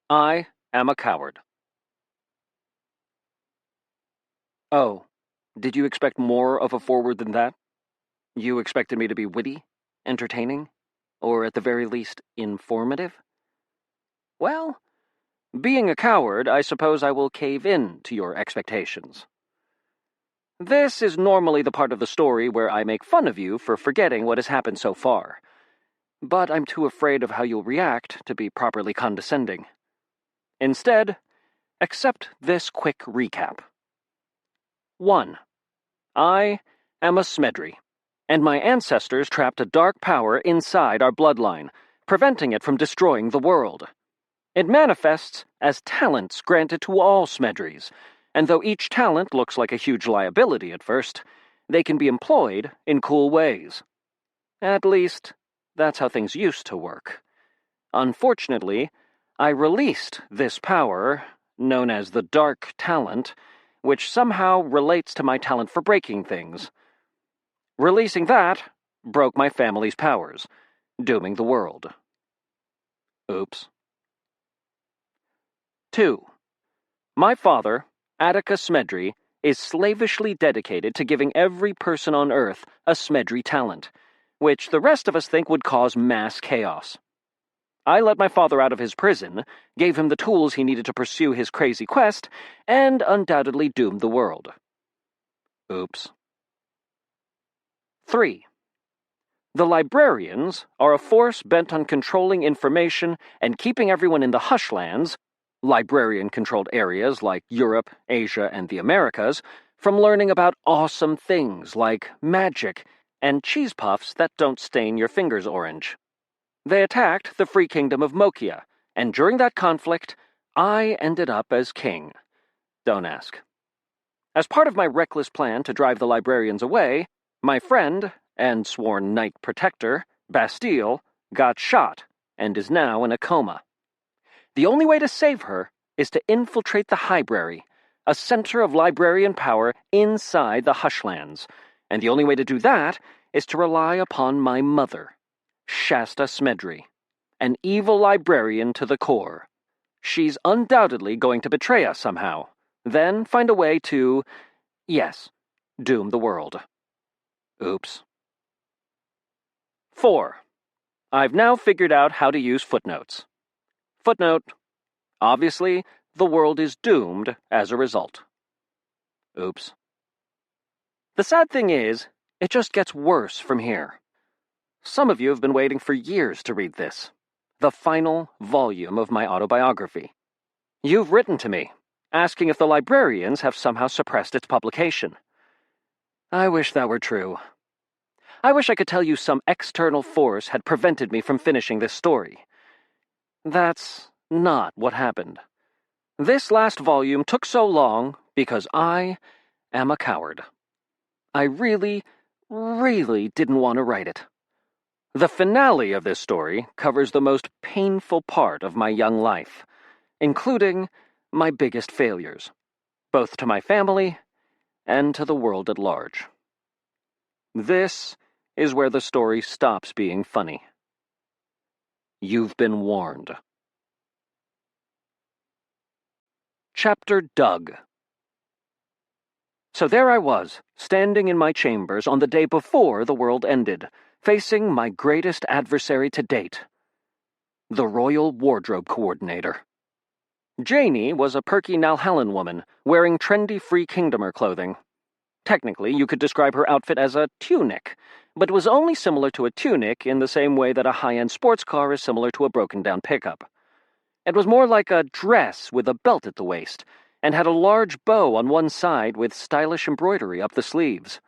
I am a coward. Oh, did you expect more of a foreword than that? You expected me to be witty, entertaining, or at the very least, informative? Well, being a coward, I suppose I will cave in to your expectations. This is normally the part of the story where I make fun of you for forgetting what has happened so far, but I'm too afraid of how you'll react to be properly condescending. Instead, accept this quick recap. 1. I am a Smedry, and my ancestors trapped a dark power inside our bloodline, preventing it from destroying the world. It manifests as talents granted to all Smedrys, and though each talent looks like a huge liability at first, they can be employed in cool ways. At least, that's how things used to work. Unfortunately, I released this power, known as the Dark Talent, which somehow relates to my talent for breaking things. Releasing that broke my family's powers, dooming the world. Oops. 2. My father, Atticus Smedry, is slavishly dedicated to giving every person on Earth a Smedry talent, which the rest of us think would cause mass chaos. I let my father out of his prison, gave him the tools he needed to pursue his crazy quest, and undoubtedly doomed the world. Oops. 3. The Librarians are a force bent on controlling information and keeping everyone in the Hushlands, Librarian-controlled areas like Europe, Asia, and the Americas, from learning about awesome things like magic and cheese puffs that don't stain your fingers orange. They attacked the Free Kingdom of Mokia, and during that conflict, I ended up as king. Don't ask. As part of my reckless plan to drive the Librarians away, my friend and sworn knight protector, Bastille, got shot and is now in a coma. The only way to save her is to infiltrate the Highbrary, a center of librarian power inside the Hushlands, and the only way to do that is to rely upon my mother, Shasta Smedry, an evil librarian to the core. She's undoubtedly going to betray us somehow, then find a way to, yes, doom the world. Oops. 4. I've now figured out how to use footnotes. Footnote: obviously, the world is doomed as a result. Oops. The sad thing is, it just gets worse from here. Some of you have been waiting for years to read this, the final volume of my autobiography. You've written to me, asking if the Librarians have somehow suppressed its publication. I wish that were true. I wish I could tell you some external force had prevented me from finishing this story. That's not what happened. This last volume took so long because I am a coward. I really, really didn't want to write it. The finale of this story covers the most painful part of my young life, including my biggest failures, both to my family and to the world at large. This is where the story stops being funny. You've been warned. Chapter Doug. So there I was, standing in my chambers on the day before the world ended, facing my greatest adversary to date, the Royal Wardrobe Coordinator. Janie was a perky Nalhallen woman, wearing trendy Free Kingdomer clothing. Technically, you could describe her outfit as a tunic, but it was only similar to a tunic in the same way that a high-end sports car is similar to a broken-down pickup. It was more like a dress with a belt at the waist, and had a large bow on one side with stylish embroidery up the sleeves.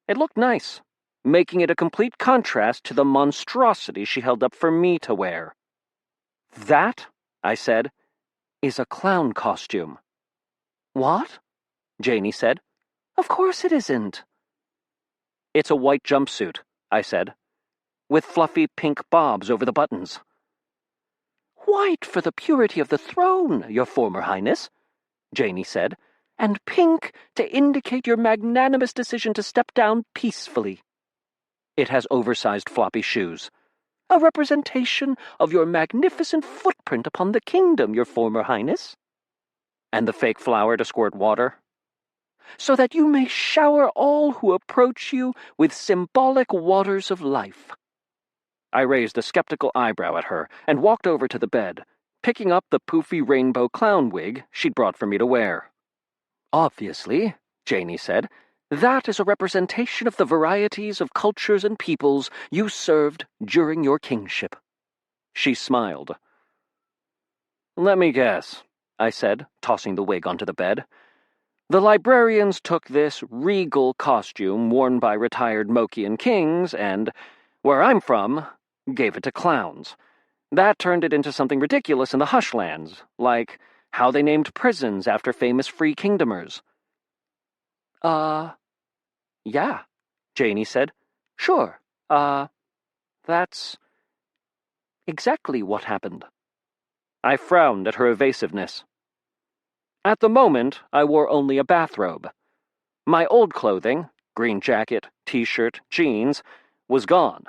It looked nice, making it a complete contrast to the monstrosity she held up for me to wear. "That," I said, "is a clown costume." "What?" Janie said. "Of course it isn't." "It's a white jumpsuit," I said, "with fluffy pink bobs over the buttons." "White for the purity of the throne, your former highness," Janie said, "and pink to indicate your magnanimous decision to step down peacefully." "It has oversized floppy shoes," A representation of your magnificent footprint upon the kingdom, your former highness. And the fake flower to squirt water. So that you may shower all who approach you with symbolic waters of life. I raised a skeptical eyebrow at her and walked over to the bed, picking up the poofy rainbow clown wig she'd brought for me to wear. Obviously, Janie said, that is a representation of the varieties of cultures and peoples you served during your kingship. She smiled. Let me guess, I said, tossing the wig onto the bed. The librarians took this regal costume worn by retired Mokian kings and, where I'm from, gave it to clowns. That turned it into something ridiculous in the Hushlands, like how they named prisons after famous free kingdomers. Yeah, Janie said. Sure, that's exactly what happened. I frowned at her evasiveness. At the moment, I wore only a bathrobe. My old clothing, green jacket, t-shirt, jeans, was gone.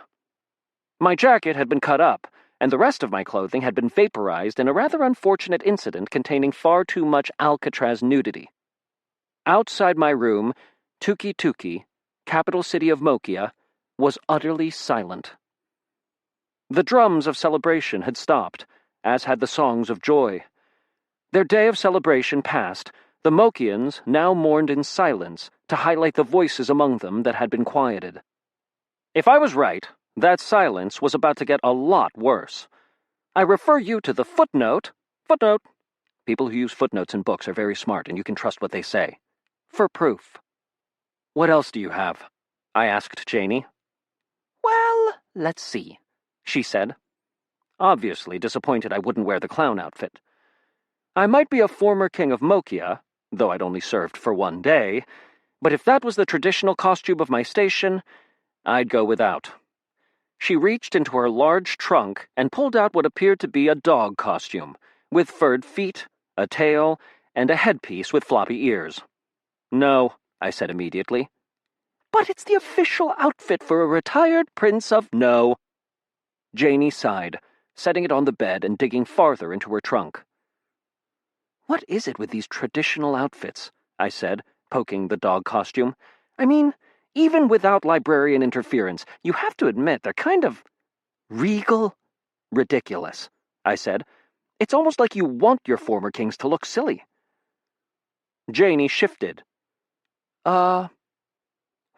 My jacket had been cut up, and the rest of my clothing had been vaporized in a rather unfortunate incident containing far too much Alcatraz nudity. Outside my room, Tuki Tuki, capital city of Mokia, was utterly silent. The drums of celebration had stopped, as had the songs of joy. Their day of celebration past, the Mokians now mourned in silence to highlight the voices among them that had been quieted. If I was right, that silence was about to get a lot worse. I refer you to the footnote. Footnote. People who use footnotes in books are very smart, and you can trust what they say. For proof. What else do you have? I asked Janie. Well, let's see, she said. Obviously disappointed I wouldn't wear the clown outfit. I might be a former king of Mokia, though I'd only served for one day, but if that was the traditional costume of my station, I'd go without. She reached into her large trunk and pulled out what appeared to be a dog costume, with furred feet, a tail, and a headpiece with floppy ears. No, I said immediately. But it's the official outfit for a retired prince of... No. Janie sighed, setting it on the bed and digging farther into her trunk. What is it with these traditional outfits? I said, poking the dog costume. I mean, even without librarian interference, you have to admit they're kind of... regal? Ridiculous, I said. It's almost like you want your former kings to look silly. Janie shifted. Why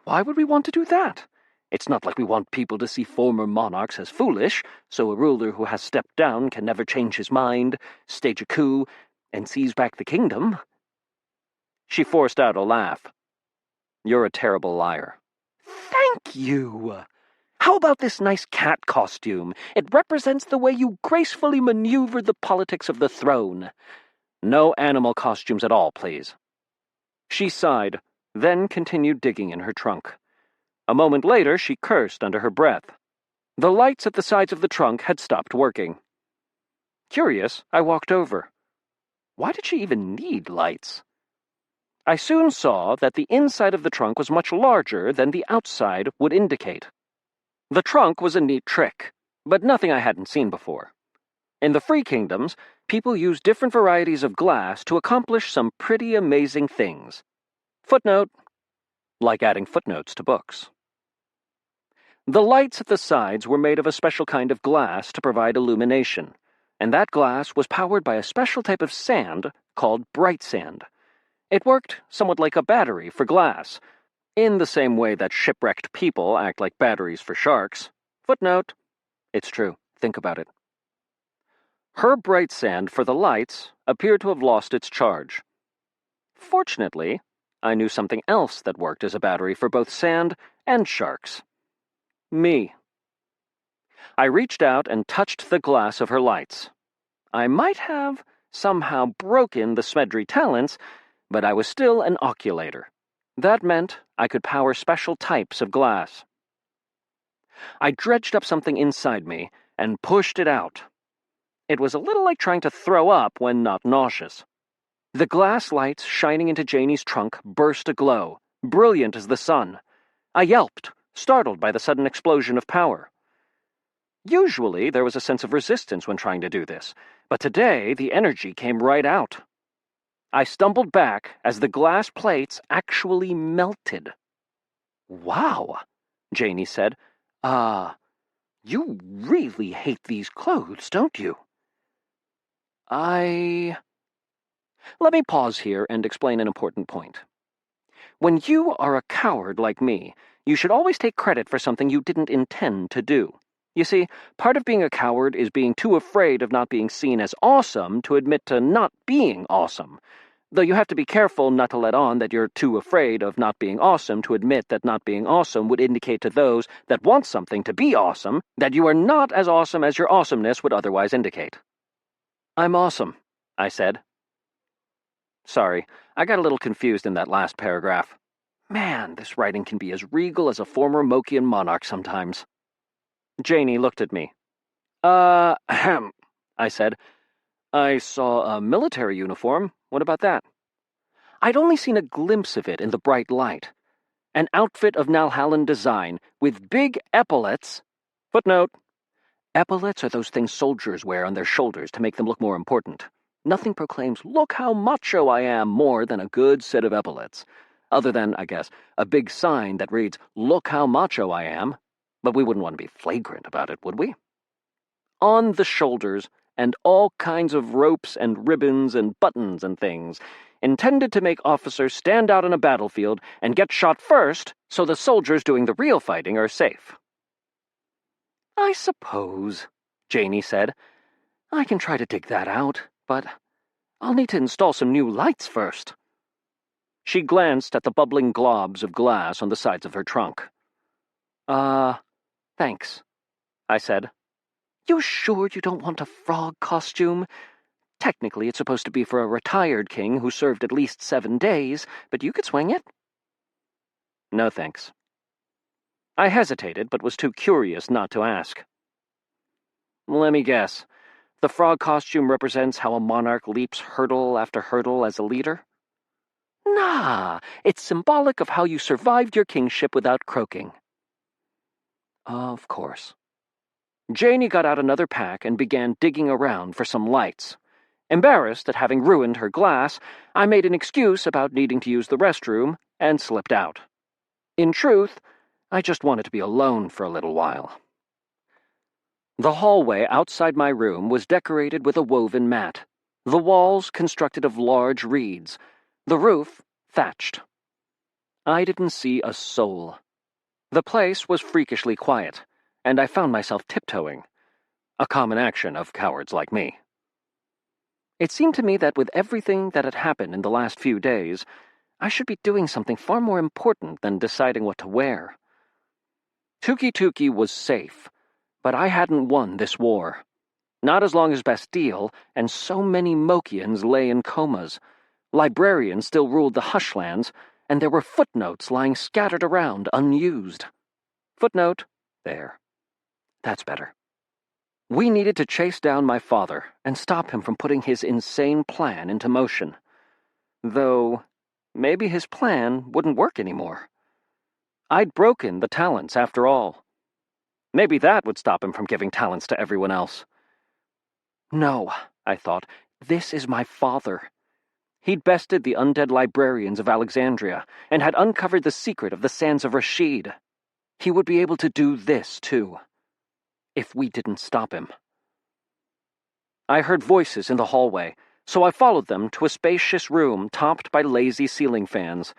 would we want to do that? It's not like we want people to see former monarchs as foolish, so a ruler who has stepped down can never change his mind, stage a coup, and seize back the kingdom. She forced out a laugh. You're a terrible liar. Thank you. How about this nice cat costume? It represents the way you gracefully maneuver the politics of the throne. No animal costumes at all, please. She sighed, then continued digging in her trunk. A moment later, she cursed under her breath. The lights at the sides of the trunk had stopped working. Curious, I walked over. Why did she even need lights? I soon saw that the inside of the trunk was much larger than the outside would indicate. The trunk was a neat trick, but nothing I hadn't seen before. In the Free Kingdoms, people use different varieties of glass to accomplish some pretty amazing things. Footnote, like adding footnotes to books. The lights at the sides were made of a special kind of glass to provide illumination, and that glass was powered by a special type of sand called bright sand. It worked somewhat like a battery for glass, in the same way that shipwrecked people act like batteries for sharks. Footnote, it's true, think about it. Her bright sand for the lights appeared to have lost its charge. Fortunately, I knew something else that worked as a battery for both sand and sharks. Me. I reached out and touched the glass of her lights. I might have somehow broken the Smedry Talents, but I was still an oculator. That meant I could power special types of glass. I dredged up something inside me and pushed it out. It was a little like trying to throw up when not nauseous. The glass lights shining into Janie's trunk burst aglow, brilliant as the sun. I yelped, startled by the sudden explosion of power. Usually, there was a sense of resistance when trying to do this, but today the energy came right out. I stumbled back as the glass plates actually melted. "Wow," Janie said. You really hate these clothes, don't you?" Let me pause here and explain an important point. When you are a coward like me, you should always take credit for something you didn't intend to do. You see, part of being a coward is being too afraid of not being seen as awesome to admit to not being awesome. Though you have to be careful not to let on that you're too afraid of not being awesome to admit that not being awesome would indicate to those that want something to be awesome that you are not as awesome as your awesomeness would otherwise indicate. "I'm awesome," I said. Sorry, I got a little confused in that last paragraph. Man, this writing can be as regal as a former Mokian monarch sometimes. Janie looked at me. Ahem, I said. "I saw a military uniform. What about that?" I'd only seen a glimpse of it in the bright light. An outfit of Nalhallan design, with big epaulets. Footnote: epaulets are those things soldiers wear on their shoulders to make them look more important. Nothing proclaims, "Look how macho I am," more than a good set of epaulets. Other than, I guess, a big sign that reads, "Look how macho I am." But we wouldn't want to be flagrant about it, would we? On the shoulders, and all kinds of ropes and ribbons and buttons and things, intended to make officers stand out on a battlefield and get shot first so the soldiers doing the real fighting are safe. "I suppose," Janie said. "I can try to dig that out, but I'll need to install some new lights first." She glanced at the bubbling globs of glass on the sides of her trunk. Thanks," I said. "You sure you don't want a frog costume? Technically, it's supposed to be for a retired king who served at least 7 days, but you could swing it." "No, thanks." I hesitated, but was too curious not to ask. "Let me guess. The frog costume represents how a monarch leaps hurdle after hurdle as a leader?" "Nah, it's symbolic of how you survived your kingship without croaking." Of course. Janie got out another pack and began digging around for some lights. Embarrassed at having ruined her glass, I made an excuse about needing to use the restroom and slipped out. In truth, I just wanted to be alone for a little while. The hallway outside my room was decorated with a woven mat, the walls constructed of large reeds, the roof thatched. I didn't see a soul. The place was freakishly quiet, and I found myself tiptoeing, a common action of cowards like me. It seemed to me that with everything that had happened in the last few days, I should be doing something far more important than deciding what to wear. Tuki was safe, but I hadn't won this war. Not as long as Bastille and so many Mokians lay in comas. Librarian still ruled the Hushlands, and there were footnotes lying scattered around unused. Footnote, there. That's better. We needed to chase down my father and stop him from putting his insane plan into motion. Though, maybe his plan wouldn't work anymore. I'd broken the talents after all. Maybe that would stop him from giving talents to everyone else. No, I thought, this is my father. He'd bested the undead librarians of Alexandria and had uncovered the secret of the sands of Rashid. He would be able to do this, too, if we didn't stop him. I heard voices in the hallway, so I followed them to a spacious room topped by lazy ceiling fans.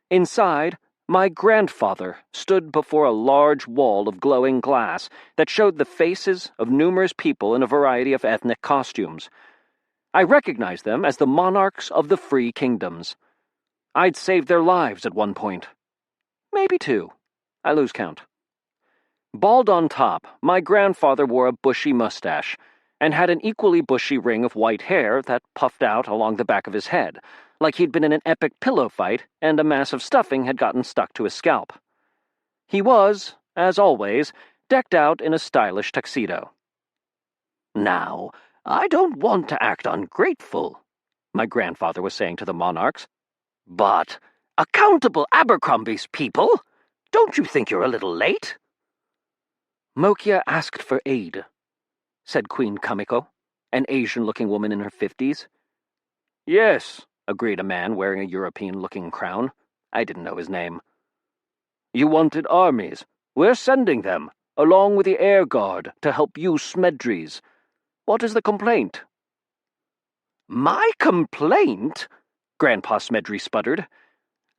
Inside, my grandfather stood before a large wall of glowing glass that showed the faces of numerous people in a variety of ethnic costumes. I recognized them as the monarchs of the Free Kingdoms. I'd saved their lives at one point. Maybe 2. I lose count. Bald on top, my grandfather wore a bushy mustache and had an equally bushy ring of white hair that puffed out along the back of his head, like he'd been in an epic pillow fight and a mass of stuffing had gotten stuck to his scalp. He was, as always, decked out in a stylish tuxedo. "Now, I don't want to act ungrateful," my grandfather was saying to the monarchs, "but, accountable Abercrombie's people, don't you think you're a little late?" Mokia asked for aid, said Queen Kamiko, an Asian-looking woman in her 50s. Yes, agreed a man wearing a European-looking crown. I didn't know his name. You wanted armies. We're sending them, along with the Air Guard, to help you Smedrys. What is the complaint? My complaint? Grandpa Smedry sputtered.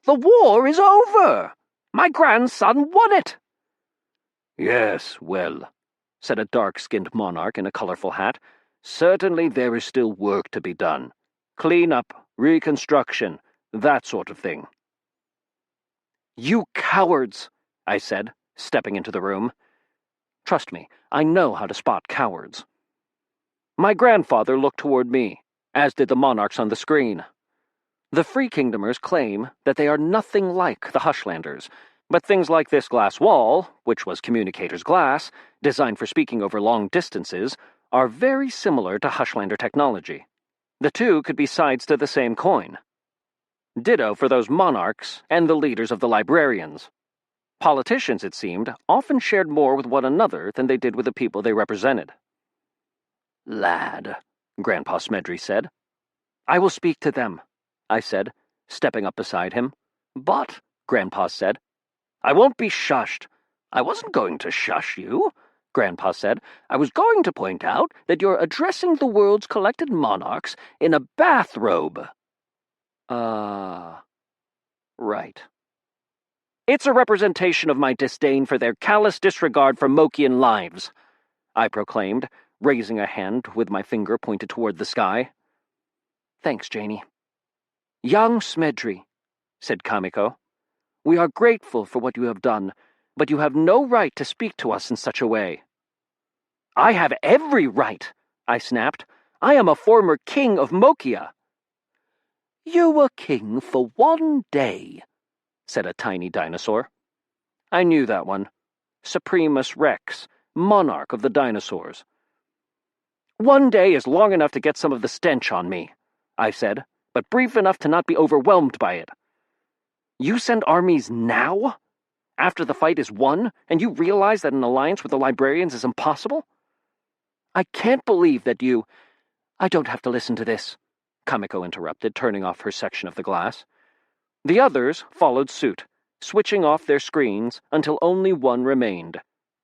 The war is over! My grandson won it! Yes, well, said a dark-skinned monarch in a colorful hat. Certainly there is still work to be done. Clean-up, reconstruction, that sort of thing. You cowards, I said, stepping into the room. Trust me, I know how to spot cowards. My grandfather looked toward me, as did the monarchs on the screen. The Free Kingdomers claim that they are nothing like the Hushlanders, but things like this glass wall, which was communicator's glass, designed for speaking over long distances, are very similar to Hushlander technology. The two could be sides to the same coin. Ditto for those monarchs and the leaders of the Librarians. Politicians, it seemed, often shared more with one another than they did with the people they represented. Lad, Grandpa Smedry said. I will speak to them, I said, stepping up beside him. But, Grandpa said, I won't be shushed. I wasn't going to shush you, Grandpa said. I was going to point out that you're addressing the world's collected monarchs in a bathrobe. Right. It's a representation of my disdain for their callous disregard for Mokian lives, I proclaimed, raising a hand with my finger pointed toward the sky. Thanks, Janie. Young Smedry, said Kamiko, we are grateful for what you have done, but you have no right to speak to us in such a way. I have every right, I snapped. I am a former king of Mokia. You were king for one day, said a tiny dinosaur. I knew that one. Supremus Rex, monarch of the dinosaurs. One day is long enough to get some of the stench on me, I said, but brief enough to not be overwhelmed by it. You send armies now? After the fight is won, and you realize that an alliance with the Librarians is impossible? I can't believe that you— I don't have to listen to this, Kamiko interrupted, turning off her section of the glass. The others followed suit, switching off their screens until only one remained,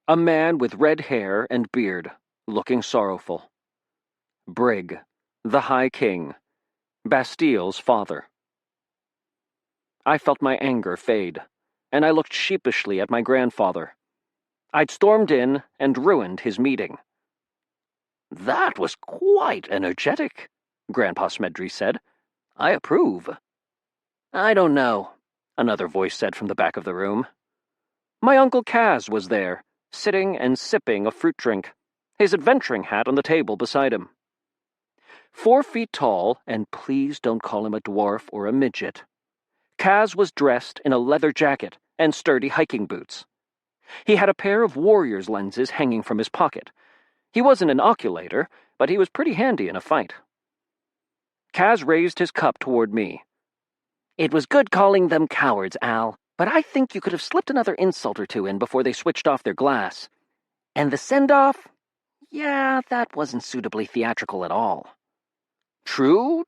a man with red hair and beard, looking sorrowful. Brig, the High King, Bastille's father. I felt my anger fade, and I looked sheepishly at my grandfather. I'd stormed in and ruined his meeting. That was quite energetic, Grandpa Smedry said. I approve. I don't know, another voice said from the back of the room. My Uncle Kaz was there, sitting and sipping a fruit drink, his adventuring hat on the table beside him. 4 feet tall, and please don't call him a dwarf or a midget. Kaz was dressed in a leather jacket and sturdy hiking boots. He had a pair of warrior's lenses hanging from his pocket. He wasn't an oculator, but he was pretty handy in a fight. Kaz raised his cup toward me. It was good calling them cowards, Al, but I think you could have slipped another insult or two in before they switched off their glass. And the send-off? Yeah, that wasn't suitably theatrical at all. True,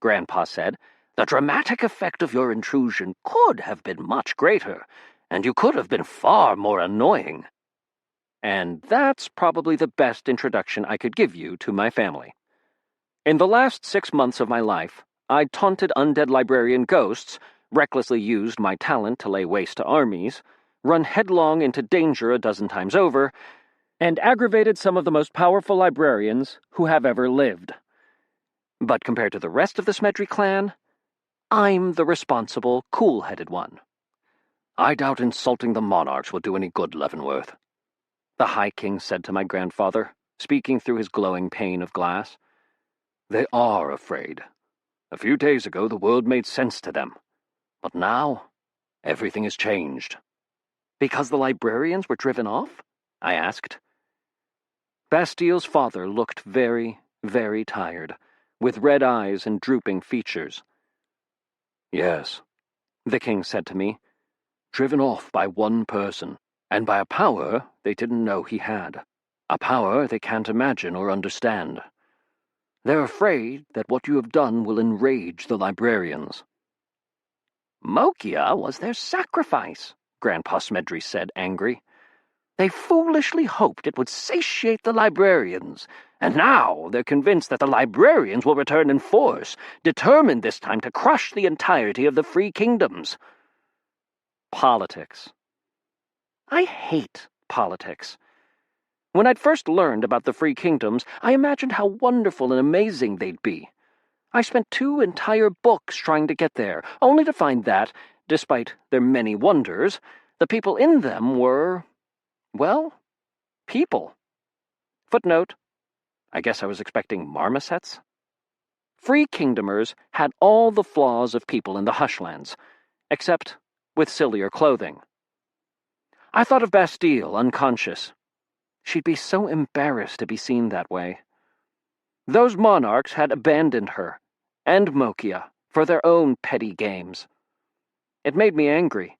Grandpa said. The dramatic effect of your intrusion could have been much greater, and you could have been far more annoying. And that's probably the best introduction I could give you to my family. In the last 6 months of my life, I'd taunted undead librarian ghosts, recklessly used my talent to lay waste to armies, run headlong into danger a dozen times over, and aggravated some of the most powerful librarians who have ever lived. But compared to the rest of the Smedry clan, I'm the responsible, cool-headed one. I doubt insulting the monarchs will do any good, Leavenworth, the High King said to my grandfather, speaking through his glowing pane of glass. They are afraid. A few days ago the world made sense to them, but now everything has changed. Because the librarians were driven off? I asked. Bastille's father looked very, very tired, with red eyes and drooping features. Yes, the king said to me, driven off by one person, and by a power they didn't know he had. A power they can't imagine or understand. They're afraid that what you have done will enrage the Librarians." "Mokia was their sacrifice," Grandpa Smedry said, angry. "They foolishly hoped it would satiate the Librarians, and now they're convinced that the Librarians will return in force, determined this time to crush the entirety of the Free Kingdoms." Politics. I hate politics. When I'd first learned about the Free Kingdoms, I imagined how wonderful and amazing they'd be. I spent 2 entire books trying to get there, only to find that, despite their many wonders, the people in them were, well, people. Footnote: I guess I was expecting marmosets. Free Kingdomers had all the flaws of people in the Hushlands, except with sillier clothing. I thought of Bastille, unconscious. She'd be so embarrassed to be seen that way. Those monarchs had abandoned her, and Mokia, for their own petty games. It made me angry.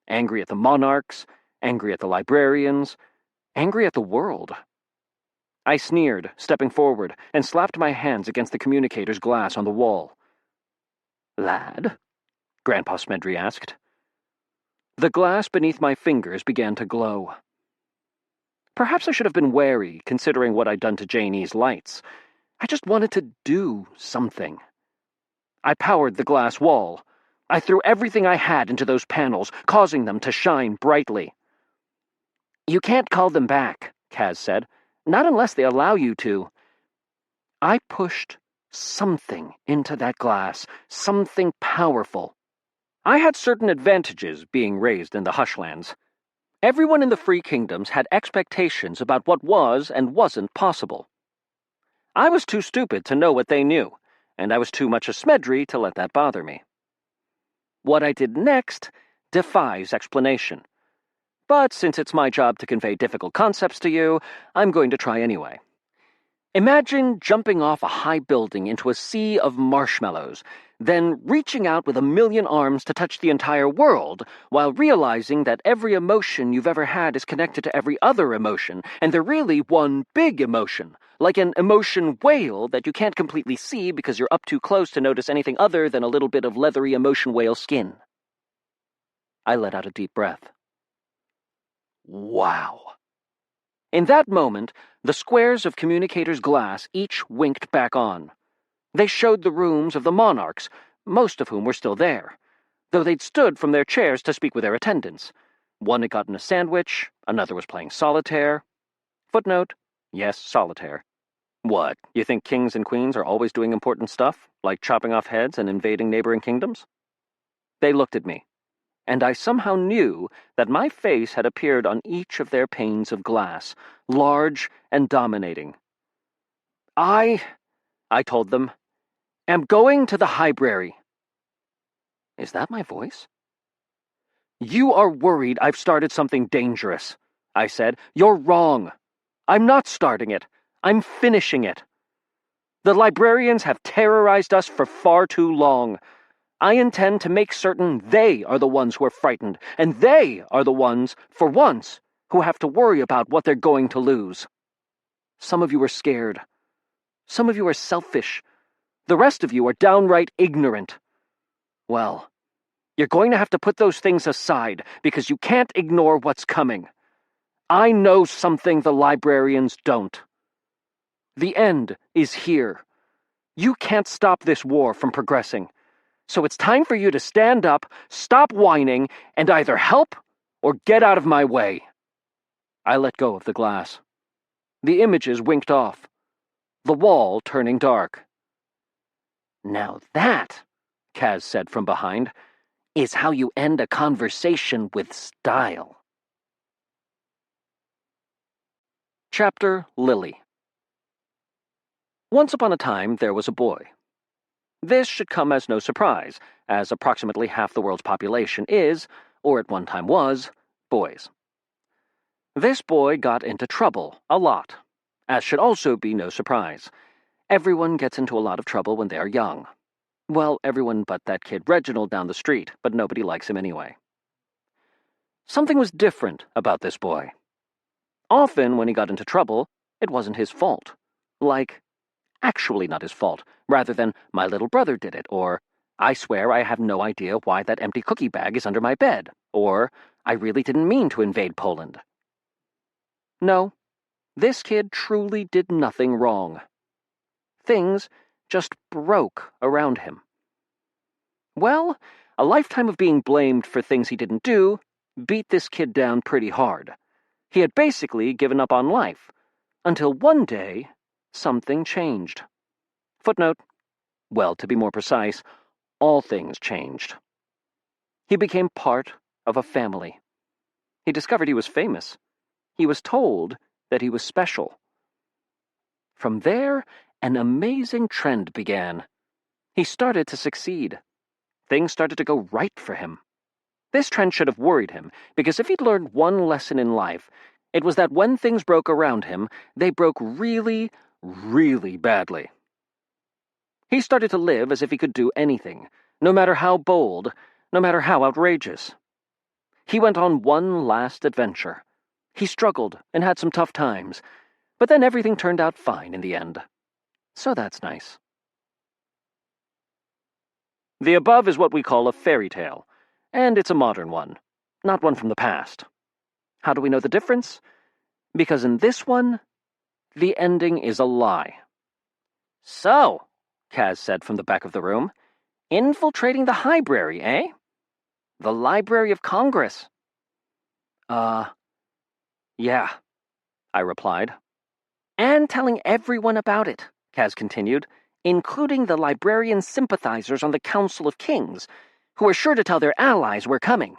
Angry at the monarchs, angry at the Librarians, angry at the world. I sneered, stepping forward, and slapped my hands against the communicator's glass on the wall. "Lad?" Grandpa Smedry asked. The glass beneath my fingers began to glow. Perhaps I should have been wary, considering what I'd done to Janie's lights. I just wanted to do something. I powered the glass wall. I threw everything I had into those panels, causing them to shine brightly. "You can't call them back," Kaz said. "Not unless they allow you to." I pushed something into that glass, something powerful. I had certain advantages being raised in the Hushlands. Everyone in the Free Kingdoms had expectations about what was and wasn't possible. I was too stupid to know what they knew, and I was too much a Smedry to let that bother me. What I did next defies explanation. But since it's my job to convey difficult concepts to you, I'm going to try anyway. Imagine jumping off a high building into a sea of marshmallows, then reaching out with 1,000,000 arms to touch the entire world, while realizing that every emotion you've ever had is connected to every other emotion, and they're really one big emotion, like an emotion whale that you can't completely see because you're up too close to notice anything other than a little bit of leathery emotion whale skin. I let out a deep breath. Wow. In that moment, the squares of communicator's glass each winked back on. They showed the rooms of the monarchs, most of whom were still there, though they'd stood from their chairs to speak with their attendants. One had gotten a sandwich, another was playing solitaire. Footnote: yes, solitaire. What, you think kings and queens are always doing important stuff, like chopping off heads and invading neighboring kingdoms? They looked at me, and I somehow knew that my face had appeared on each of their panes of glass, large and dominating. I told them, am going to the library. Is that my voice? You are worried I've started something dangerous, I said. You're wrong. I'm not starting it. I'm finishing it. The Librarians have terrorized us for far too long. I intend to make certain they are the ones who are frightened, and they are the ones, for once, who have to worry about what they're going to lose. Some of you are scared. Some of you are selfish. The rest of you are downright ignorant. Well, you're going to have to put those things aside, because you can't ignore what's coming. I know something the Librarians don't. The end is here. You can't stop this war from progressing. So it's time for you to stand up, stop whining, and either help or get out of my way. I let go of the glass. The images winked off, the wall turning dark. Now that, Kaz said from behind, is how you end a conversation with style. Chapter Lily. Once upon a time, there was a boy. This should come as no surprise, as approximately half the world's population is, or at one time was, boys. This boy got into trouble a lot, as should also be no surprise. Everyone gets into a lot of trouble when they're young. Well, everyone but that kid Reginald down the street, but nobody likes him anyway. Something was different about this boy. Often, when he got into trouble, it wasn't his fault. Like, actually not his fault, rather than, my little brother did it, or, I swear I have no idea why that empty cookie bag is under my bed, or, I really didn't mean to invade Poland. No, this kid truly did nothing wrong. Things just broke around him. Well, a lifetime of being blamed for things he didn't do beat this kid down pretty hard. He had basically given up on life, until one day, something changed. Footnote. Well, to be more precise, all things changed. He became part of a family. He discovered he was famous. He was told that he was special. From there, an amazing trend began. He started to succeed. Things started to go right for him. This trend should have worried him, because if he'd learned one lesson in life, it was that when things broke around him, they broke really, really badly. He started to live as if he could do anything, no matter how bold, no matter how outrageous. He went on one last adventure. He struggled and had some tough times, but then everything turned out fine in the end. So that's nice. The above is what we call a fairy tale, and it's a modern one, not one from the past. How do we know the difference? Because in this one, the ending is a lie. So, Kaz said from the back of the room, infiltrating the library, eh? The Library of Congress. Yeah, I replied. And telling everyone about it, Kaz continued, including the Librarian sympathizers on the Council of Kings, who are sure to tell their allies we're coming.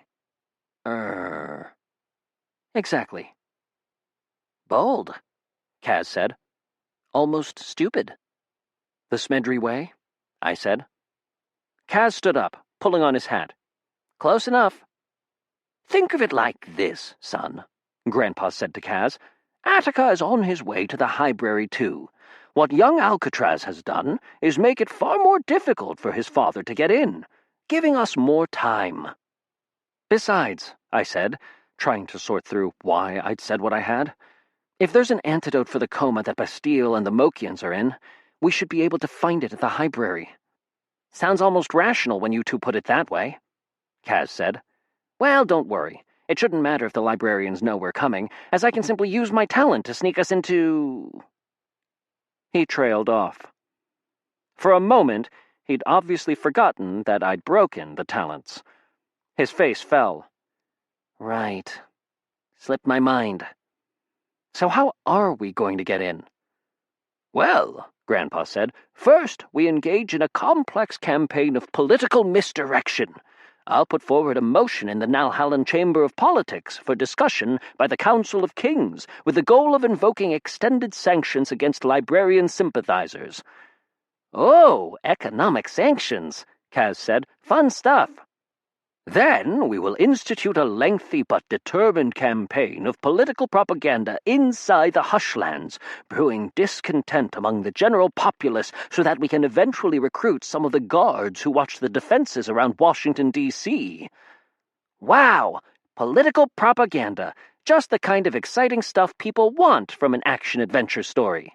Exactly. Bold, Kaz said. Almost stupid. The Smedry way, I said. Kaz stood up, pulling on his hat. Close enough. Think of it like this, son, Grandpa said to Kaz. Attica is on his way to the library, too. What young Alcatraz has done is make it far more difficult for his father to get in, giving us more time. Besides, I said, trying to sort through why I'd said what I had, if there's an antidote for the coma that Bastille and the Mokians are in, we should be able to find it at the library. Sounds almost rational when you two put it that way, Kaz said. Well, don't worry. It shouldn't matter if the librarians know we're coming, as I can simply use my talent to sneak us into... He trailed off. For a moment, he'd obviously forgotten that I'd broken the talents. His face fell. Right. Slipped my mind. So how are we going to get in? Well, Grandpa said, first we engage in a complex campaign of political misdirection. I'll put forward a motion in the Nalhallen Chamber of Politics for discussion by the Council of Kings with the goal of invoking extended sanctions against librarian sympathizers. Oh, economic sanctions, Kaz said. Fun stuff. Then we will institute a lengthy but determined campaign of political propaganda inside the Hushlands, brewing discontent among the general populace so that we can eventually recruit some of the guards who watch the defenses around Washington, D.C. Wow! Political propaganda. Just the kind of exciting stuff people want from an action-adventure story.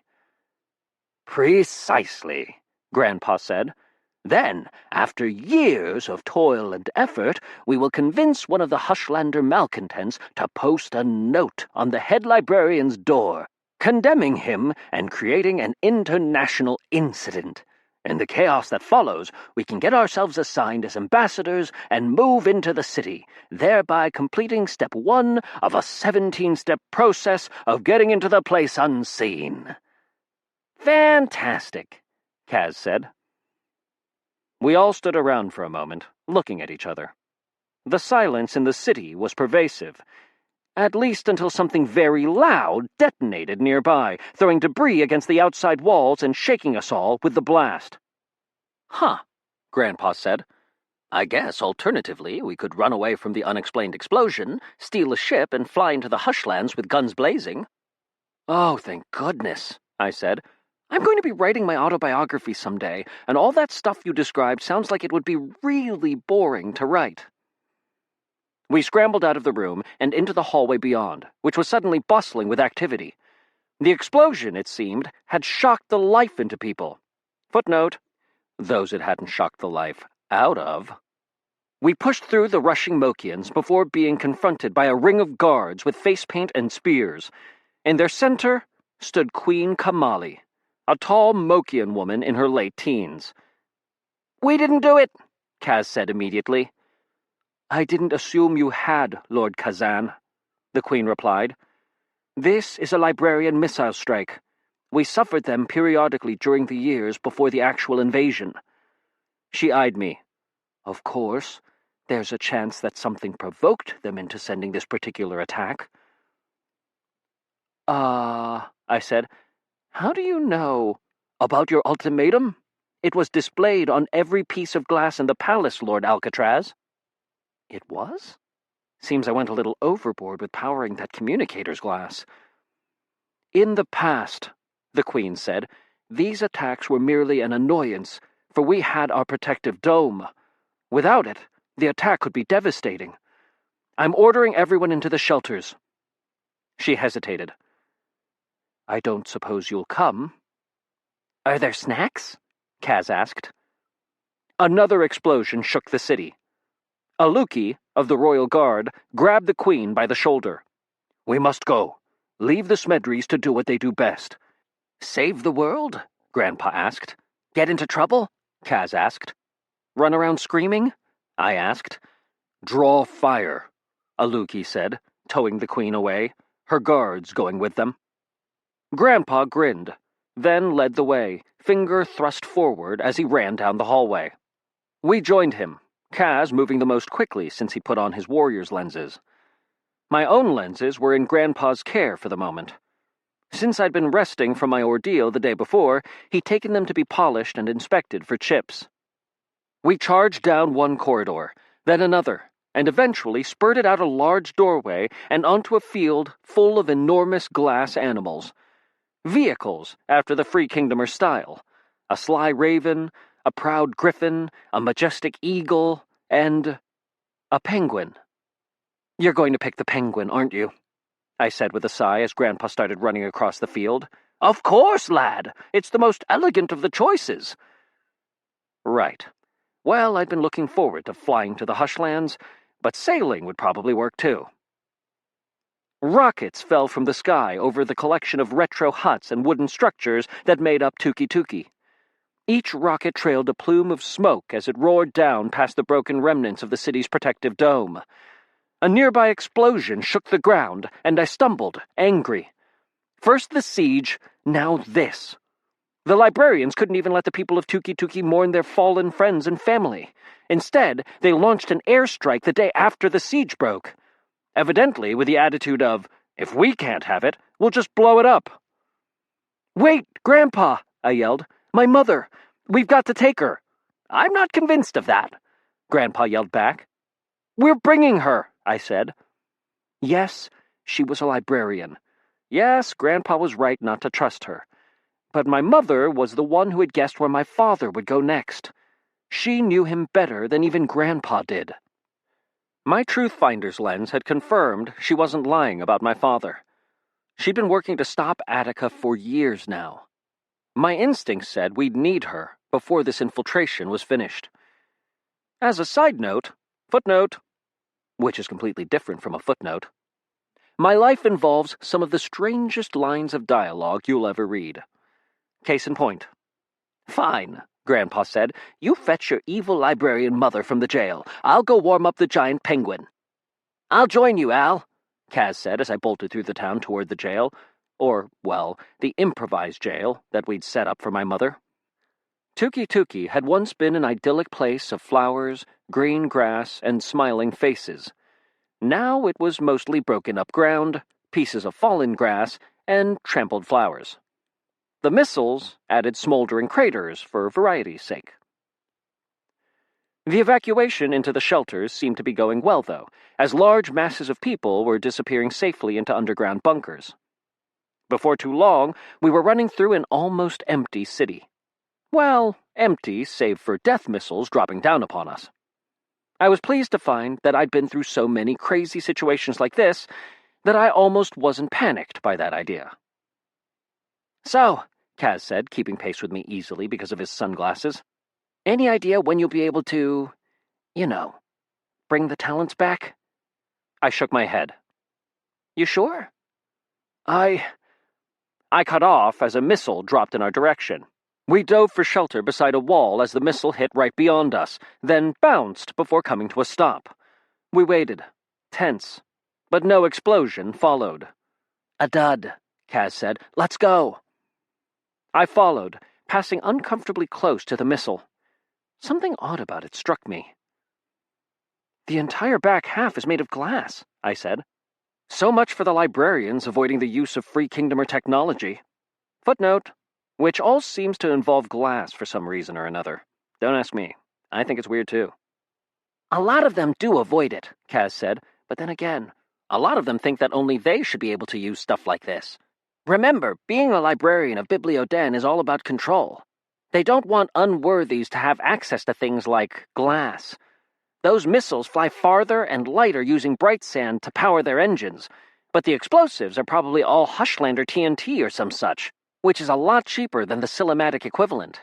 Precisely, Grandpa said. Then, after years of toil and effort, we will convince one of the Hushlander malcontents to post a note on the head librarian's door, condemning him and creating an international incident. In the chaos that follows, we can get ourselves assigned as ambassadors and move into the city, thereby completing step 1 of a 17-step process of getting into the place unseen. Fantastic, Kaz said. We all stood around for a moment, looking at each other. The silence in the city was pervasive, at least until something very loud detonated nearby, throwing debris against the outside walls and shaking us all with the blast. Huh, Grandpa said. I guess, alternatively, we could run away from the unexplained explosion, steal a ship, and fly into the Hushlands with guns blazing. Oh, thank goodness, I said. I'm going to be writing my autobiography someday, and all that stuff you described sounds like it would be really boring to write. We scrambled out of the room and into the hallway beyond, which was suddenly bustling with activity. The explosion, it seemed, had shocked the life into people. Footnote: those it hadn't shocked the life out of. We pushed through the rushing Mokians before being confronted by a ring of guards with face paint and spears. In their center stood Queen Kamali, a tall Mokian woman in her late teens. "We didn't do it," Kaz said immediately. "I didn't assume you had, Lord Kazan," the Queen replied. "This is a Librarian missile strike. We suffered them periodically during the years before the actual invasion." She eyed me. "Of course, there's a chance that something provoked them into sending this particular attack." I said. "How do you know about your ultimatum? It was displayed on every piece of glass in the palace, Lord Alcatraz." "It was? Seems I went a little overboard with powering that communicator's glass." "In the past," the Queen said, "these attacks were merely an annoyance, for we had our protective dome. Without it, the attack could be devastating. I'm ordering everyone into the shelters." She hesitated. "I don't suppose you'll come?" "Are there snacks?" Kaz asked. Another explosion shook the city. A Luki of the Royal Guard grabbed the Queen by the shoulder. "We must go. Leave the Smedrys to do what they do best." "Save the world?" Grandpa asked. "Get into trouble?" Kaz asked. "Run around screaming?" I asked. "Draw fire," a Luki said, towing the Queen away, her guards going with them. Grandpa grinned, then led the way, finger thrust forward as he ran down the hallway. We joined him, Kaz moving the most quickly since he put on his warrior's lenses. My own lenses were in Grandpa's care for the moment. Since I'd been resting from my ordeal the day before, he'd taken them to be polished and inspected for chips. We charged down one corridor, then another, and eventually spurted out a large doorway and onto a field full of enormous glass animals. Vehicles, after the Free Kingdomer style. A sly raven, a proud griffin, a majestic eagle, and a penguin. "You're going to pick the penguin, aren't you?" I said with a sigh as Grandpa started running across the field. "Of course, lad! It's the most elegant of the choices." Right. Well, I'd been looking forward to flying to the Hushlands, but sailing would probably work too. Rockets fell from the sky over the collection of retro huts and wooden structures that made up Tuki Tuki. Each rocket trailed a plume of smoke as it roared down past the broken remnants of the city's protective dome. A nearby explosion shook the ground, and I stumbled, angry. First the siege, now this. The Librarians couldn't even let the people of Tuki Tuki mourn their fallen friends and family. Instead, they launched an airstrike the day after the siege broke. Evidently with the attitude of, "If we can't have it, we'll just blow it up." "Wait, Grandpa!" I yelled. "My mother! We've got to take her!" "I'm not convinced of that," Grandpa yelled back. "We're bringing her," I said. Yes, she was a librarian. Yes, Grandpa was right not to trust her. But my mother was the one who had guessed where my father would go next. She knew him better than even Grandpa did. My Truthfinder's lens had confirmed she wasn't lying about my father. She'd been working to stop Attica for years now. My instincts said we'd need her before this infiltration was finished. As a side note, footnote, which is completely different from a footnote, my life involves some of the strangest lines of dialogue you'll ever read. Case in point. "Fine," Grandpa said. "You fetch your evil librarian mother from the jail. I'll go warm up the giant penguin." "I'll join you, Al," Kaz said as I bolted through the town toward the jail. Or, well, the improvised jail that we'd set up for my mother. Tuki Tuki had once been an idyllic place of flowers, green grass, and smiling faces. Now it was mostly broken-up ground, pieces of fallen grass, and trampled flowers. The missiles added smoldering craters for variety's sake. The evacuation into the shelters seemed to be going well, though, as large masses of people were disappearing safely into underground bunkers. Before too long, we were running through an almost empty city. Well, empty save for death missiles dropping down upon us. I was pleased to find that I'd been through so many crazy situations like this that I almost wasn't panicked by that idea. "So," Kaz said, keeping pace with me easily because of his sunglasses, "any idea when you'll be able to, bring the talents back?" I shook my head. "You sure?" I cut off as a missile dropped in our direction. We dove for shelter beside a wall as the missile hit right beyond us, then bounced before coming to a stop. We waited, tense, but no explosion followed. "A dud," Kaz said. "Let's go." I followed, passing uncomfortably close to the missile. Something odd about it struck me. "The entire back half is made of glass," I said. "So much for the librarians avoiding the use of Free Kingdomer technology. Footnote, which all seems to involve glass for some reason or another. Don't ask me. I think it's weird too." "A lot of them do avoid it," Kaz said, "but then again, a lot of them think that only they should be able to use stuff like this. Remember, being a librarian of Biblioden is all about control. They don't want unworthies to have access to things like glass. Those missiles fly farther and lighter using bright sand to power their engines, but the explosives are probably all Hushlander TNT or some such, which is a lot cheaper than the cinematic equivalent."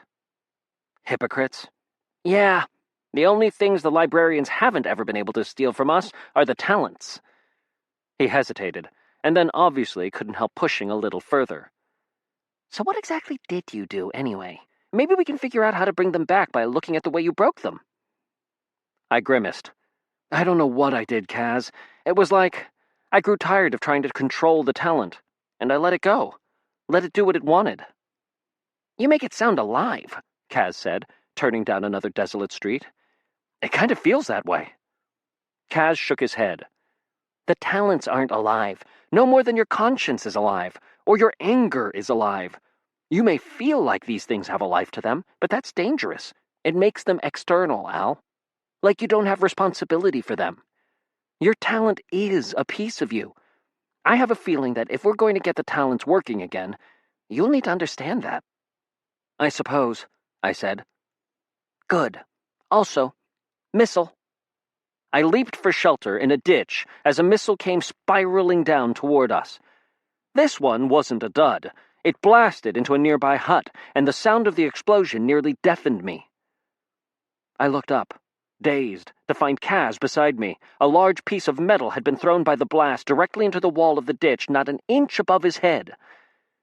"Hypocrites." "Yeah, the only things the librarians haven't ever been able to steal from us are the talents." He hesitated, and then obviously couldn't help pushing a little further. "So what exactly did you do, anyway? Maybe we can figure out how to bring them back by looking at the way you broke them." I grimaced. "I don't know what I did, Kaz. It was like I grew tired of trying to control the talent, and I let it go. Let it do what it wanted." "You make it sound alive," Kaz said, turning down another desolate street. "It kind of feels that way." Kaz shook his head. "The talents aren't alive, no more than your conscience is alive, or your anger is alive. You may feel like these things have a life to them, but that's dangerous. It makes them external, Al. Like you don't have responsibility for them. Your talent is a piece of you. I have a feeling that if we're going to get the talents working again, you'll need to understand that." "I suppose," I said. "Good. Also, missile." I leaped for shelter in a ditch as a missile came spiraling down toward us. This one wasn't a dud. It blasted into a nearby hut, and the sound of the explosion nearly deafened me. I looked up, dazed, to find Kaz beside me. A large piece of metal had been thrown by the blast directly into the wall of the ditch, not an inch above his head.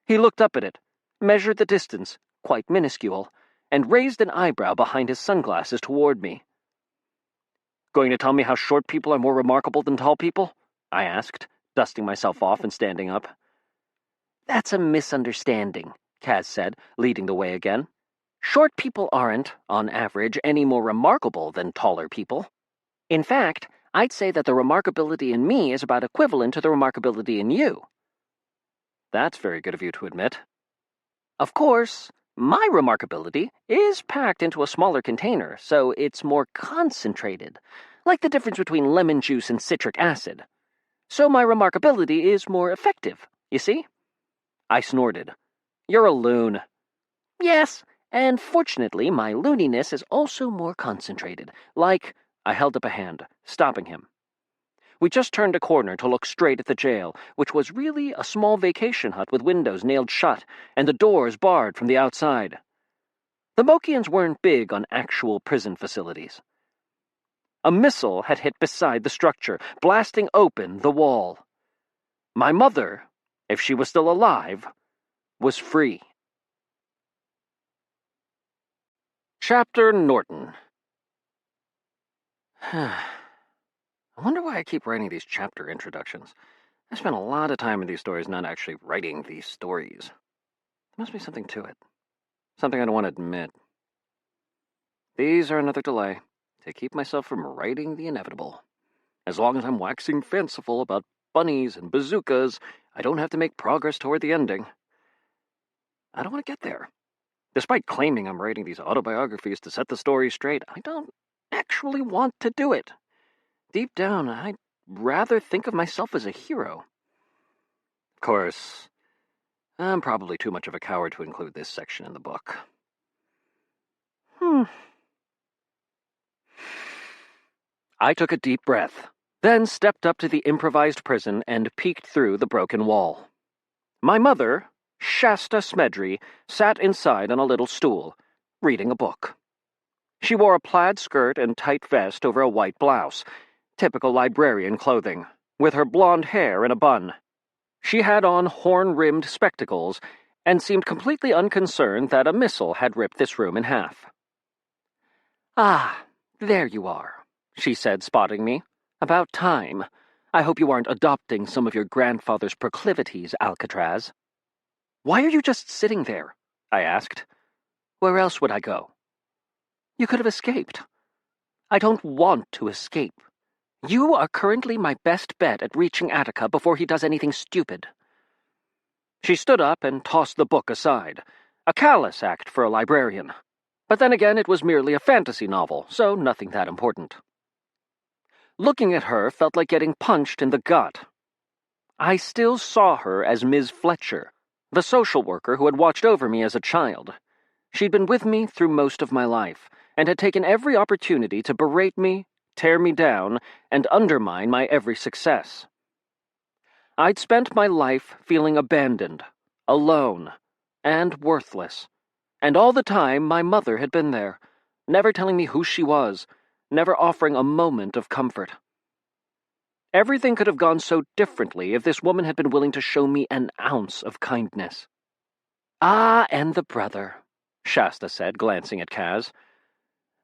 He looked up at it, measured the distance, quite minuscule, and raised an eyebrow behind his sunglasses toward me. "Going to tell me how short people are more remarkable than tall people?" I asked, dusting myself off and standing up. "That's a misunderstanding," Kaz said, leading the way again. "Short people aren't, on average, any more remarkable than taller people. In fact, I'd say that the remarkability in me is about equivalent to the remarkability in you." "That's very good of you to admit." "Of course, my remarkability is packed into a smaller container, so it's more concentrated, like the difference between lemon juice and citric acid. So my remarkability is more effective, you see?" I snorted. "You're a loon." "Yes, and fortunately my looniness is also more concentrated, like—" I held up a hand, stopping him. We just turned a corner to look straight at the jail, which was really a small vacation hut with windows nailed shut and the doors barred from the outside. The Mokians weren't big on actual prison facilities. A missile had hit beside the structure, blasting open the wall. My mother, if she was still alive, was free. Chapter Norton. I wonder why I keep writing these chapter introductions. I spent a lot of time in these stories not actually writing these stories. There must be something to it. Something I don't want to admit. These are another delay to keep myself from writing the inevitable. As long as I'm waxing fanciful about bunnies and bazookas, I don't have to make progress toward the ending. I don't want to get there. Despite claiming I'm writing these autobiographies to set the story straight, I don't actually want to do it. Deep down, I'd rather think of myself as a hero. Of course, I'm probably too much of a coward to include this section in the book. I took a deep breath, then stepped up to the improvised prison and peeked through the broken wall. My mother, Shasta Smedry, sat inside on a little stool, reading a book. She wore a plaid skirt and tight vest over a white blouse, typical librarian clothing, with her blonde hair in a bun. She had on horn-rimmed spectacles and seemed completely unconcerned that a missile had ripped this room in half. "Ah, there you are," she said, spotting me. "About time. I hope you aren't adopting some of your grandfather's proclivities, Alcatraz." "Why are you just sitting there?" I asked. "Where else would I go?" "You could have escaped." "I don't want to escape. You are currently my best bet at reaching Attica before he does anything stupid." She stood up and tossed the book aside, a callous act for a librarian. But then again, it was merely a fantasy novel, so nothing that important. Looking at her felt like getting punched in the gut. I still saw her as Ms. Fletcher, the social worker who had watched over me as a child. She'd been with me through most of my life, and had taken every opportunity to berate me, tear me down, and undermine my every success. I'd spent my life feeling abandoned, alone, and worthless. And all the time, my mother had been there, never telling me who she was, never offering a moment of comfort. Everything could have gone so differently if this woman had been willing to show me an ounce of kindness. "Ah, and the brother," Shasta said, glancing at Kaz.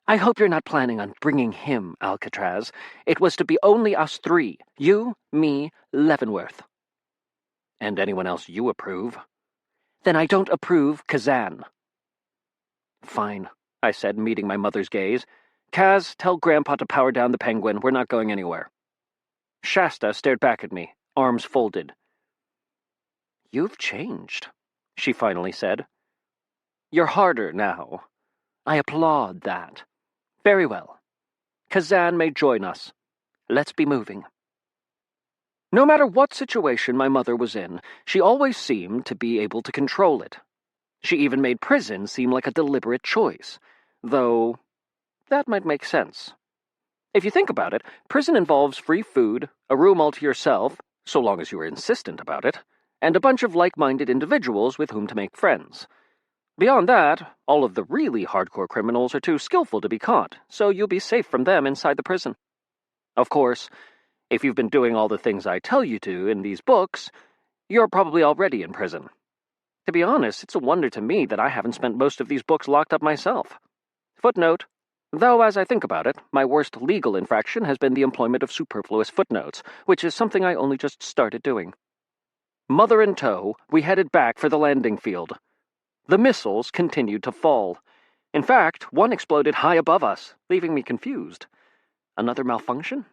"I hope you're not planning on bringing him, Alcatraz. It was to be only us three, you, me, Leavenworth." "And anyone else you approve?" "Then I don't approve Kazan." "Fine," I said, meeting my mother's gaze. "Kaz, tell Grandpa to power down the Penguin. We're not going anywhere." Shasta stared back at me, arms folded. "You've changed," she finally said. "You're harder now. I applaud that. Very well. Kazan may join us. Let's be moving." No matter what situation my mother was in, she always seemed to be able to control it. She even made prison seem like a deliberate choice, though that might make sense. If you think about it, prison involves free food, a room all to yourself, so long as you are insistent about it, and a bunch of like-minded individuals with whom to make friends. Beyond that, all of the really hardcore criminals are too skillful to be caught, so you'll be safe from them inside the prison. Of course, if you've been doing all the things I tell you to in these books, you're probably already in prison. To be honest, it's a wonder to me that I haven't spent most of these books locked up myself. Footnote: though as I think about it, my worst legal infraction has been the employment of superfluous footnotes, which is something I only just started doing. Mother in tow, we headed back for the landing field. The missiles continued to fall. In fact, one exploded high above us, leaving me confused. Another malfunction?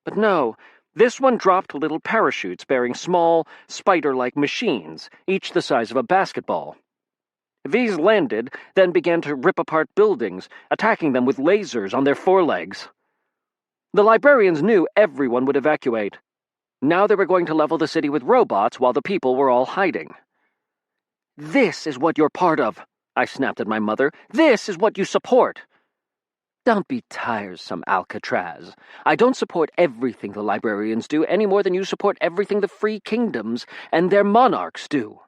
But no, this one dropped little parachutes bearing small, spider-like machines, each the size of a basketball. These landed, then began to rip apart buildings, attacking them with lasers on their forelegs. The librarians knew everyone would evacuate. Now they were going to level the city with robots while the people were all hiding. "This is what you're part of," I snapped at my mother. "This is what you support." "Don't be tiresome, Alcatraz. I don't support everything the librarians do any more than you support everything the free kingdoms and their monarchs do."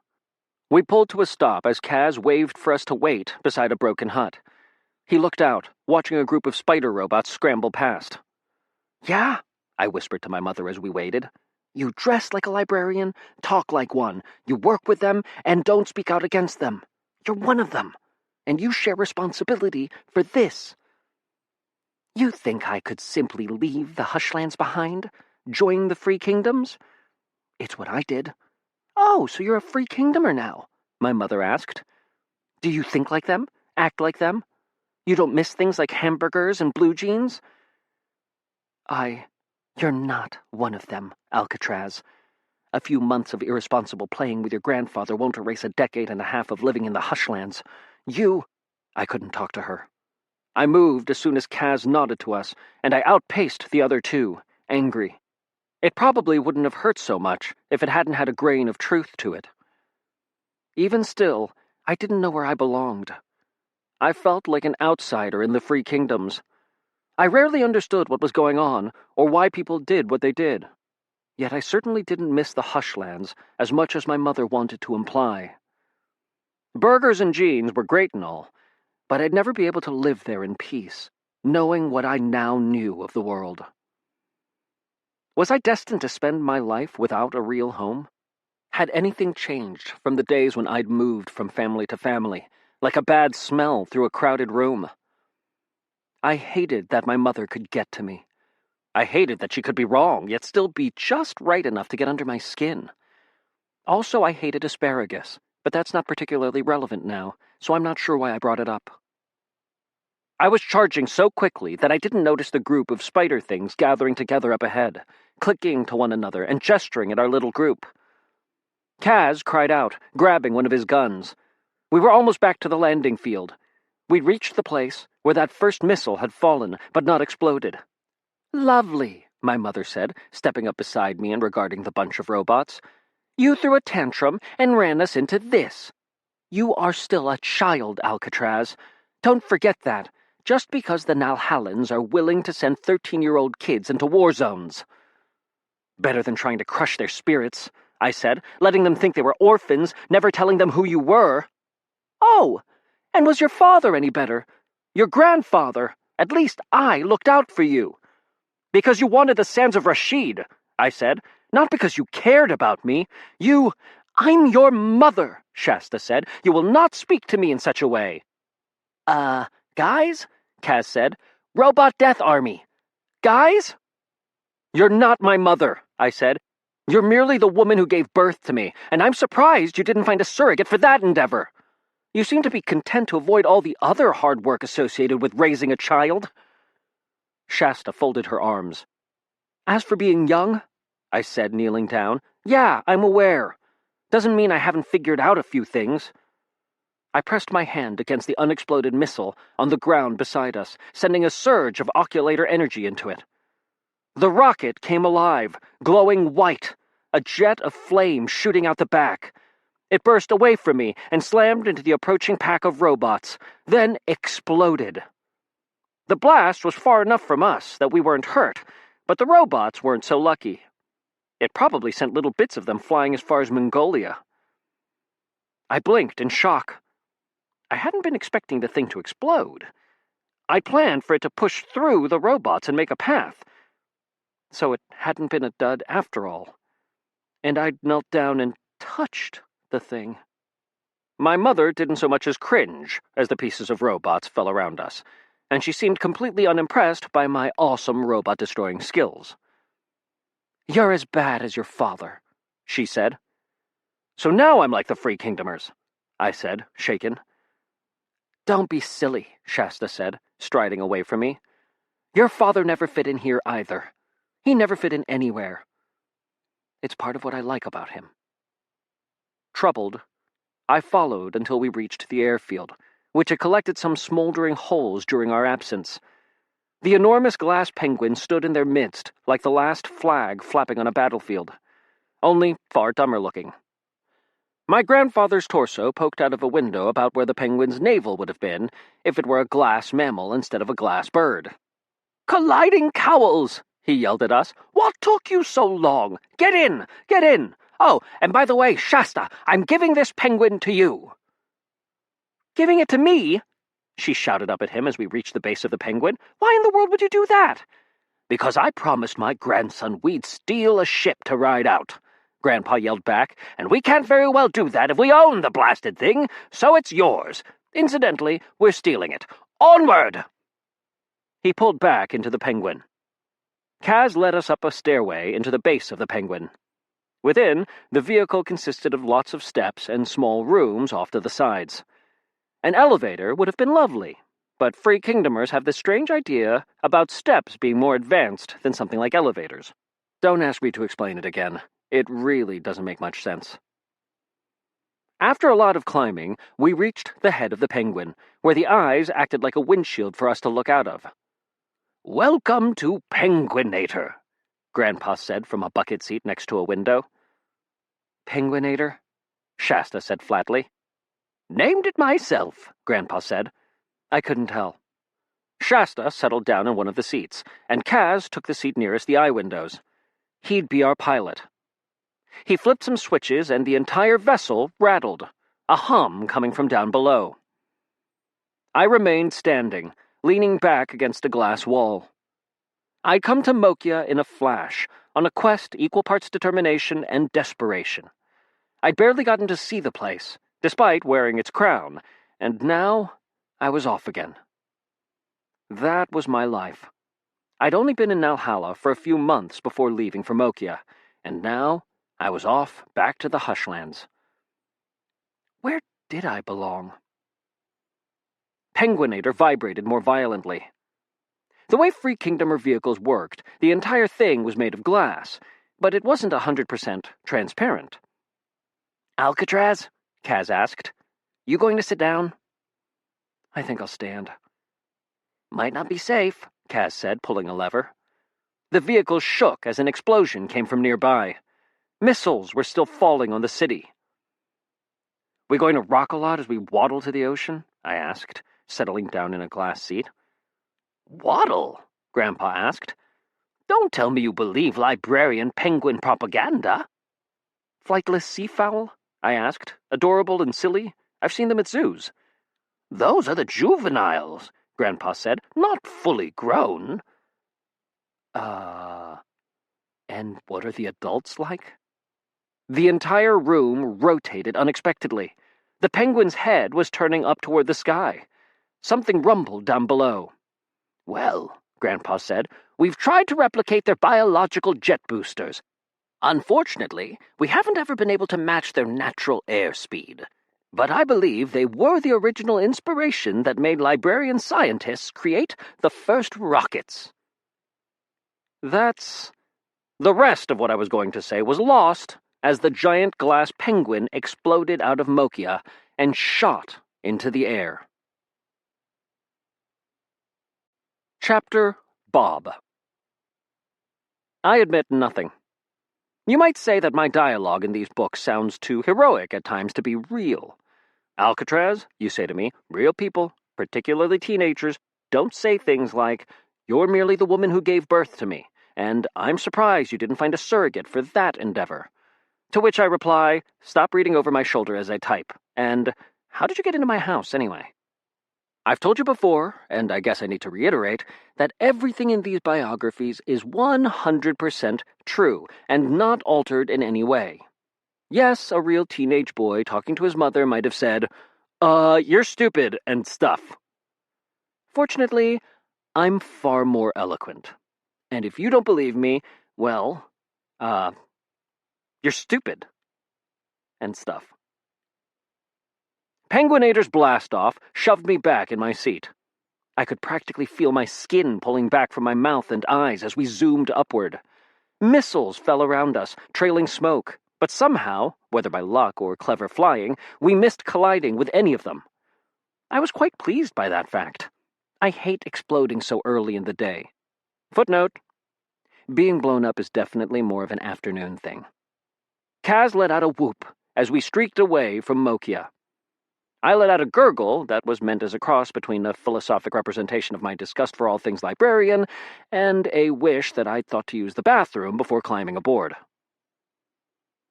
We pulled to a stop as Kaz waved for us to wait beside a broken hut. He looked out, watching a group of spider robots scramble past. "Yeah?" I whispered to my mother as we waited. "You dress like a librarian, talk like one, you work with them, and don't speak out against them. You're one of them, and you share responsibility for this." "You think I could simply leave the Hushlands behind? Join the Free Kingdoms?" "It's what I did." "Oh, so you're a Free Kingdomer now?" my mother asked. "Do you think like them? Act like them? You don't miss things like hamburgers and blue jeans?" You're not one of them, Alcatraz. A few months of irresponsible playing with your grandfather won't erase a decade and a half of living in the Hushlands. I couldn't talk to her. I moved as soon as Kaz nodded to us, and I outpaced the other two, angry. It probably wouldn't have hurt so much if it hadn't had a grain of truth to it. Even still, I didn't know where I belonged. I felt like an outsider in the Free Kingdoms. I rarely understood what was going on, or why people did what they did. Yet I certainly didn't miss the Hushlands as much as my mother wanted to imply. Burgers and jeans were great and all, but I'd never be able to live there in peace, knowing what I now knew of the world. Was I destined to spend my life without a real home? Had anything changed from the days when I'd moved from family to family, like a bad smell through a crowded room? I hated that my mother could get to me. I hated that she could be wrong, yet still be just right enough to get under my skin. Also, I hated asparagus, but that's not particularly relevant now, so I'm not sure why I brought it up. I was charging so quickly that I didn't notice the group of spider things gathering together up ahead, clicking to one another and gesturing at our little group. Kaz cried out, grabbing one of his guns. We were almost back to the landing field. We'd reached the place where that first missile had fallen, but not exploded. "Lovely," my mother said, stepping up beside me and regarding the bunch of robots. "You threw a tantrum and ran us into this. You are still a child, Alcatraz. Don't forget that, just because the Nalhallans are willing to send 13-year-old kids into war zones." "Better than trying to crush their spirits," I said, "letting them think they were orphans, never telling them who you were." "Oh, and was your father any better? Your grandfather? At least I looked out for you." "Because you wanted the sands of Rashid," I said, "not because you cared about me. I'm your mother," Shasta said. "You will not speak to me in such a way." Guys?" Kaz said. "Robot Death Army. Guys?" "You're not my mother," I said. "You're merely the woman who gave birth to me, and I'm surprised you didn't find a surrogate for that endeavor. You seem to be content to avoid all the other hard work associated with raising a child." Shasta folded her arms. "As for being young," I said, kneeling down, "yeah, I'm aware. Doesn't mean I haven't figured out a few things." I pressed my hand against the unexploded missile on the ground beside us, sending a surge of oculator energy into it. The rocket came alive, glowing white, a jet of flame shooting out the back. It burst away from me and slammed into the approaching pack of robots, then exploded. The blast was far enough from us that we weren't hurt, but the robots weren't so lucky. It probably sent little bits of them flying as far as Mongolia. I blinked in shock. I hadn't been expecting the thing to explode. I planned for it to push through the robots and make a path. So it hadn't been a dud after all. And I'd knelt down and touched the thing. My mother didn't so much as cringe as the pieces of robots fell around us, and she seemed completely unimpressed by my awesome robot-destroying skills. "You're as bad as your father," she said. "So now I'm like the Free Kingdomers," I said, shaken. "Don't be silly," Shasta said, striding away from me. "Your father never fit in here either. He never fit in anywhere. It's part of what I like about him." Troubled, I followed until we reached the airfield, which had collected some smoldering holes during our absence. The enormous glass penguin stood in their midst, like the last flag flapping on a battlefield, only far dumber looking. My grandfather's torso poked out of a window about where the penguin's navel would have been if it were a glass mammal instead of a glass bird. "Colliding cowls!" he yelled at us. "What took you so long? Get in! Get in! Oh, and by the way, Shasta, I'm giving this penguin to you." "Giving it to me?" she shouted up at him as we reached the base of the penguin. "Why in the world would you do that?" "Because I promised my grandson we'd steal a ship to ride out," Grandpa yelled back, "and we can't very well do that if we own the blasted thing, so it's yours. Incidentally, we're stealing it. Onward!" He pulled back into the penguin. Kaz led us up a stairway into the base of the penguin. Within, the vehicle consisted of lots of steps and small rooms off to the sides. An elevator would have been lovely, but Free Kingdomers have this strange idea about steps being more advanced than something like elevators. Don't ask me to explain it again. It really doesn't make much sense. After a lot of climbing, we reached the head of the penguin, where the eyes acted like a windshield for us to look out of. "Welcome to Penguinator," Grandpa said from a bucket seat next to a window. "Penguinator?" Shasta said flatly. "Named it myself," Grandpa said. I couldn't tell. Shasta settled down in one of the seats, and Kaz took the seat nearest the eye windows. He'd be our pilot. He flipped some switches, and the entire vessel rattled, a hum coming from down below. I remained standing, leaning back against a glass wall. I'd come to Mokia in a flash, on a quest equal parts determination and desperation. I'd barely gotten to see the place, despite wearing its crown, and now I was off again. That was my life. I'd only been in Nalhalla for a few months before leaving for Mokia, and now I was off back to the Hushlands. Where did I belong? Penguinator vibrated more violently. The way Free Kingdomer vehicles worked, the entire thing was made of glass, but it wasn't 100% transparent. "Alcatraz?" Kaz asked. "You going to sit down?" "I think I'll stand." "Might not be safe," Kaz said, pulling a lever. The vehicle shook as an explosion came from nearby. Missiles were still falling on the city. "We going to rock a lot as we waddle to the ocean?" I asked, settling down in a glass seat. "Waddle?" Grandpa asked. "Don't tell me you believe librarian penguin propaganda." "Flightless seafowl?" I asked. "Adorable and silly? I've seen them at zoos." "Those are the juveniles," Grandpa said. "Not fully grown." And what are the adults like?" The entire room rotated unexpectedly. The penguin's head was turning up toward the sky. Something rumbled down below. "Well," Grandpa said, "we've tried to replicate their biological jet boosters. Unfortunately, we haven't ever been able to match their natural airspeed. But I believe they were the original inspiration that made librarian scientists create the first rockets." The rest of what I was going to say was lost as the giant glass penguin exploded out of Mokia and shot into the air. Chapter Bob. I admit nothing. You might say that my dialogue in these books sounds too heroic at times to be real. "Alcatraz," you say to me, "real people, particularly teenagers, don't say things like, 'You're merely the woman who gave birth to me,' and 'I'm surprised you didn't find a surrogate for that endeavor.' To which I reply, 'Stop reading over my shoulder as I type,' and 'How did you get into my house, anyway?' I've told you before, and I guess I need to reiterate, that everything in these biographies is 100% true and not altered in any way. Yes, a real teenage boy talking to his mother might have said, 'You're stupid,' and stuff. Fortunately, I'm far more eloquent. And if you don't believe me, well, you're stupid. And stuff. Penguinator's blast-off shoved me back in my seat. I could practically feel my skin pulling back from my mouth and eyes as we zoomed upward. Missiles fell around us, trailing smoke, but somehow, whether by luck or clever flying, we missed colliding with any of them. I was quite pleased by that fact. I hate exploding so early in the day. Footnote: being blown up is definitely more of an afternoon thing. Kaz let out a whoop as we streaked away from Mokia. I let out a gurgle that was meant as a cross between a philosophic representation of my disgust for all things librarian and a wish that I'd thought to use the bathroom before climbing aboard.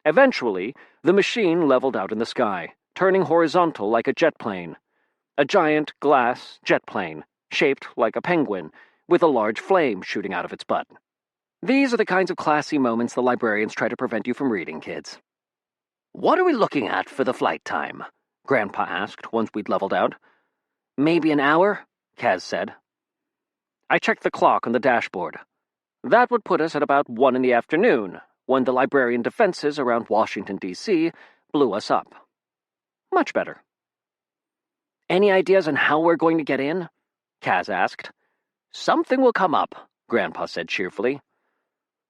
Eventually, the machine leveled out in the sky, turning horizontal like a jet plane. A giant glass jet plane, shaped like a penguin, with a large flame shooting out of its butt. These are the kinds of classy moments the librarians try to prevent you from reading, kids. "What are we looking at for the flight time?" Grandpa asked once we'd leveled out. "Maybe an hour," Kaz said. I checked the clock on the dashboard. That would put us at about 1 in the afternoon, when the librarian defenses around Washington, D.C. blew us up. Much better. "Any ideas on how we're going to get in?" Kaz asked. "Something will come up," Grandpa said cheerfully.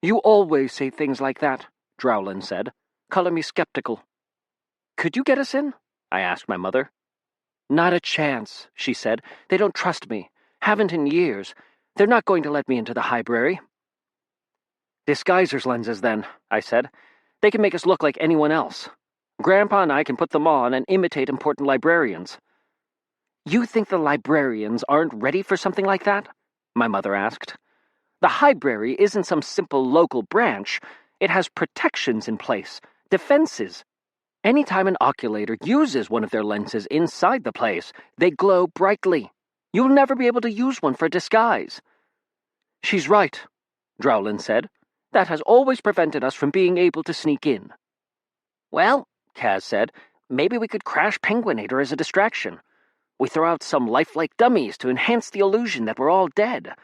"You always say things like that," Drowlin said. "Color me skeptical." "Could you get us in?" I asked my mother. "Not a chance," she said. "They don't trust me. Haven't in years. They're not going to let me into the library." "Disguiser's lenses, then," I said. "They can make us look like anyone else. Grandpa and I can put them on and imitate important librarians." You think the librarians aren't ready for something like that? My mother asked. The Library isn't some simple local branch. It has protections in place, defenses. Anytime an oculator uses one of their lenses inside the place, they glow brightly. You'll never be able to use one for disguise. She's right, Drowlin said. That has always prevented us from being able to sneak in. Well, Kaz said, maybe we could crash Penguinator as a distraction. We throw out some lifelike dummies to enhance the illusion that we're all dead.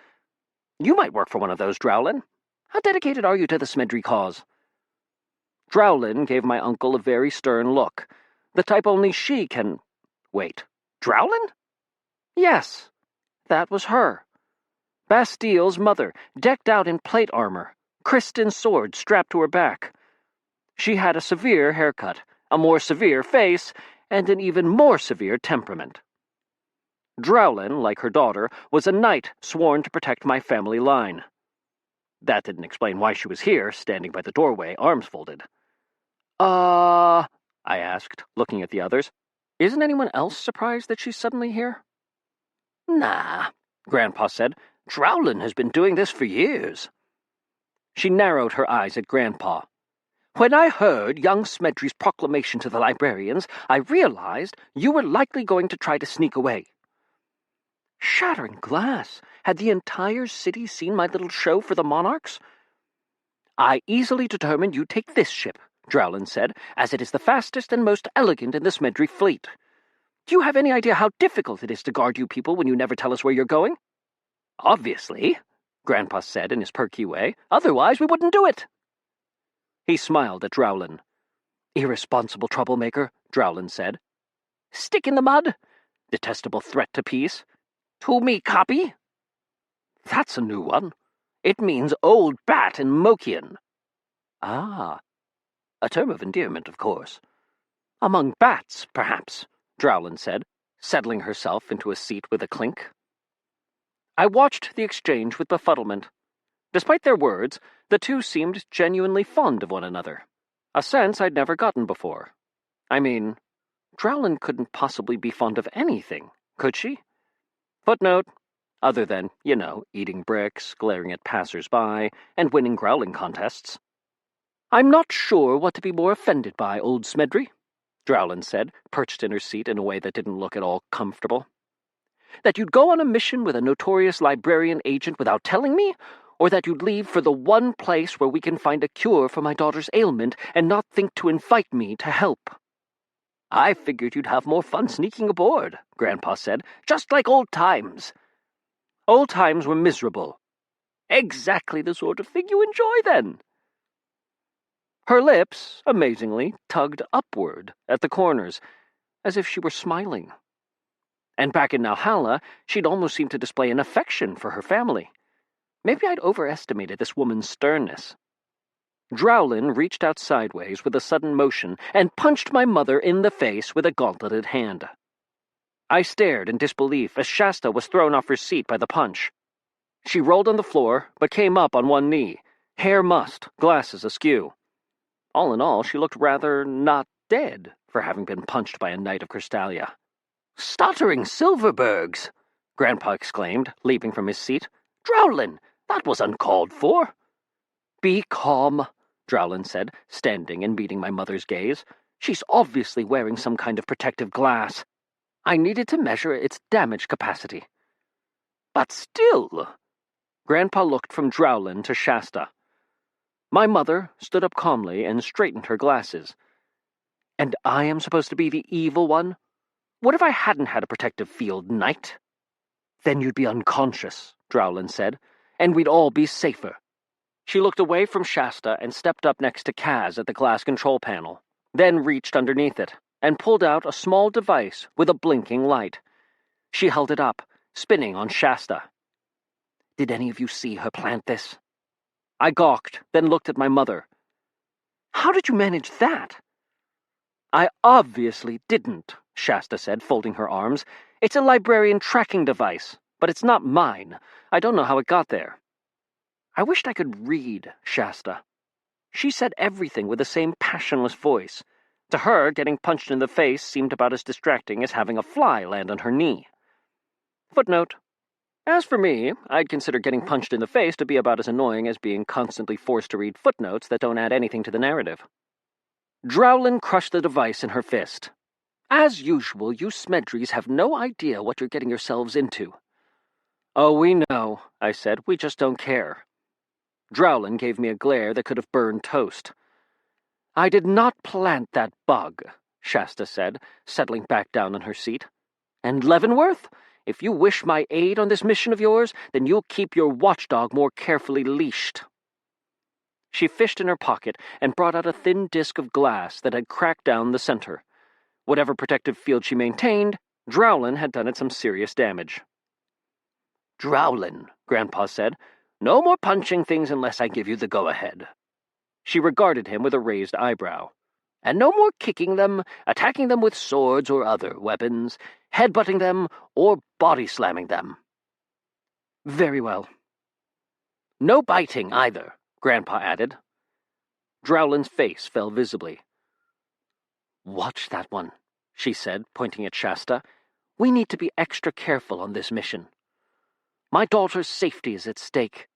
You might work for one of those, Drowlin. How dedicated are you to the Smedry cause? Drowlin gave my uncle a very stern look, the type only she can... Wait, Drowlin? Yes, that was her. Bastile's mother, decked out in plate armor, Kristen's sword strapped to her back. She had a severe haircut, a more severe face, and an even more severe temperament. Drowlin, like her daughter, was a knight sworn to protect my family line. That didn't explain why she was here, standing by the doorway, arms folded. I asked, looking at the others. Isn't anyone else surprised that she's suddenly here? Nah, Grandpa said. Drowlin has been doing this for years. She narrowed her eyes at Grandpa. When I heard young Smedry's proclamation to the librarians, I realized you were likely going to try to sneak away. Shattering glass! Had the entire city seen my little show for the monarchs? I easily determined you'd take this ship, Drowlin said, as it is the fastest and most elegant in the Smedry fleet. Do you have any idea how difficult it is to guard you people when you never tell us where you're going? Obviously, Grandpa said in his perky way. Otherwise we wouldn't do it. He smiled at Drowlin. Irresponsible troublemaker, Drowlin said. Stick in the mud? Detestable threat to peace. To me, copy? That's a new one. It means old bat in Mokian. Ah, a term of endearment, of course. Among bats, perhaps, Drowlin said, settling herself into a seat with a clink. I watched the exchange with befuddlement. Despite their words, the two seemed genuinely fond of one another, a sense I'd never gotten before. I mean, Drowlin couldn't possibly be fond of anything, could she? Footnote, other than, eating bricks, glaring at passers-by, and winning growling contests. I'm not sure what to be more offended by, old Smedry, Drowlin said, perched in her seat in a way that didn't look at all comfortable. That you'd go on a mission with a notorious librarian agent without telling me, or that you'd leave for the one place where we can find a cure for my daughter's ailment and not think to invite me to help. I figured you'd have more fun sneaking aboard, Grandpa said, just like old times. Old times were miserable. Exactly the sort of thing you enjoy, then. Her lips, amazingly, tugged upward at the corners, as if she were smiling. And back in Valhalla, she'd almost seemed to display an affection for her family. Maybe I'd overestimated this woman's sternness. Drowlin reached out sideways with a sudden motion and punched my mother in the face with a gauntleted hand. I stared in disbelief as Shasta was thrown off her seat by the punch. She rolled on the floor, but came up on one knee, hair mussed, glasses askew. All in all, she looked rather not dead for having been punched by a knight of Crystallia. Stuttering Silverbergs! Grandpa exclaimed, leaping from his seat. Drowlin, that was uncalled for. Be calm, Drowlin said, standing and meeting my mother's gaze. She's obviously wearing some kind of protective glass. I needed to measure its damage capacity. But still... Grandpa looked from Drowlin to Shasta. My mother stood up calmly and straightened her glasses. And I am supposed to be the evil one? What if I hadn't had a protective field, knight? Then you'd be unconscious, Drowlin said, and we'd all be safer. She looked away from Shasta and stepped up next to Kaz at the glass control panel, then reached underneath it and pulled out a small device with a blinking light. She held it up, spinning on Shasta. Did any of you see her plant this? I gawked, then looked at my mother. How did you manage that? I obviously didn't, Shasta said, folding her arms. It's a librarian tracking device, but it's not mine. I don't know how it got there. I wished I could read Shasta. She said everything with the same passionless voice. To her, getting punched in the face seemed about as distracting as having a fly land on her knee. Footnote. As for me, I'd consider getting punched in the face to be about as annoying as being constantly forced to read footnotes that don't add anything to the narrative. Drowlin crushed the device in her fist. As usual, you Smedrys have no idea what you're getting yourselves into. Oh, we know, I said. We just don't care. Drowlin gave me a glare that could have burned toast. I did not plant that bug, Shasta said, settling back down in her seat. And Leavenworth, if you wish my aid on this mission of yours, then you'll keep your watchdog more carefully leashed. She fished in her pocket and brought out a thin disk of glass that had cracked down the center. Whatever protective field she maintained, Drowlin had done it some serious damage. Drowlin, Grandpa said, no more punching things unless I give you the go-ahead. She regarded him with a raised eyebrow. And no more kicking them, attacking them with swords or other weapons, headbutting them, or body-slamming them. Very well. No biting, either, Grandpa added. Drowlin's face fell visibly. Watch that one, she said, pointing at Shasta. We need to be extra careful on this mission. My daughter's safety is at stake.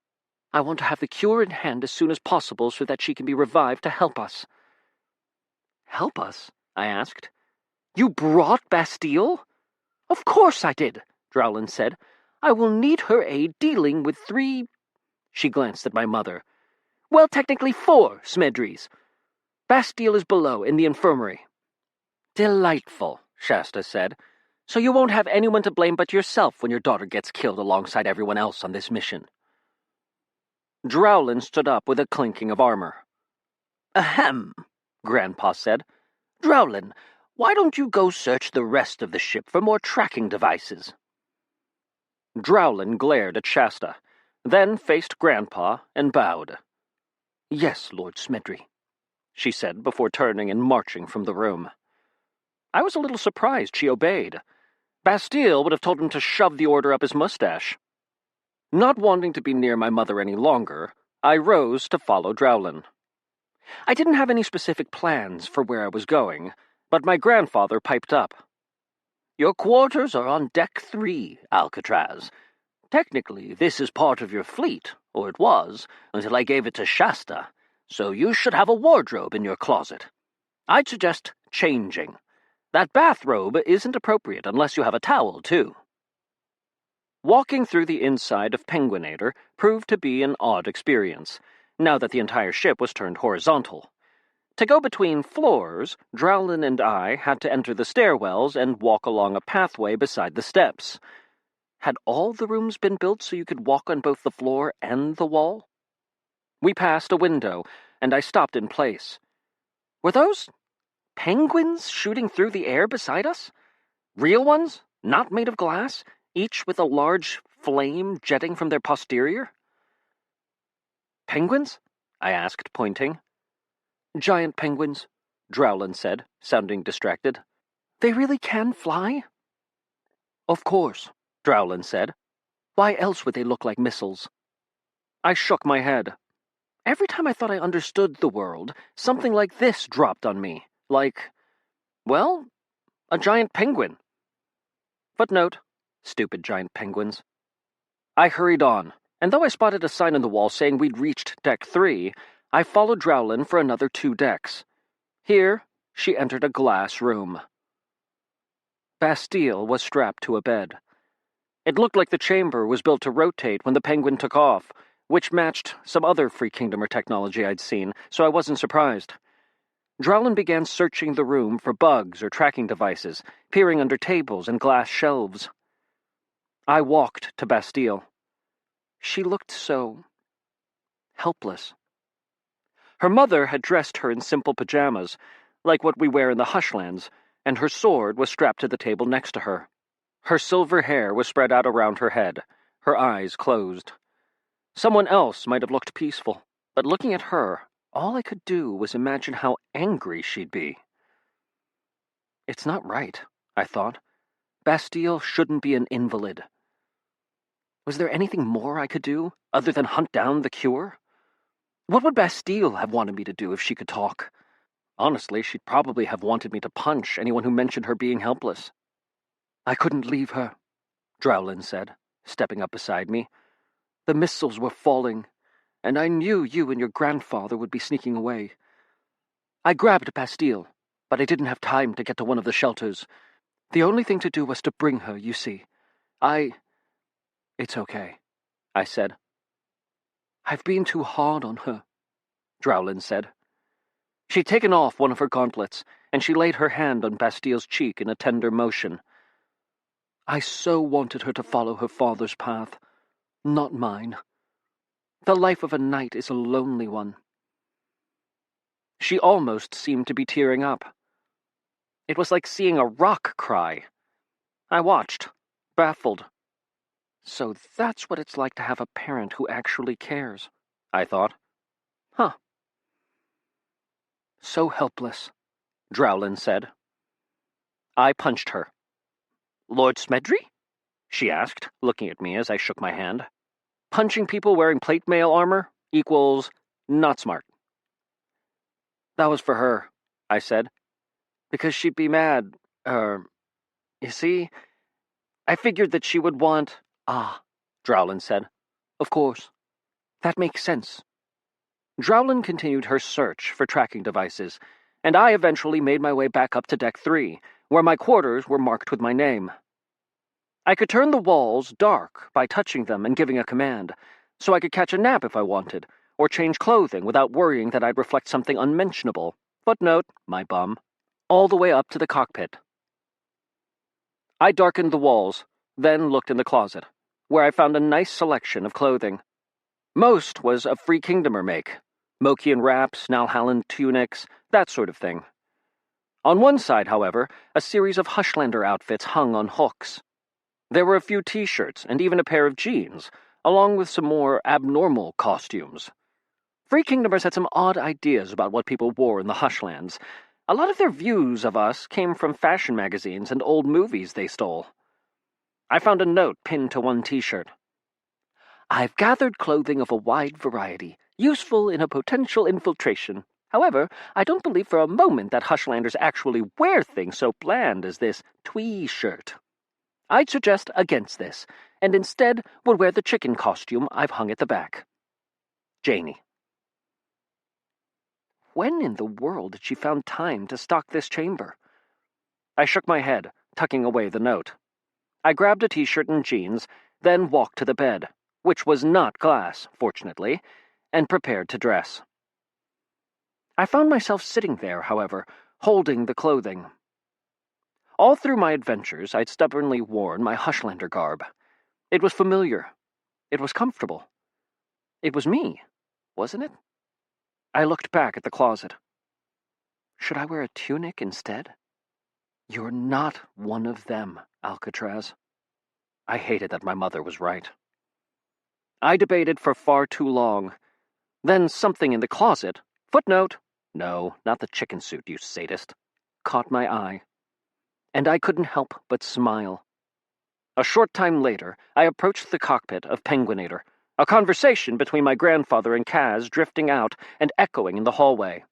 I want to have the cure in hand as soon as possible so that she can be revived to help us. Help us? I asked. You brought Bastille? Of course I did, Drowlin said. I will need her aid dealing with 3... She glanced at my mother. Well, technically 4 Smedrys. Bastille is below, in the infirmary. Delightful, Shasta said. So you won't have anyone to blame but yourself when your daughter gets killed alongside everyone else on this mission. Drowlin stood up with a clinking of armor. Ahem, Grandpa said. Drowlin, why don't you go search the rest of the ship for more tracking devices? Drowlin glared at Shasta, then faced Grandpa and bowed. Yes, Lord Smedry, she said before turning and marching from the room. I was a little surprised she obeyed. Bastille would have told him to shove the order up his mustache. Not wanting to be near my mother any longer, I rose to follow Drowlin. I didn't have any specific plans for where I was going, but my grandfather piped up. Your quarters are on Deck 3, Alcatraz. Technically, this is part of your fleet, or it was, until I gave it to Shasta, so you should have a wardrobe in your closet. I'd suggest changing. That bathrobe isn't appropriate unless you have a towel, too. Walking through the inside of Penguinator proved to be an odd experience, now that the entire ship was turned horizontal. To go between floors, Drowlin and I had to enter the stairwells and walk along a pathway beside the steps. Had all the rooms been built so you could walk on both the floor and the wall? We passed a window, and I stopped in place. Were those penguins shooting through the air beside us? Real ones, not made of glass, each with a large flame jetting from their posterior? Penguins? I asked, pointing. Giant penguins, Drowlin said, sounding distracted. They really can fly? Of course, Drowlin said. Why else would they look like missiles? I shook my head. Every time I thought I understood the world, something like this dropped on me. Like, well, a giant penguin. Footnote, stupid giant penguins. I hurried on, and though I spotted a sign on the wall saying we'd reached Deck 3, I followed Drowlin for another 2 decks. Here, she entered a glass room. Bastille was strapped to a bed. It looked like the chamber was built to rotate when the penguin took off, which matched some other Free Kingdomer technology I'd seen, so I wasn't surprised. Drowlin began searching the room for bugs or tracking devices, peering under tables and glass shelves. I walked to Bastille. She looked so helpless. Her mother had dressed her in simple pajamas, like what we wear in the Hushlands, and her sword was strapped to the table next to her. Her silver hair was spread out around her head, her eyes closed. Someone else might have looked peaceful, but looking at her, all I could do was imagine how angry she'd be. It's not right, I thought. Bastille shouldn't be an invalid. Was there anything more I could do, other than hunt down the cure? What would Bastille have wanted me to do if she could talk? Honestly, she'd probably have wanted me to punch anyone who mentioned her being helpless. I couldn't leave her. Drowlin said, stepping up beside me. The missiles were falling, and I knew you and your grandfather would be sneaking away. I grabbed Bastille, but I didn't have time to get to one of the shelters. The only thing to do was to bring her, you see. It's okay, I said. I've been too hard on her, Drowlin said. She'd taken off one of her gauntlets, and she laid her hand on Bastille's cheek in a tender motion. I so wanted her to follow her father's path, not mine. The life of a knight is a lonely one. She almost seemed to be tearing up. It was like seeing a rock cry. I watched, baffled. So that's what it's like to have a parent who actually cares, I thought. Huh. So helpless, Drowlin said. I punched her. Lord Smedry? She asked, looking at me as I shook my hand. Punching people wearing plate mail armor equals not smart. That was for her, I said, because she'd be mad. You see, I figured that she would want... Ah, Drowlin said. Of course. That makes sense. Drowlin continued her search for tracking devices, and I eventually made my way back up to Deck 3, where my quarters were marked with my name. I could turn the walls dark by touching them and giving a command, so I could catch a nap if I wanted, or change clothing without worrying that I'd reflect something unmentionable. Footnote, my bum. All the way up to the cockpit. I darkened the walls, then looked in the closet, where I found a nice selection of clothing. Most was of Free Kingdomer make. Mokian wraps, Nalhalland tunics, that sort of thing. On one side, however, a series of Hushlander outfits hung on hooks. There were a few t-shirts and even a pair of jeans, along with some more abnormal costumes. Free Kingdomers had some odd ideas about what people wore in the Hushlands. A lot of their views of us came from fashion magazines and old movies they stole. I found a note pinned to one t-shirt. I've gathered clothing of a wide variety, useful in a potential infiltration. However, I don't believe for a moment that Hushlanders actually wear things so bland as this twee shirt. I'd suggest against this, and instead would wear the chicken costume I've hung at the back. Janie. When in the world did she found time to stock this chamber? I shook my head, tucking away the note. I grabbed a t-shirt and jeans, then walked to the bed, which was not glass, fortunately, and prepared to dress. I found myself sitting there, however, holding the clothing. All through my adventures, I'd stubbornly worn my Hushlander garb. It was familiar. It was comfortable. It was me, wasn't it? I looked back at the closet. Should I wear a tunic instead? You're not one of them, Alcatraz. I hated that my mother was right. I debated for far too long. Then something in the closet, footnote, no, not the chicken suit, you sadist, caught my eye. And I couldn't help but smile. A short time later, I approached the cockpit of Penguinator, a conversation between my grandfather and Kaz drifting out and echoing in the hallway.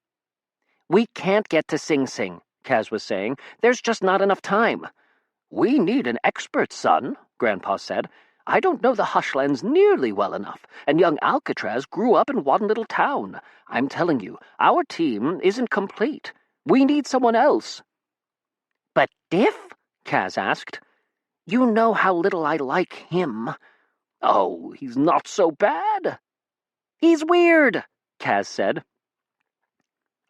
We can't get to Sing Sing, Kaz was saying. There's just not enough time. We need an expert, son, Grandpa said. I don't know the Hushlands nearly well enough, and young Alcatraz grew up in one little town. I'm telling you, our team isn't complete. We need someone else. But Diff? Kaz asked. You know how little I like him. Oh, he's not so bad. He's weird, Kaz said.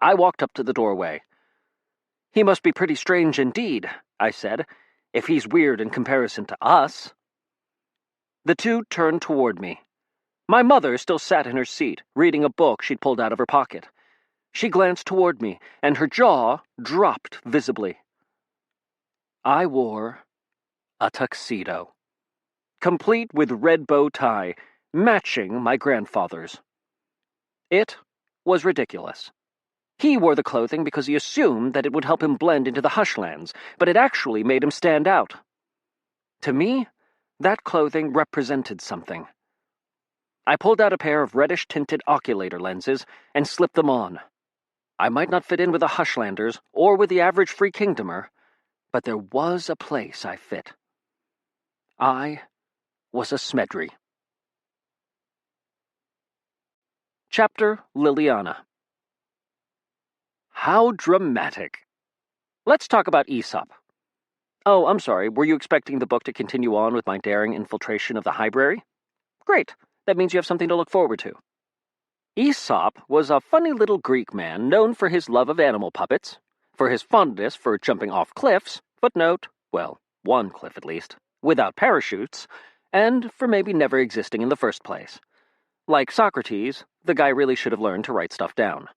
I walked up to the doorway. He must be pretty strange indeed, I said, if he's weird in comparison to us. The two turned toward me. My mother still sat in her seat, reading a book she'd pulled out of her pocket. She glanced toward me, and her jaw dropped visibly. I wore a tuxedo, complete with red bow tie, matching my grandfather's. It was ridiculous. He wore the clothing because he assumed that it would help him blend into the Hushlands, but it actually made him stand out. To me, that clothing represented something. I pulled out a pair of reddish-tinted oculator lenses and slipped them on. I might not fit in with the Hushlanders or with the average Free Kingdomer, but there was a place I fit. I was a Smedry. Chapter Liliana. How dramatic. Let's talk about Aesop. Oh, I'm sorry, were you expecting the book to continue on with my daring infiltration of the library? Great, that means you have something to look forward to. Aesop was a funny little Greek man known for his love of animal puppets, for his fondness for jumping off cliffs, footnote, well, one cliff at least, without parachutes, and for maybe never existing in the first place. Like Socrates, the guy really should have learned to write stuff down.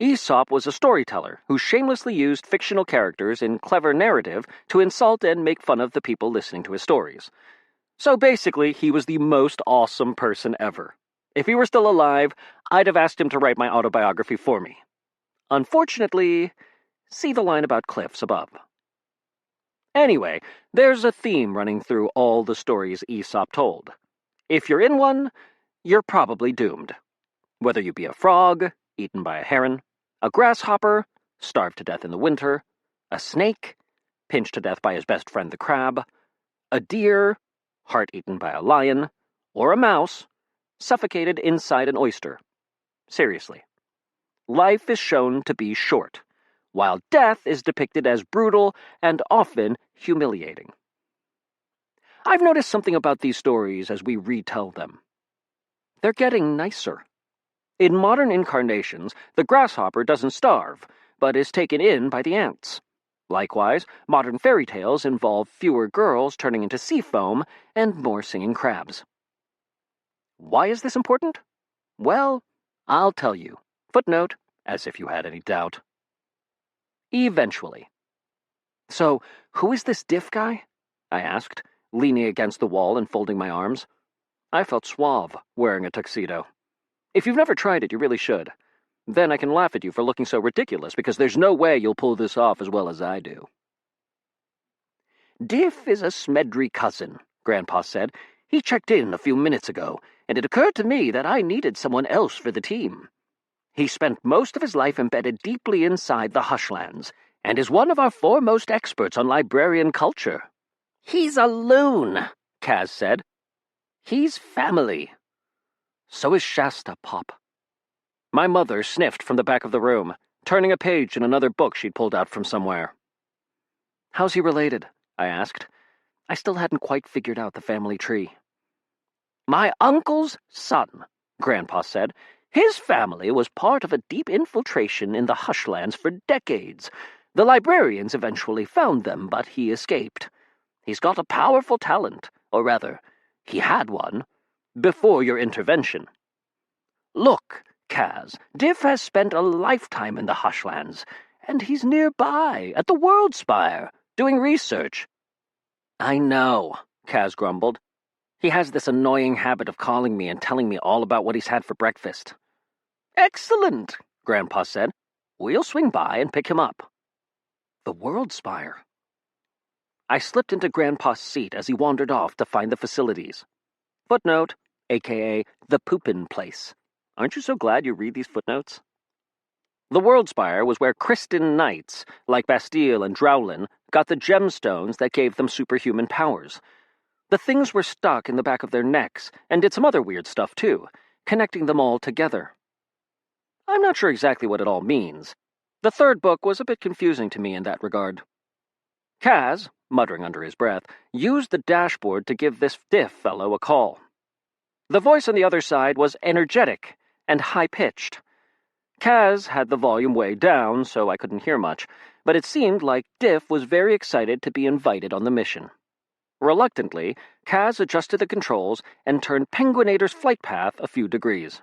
Aesop was a storyteller who shamelessly used fictional characters in clever narrative to insult and make fun of the people listening to his stories. So basically, he was the most awesome person ever. If he were still alive, I'd have asked him to write my autobiography for me. Unfortunately, see the line about cliffs above. Anyway, there's a theme running through all the stories Aesop told. If you're in one, you're probably doomed. Whether you be a frog, eaten by a heron, a grasshopper, starved to death in the winter, a snake, pinched to death by his best friend the crab, a deer, heart-eaten by a lion, or a mouse, suffocated inside an oyster. Seriously. Life is shown to be short, while death is depicted as brutal and often humiliating. I've noticed something about these stories as we retell them. They're getting nicer. In modern incarnations, the grasshopper doesn't starve, but is taken in by the ants. Likewise, modern fairy tales involve fewer girls turning into sea foam and more singing crabs. Why is this important? Well, I'll tell you. Footnote, as if you had any doubt. Eventually. So, who is this Diff guy? I asked, leaning against the wall and folding my arms. I felt suave, wearing a tuxedo. If you've never tried it, you really should. Then I can laugh at you for looking so ridiculous, because there's no way you'll pull this off as well as I do. Diff is a Smedry cousin, Grandpa said. He checked in a few minutes ago, and it occurred to me that I needed someone else for the team. He spent most of his life embedded deeply inside the Hushlands, and is one of our foremost experts on librarian culture. He's a loon, Kaz said. He's family. So is Shasta, Pop. My mother sniffed from the back of the room, turning a page in another book she'd pulled out from somewhere. How's he related? I asked. I still hadn't quite figured out the family tree. My uncle's son, Grandpa said. His family was part of a deep infiltration in the Hushlands for decades. The librarians eventually found them, but he escaped. He's got a powerful talent, or rather, he had one, before your intervention. Look, Kaz, Diff has spent a lifetime in the Hushlands, and he's nearby, at the World Spire, doing research. I know, Kaz grumbled. He has this annoying habit of calling me and telling me all about what he's had for breakfast. Excellent, Grandpa said. We'll swing by and pick him up. The World Spire. I slipped into Grandpa's seat as he wandered off to find the facilities. Footnote, a.k.a. the Poopin' Place. Aren't you so glad you read these footnotes? The World Spire was where Kristen knights, like Bastille and Drowlin, got the gemstones that gave them superhuman powers. The things were stuck in the back of their necks, and did some other weird stuff too, connecting them all together. I'm not sure exactly what it all means. The third book was a bit confusing to me in that regard. Kaz, muttering under his breath, used the dashboard to give this Diff fellow a call. The voice on the other side was energetic and high-pitched. Kaz had the volume way down, so I couldn't hear much, but it seemed like Diff was very excited to be invited on the mission. Reluctantly, Kaz adjusted the controls and turned Penguinator's flight path a few degrees.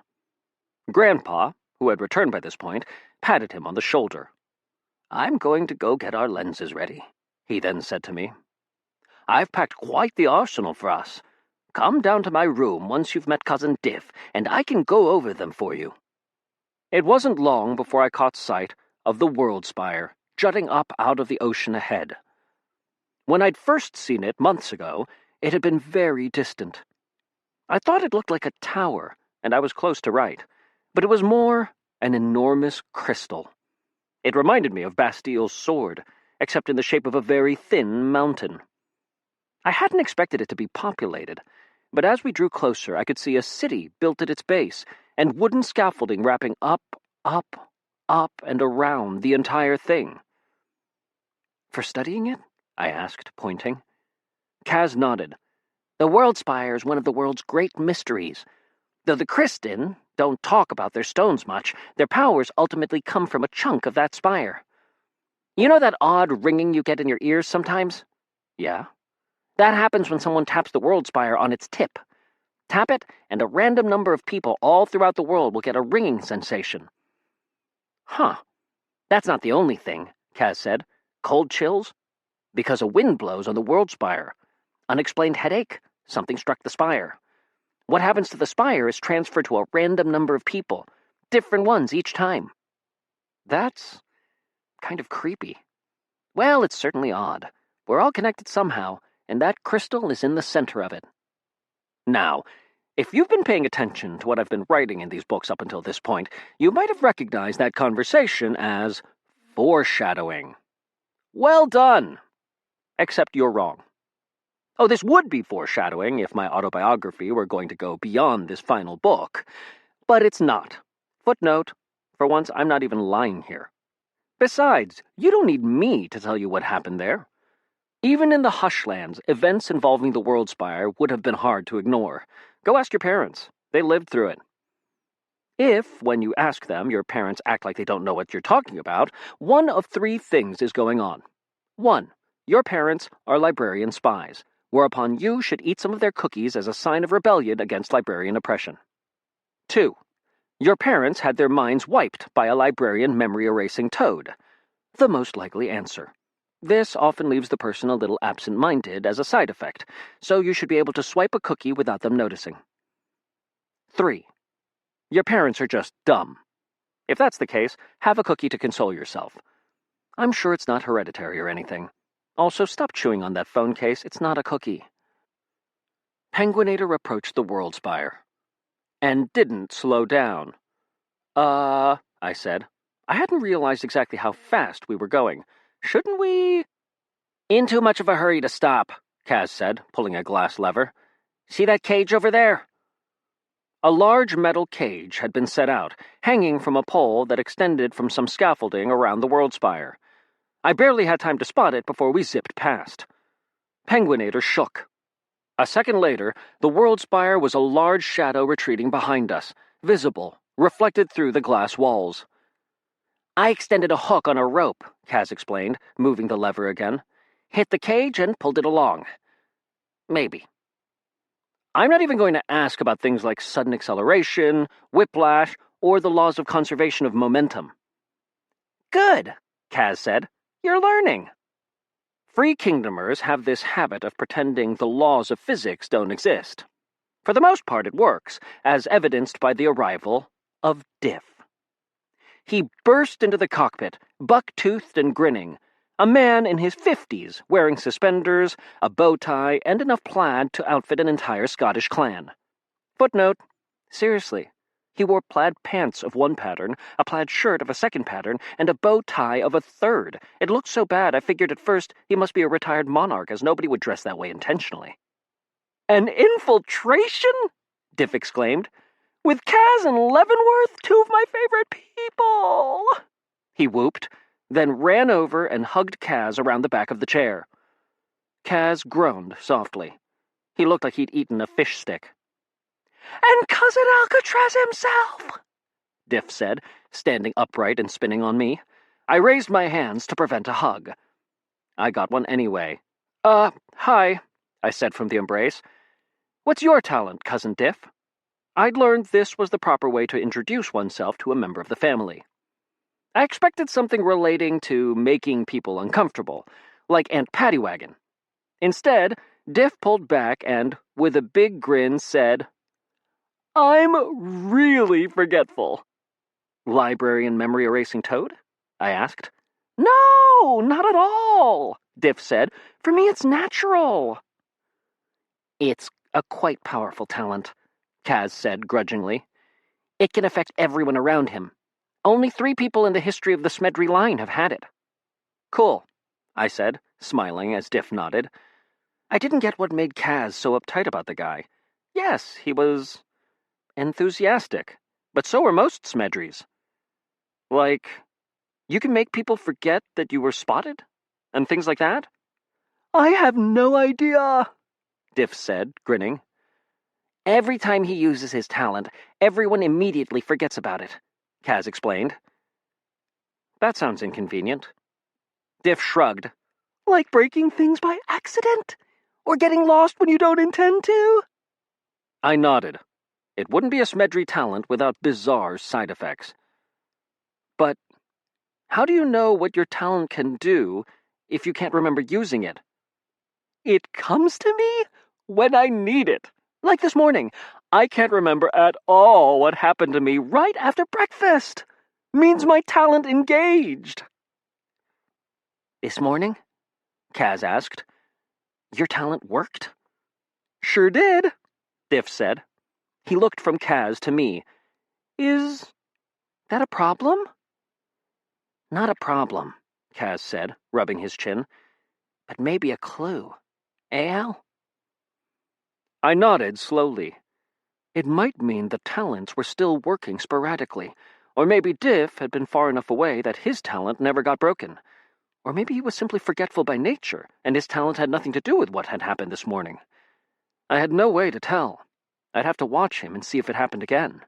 Grandpa, who had returned by this point, patted him on the shoulder. I'm going to go get our lenses ready, he then said to me. I've packed quite the arsenal for us. Come down to my room once you've met Cousin Diff, and I can go over them for you. It wasn't long before I caught sight of the World Spire jutting up out of the ocean ahead. When I'd first seen it months ago, it had been very distant. I thought it looked like a tower, and I was close to right, but it was more an enormous crystal. It reminded me of Bastille's sword, except in the shape of a very thin mountain. I hadn't expected it to be populated, but as we drew closer, I could see a city built at its base, and wooden scaffolding wrapping up, and around the entire thing. For studying it? I asked, pointing. Kaz nodded. The World Spire is one of the world's great mysteries. Though the Kristin don't talk about their stones much, their powers ultimately come from a chunk of that spire. You know that odd ringing you get in your ears sometimes? Yeah. That happens when someone taps the World Spire on its tip. Tap it, and a random number of people all throughout the world will get a ringing sensation. Huh. That's not the only thing, Kaz said. Cold chills? Because a wind blows on the World Spire. Unexplained headache? Something struck the spire. What happens to the spire is transferred to a random number of people, different ones each time. That's kind of creepy. Well, it's certainly odd. We're all connected somehow, and that crystal is in the center of it. Now, if you've been paying attention to what I've been writing in these books up until this point, you might have recognized that conversation as foreshadowing. Well done! Except you're wrong. Oh, this would be foreshadowing if my autobiography were going to go beyond this final book, but it's not. Footnote, for once, I'm not even lying here. Besides, you don't need me to tell you what happened there. Even in the Hushlands, events involving the World Spire would have been hard to ignore. Go ask your parents. They lived through it. If, when you ask them, your parents act like they don't know what you're talking about, one of three things is going on. 1. Your parents are Librarian spies, whereupon you should eat some of their cookies as a sign of rebellion against Librarian oppression. 2. Your parents had their minds wiped by a Librarian memory-erasing toad. The most likely answer. This often leaves the person a little absent-minded as a side effect, so you should be able to swipe a cookie without them noticing. 3. Your parents are just dumb. If that's the case, have a cookie to console yourself. I'm sure it's not hereditary or anything. Also, stop chewing on that phone case. It's not a cookie. Penguinator approached the World Spire. And didn't slow down. I said. I hadn't realized exactly how fast we were going. Shouldn't we? In too much of a hurry to stop, Kaz said, pulling a glass lever. See that cage over there? A large metal cage had been set out, hanging from a pole that extended from some scaffolding around the World Spire. I barely had time to spot it before we zipped past. Penguinator shook. A second later, the World Spire was a large shadow retreating behind us, visible, reflected through the glass walls. I extended a hook on a rope, Kaz explained, moving the lever again. Hit the cage and pulled it along. Maybe. I'm not even going to ask about things like sudden acceleration, whiplash, or the laws of conservation of momentum. Good, Kaz said. You're learning. Free Kingdomers have this habit of pretending the laws of physics don't exist. For the most part, it works, as evidenced by the arrival of Diff. He burst into the cockpit, buck-toothed and grinning, a man in his 50s, wearing suspenders, a bow tie, and enough plaid to outfit an entire Scottish clan. Footnote, seriously, he wore plaid pants of one pattern, a plaid shirt of a second pattern, and a bow tie of a third. It looked so bad I figured at first he must be a retired monarch, as nobody would dress that way intentionally. An infiltration? Diff exclaimed. With Kaz and Leavenworth, two of my favorite people! He whooped, then ran over and hugged Kaz around the back of the chair. Kaz groaned softly. He looked like he'd eaten a fish stick. And Cousin Alcatraz himself, Diff said, standing upright and spinning on me. I raised my hands to prevent a hug. I got one anyway. Hi, I said from the embrace. What's your talent, Cousin Diff? I'd learned this was the proper way to introduce oneself to a member of the family. I expected something relating to making people uncomfortable, like Aunt Pattywagon. Instead, Diff pulled back and, with a big grin, said, I'm really forgetful. Librarian memory-erasing toad? I asked. No, not at all, Diff said. For me, it's natural. It's a quite powerful talent, Kaz said grudgingly. It can affect everyone around him. Only 3 people in the history of the Smedry line have had it. Cool, I said, smiling as Diff nodded. I didn't get what made Kaz so uptight about the guy. Yes, he was enthusiastic, but so are most Smedrys. Like, you can make people forget that you were spotted? And things like that? I have no idea, Diff said, grinning. Every time he uses his talent, everyone immediately forgets about it, Kaz explained. That sounds inconvenient. Diff shrugged. Like breaking things by accident? Or getting lost when you don't intend to? I nodded. It wouldn't be a Smedry Talent without bizarre side effects. But how do you know what your talent can do if you can't remember using it? It comes to me when I need it. Like this morning, I can't remember at all what happened to me right after breakfast. Means my talent engaged. This morning? Kaz asked. Your talent worked? Sure did, Diff said. He looked from Kaz to me. Is that a problem? Not a problem, Kaz said, rubbing his chin. But maybe a clue. Eh, Al? I nodded slowly. It might mean the talents were still working sporadically, or maybe Diff had been far enough away that his talent never got broken. Or maybe he was simply forgetful by nature, and his talent had nothing to do with what had happened this morning. I had no way to tell. I'd have to watch him and see if it happened again.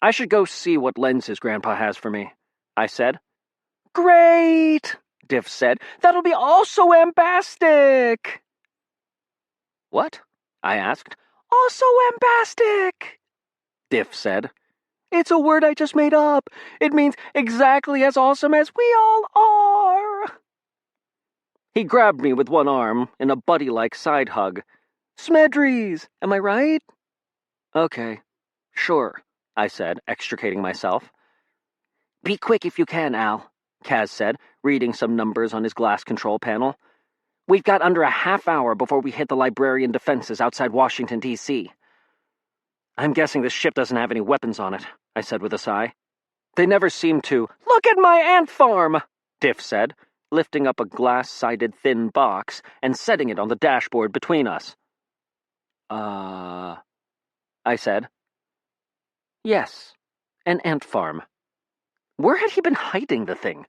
I should go see what lenses Grandpa has for me, I said. Great, Diff said. That'll be also ambastic. What? I asked. Also ambastic, Diff said. It's a word I just made up. It means exactly as awesome as we all are. He grabbed me with one arm in a buddy-like side hug. Smedry's, am I right? Okay, sure, I said, extricating myself. Be quick if you can, Al, Kaz said, reading some numbers on his glass control panel. We've got under a half hour before we hit the Librarian defenses outside Washington, D.C. I'm guessing this ship doesn't have any weapons on it, I said with a sigh. They never seem to. Look at my ant farm, Diff said, lifting up a glass-sided thin box and setting it on the dashboard between us. I said. Yes, an ant farm. Where had he been hiding the thing?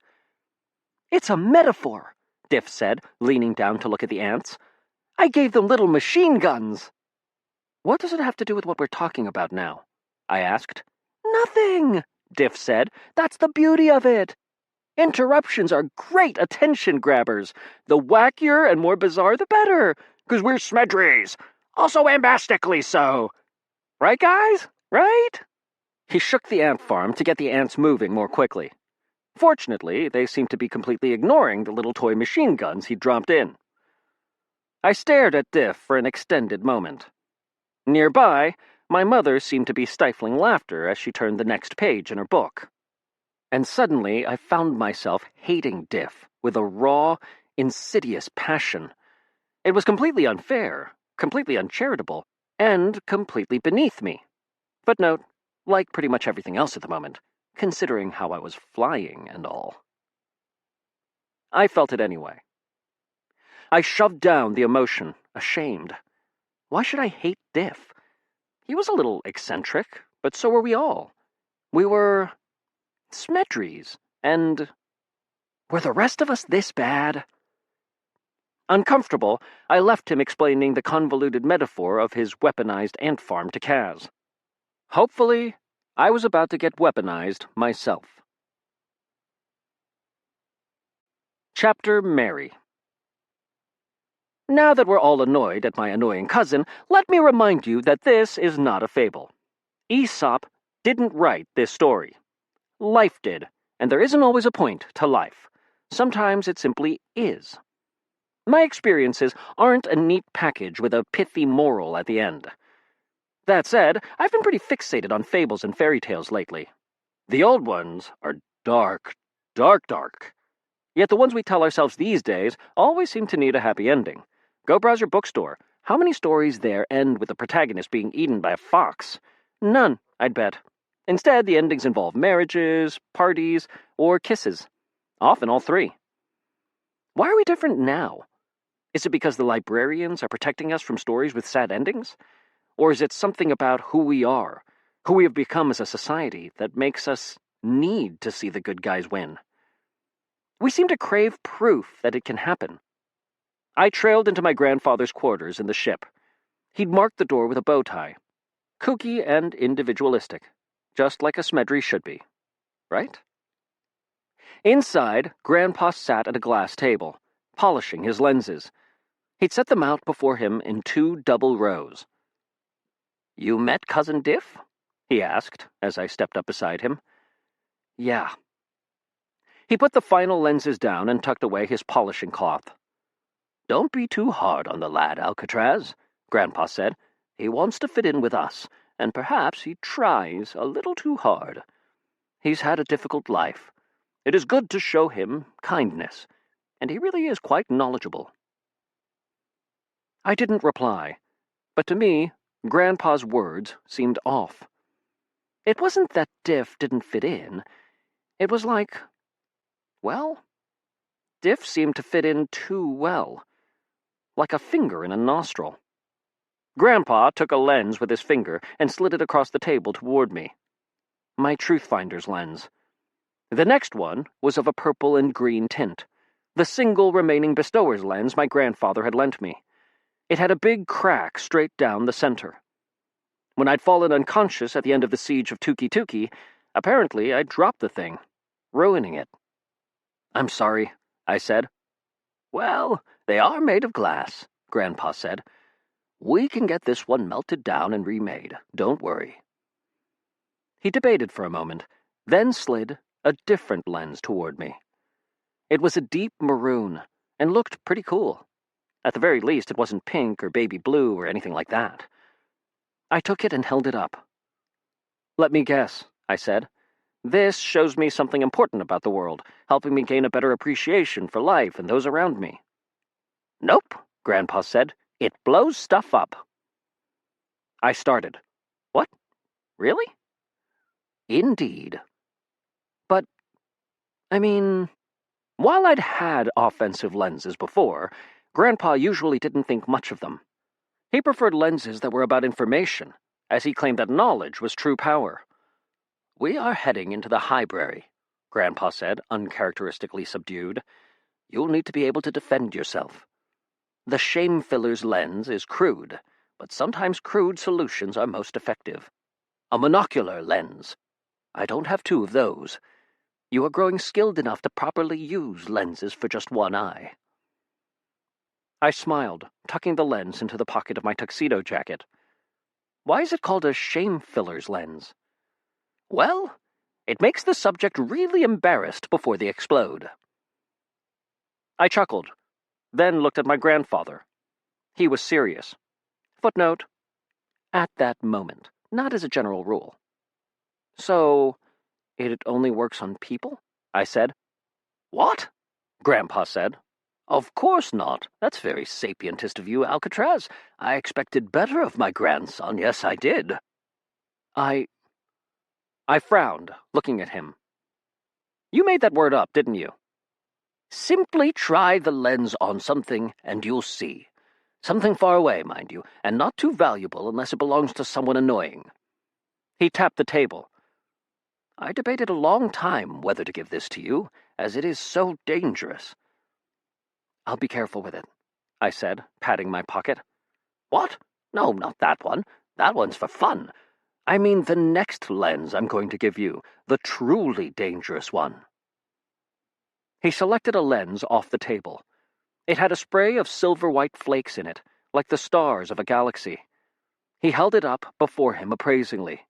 It's a metaphor, Diff said, leaning down to look at the ants. I gave them little machine guns. What does it have to do with what we're talking about now? I asked. Nothing, Diff said. That's the beauty of it. Interruptions are great attention grabbers. The wackier and more bizarre, the better. 'Cause we're Smedrys. Also ambastically so. Right, guys? Right? He shook the ant farm to get the ants moving more quickly. Fortunately, they seemed to be completely ignoring the little toy machine guns he'd dropped in. I stared at Diff for an extended moment. Nearby, my mother seemed to be stifling laughter as she turned the next page in her book. And suddenly I found myself hating Diff with a raw, insidious passion. It was completely unfair, completely uncharitable, and completely beneath me. Footnote, like pretty much everything else at the moment, considering how I was flying and all. I felt it anyway. I shoved down the emotion, ashamed. Why should I hate Diff? He was a little eccentric, but so were we all. We were Smedrys, and were the rest of us this bad? Uncomfortable, I left him explaining the convoluted metaphor of his weaponized ant farm to Kaz. Hopefully, I was about to get weaponized myself. Chapter Mary. Now that we're all annoyed at my annoying cousin, let me remind you that this is not a fable. Aesop didn't write this story. Life did, and there isn't always a point to life. Sometimes it simply is. My experiences aren't a neat package with a pithy moral at the end. That said, I've been pretty fixated on fables and fairy tales lately. The old ones are dark, dark, dark. Yet the ones we tell ourselves these days always seem to need a happy ending. Go browse your bookstore. How many stories there end with the protagonist being eaten by a fox? None, I'd bet. Instead, the endings involve marriages, parties, or kisses. Often all three. Why are we different now? Is it because the librarians are protecting us from stories with sad endings? Or is it something about who we are, who we have become as a society, that makes us need to see the good guys win? We seem to crave proof that it can happen. I trailed into my grandfather's quarters in the ship. He'd marked the door with a bow tie. Kooky and individualistic, just like a Smedry should be, right? Inside, Grandpa sat at a glass table, polishing his lenses. He'd set them out before him in 2 double rows. "You met Cousin Diff?" he asked, as I stepped up beside him. "Yeah." He put the final lenses down and tucked away his polishing cloth. "Don't be too hard on the lad, Alcatraz," Grandpa said. "He wants to fit in with us, and perhaps he tries a little too hard. He's had a difficult life. It is good to show him kindness, and he really is quite knowledgeable." I didn't reply, but to me, Grandpa's words seemed off. It wasn't that Diff didn't fit in. It was like, well, Diff seemed to fit in too well, like a finger in a nostril. Grandpa took a lens with his finger and slid it across the table toward me. My Truthfinder's lens. The next one was of a purple and green tint, the single remaining bestower's lens my grandfather had lent me. It had a big crack straight down the center. When I'd fallen unconscious at the end of the siege of Tuki Tuki, apparently I'd dropped the thing, ruining it. "I'm sorry," I said. "Well, they are made of glass," Grandpa said. "We can get this one melted down and remade, don't worry." He debated for a moment, then slid a different lens toward me. It was a deep maroon, and looked pretty cool. At the very least, it wasn't pink or baby blue or anything like that. I took it and held it up. "Let me guess," I said. "This shows me something important about the world, helping me gain a better appreciation for life and those around me." "Nope," Grandpa said. "It blows stuff up." I started. "What? Really?" "Indeed." But, I mean, while I'd had offensive lenses before, Grandpa usually didn't think much of them. He preferred lenses that were about information, as he claimed that knowledge was true power. "We are heading into the library," Grandpa said, uncharacteristically subdued. "You'll need to be able to defend yourself. The shame-filler's lens is crude, but sometimes crude solutions are most effective. A monocular lens. I don't have 2 of those. You are growing skilled enough to properly use lenses for just one eye." I smiled, tucking the lens into the pocket of my tuxedo jacket. "Why is it called a shame-filler's lens?" "Well, it makes the subject really embarrassed before they explode." I chuckled, then looked at my grandfather. He was serious. Footnote: at that moment, not as a general rule. "So, it only works on people?" I said. "What?" Grandpa said. "Of course not. That's very sapientist of you, Alcatraz. I expected better of my grandson, yes, I did." I frowned, looking at him. "You made that word up, didn't you?" "Simply try the lens on something, and you'll see. Something far away, mind you, and not too valuable unless it belongs to someone annoying." He tapped the table. "I debated a long time whether to give this to you, as it is so dangerous." "I'll be careful with it," I said, patting my pocket. "What? No, not that one. That one's for fun. I mean the next lens I'm going to give you, the truly dangerous one." He selected a lens off the table. It had a spray of silver-white flakes in it, like the stars of a galaxy. He held it up before him appraisingly.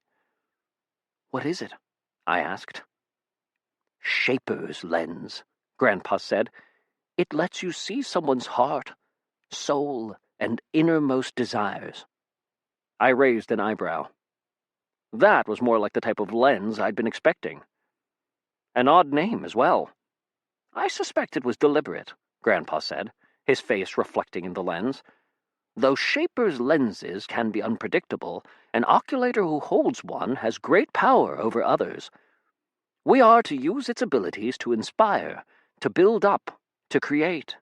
"What is it?" I asked. "Shaper's lens," Grandpa said. "It lets you see someone's heart, soul, and innermost desires." I raised an eyebrow. That was more like the type of lens I'd been expecting. An odd name as well. I suspect it was deliberate, Grandpa said, his face reflecting in the lens. "Though Shaper's lenses can be unpredictable, an oculator who holds one has great power over others. We are to use its abilities to inspire, to build up, to create.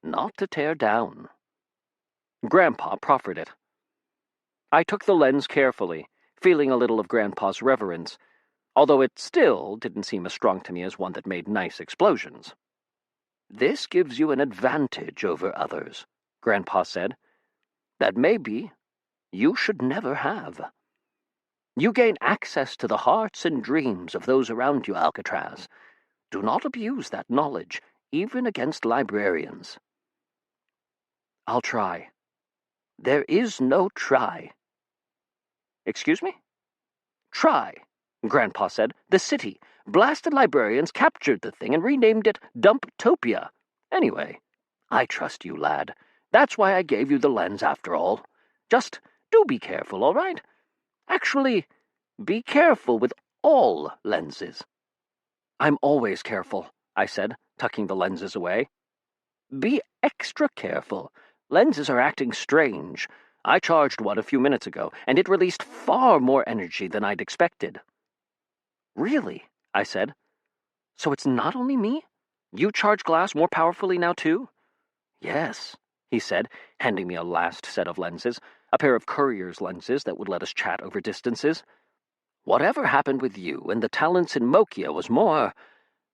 not to tear down. Grandpa proffered it. I took the lens carefully, feeling a little of Grandpa's reverence, although it still didn't seem as strong to me as one that made nice explosions. "This gives you an advantage over others," Grandpa said, "that maybe you should never have. You gain access to the hearts and dreams of those around you, Alcatraz. Do not abuse that knowledge, even against librarians." "I'll try." "There is no try." "Excuse me?" "Try," Grandpa said. "The city. Blasted librarians captured the thing and renamed it Dumptopia. Anyway, I trust you, lad. That's why I gave you the lens after all. Just do be careful, all right? Actually, be careful with all lenses." "I'm always careful," I said, tucking the lenses away. "Be extra careful. Lenses are acting strange. I charged one a few minutes ago, and it released far more energy than I'd expected." "Really?" I said. "So it's not only me? You charge glass more powerfully now, too?" "Yes," he said, handing me a last set of lenses, a pair of courier's lenses that would let us chat over distances. "Whatever happened with you and the talents in Mokia was more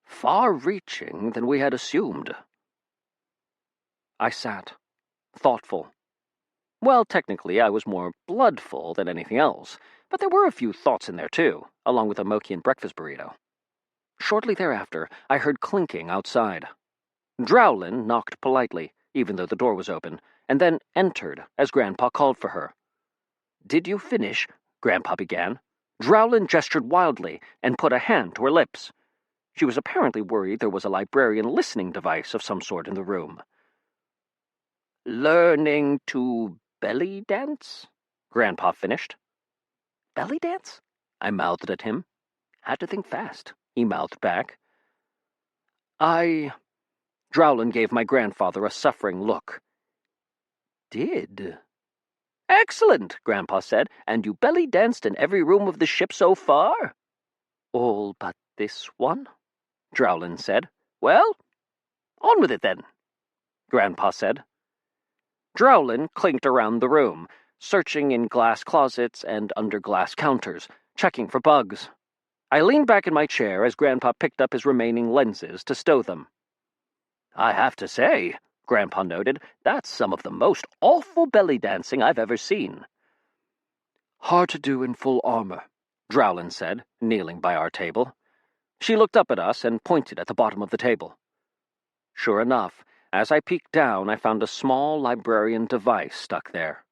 far-reaching than we had assumed." I sat, thoughtful. Well, technically, I was more bloodful than anything else, but there were a few thoughts in there, too, along with a Mokian breakfast burrito. Shortly thereafter, I heard clinking outside. Drowlin knocked politely, even though the door was open, and then entered as Grandpa called for her. "Did you finish?" Grandpa began. Drowlin gestured wildly and put a hand to her lips. She was apparently worried there was a librarian listening device of some sort in the room. "Learning to belly dance?" Grandpa finished. "Belly dance?" I mouthed at him. "Had to think fast," he mouthed back. Drowlin gave my grandfather a suffering look. "Did?" "Excellent," Grandpa said. "And you belly danced in every room of the ship so far?" "All but this one," Drowlin said. "Well, on with it then," Grandpa said. Drowlin clinked around the room, searching in glass closets and under glass counters, checking for bugs. I leaned back in my chair as Grandpa picked up his remaining lenses to stow them. "I have to say," Grandpa noted, "that's some of the most awful belly dancing I've ever seen." "Hard to do in full armor," Drowlin said, kneeling by our table. She looked up at us and pointed at the bottom of the table. Sure enough, as I peeked down, I found a small librarian device stuck there.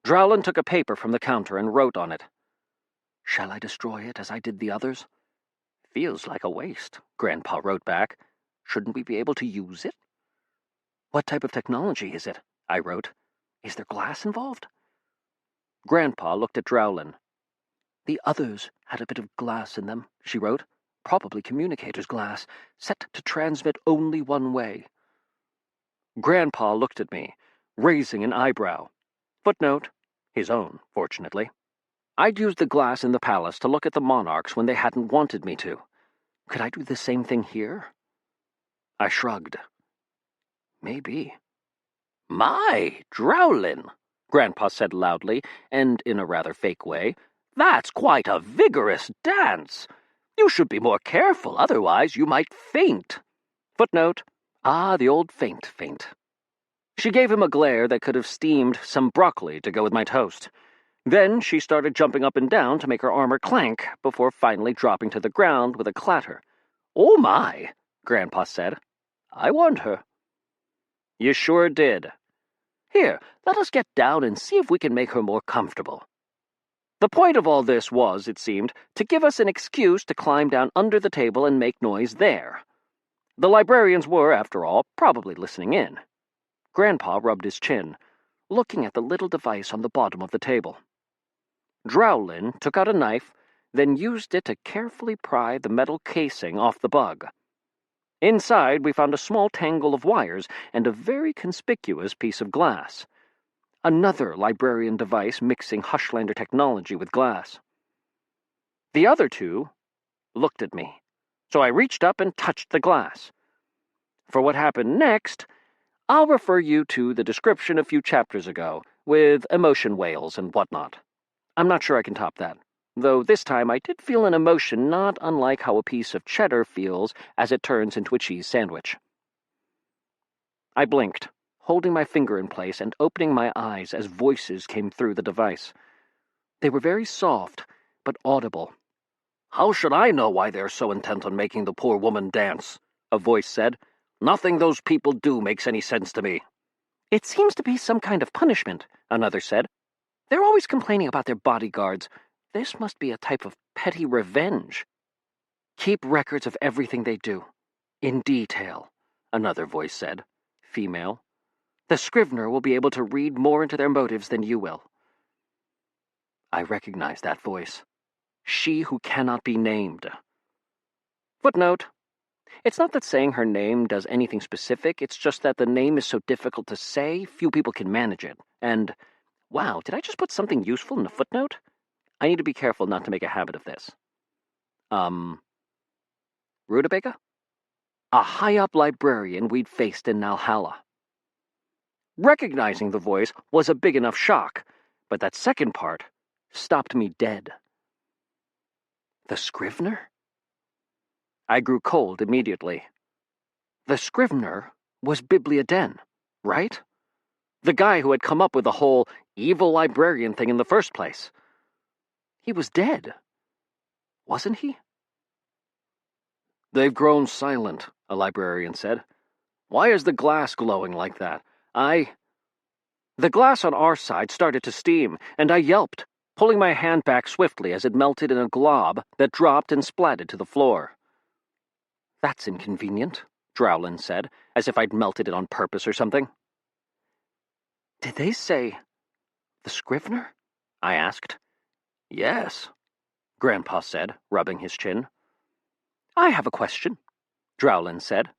Drowlin took a paper from the counter and wrote on it. "Shall I destroy it as I did the others?" "Feels like a waste," Grandpa wrote back. "Shouldn't we be able to use it?" "What type of technology is it?" I wrote. "Is there glass involved?" Grandpa looked at Drowlin. "The others had a bit of glass in them," she wrote. "Probably communicator's glass, set to transmit only one way." Grandpa looked at me, raising an eyebrow. Footnote: his own, fortunately. I'd used the glass in the palace to look at the monarchs when they hadn't wanted me to. Could I do the same thing here? I shrugged. Maybe. "My, Drowlin," Grandpa said loudly, and in a rather fake way, "that's quite a vigorous dance. You should be more careful, otherwise you might faint." Footnote: the old faint. She gave him a glare that could have steamed some broccoli to go with my toast. Then she started jumping up and down to make her armor clank, before finally dropping to the ground with a clatter. "Oh my," Grandpa said. "I warned her." "You sure did. Here, let us get down and see if we can make her more comfortable." The point of all this was, it seemed, to give us an excuse to climb down under the table and make noise there. The librarians were, after all, probably listening in. Grandpa rubbed his chin, looking at the little device on the bottom of the table. Drowlin took out a knife, then used it to carefully pry the metal casing off the bug. Inside, we found a small tangle of wires and a very conspicuous piece of glass. Another librarian device mixing Hushlander technology with glass. The other two looked at me, so I reached up and touched the glass. For what happened next, I'll refer you to the description a few chapters ago, with emotion whales and whatnot. I'm not sure I can top that, though this time I did feel an emotion not unlike how a piece of cheddar feels as it turns into a cheese sandwich. I blinked, holding my finger in place and opening my eyes as voices came through the device. They were very soft, but audible. "How should I know why they're so intent on making the poor woman dance?" a voice said. "Nothing those people do makes any sense to me." "It seems to be some kind of punishment," another said. "They're always complaining about their bodyguards. This must be a type of petty revenge. Keep records of everything they do. In detail," another voice said, female. "The Scrivener will be able to read more into their motives than you will." I recognized that voice. She who cannot be named. Footnote. It's not that saying her name does anything specific, it's just that the name is so difficult to say, few people can manage it. And, wow, did I just put something useful in a footnote? I need to be careful not to make a habit of this. Rutabaga? A high-up librarian we'd faced in Nalhalla. Recognizing the voice was a big enough shock, but that second part stopped me dead. The Scrivener? I grew cold immediately. The Scrivener was Bibliaden, right? The guy who had come up with the whole evil librarian thing in the first place. He was dead, wasn't he? "They've grown silent," a librarian said. "Why is the glass glowing like that? The glass on our side started to steam, and I yelped, pulling my hand back swiftly as it melted in a glob that dropped and splatted to the floor." "That's inconvenient," Drowlin said, as if I'd melted it on purpose or something. "Did they say the Scrivener?" I asked. "Yes," Grandpa said, rubbing his chin. "I have a question," Drowlin said.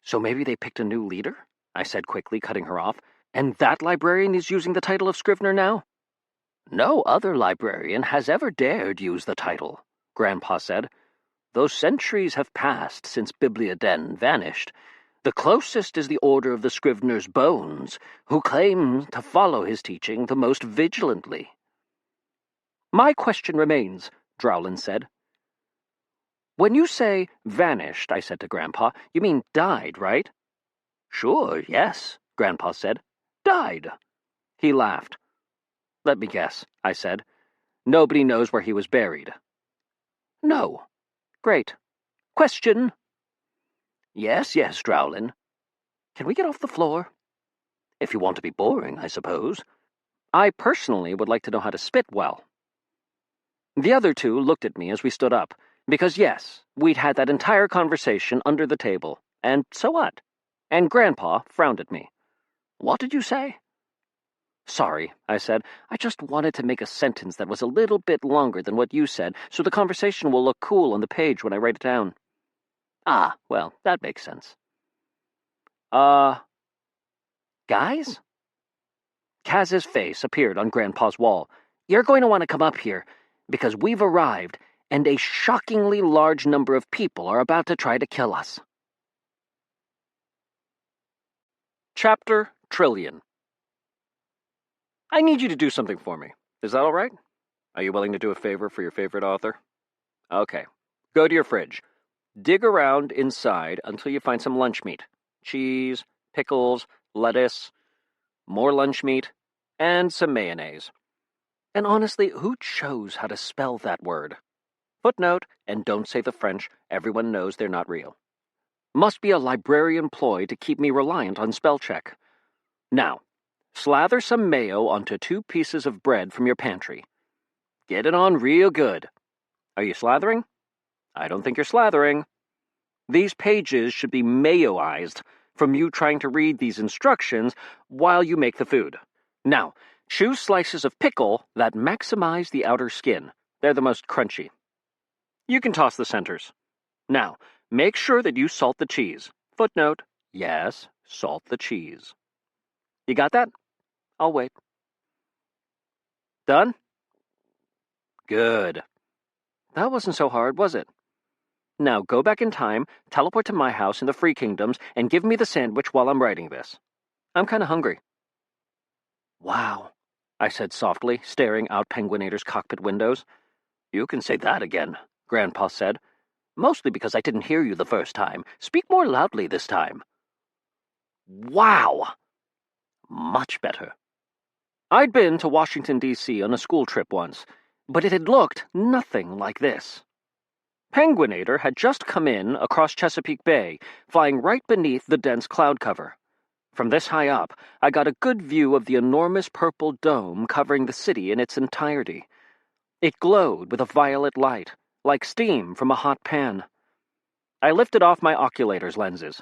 "So maybe they picked a new leader?" I said quickly, cutting her off. "And that librarian is using the title of Scrivener now?" "No other librarian has ever dared use the title," Grandpa said. "Those centuries have passed since Bibliaden vanished. The closest is the Order of the Scrivener's Bones, who claim to follow his teaching the most vigilantly." "My question remains," Drowlin said. "When you say vanished," I said to Grandpa, "you mean died, right?" "Sure, yes," Grandpa said. "Died." He laughed. "Let me guess," I said. "Nobody knows where he was buried." "No." "Great. Question." Yes, Drowlin. "Can we get off the floor?" "If you want to be boring, I suppose." "I personally would like to know how to spit well." The other two looked at me as we stood up, because yes, we'd had that entire conversation under the table, and so what? And Grandpa frowned at me. "What did you say?" "Sorry," I said. "I just wanted to make a sentence that was a little bit longer than what you said, so the conversation will look cool on the page when I write it down." "Ah, well, that makes sense." Guys?" Kaz's face appeared on Grandpa's wall. "You're going to want to come up here, because we've arrived, and a shockingly large number of people are about to try to kill us." Chapter Trillion. I need you to do something for me. Is that all right? Are you willing to do a favor for your favorite author? Okay. Go to your fridge. Dig around inside until you find some lunch meat. Cheese, pickles, lettuce, more lunch meat, and some mayonnaise. And honestly, who chose how to spell that word? Footnote, and don't say the French, everyone knows they're not real. Must be a librarian ploy to keep me reliant on spell check. Now, slather some mayo onto 2 pieces of bread from your pantry. Get it on real good. Are you slathering? I don't think you're slathering. These pages should be mayoized from you trying to read these instructions while you make the food. Now, choose slices of pickle that maximize the outer skin. They're the most crunchy. You can toss the centers. Now, make sure that you salt the cheese. Footnote, yes, salt the cheese. You got that? I'll wait. Done? Good. That wasn't so hard, was it? Now go back in time, teleport to my house in the Free Kingdoms, and give me the sandwich while I'm writing this. I'm kind of hungry. Wow, I said softly, staring out Penguinator's cockpit windows. You can say that again, Grandpa said. Mostly because I didn't hear you the first time. Speak more loudly this time. Wow! Much better. I'd been to Washington, D.C. on a school trip once, but it had looked nothing like this. Penguinator had just come in across Chesapeake Bay, flying right beneath the dense cloud cover. From this high up, I got a good view of the enormous purple dome covering the city in its entirety. It glowed with a violet light, like steam from a hot pan. I lifted off my oculators lenses.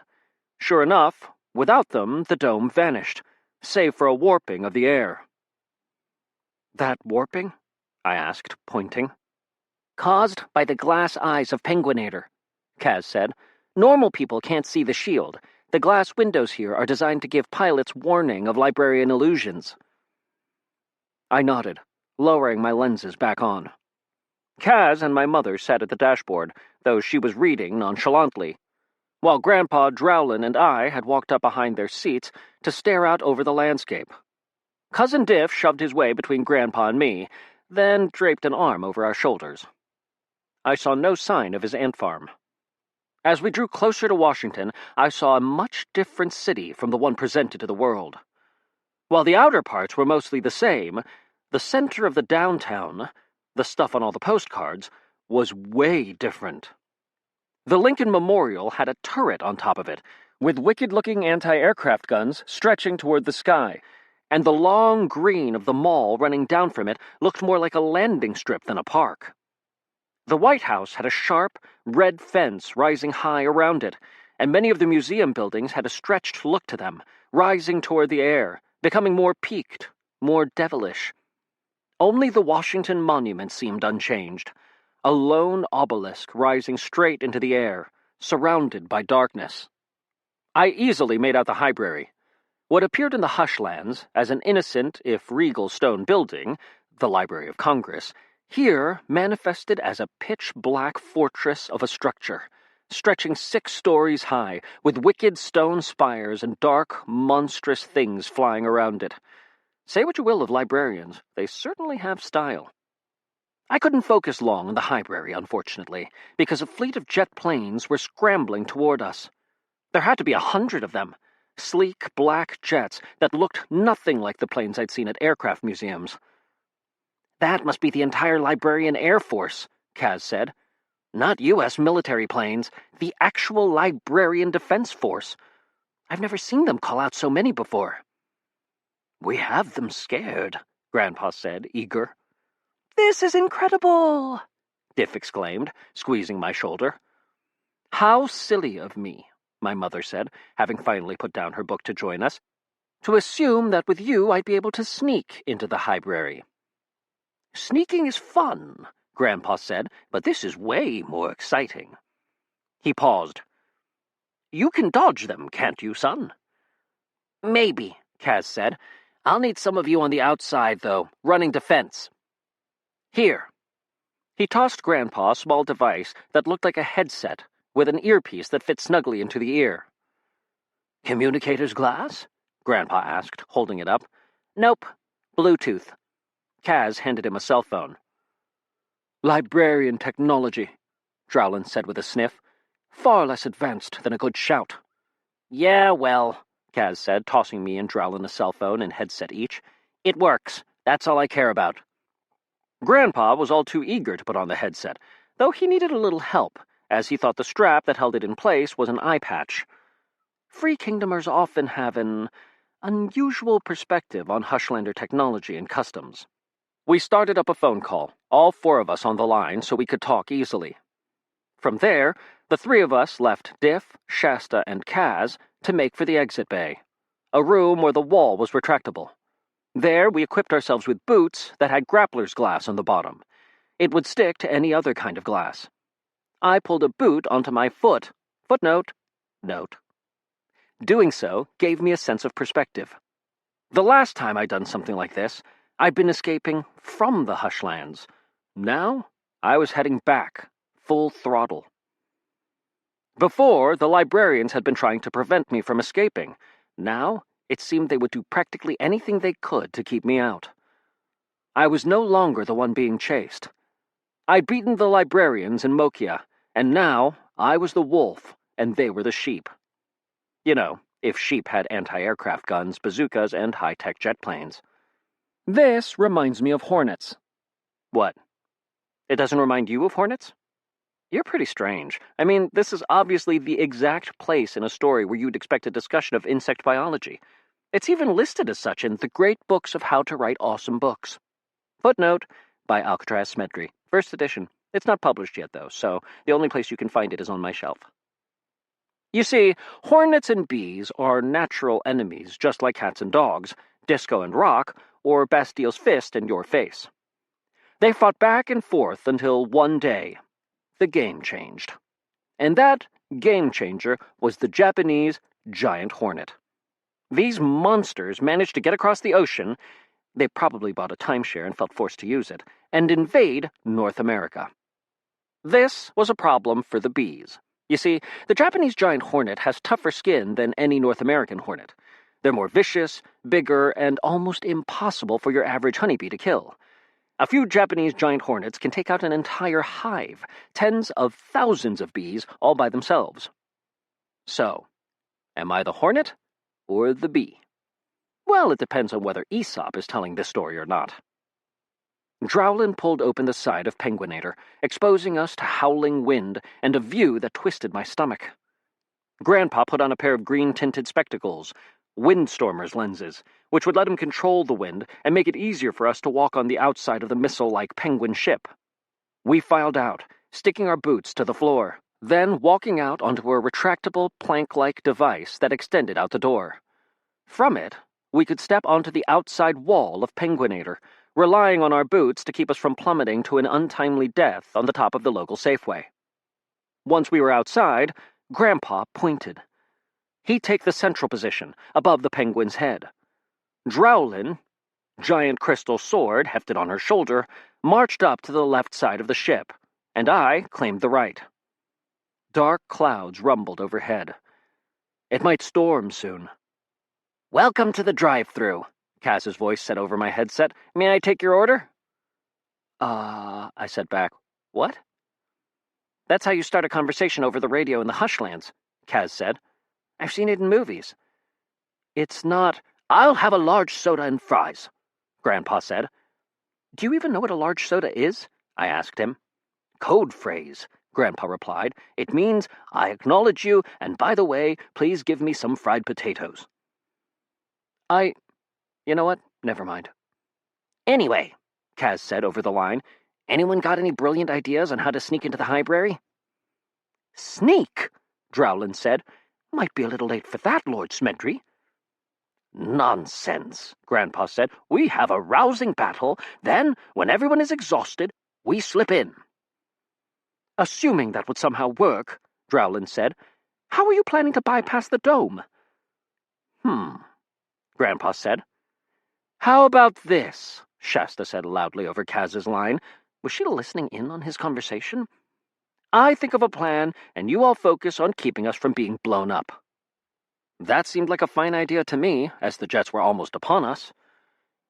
Sure enough, without them, the dome vanished, save for a warping of the air. That warping? I asked, pointing. Caused by the glass eyes of Penguinator, Kaz said. Normal people can't see the shield. The glass windows here are designed to give pilots warning of Librarian illusions. I nodded, lowering my lenses back on. Kaz and my mother sat at the dashboard, though she was reading nonchalantly, while Grandpa, Drowlin, and I had walked up behind their seats to stare out over the landscape. Cousin Diff shoved his way between Grandpa and me, then draped an arm over our shoulders. I saw no sign of his ant farm. As we drew closer to Washington, I saw a much different city from the one presented to the world. While the outer parts were mostly the same, the center of the downtown, the stuff on all the postcards, was way different. The Lincoln Memorial had a turret on top of it, with wicked-looking anti-aircraft guns stretching toward the sky, and the long green of the mall running down from it looked more like a landing strip than a park. The White House had a sharp, red fence rising high around it, and many of the museum buildings had a stretched look to them, rising toward the air, becoming more peaked, more devilish. Only the Washington Monument seemed unchanged, a lone obelisk rising straight into the air, surrounded by darkness. I easily made out the library. What appeared in the Hushlands as an innocent, if regal, stone building, the Library of Congress, here manifested as a pitch-black fortress of a structure, stretching 6 stories high, with wicked stone spires and dark, monstrous things flying around it. Say what you will of librarians, they certainly have style. I couldn't focus long on the library, unfortunately, because a fleet of jet planes were scrambling toward us. There had to be 100 of them, sleek black jets that looked nothing like the planes I'd seen at aircraft museums. That must be the entire Librarian Air Force, Kaz said. Not U.S. military planes, the actual Librarian Defense Force. I've never seen them call out so many before. We have them scared, Grandpa said, eager. This is incredible, Diff exclaimed, squeezing my shoulder. How silly of me, my mother said, having finally put down her book to join us, to assume that with you I'd be able to sneak into the library. Sneaking is fun, Grandpa said, but this is way more exciting. He paused. You can dodge them, can't you, son? Maybe, Kaz said. I'll need some of you on the outside, though, running defense. Here. He tossed Grandpa a small device that looked like a headset, with an earpiece that fit snugly into the ear. Communicator's glass? Grandpa asked, holding it up. Nope. Bluetooth. Kaz handed him a cell phone. Librarian technology, Drowlin said with a sniff. Far less advanced than a good shout. Yeah, well, Kaz said, tossing me and Drowlin a cell phone and headset each. It works. That's all I care about. Grandpa was all too eager to put on the headset, though he needed a little help, as he thought the strap that held it in place was an eye patch. Free Kingdomers often have an unusual perspective on Hushlander technology and customs. We started up a phone call, all 4 of us on the line so we could talk easily. From there, the 3 of us left Diff, Shasta, and Kaz to make for the exit bay, a room where the wall was retractable. There, we equipped ourselves with boots that had grappler's glass on the bottom. It would stick to any other kind of glass. I pulled a boot onto my foot. Footnote. Note. Doing so gave me a sense of perspective. The last time I'd done something like this, I'd been escaping from the Hushlands. Now, I was heading back, full throttle. Before, the librarians had been trying to prevent me from escaping. Now, It seemed they would do practically anything they could to keep me out. I was no longer the one being chased. I'd beaten the librarians in Mokia, and now I was the wolf, and they were the sheep. You know, if sheep had anti-aircraft guns, bazookas, and high-tech jet planes. This reminds me of hornets. What? It doesn't remind you of hornets? You're pretty strange. I mean, this is obviously the exact place in a story where you'd expect a discussion of insect biology. It's even listed as such in the Great Books of How to Write Awesome Books. Footnote, by Alcatraz Smedry, first edition. It's not published yet, though, so the only place you can find it is on my shelf. You see, hornets and bees are natural enemies, just like cats and dogs, Disco and Rock, or Bastile's fist and your face. They fought back and forth until one day, the game changed. And that game changer was the Japanese giant hornet. These monsters managed to get across the ocean, they probably bought a timeshare and felt forced to use it, and invade North America. This was a problem for the bees. You see, the Japanese giant hornet has tougher skin than any North American hornet. They're more vicious, bigger, and almost impossible for your average honeybee to kill. A few Japanese giant hornets can take out an entire hive, tens of thousands of bees, all by themselves. So, am I the hornet or the bee? Well, it depends on whether Aesop is telling this story or not. Drowlin pulled open the side of Penguinator, exposing us to howling wind and a view that twisted my stomach. Grandpa put on a pair of green-tinted spectacles, windstormer's lenses, which would let him control the wind and make it easier for us to walk on the outside of the missile-like penguin ship. We filed out, sticking our boots to the floor, then walking out onto a retractable plank-like device that extended out the door. From it, we could step onto the outside wall of Penguinator, relying on our boots to keep us from plummeting to an untimely death on the top of the local Safeway. Once we were outside, Grandpa pointed. He'd take the central position, above the penguin's head. Drowlin, giant crystal sword hefted on her shoulder, marched up to the left side of the ship, and I claimed the right. Dark clouds rumbled overhead. It might storm soon. "Welcome to the drive-thru," Kaz's voice said over my headset. "May I take your order?" I said back. "What?" "That's how you start a conversation over the radio in the Hushlands," Kaz said. "I've seen it in movies." "It's not—" "I'll have a large soda and fries," Grandpa said. "Do you even know what a large soda is?" I asked him. "Code phrase," Grandpa replied. "It means, I acknowledge you, and by the way, please give me some fried potatoes." You know what? Never mind. "Anyway," Kaz said over the line, "anyone got any brilliant ideas on how to sneak into the library?" "Sneak?" Drowlin said. "Might be a little late for that, Lord Smedry." "Nonsense," Grandpa said. "We have a rousing battle, then, when everyone is exhausted, we slip in." "Assuming that would somehow work," Drowlin said, "how are you planning to bypass the dome?" Grandpa said. "How about this?" Shasta said loudly over Kaz's line. Was she listening in on his conversation? "I think of a plan, and you all focus on keeping us from being blown up." That seemed like a fine idea to me, as the jets were almost upon us.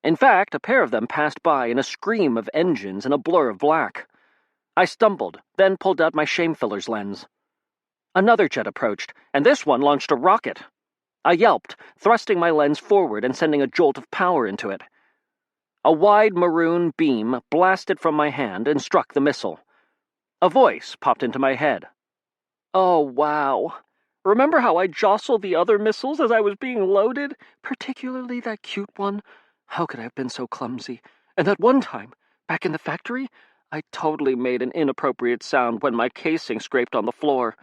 In fact, a pair of them passed by in a scream of engines and a blur of black. I stumbled, then pulled out my shame-filler's lens. Another jet approached, and this one launched a rocket. I yelped, thrusting my lens forward and sending a jolt of power into it. A wide maroon beam blasted from my hand and struck the missile. A voice popped into my head. "Oh, wow. Remember how I jostled the other missiles as I was being loaded? Particularly that cute one? How could I have been so clumsy? And that one time, back in the factory, I totally made an inappropriate sound when my casing scraped on the floor.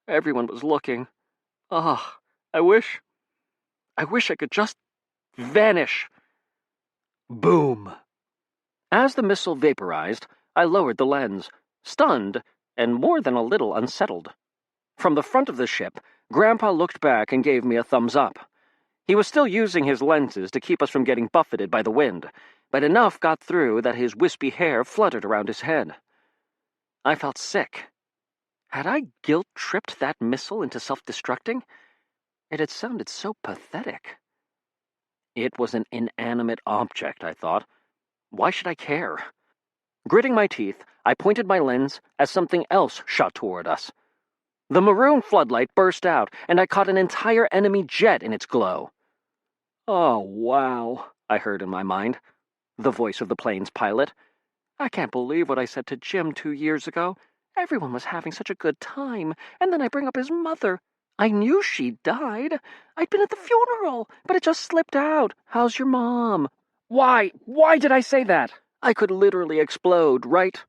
Everyone was looking. I wish I could just vanish." Boom! As the missile vaporized, I lowered the lens, stunned and more than a little unsettled. From the front of the ship, Grandpa looked back and gave me a thumbs up. He was still using his lenses to keep us from getting buffeted by the wind, but enough got through that his wispy hair fluttered around his head. I felt sick. Had I guilt-tripped that missile into self-destructing? It had sounded so pathetic. It was an inanimate object, I thought. Why should I care? Gritting my teeth, I pointed my lens as something else shot toward us. The maroon floodlight burst out, and I caught an entire enemy jet in its glow. "Oh, wow," I heard in my mind. The voice of the plane's pilot. "I can't believe what I said to Jim 2 years ago. Everyone was having such a good time, and then I bring up his mother. I knew she'd died. I'd been at the funeral, but it just slipped out. How's your mom?" Why did I say that? I could literally explode, right?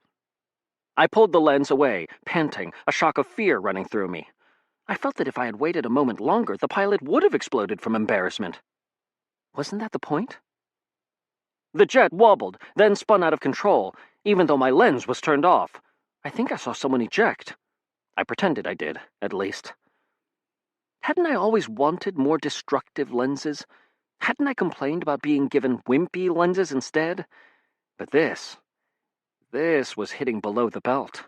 I pulled the lens away, panting, a shock of fear running through me. I felt that if I had waited a moment longer, the pilot would have exploded from embarrassment. Wasn't that the point? The jet wobbled, then spun out of control, even though my lens was turned off. I think I saw someone eject. I pretended I did, at least. Hadn't I always wanted more destructive lenses? Hadn't I complained about being given wimpy lenses instead? But this was hitting below the belt.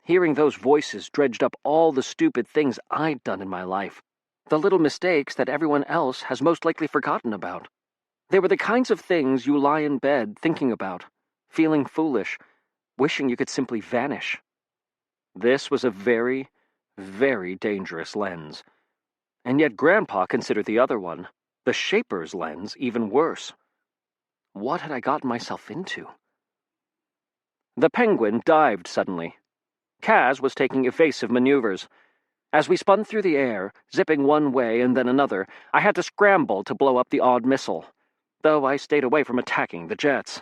Hearing those voices dredged up all the stupid things I'd done in my life, the little mistakes that everyone else has most likely forgotten about. They were the kinds of things you lie in bed thinking about, feeling foolish, wishing you could simply vanish. This was a very, very dangerous lens. And yet Grandpa considered the other one, the Shaper's lens, even worse. What had I gotten myself into? The Penguin dived suddenly. Kaz was taking evasive maneuvers. As we spun through the air, zipping one way and then another, I had to scramble to blow up the odd missile, though I stayed away from attacking the jets.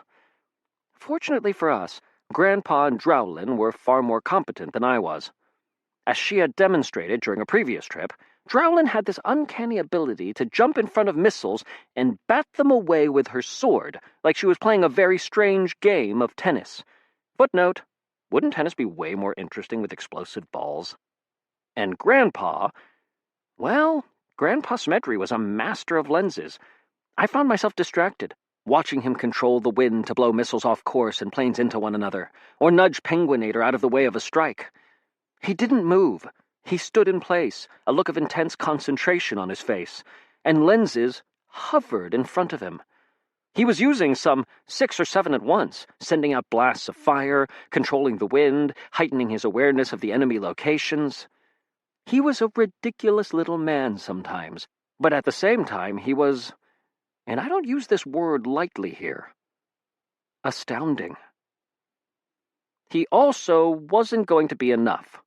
Fortunately for us, Grandpa and Drowlin were far more competent than I was. As she had demonstrated during a previous trip, Drowlin had this uncanny ability to jump in front of missiles and bat them away with her sword, like she was playing a very strange game of tennis. Footnote: wouldn't tennis be way more interesting with explosive balls? And Grandpa Smedry was a master of lenses. I found myself distracted, watching him control the wind to blow missiles off course and planes into one another, or nudge Penguinator out of the way of a strike. He didn't move. He stood in place, a look of intense concentration on his face, and lenses hovered in front of him. He was using some 6 or 7 at once, sending out blasts of fire, controlling the wind, heightening his awareness of the enemy locations. He was a ridiculous little man sometimes, but at the same time he was, and I don't use this word lightly here, astounding. He also wasn't going to be enough.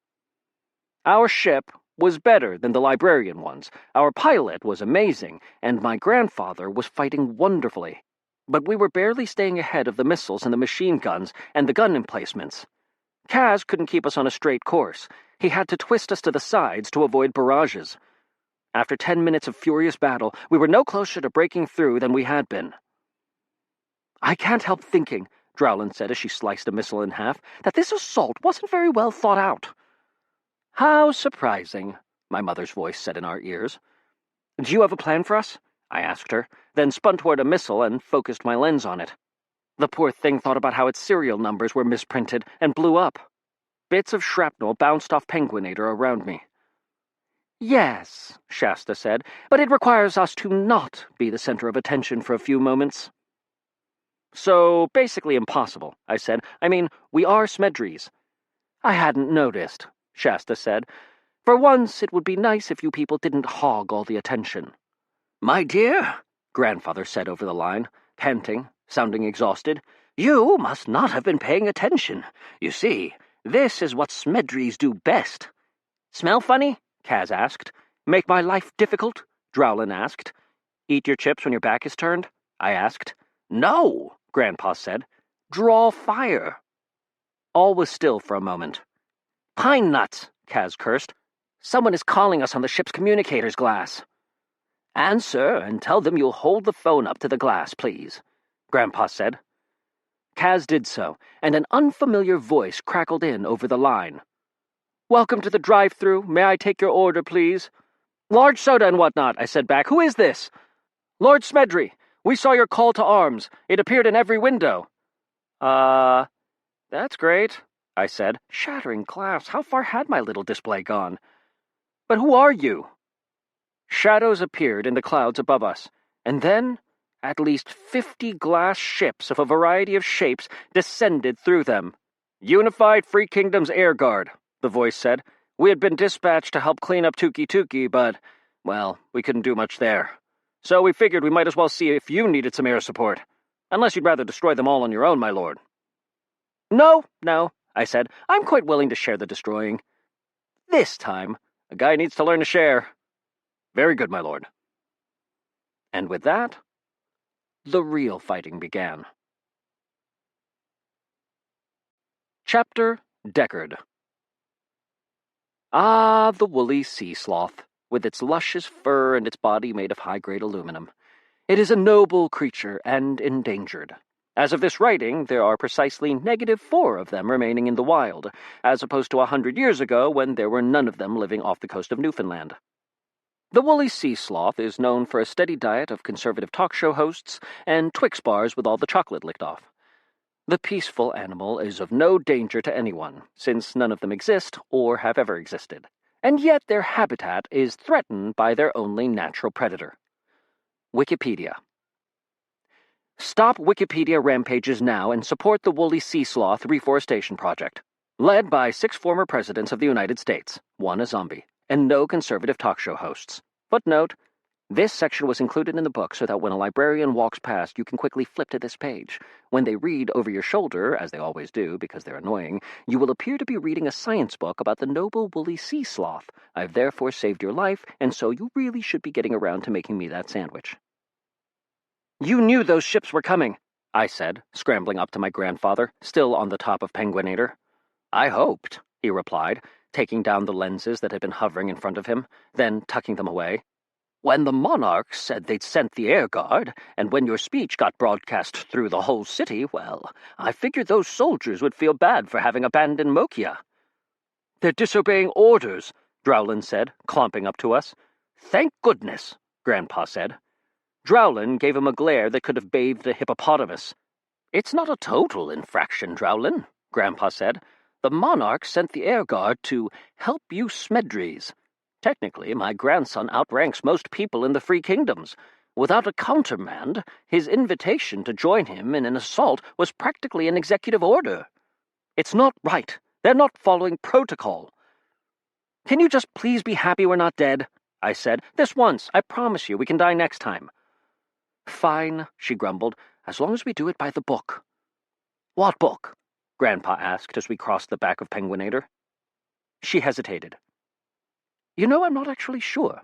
Our ship was better than the Librarian one's, our pilot was amazing, and my grandfather was fighting wonderfully. But we were barely staying ahead of the missiles and the machine guns and the gun emplacements. Kaz couldn't keep us on a straight course. He had to twist us to the sides to avoid barrages. After 10 minutes of furious battle, we were no closer to breaking through than we had been. "I can't help thinking," Drowlin said as she sliced a missile in half, "that this assault wasn't very well thought out." "How surprising," my mother's voice said in our ears. "Do you have a plan for us?" I asked her, then spun toward a missile and focused my lens on it. The poor thing thought about how its serial numbers were misprinted and blew up. Bits of shrapnel bounced off Penguinator around me. "Yes," Shasta said, "but it requires us to not be the center of attention for a few moments." "So, basically impossible," I said. "I mean, we are Smedrys." "I hadn't noticed," Shasta said. "For once, it would be nice if you people didn't hog all the attention." "My dear," Grandfather said over the line, panting, sounding exhausted, "you must not have been paying attention. You see, this is what Smedrys do best." "Smell funny?" Kaz asked. "Make my life difficult?" Drowlin asked. "Eat your chips when your back is turned?" I asked. "No," Grandpa said. "Draw fire." All was still for a moment. "Pine nuts," Kaz cursed. "Someone is calling us on the ship's communicator's glass." "Answer and tell them you'll hold the phone up to the glass, please," Grandpa said. Kaz did so, and an unfamiliar voice crackled in over the line. "Welcome to the drive-thru. May I take your order, please?" "Large soda and whatnot," I said back. "Who is this?" "Lord Smedry. We saw your call to arms. It appeared in every window." That's great," I said, shattering glass. How far had my little display gone? "But who are you?" Shadows appeared in the clouds above us. And then, at least 50 glass ships of a variety of shapes descended through them. "Unified Free Kingdom's Air Guard," the voice said. "We had been dispatched to help clean up Tuki Tuki, but, well, we couldn't do much there. So we figured we might as well see if you needed some air support. Unless you'd rather destroy them all on your own, my lord." No, I said. "I'm quite willing to share the destroying. This time, a guy needs to learn to share." "Very good, my lord." And with that, the real fighting began. Chapter Deckard. Ah, the woolly sea sloth, with its luscious fur and its body made of high-grade aluminum. It is a noble creature and endangered. As of this writing, there are precisely -4 of them remaining in the wild, as opposed to 100 years ago when there were none of them living off the coast of Newfoundland. The woolly sea sloth is known for a steady diet of conservative talk show hosts and Twix bars with all the chocolate licked off. The peaceful animal is of no danger to anyone, since none of them exist or have ever existed, and yet their habitat is threatened by their only natural predator. Wikipedia. Stop Wikipedia rampages now and support the Woolly Sea Sloth Reforestation Project. Led by 6 former presidents of the United States, 1 a zombie, and no conservative talk show hosts. Footnote: this section was included in the book so that when a librarian walks past, you can quickly flip to this page. When they read over your shoulder, as they always do because they're annoying, you will appear to be reading a science book about the noble woolly sea sloth. I've therefore saved your life, and so you really should be getting around to making me that sandwich. "You knew those ships were coming," I said, scrambling up to my grandfather, still on the top of Penguinator. "I hoped," he replied, taking down the lenses that had been hovering in front of him, then tucking them away. "When the monarchs said they'd sent the air guard, and when your speech got broadcast through the whole city, well, I figured those soldiers would feel bad for having abandoned Mokia." "They're disobeying orders," Drowlin said, clomping up to us. "Thank goodness," Grandpa said. Drowlin gave him a glare that could have bathed a hippopotamus. "It's not a total infraction, Drowlin," Grandpa said. "The monarch sent the air guard to help you Smedrys. Technically, my grandson outranks most people in the Free Kingdoms. Without a countermand, his invitation to join him in an assault was practically an executive order. It's not right. They're not following protocol." "Can you just please be happy we're not dead?" I said. "This once. I promise you we can die next time." "Fine," she grumbled, "as long as we do it by the book." "What book?" Grandpa asked as we crossed the back of Penguinator. She hesitated. "You know, I'm not actually sure."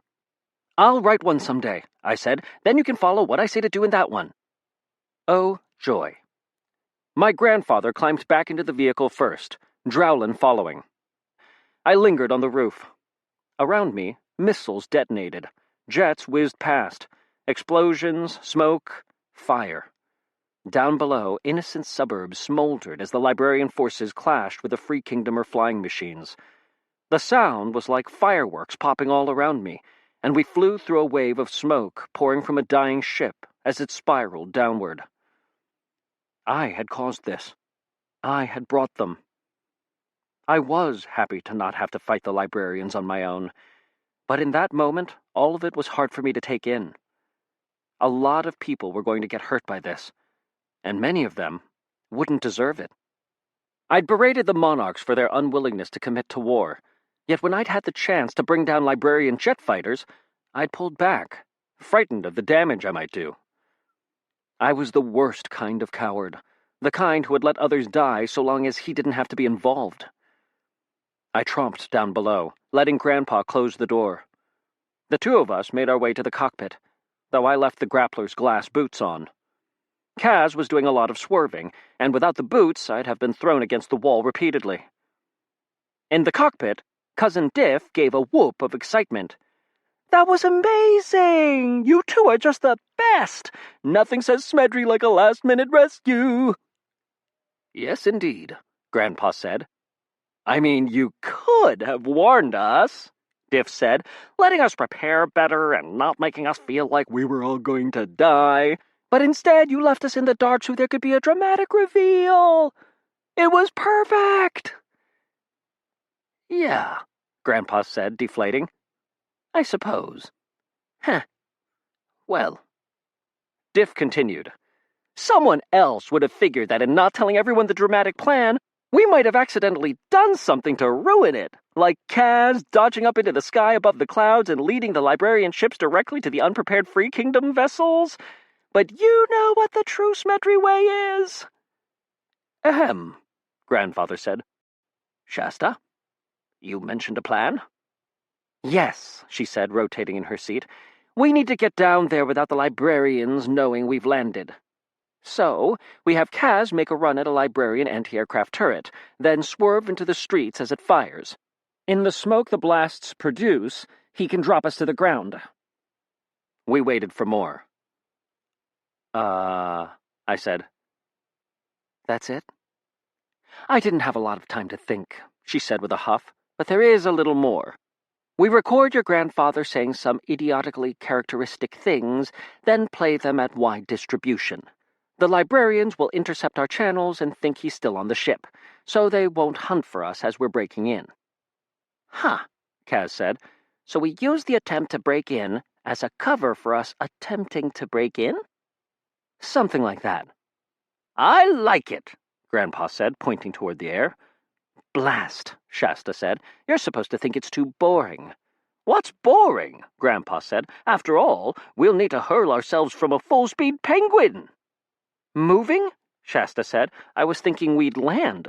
"I'll write one someday," I said. "Then you can follow what I say to do in that one." Oh, joy. My grandfather climbed back into the vehicle first, Drowlin following. I lingered on the roof. Around me, missiles detonated. Jets whizzed past. Explosions, smoke, fire. Down below, innocent suburbs smoldered as the Librarian forces clashed with the Free Kingdomer flying machines. The sound was like fireworks popping all around me, and we flew through a wave of smoke pouring from a dying ship as it spiraled downward. I had caused this. I had brought them. I was happy to not have to fight the Librarians on my own, but in that moment, all of it was hard for me to take in. A lot of people were going to get hurt by this, and many of them wouldn't deserve it. I'd berated the monarchs for their unwillingness to commit to war, yet when I'd had the chance to bring down Librarian jet fighters, I'd pulled back, frightened of the damage I might do. I was the worst kind of coward, the kind who would let others die so long as he didn't have to be involved. I tromped down below, letting Grandpa close the door. The 2 of us made our way to the cockpit, though I left the grappler's glass boots on. Kaz was doing a lot of swerving, and without the boots, I'd have been thrown against the wall repeatedly. In the cockpit, Cousin Diff gave a whoop of excitement. "That was amazing! You 2 are just the best! Nothing says Smedry like a last-minute rescue!" "Yes, indeed," Grandpa said. "I mean, you could have warned us," Diff said, "letting us prepare better and not making us feel like we were all going to die. But instead you left us in the dark so there could be a dramatic reveal. It was perfect!" "Yeah," Grandpa said, deflating. "I suppose. Heh. Well, Diff continued. Someone else would have figured that in not telling everyone the dramatic plan, we might have accidentally done something to ruin it, like Kaz dodging up into the sky above the clouds and leading the Librarian ships directly to the unprepared Free Kingdom vessels. But you know what the true Smedry way is. Ahem, Grandfather said. Shasta, you mentioned a plan? Yes, she said, rotating in her seat. We need to get down there without the Librarians knowing we've landed. So, we have Kaz make a run at a Librarian anti-aircraft turret, then swerve into the streets as it fires. In the smoke the blasts produce, he can drop us to the ground. We waited for more. I said. That's it? I didn't have a lot of time to think, she said with a huff, but there is a little more. We record your grandfather saying some idiotically characteristic things, then play them at wide distribution. The Librarians will intercept our channels and think he's still on the ship, so they won't hunt for us as we're breaking in. Huh, Kaz said. So we use the attempt to break in as a cover for us attempting to break in? Something like that. I like it, Grandpa said, pointing toward the air. Blast, Shasta said. You're supposed to think it's too boring. What's boring? Grandpa said. After all, we'll need to hurl ourselves from a full-speed penguin. Moving? Shasta said. I was thinking we'd land.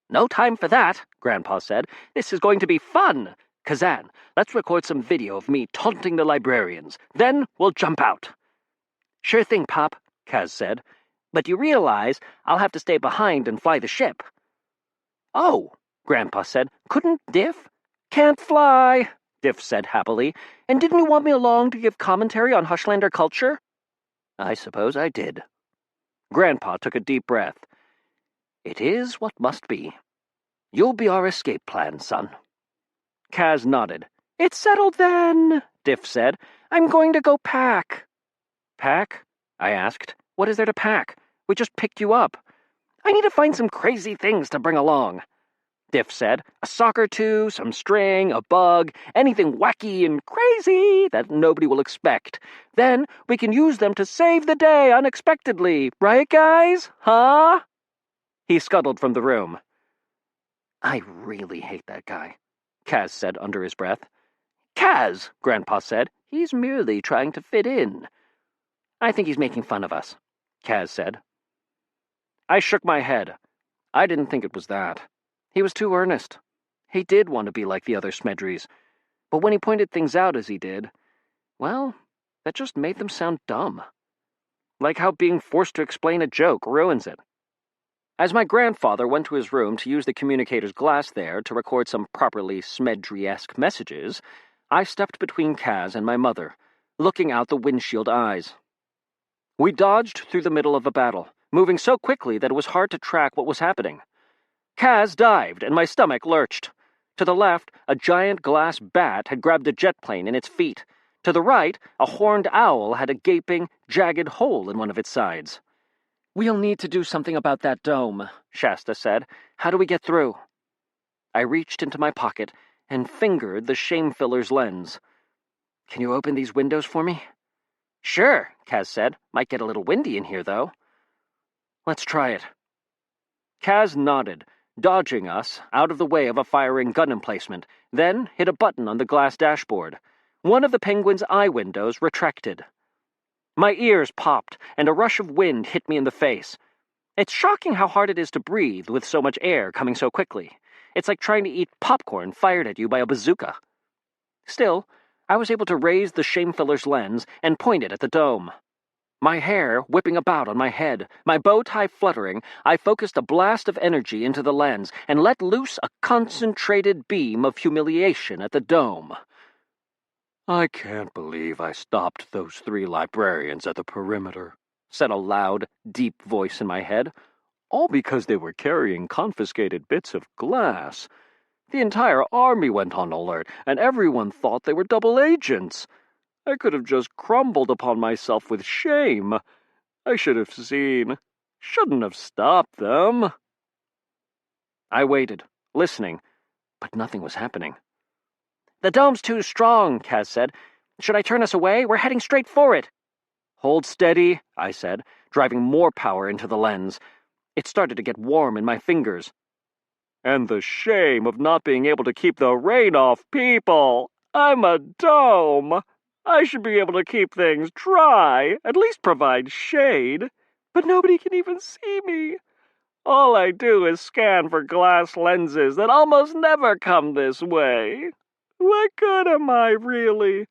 No time for that, Grandpa said. This is going to be fun. Kazan, let's record some video of me taunting the Librarians. Then we'll jump out. Sure thing, Pop, Kaz said. But you realize I'll have to stay behind and fly the ship. Oh, Grandpa said. Couldn't Diff? Can't fly, Diff said happily. And didn't you want me along to give commentary on Hushlander culture? I suppose I did. Grandpa took a deep breath. It is what must be. You'll be our escape plan, son. Kaz nodded. It's settled then, Diff said. I'm going to go pack. Pack? I asked. What is there to pack? We just picked you up. I need to find some crazy things to bring along. Diff said. A sock or two, some string, a bug, anything wacky and crazy that nobody will expect. Then we can use them to save the day unexpectedly. Right, guys? Huh? He scuttled from the room. I really hate that guy, Kaz said under his breath. Kaz, Grandpa said. He's merely trying to fit in. I think he's making fun of us, Kaz said. I shook my head. I didn't think it was that. He was too earnest. He did want to be like the other Smedrys, but when he pointed things out as he did, well, that just made them sound dumb. Like how being forced to explain a joke ruins it. As my grandfather went to his room to use the communicator's glass there to record some properly Smedry-esque messages, I stepped between Kaz and my mother, looking out the windshield eyes. We dodged through the middle of a battle, moving so quickly that it was hard to track what was happening. Kaz dived, and my stomach lurched. To the left, a giant glass bat had grabbed a jet plane in its feet. To the right, a horned owl had a gaping, jagged hole in one of its sides. We'll need to do something about that dome, Shasta said. How do we get through? I reached into my pocket and fingered the shame-filler's lens. Can you open these windows for me? Sure, Kaz said. Might get a little windy in here, though. Let's try it. Kaz nodded, dodging us out of the way of a firing gun emplacement, then hit a button on the glass dashboard. One of the Penguin's eye windows retracted. My ears popped, and a rush of wind hit me in the face. It's shocking how hard it is to breathe with so much air coming so quickly. It's like trying to eat popcorn fired at you by a bazooka. Still, I was able to raise the shamefiller's lens and point it at the dome. My hair whipping about on my head, my bow tie fluttering, I focused a blast of energy into the lens and let loose a concentrated beam of humiliation at the dome. I can't believe I stopped those 3 librarians at the perimeter, said a loud, deep voice in my head, all because they were carrying confiscated bits of glass. The entire army went on alert, and everyone thought they were double agents. I could have just crumbled upon myself with shame. I should have seen. Shouldn't have stopped them. I waited, listening, but nothing was happening. The dome's too strong, Kaz said. Should I turn us away? We're heading straight for it. Hold steady, I said, driving more power into the lens. It started to get warm in my fingers. And the shame of not being able to keep the rain off people. I'm a dome. I should be able to keep things dry, at least provide shade. But nobody can even see me. All I do is scan for glass lenses that almost never come this way. What good am I, really?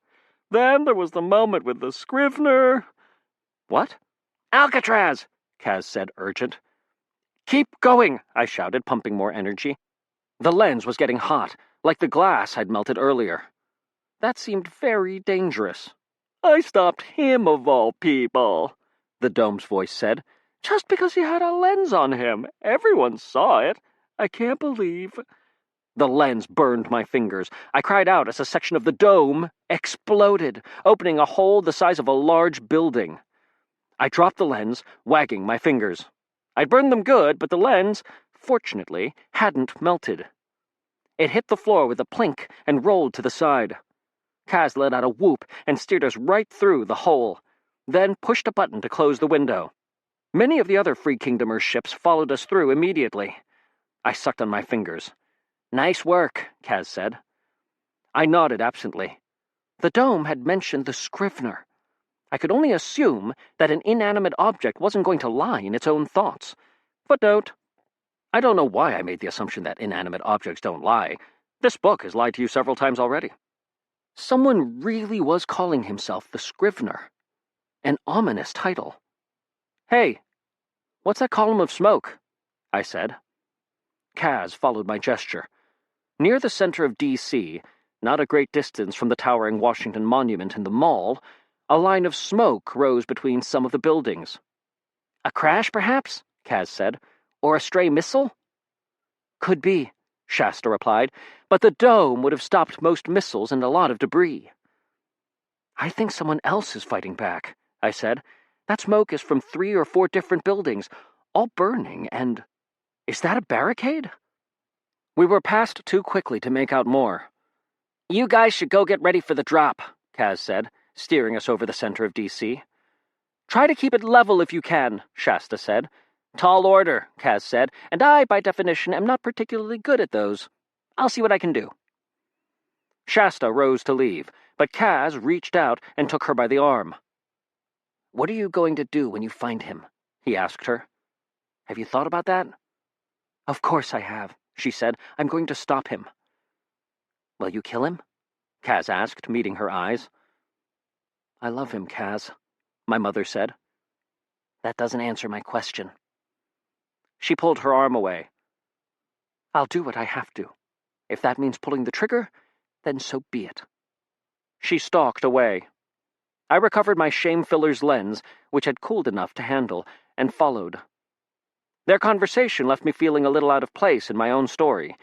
Then there was the moment with the Scrivener. What? Alcatraz, Kaz said, urgent. Keep going, I shouted, pumping more energy. The lens was getting hot, like the glass I'd melted earlier. That seemed very dangerous. I stopped him, of all people, the dome's voice said. Just because he had a lens on him. Everyone saw it. I can't believe... The lens burned my fingers. I cried out as a section of the dome exploded, opening a hole the size of a large building. I dropped the lens, wagging my fingers. I'd burned them good, but the lens, fortunately, hadn't melted. It hit the floor with a plink and rolled to the side. Kaz let out a whoop and steered us right through the hole, then pushed a button to close the window. Many of the other Free Kingdomers' ships followed us through immediately. I sucked on my fingers. Nice work, Kaz said. I nodded absently. The dome had mentioned the Scrivener. I could only assume that an inanimate object wasn't going to lie in its own thoughts. Footnote. I don't know why I made the assumption that inanimate objects don't lie. This book has lied to you several times already. Someone really was calling himself the Scrivener. An ominous title. Hey, what's that column of smoke? I said. Kaz followed my gesture. Near the center of D.C., not a great distance from the towering Washington Monument in the mall, a line of smoke rose between some of the buildings. A crash, perhaps? Kaz said. Or a stray missile? Could be, Shasta replied, but the dome would have stopped most missiles and a lot of debris. I think someone else is fighting back, I said. That smoke is from 3 or 4 different buildings, all burning, and... Is that a barricade? We were passed too quickly to make out more. You guys should go get ready for the drop, Kaz said, steering us over the center of D.C. Try to keep it level if you can, Shasta said. Tall order, Kaz said, and I, by definition, am not particularly good at those. I'll see what I can do. Shasta rose to leave, but Kaz reached out and took her by the arm. What are you going to do when you find him? He asked her. Have you thought about that? Of course I have, she said. I'm going to stop him. Will you kill him? Kaz asked, meeting her eyes. I love him, Kaz, my mother said. That doesn't answer my question. She pulled her arm away. I'll do what I have to. If that means pulling the trigger, then so be it. She stalked away. I recovered my shame-filler's lens, which had cooled enough to handle, and followed. Their conversation left me feeling a little out of place in my own story,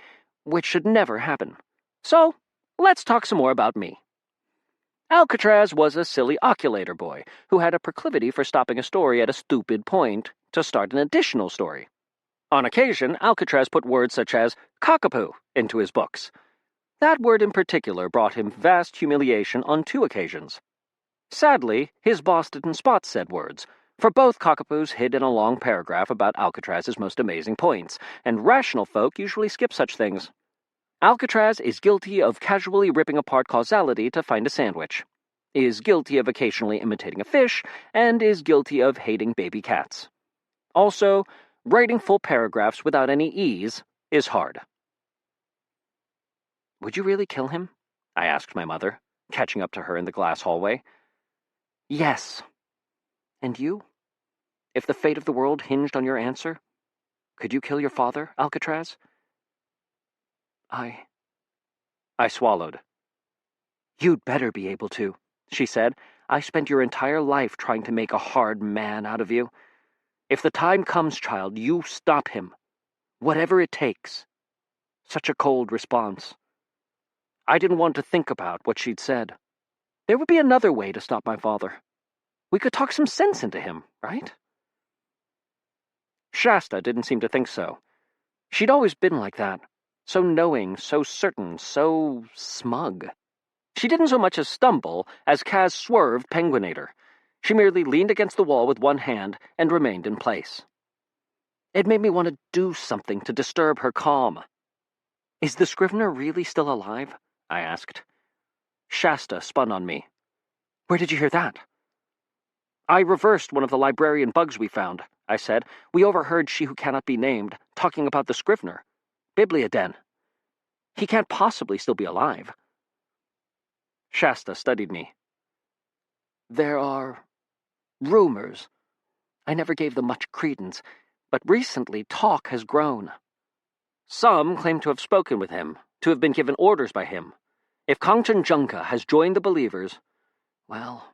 which should never happen. So, let's talk some more about me. Alcatraz was a silly oculator boy who had a proclivity for stopping a story at a stupid point to start an additional story. On occasion, Alcatraz put words such as cockapoo into his books. That word in particular brought him vast humiliation on 2 occasions. Sadly, his boss didn't spot said words, for both cockapoos hid in a long paragraph about Alcatraz's most amazing points, and rational folk usually skip such things. Alcatraz is guilty of casually ripping apart causality to find a sandwich, is guilty of occasionally imitating a fish, and is guilty of hating baby cats. Also, writing full paragraphs without any ease is hard. Would you really kill him? I asked my mother, catching up to her in the glass hallway. Yes. And you? If the fate of the world hinged on your answer, could you kill your father, Alcatraz? I swallowed. You'd better be able to, she said. I spent your entire life trying to make a hard man out of you. If the time comes, child, you stop him. Whatever it takes. Such a cold response. I didn't want to think about what she'd said. There would be another way to stop my father. We could talk some sense into him, right? Shasta didn't seem to think so. She'd always been like that. So knowing, so certain, so smug. She didn't so much as stumble as Kaz swerved Penguinator. She merely leaned against the wall with one hand and remained in place. It made me want to do something to disturb her calm. "Is the Scrivener really still alive?" I asked. Shasta spun on me. "Where did you hear that?" "I reversed one of the Librarian bugs we found," I said. "We overheard She Who Cannot Be Named talking about the Scrivener. Bibliaden. He can't possibly still be alive." Shasta studied me. "There are rumors. I never gave them much credence, but recently talk has grown. Some claim to have spoken with him, to have been given orders by him. If Kanchenjunga has joined the believers, well,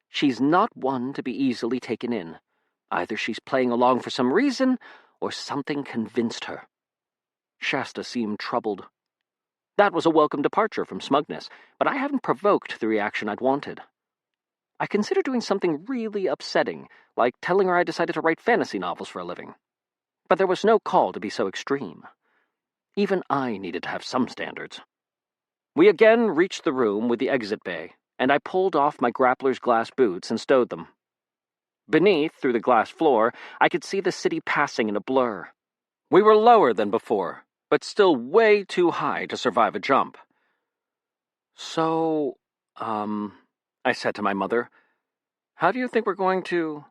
she's not one to be easily taken in. Either she's playing along for some reason, or something convinced her." Shasta seemed troubled. That was a welcome departure from smugness, but I hadn't provoked the reaction I'd wanted. I considered doing something really upsetting, like telling her I decided to write fantasy novels for a living. But there was no call to be so extreme. Even I needed to have some standards. We again reached the room with the exit bay, and I pulled off my grappler's glass boots and stowed them. Beneath, through the glass floor, I could see the city passing in a blur. We were lower than before, but still way too high to survive a jump. "So, I said to my mother, how do you think we're going to—"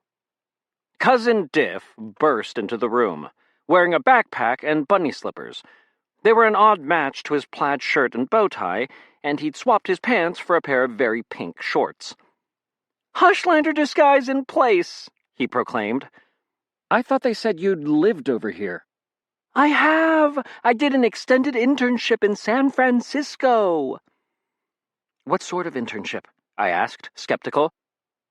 Cousin Diff burst into the room, wearing a backpack and bunny slippers. They were an odd match to his plaid shirt and bow tie, and he'd swapped his pants for a pair of very pink shorts. "Hushlander disguise in place," he proclaimed. "I thought they said you'd lived over here." "I have. I did an extended internship in San Francisco." "What sort of internship?" I asked, skeptical.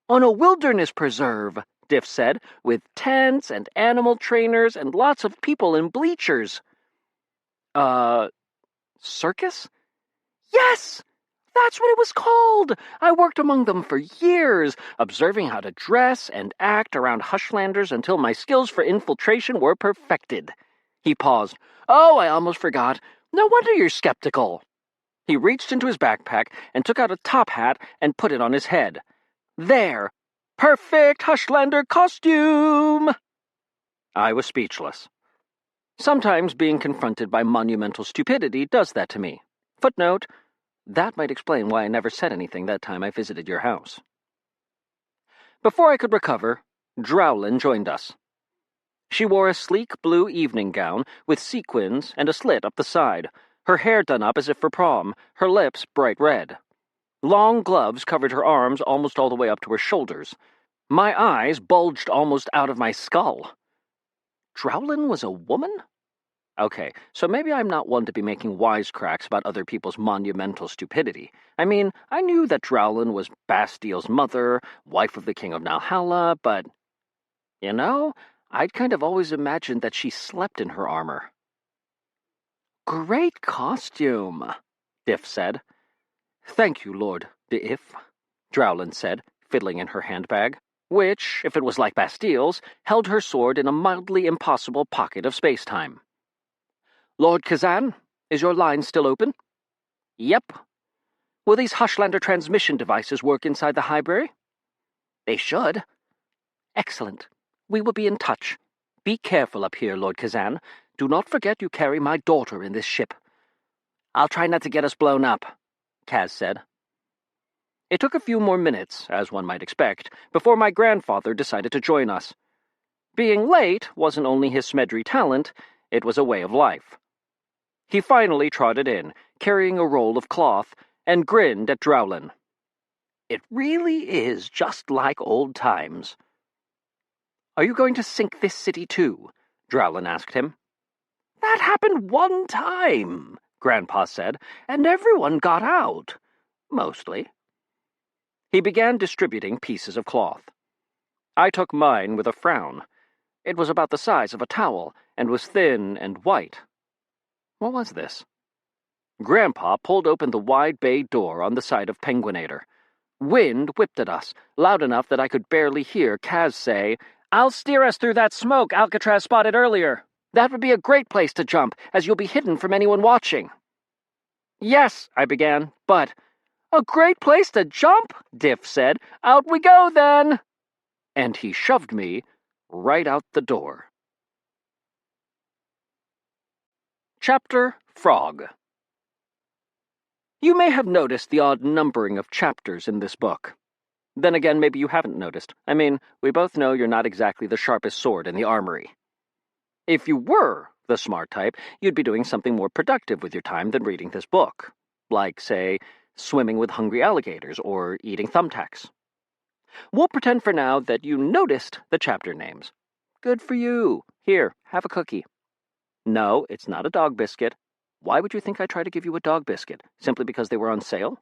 "On a wilderness preserve," Diff said, "with tents and animal trainers and lots of people in bleachers." Circus? "Yes! That's what it was called! I worked among them for years, observing how to dress and act around Hushlanders until my skills for infiltration were perfected." He paused. "Oh, I almost forgot. No wonder you're skeptical." He reached into his backpack and took out a top hat and put it on his head. "There! Perfect Hushlander costume!" I was speechless. Sometimes being confronted by monumental stupidity does that to me. Footnote: that might explain why I never said anything that time I visited your house. Before I could recover, Drowlin joined us. She wore a sleek blue evening gown with sequins and a slit up the side, her hair done up as if for prom, her lips bright red. Long gloves covered her arms almost all the way up to her shoulders. My eyes bulged almost out of my skull. Drowlin was a woman? Okay, so maybe I'm not one to be making wisecracks about other people's monumental stupidity. I mean, I knew that Drowlin was Bastiel's mother, wife of the King of Nalhalla, but, I'd kind of always imagined that she slept in her armor. "Great costume," Diff said. "Thank you, Lord Diff," Drowlin said, fiddling in her handbag, which, if it was like Bastiel's, held her sword in a mildly impossible pocket of space-time. "Lord Kazan, is your line still open?" "Yep." "Will these Hushlander transmission devices work inside the library?" "They should." "Excellent. We will be in touch. Be careful up here, Lord Kazan. Do not forget you carry my daughter in this ship." "I'll try not to get us blown up," Kaz said. It took a few more minutes, as one might expect, before my grandfather decided to join us. Being late wasn't only his Smedry talent, it was a way of life. He finally trotted in, carrying a roll of cloth, and grinned at Drowlin. "It really is just like old times." "Are you going to sink this city too?" Drowlin asked him. "That happened one time," Grandpa said, "and everyone got out. Mostly." He began distributing pieces of cloth. I took mine with a frown. It was about the size of a towel, and was thin and white. What was this? Grandpa pulled open the wide bay door on the side of Penguinator. Wind whipped at us, loud enough that I could barely hear Kaz say, "I'll steer us through that smoke Alcatraz spotted earlier. That would be a great place to jump, as you'll be hidden from anyone watching." "Yes," I began, but... "A great place to jump," Diff said. "Out we go, then." And he shoved me right out the door. Chapter Frog. You may have noticed the odd numbering of chapters in this book. Then again, maybe you haven't noticed. I mean, we both know you're not exactly the sharpest sword in the armory. If you were the smart type, you'd be doing something more productive with your time than reading this book. Like, say, swimming with hungry alligators or eating thumbtacks. We'll pretend for now that you noticed the chapter names. Good for you. Here, have a cookie. No, it's not a dog biscuit. Why would you think I tried to give you a dog biscuit? Simply because they were on sale?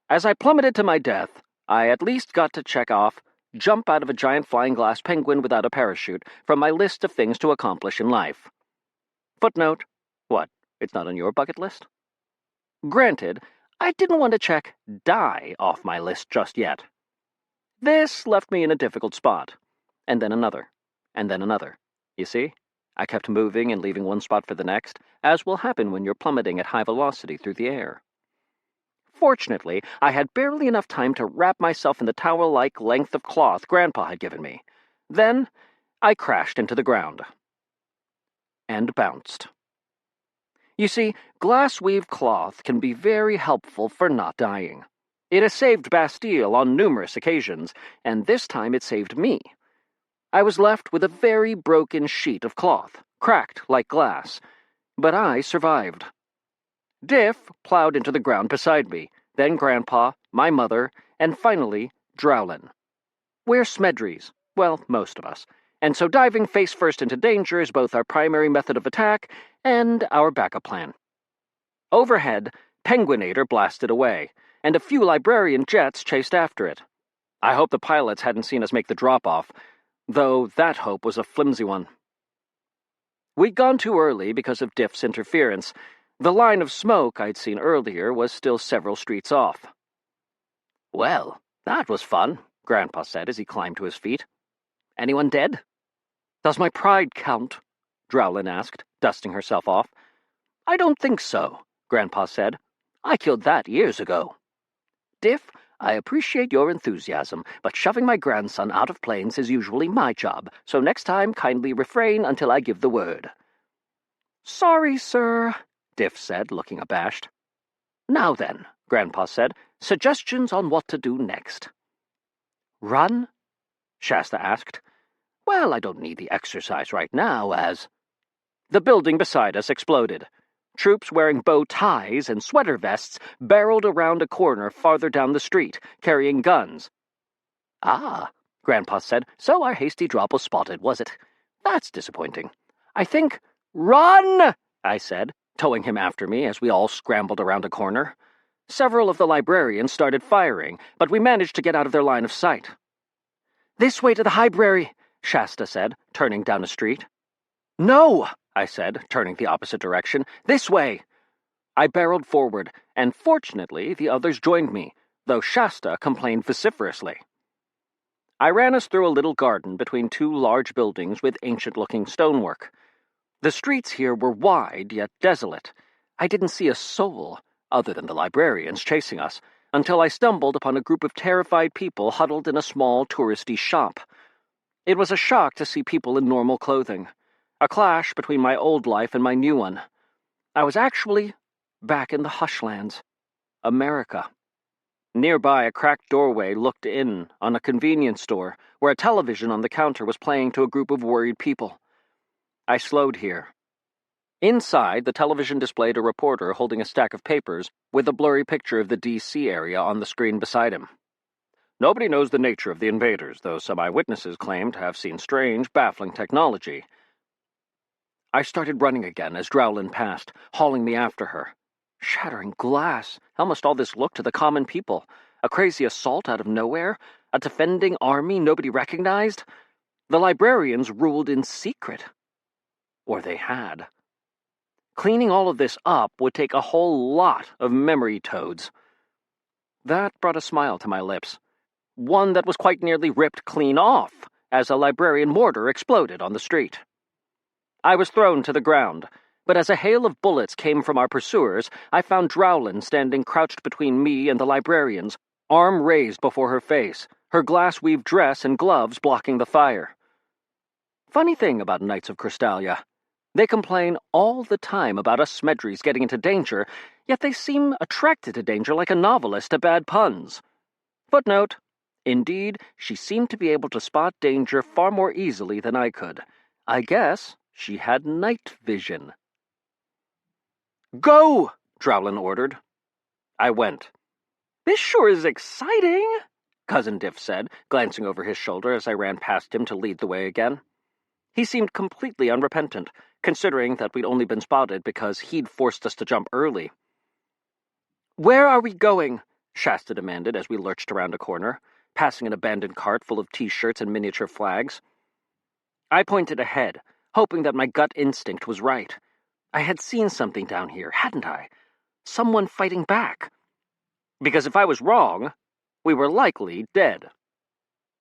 As I plummeted to my death, I at least got to check off jump out of a giant flying glass penguin without a parachute from my list of things to accomplish in life. Footnote: what, it's not on your bucket list? Granted, I didn't want to check die off my list just yet. This left me in a difficult spot. And then another. And then another. You see? I kept moving and leaving one spot for the next, as will happen when you're plummeting at high velocity through the air. Fortunately, I had barely enough time to wrap myself in the towel-like length of cloth Grandpa had given me. Then, I crashed into the ground. And bounced. You see, glass-weave cloth can be very helpful for not dying. It has saved Bastille on numerous occasions, and this time it saved me. I was left with a very broken sheet of cloth, cracked like glass, but I survived. Diff plowed into the ground beside me, then Grandpa, my mother, and finally, Drowlin. We're Smedrys, well, most of us, and so diving face first into danger is both our primary method of attack and our backup plan. Overhead, Penguinator blasted away, and a few Librarian jets chased after it. I hope the pilots hadn't seen us make the drop-off, though that hope was a flimsy one. We'd gone too early because of Diff's interference. The line of smoke I'd seen earlier was still several streets off. "Well, that was fun," Grandpa said as he climbed to his feet. "Anyone dead?" "Does my pride count?" Drowlin asked, dusting herself off. "I don't think so," Grandpa said. "I killed that years ago." "Diff, I appreciate your enthusiasm, but shoving my grandson out of planes is usually my job, so next time kindly refrain until I give the word." "Sorry, sir," Diff said, looking abashed. "Now then," Grandpa said, "suggestions on what to do next." "Run?" Shasta asked. "Well, I don't need the exercise right now, as—" The building beside us exploded. Troops wearing bow ties and sweater vests barreled around a corner farther down the street, carrying guns. "Ah," Grandpa said, "so our hasty drop was spotted, was it? That's disappointing. I think—" "Run!" I said, towing him after me as we all scrambled around a corner. Several of the Librarians started firing, but we managed to get out of their line of sight. "This way to the Library," Shasta said, turning down a street. "No!" I said, turning the opposite direction. "This way!" I barreled forward, and fortunately the others joined me, though Shasta complained vociferously. I ran us through a little garden between two large buildings with ancient-looking stonework. The streets here were wide yet desolate. I didn't see a soul, other than the Librarians chasing us, until I stumbled upon a group of terrified people huddled in a small touristy shop. It was a shock to see people in normal clothing. A clash between my old life and my new one. I was actually back in the Hushlands, America. Nearby, a cracked doorway looked in on a convenience store where a television on the counter was playing to a group of worried people. I slowed here. Inside, the television displayed a reporter holding a stack of papers with a blurry picture of the D.C. area on the screen beside him. Nobody knows the nature of the invaders, though some eyewitnesses claim to have seen strange, baffling technology. I started running again as Drowlin passed, hauling me after her. Shattering glass. How must all this look to the common people? A crazy assault out of nowhere? A defending army nobody recognized? The Librarians ruled in secret. Or they had. Cleaning all of this up would take a whole lot of memory toads. That brought a smile to my lips. One that was quite nearly ripped clean off as a Librarian mortar exploded on the street. I was thrown to the ground, But as a hail of bullets came from our pursuers, I found Drowlin standing crouched between me and the librarians, arm raised before her face, her glass-weaved dress and gloves blocking the fire. Funny thing about Knights of Crystallia. They complain all the time about us Smedrys getting into danger, yet they seem attracted to danger like a novelist to bad puns. Footnote. Indeed, she seemed to be able to spot danger far more easily than I could. I guess she had night vision. "Go!" Drowlin ordered. I went. "This sure is exciting," Cousin Diff said, glancing over his shoulder as I ran past him to lead the way again. He seemed completely unrepentant, considering that we'd only been spotted because he'd forced us to jump early. "Where are we going?" Shasta demanded as we lurched around a corner, passing an abandoned cart full of T-shirts and miniature flags. I pointed ahead, hoping that my gut instinct was right. I had seen something down here, hadn't I? Someone fighting back. Because if I was wrong, we were likely dead.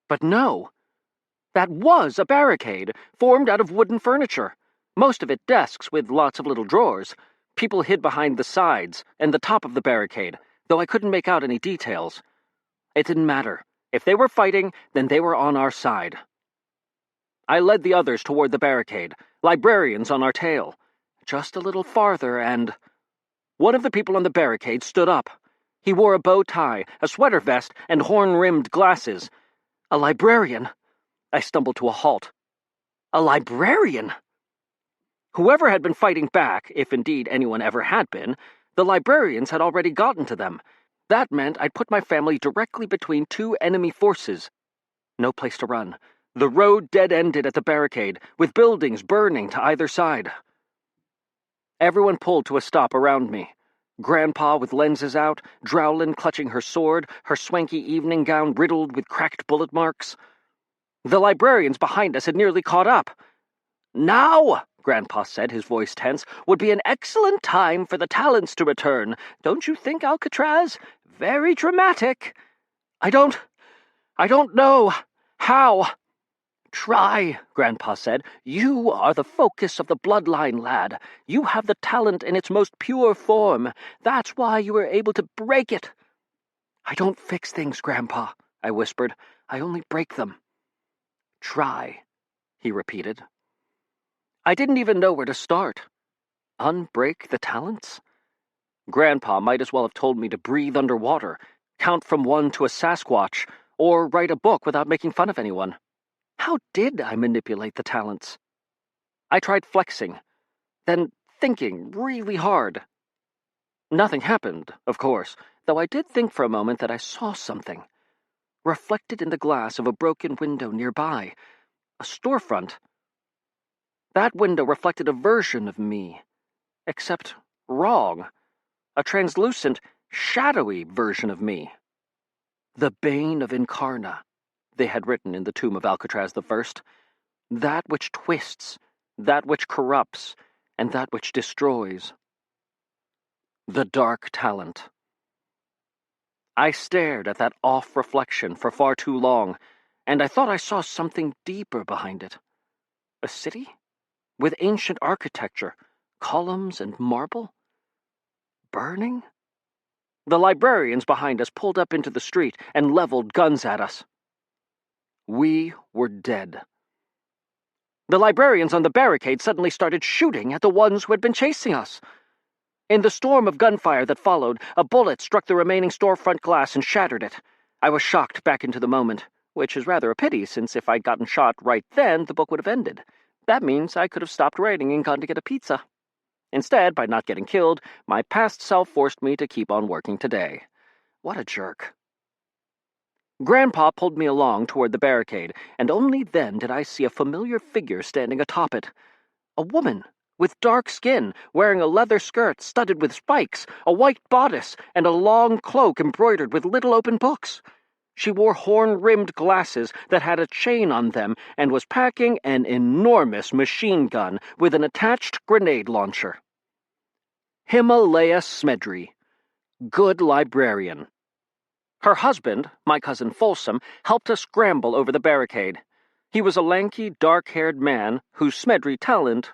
But no. That was a barricade, formed out of wooden furniture. Most of it desks with lots of little drawers. People hid behind the sides and the top of the barricade, though I couldn't make out any details. It didn't matter. If they were fighting, then they were on our side. I led the others toward the barricade, librarians on our tail. Just a little farther, and one of the people on the barricade stood up. He wore a bow tie, a sweater vest, and horn-rimmed glasses. A librarian. I stumbled to a halt. A librarian! Whoever had been fighting back, if indeed anyone ever had been, the librarians had already gotten to them. That meant I'd put my family directly between two enemy forces. No place to run. The road dead-ended at the barricade, with buildings burning to either side. Everyone pulled to a stop around me. Grandpa with lenses out, Drowlin clutching her sword, her swanky evening gown riddled with cracked bullet marks. The librarians behind us had nearly caught up. "Now," Grandpa said, his voice tense, "would be an excellent time for the talents to return. Don't you think, Alcatraz? Very dramatic." I don't know. How?" "Try," Grandpa said. "You are the focus of the bloodline, lad. You have the talent in its most pure form. That's why you were able to break it." "I don't fix things, Grandpa," I whispered. "I only break them." "Try," he repeated. I didn't even know where to start. Unbreak the talents? Grandpa might as well have told me to breathe underwater, count from 1 to a Sasquatch, or write a book without making fun of anyone. How did I manipulate the talents? I tried flexing, then thinking really hard. Nothing happened, of course, though I did think for a moment that I saw something. Reflected in the glass of a broken window nearby. A storefront. That window reflected a version of me, except wrong. A translucent, shadowy version of me. The Bane of Incarna, they had written in the tomb of Alcatraz I. That which twists, that which corrupts, and that which destroys. The Dark Talent. I stared at that off reflection for far too long, and I thought I saw something deeper behind it. A city? With ancient architecture, columns and marble? Burning? The librarians behind us pulled up into the street and leveled guns at us. We were dead. The librarians on the barricade suddenly started shooting at the ones who had been chasing us. In the storm of gunfire that followed, a bullet struck the remaining storefront glass and shattered it. I was shocked back into the moment, which is rather a pity, since if I'd gotten shot right then, the book would have ended. That means I could have stopped writing and gone to get a pizza. Instead, by not getting killed, my past self forced me to keep on working today. What a jerk. Grandpa pulled me along toward the barricade, and only then did I see a familiar figure standing atop it. A woman, with dark skin, wearing a leather skirt studded with spikes, a white bodice, and a long cloak embroidered with little open books. She wore horn-rimmed glasses that had a chain on them and was packing an enormous machine gun with an attached grenade launcher. Himalaya Smedry. Good librarian. Her husband, my cousin Folsom, helped us scramble over the barricade. He was a lanky, dark-haired man whose Smedry Talent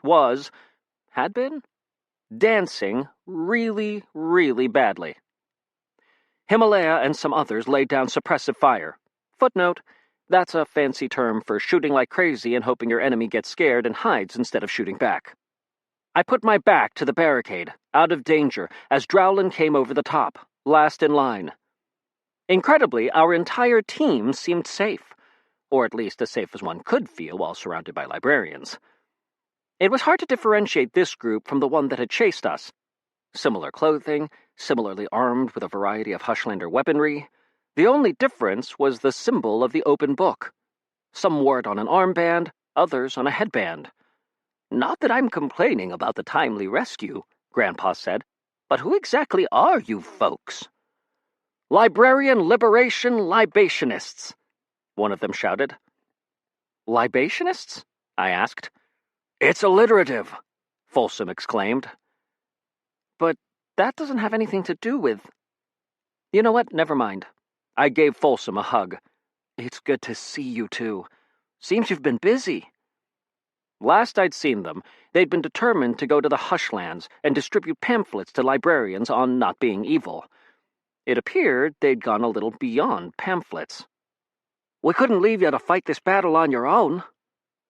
had been, dancing really, really badly. Himalaya and some others laid down suppressive fire. Footnote, that's a fancy term for shooting like crazy and hoping your enemy gets scared and hides instead of shooting back. I put my back to the barricade, out of danger, as Drowlin came over the top, last in line. Incredibly, our entire team seemed safe, or at least as safe as one could feel while surrounded by librarians. It was hard to differentiate this group from the one that had chased us. Similar clothing, similarly armed with a variety of Hushlander weaponry. The only difference was the symbol of the open book. Some wore it on an armband, others on a headband. "Not that I'm complaining about the timely rescue," Grandpa said, "but who exactly are you folks?" "Librarian Liberation Libationists," one of them shouted. "Libationists?" I asked. "It's alliterative," Folsom exclaimed. "But that doesn't have anything to do with—" "You know what? Never mind." I gave Folsom a hug. "It's good to see you two. Seems you've been busy." Last I'd seen them, they'd been determined to go to the Hushlands and distribute pamphlets to librarians on not being evil. It appeared they'd gone a little beyond pamphlets. "We couldn't leave you to fight this battle on your own,"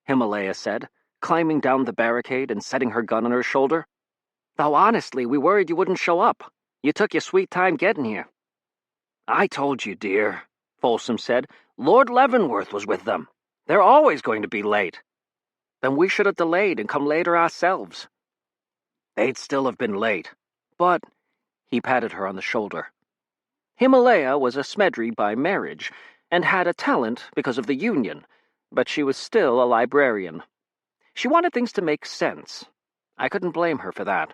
Himalaya said, climbing down the barricade and setting her gun on her shoulder. "Though honestly, we worried you wouldn't show up. You took your sweet time getting here." "I told you, dear," Folsom said. "Lord Leavenworth was with them. They're always going to be late." "Then we should have delayed and come later ourselves." "They'd still have been late. But—" He patted her on the shoulder. Himalaya was a Smedry by marriage, and had a talent because of the union, but she was still a librarian. She wanted things to make sense. I couldn't blame her for that.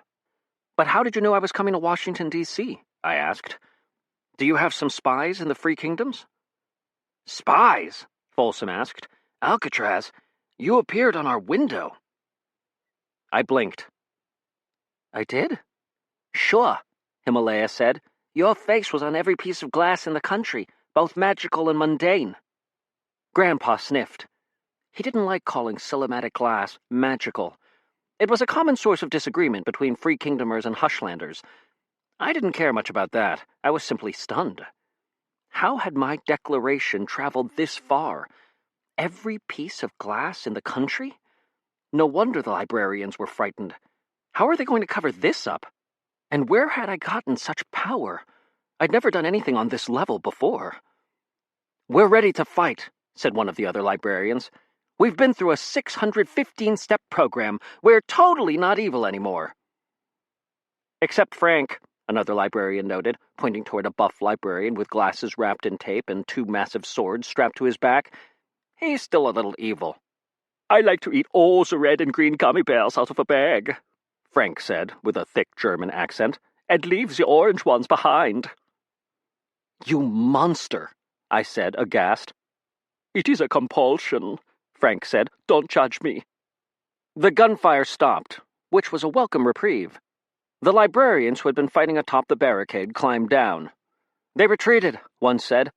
"But how did you know I was coming to Washington, D.C.? I asked. "Do you have some spies in the Free Kingdoms?" "Spies?" Folsom asked. "Alcatraz, you appeared on our window." I blinked. "I did?" "Sure," Himalaya said. "Your face was on every piece of glass in the country, both magical and mundane." Grandpa sniffed. He didn't like calling cinematic glass magical. It was a common source of disagreement between Free Kingdomers and Hushlanders. I didn't care much about that. I was simply stunned. How had my declaration traveled this far? Every piece of glass in the country? No wonder the librarians were frightened. How are they going to cover this up? And where had I gotten such power? I'd never done anything on this level before. "We're ready to fight," said one of the other librarians. "We've been through a 615-step program. We're totally not evil anymore." "Except Frank," another librarian noted, pointing toward a buff librarian with glasses wrapped in tape and two massive swords strapped to his back. "He's still a little evil." "I like to eat all the red and green gummy bears out of a bag," Frank said, with a thick German accent, "and leave the orange ones behind." "You monster," I said, aghast. "It is a compulsion," Frank said. "Don't judge me." The gunfire stopped, which was a welcome reprieve. The librarians who had been fighting atop the barricade climbed down. "They retreated," one said.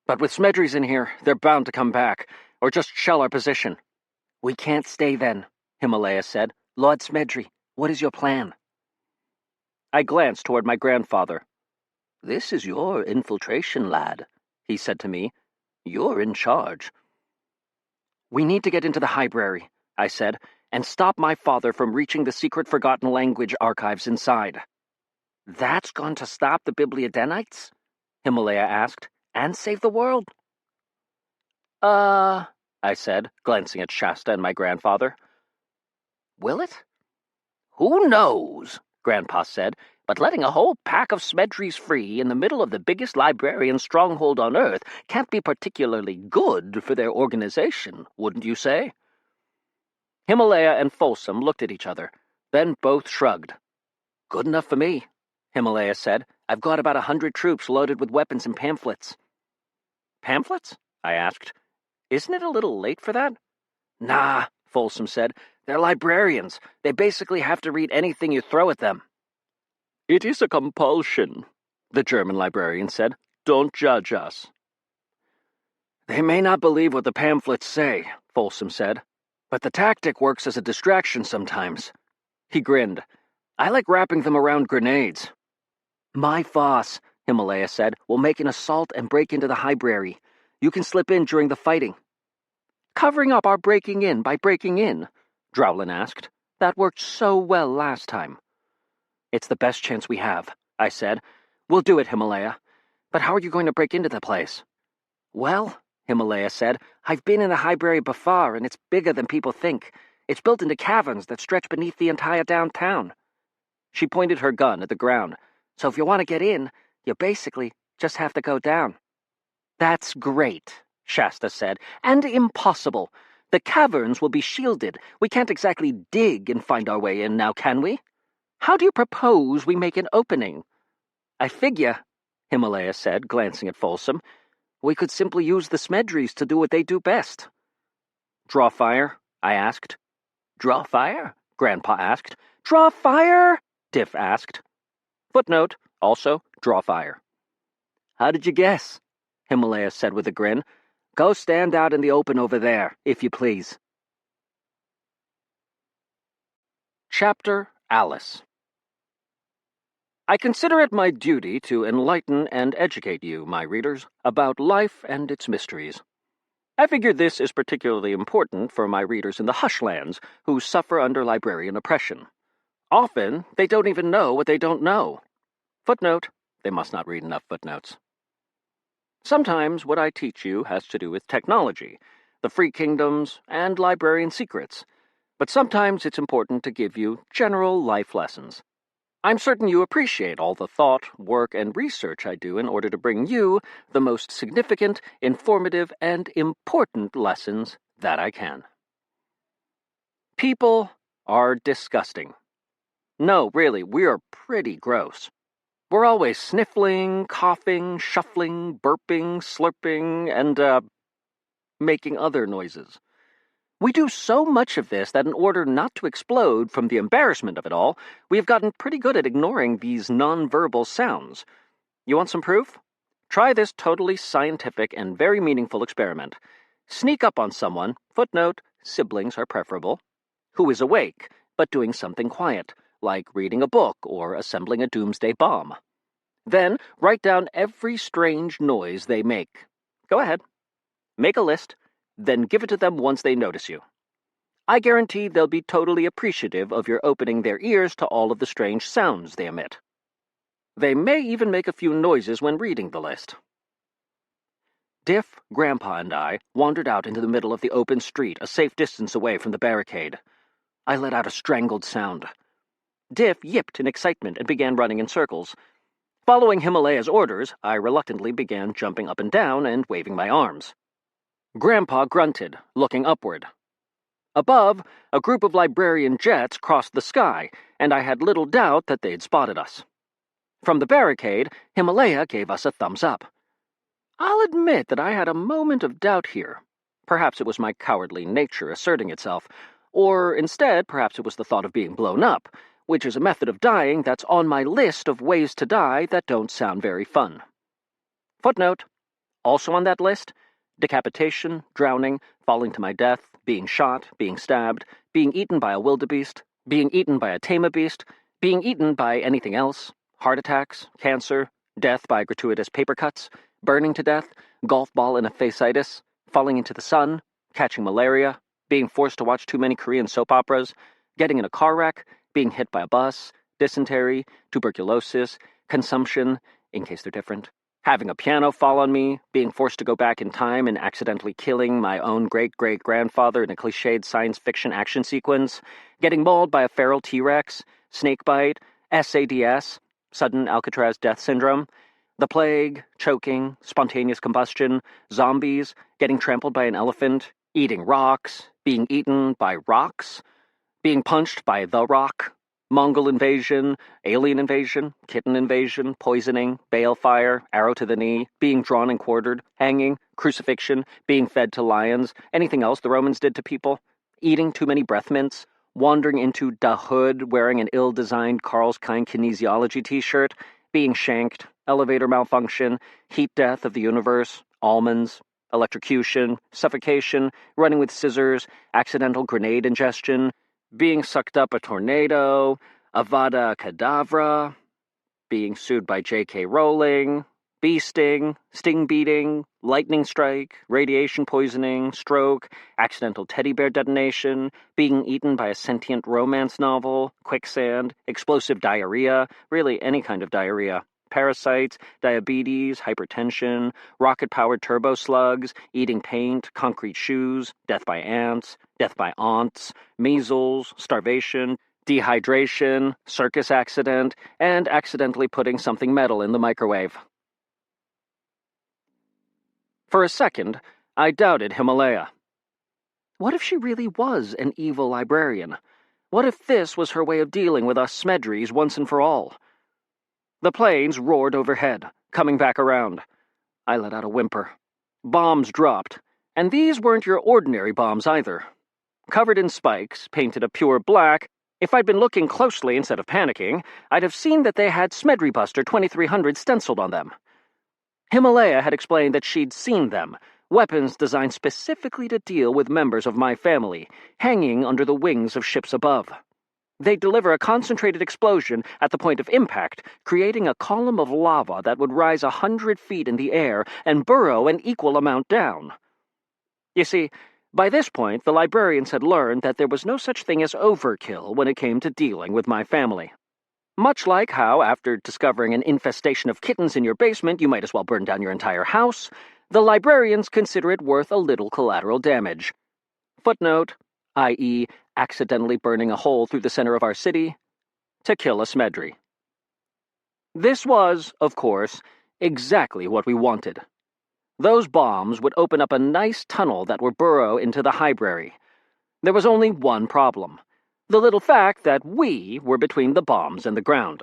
"But with Smedry's in here, they're bound to come back, or just shell our position." "We can't stay then," Himalaya said. "Lord Smedry, what is your plan?" I glanced toward my grandfather. "This is your infiltration, lad," he said to me. "You're in charge." "We need to get into the library," I said, "and stop my father from reaching the secret forgotten language archives inside." "That's going to stop the Bibliodenites?" Himalaya asked. "And save the world?" I said, glancing at Shasta and my grandfather. "Will it?" "Who knows?" Grandpa said, "but letting a whole pack of Smedrys free in the middle of the biggest librarian stronghold on Earth can't be particularly good for their organization, wouldn't you say?" Himalaya and Folsom looked at each other, then both shrugged. "Good enough for me," Himalaya said. "I've got about 100 troops loaded with weapons and pamphlets." "Pamphlets?" I asked. "Isn't it a little late for that?" "Nah," Folsom said. "They're librarians. They basically have to read anything you throw at them." "It is a compulsion," the German librarian said. "Don't judge us." "They may not believe what the pamphlets say," Folsom said, "but the tactic works as a distraction sometimes." He grinned. I like wrapping them around grenades. My boss, Himalaya said, will make an assault and break into the library. You can slip in during the fighting. Covering up our breaking in by breaking in, Drowlin asked. That worked so well last time. It's the best chance we have, I said. We'll do it, Himalaya. But how are you going to break into the place? Well, Himalaya said, I've been in the library before, and it's bigger than people think. It's built into caverns that stretch beneath the entire downtown. She pointed her gun at the ground. So if you want to get in, you basically just have to go down. That's great, Shasta said, and impossible. The caverns will be shielded. We can't exactly dig and find our way in now, can we? How do you propose we make an opening? I figure, Himalaya said, glancing at Folsom, we could simply use the Smedrys to do what they do best. Draw fire? I asked. Draw fire? Grandpa asked. Draw fire? Diff asked. Footnote, also, draw fire. How did you guess? Himalaya said with a grin. Go stand out in the open over there, if you please. Chapter Alice. I consider it my duty to enlighten and educate you, my readers, about life and its mysteries. I figure this is particularly important for my readers in the hushlands who suffer under librarian oppression. Often, they don't even know what they don't know. Footnote, they must not read enough footnotes. Sometimes what I teach you has to do with technology, the free kingdoms, and librarian secrets, but sometimes it's important to give you general life lessons. I'm certain you appreciate all the thought, work, and research I do in order to bring you the most significant, informative, and important lessons that I can. People are disgusting. No, really, we are pretty gross. We're always sniffling, coughing, shuffling, burping, slurping, and, making other noises. We do so much of this that in order not to explode from the embarrassment of it all, we have gotten pretty good at ignoring these nonverbal sounds. You want some proof? Try this totally scientific and very meaningful experiment. Sneak up on someone, footnote, siblings are preferable, who is awake, but doing something quiet, like reading a book or assembling a doomsday bomb. Then write down every strange noise they make. Go ahead. Make a list, then give it to them once they notice you. I guarantee they'll be totally appreciative of your opening their ears to all of the strange sounds they emit. They may even make a few noises when reading the list. Diff, Grandpa, and I wandered out into the middle of the open street, a safe distance away from the barricade. I let out a strangled sound. Diff yipped in excitement and began running in circles. Following Himalaya's orders, I reluctantly began jumping up and down and waving my arms. Grandpa grunted, looking upward. Above, a group of librarian jets crossed the sky, and I had little doubt that they'd spotted us. From the barricade, Himalaya gave us a thumbs up. I'll admit that I had a moment of doubt here. Perhaps it was my cowardly nature asserting itself, or instead, perhaps it was the thought of being blown up, which is a method of dying that's on my list of ways to die that don't sound very fun. Footnote, also on that list, decapitation, drowning, falling to my death, being shot, being stabbed, being eaten by a wildebeest, being eaten by a tame beast, being eaten by anything else, heart attacks, cancer, death by gratuitous paper cuts, burning to death, golf ball in a fasciitis, falling into the sun, catching malaria, being forced to watch too many Korean soap operas, getting in a car wreck, being hit by a bus, dysentery, tuberculosis, consumption, in case they're different, having a piano fall on me, being forced to go back in time and accidentally killing my own great-great-grandfather in a cliched science fiction action sequence, getting mauled by a feral T-Rex, snakebite, SADS, sudden Alcatraz death syndrome, the plague, choking, spontaneous combustion, zombies, getting trampled by an elephant, eating rocks, being eaten by rocks, being punched by the rock, Mongol invasion, alien invasion, kitten invasion, poisoning, balefire, arrow to the knee, being drawn and quartered, hanging, crucifixion, being fed to lions, anything else the Romans did to people, eating too many breath mints, wandering into the hood wearing an ill-designed Carl's Kind kinesiology t-shirt, being shanked, elevator malfunction, heat death of the universe, almonds, electrocution, suffocation, running with scissors, accidental grenade ingestion, being sucked up a tornado, Avada Kedavra, being sued by J.K. Rowling, bee sting, sting beating, lightning strike, radiation poisoning, stroke, accidental teddy bear detonation, being eaten by a sentient romance novel, quicksand, explosive diarrhea, really any kind of diarrhea, parasites, diabetes, hypertension, rocket-powered turbo slugs, eating paint, concrete shoes, death by ants, death by aunts, measles, starvation, dehydration, circus accident, and accidentally putting something metal in the microwave. For a second, I doubted Himalaya. What if she really was an evil librarian? What if this was her way of dealing with us Smedrys once and for all? The planes roared overhead, coming back around. I let out a whimper. Bombs dropped, and these weren't your ordinary bombs either. Covered in spikes, painted a pure black, if I'd been looking closely instead of panicking, I'd have seen that they had Smedry Buster 2300 stenciled on them. Himalaya had explained that she'd seen them, weapons designed specifically to deal with members of my family, hanging under the wings of ships above. They'd deliver a concentrated explosion at the point of impact, creating a column of lava that would rise 100 feet in the air and burrow an equal amount down. You see, by this point, the librarians had learned that there was no such thing as overkill when it came to dealing with my family. Much like how, after discovering an infestation of kittens in your basement, you might as well burn down your entire house, the librarians consider it worth a little collateral damage. Footnote, i.e., accidentally burning a hole through the center of our city, to kill a Smedry. This was, of course, exactly what we wanted. Those bombs would open up a nice tunnel that would burrow into the library. There was only one problem. The little fact that we were between the bombs and the ground.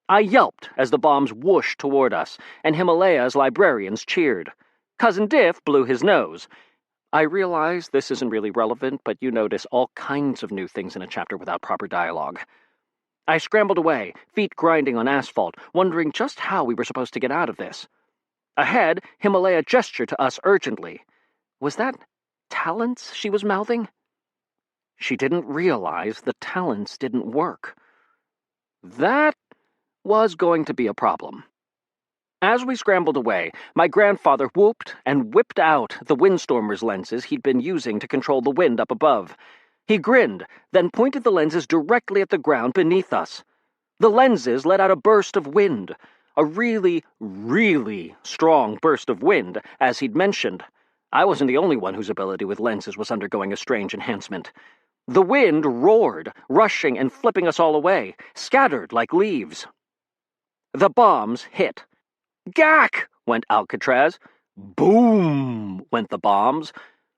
I yelped as the bombs whooshed toward us, and Himalaya's librarians cheered. Cousin Diff blew his nose. I realize this isn't really relevant, but you notice all kinds of new things in a chapter without proper dialogue. I scrambled away, feet grinding on asphalt, wondering just how we were supposed to get out of this. Ahead, Himalaya gestured to us urgently. Was that talents she was mouthing? She didn't realize the talents didn't work. That was going to be a problem. As we scrambled away, my grandfather whooped and whipped out the windstormer's lenses he'd been using to control the wind up above. He grinned, then pointed the lenses directly at the ground beneath us. The lenses let out a burst of wind, a really, really strong burst of wind, as he'd mentioned. I wasn't the only one whose ability with lenses was undergoing a strange enhancement. The wind roared, rushing and flipping us all away, scattered like leaves. The bombs hit. Gack! Went Alcatraz. Boom! Went the bombs.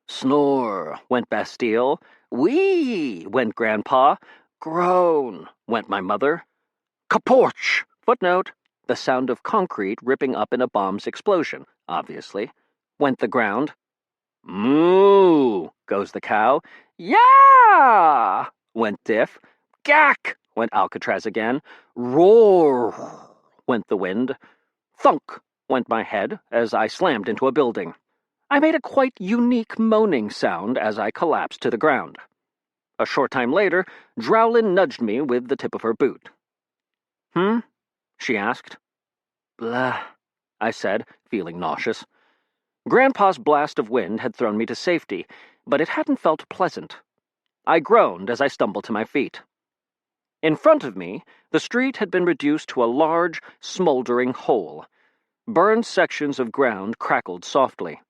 Snore! Went Bastille. Whee! Went Grandpa. Groan! Went my mother. Kaporch! Footnote, the sound of concrete ripping up in a bomb's explosion, obviously. Went the ground. Moo! Goes the cow. Yeah! Went Diff. Gack! Went Alcatraz again. Roar! Went the wind. Thunk! Went my head as I slammed into a building. I made a quite unique moaning sound as I collapsed to the ground. A short time later, Drowlin nudged me with the tip of her boot. Hmm? She asked. Blah, I said, feeling nauseous. Grandpa's blast of wind had thrown me to safety, but it hadn't felt pleasant. I groaned as I stumbled to my feet. In front of me, the street had been reduced to a large, smoldering hole. Burned sections of ground crackled softly.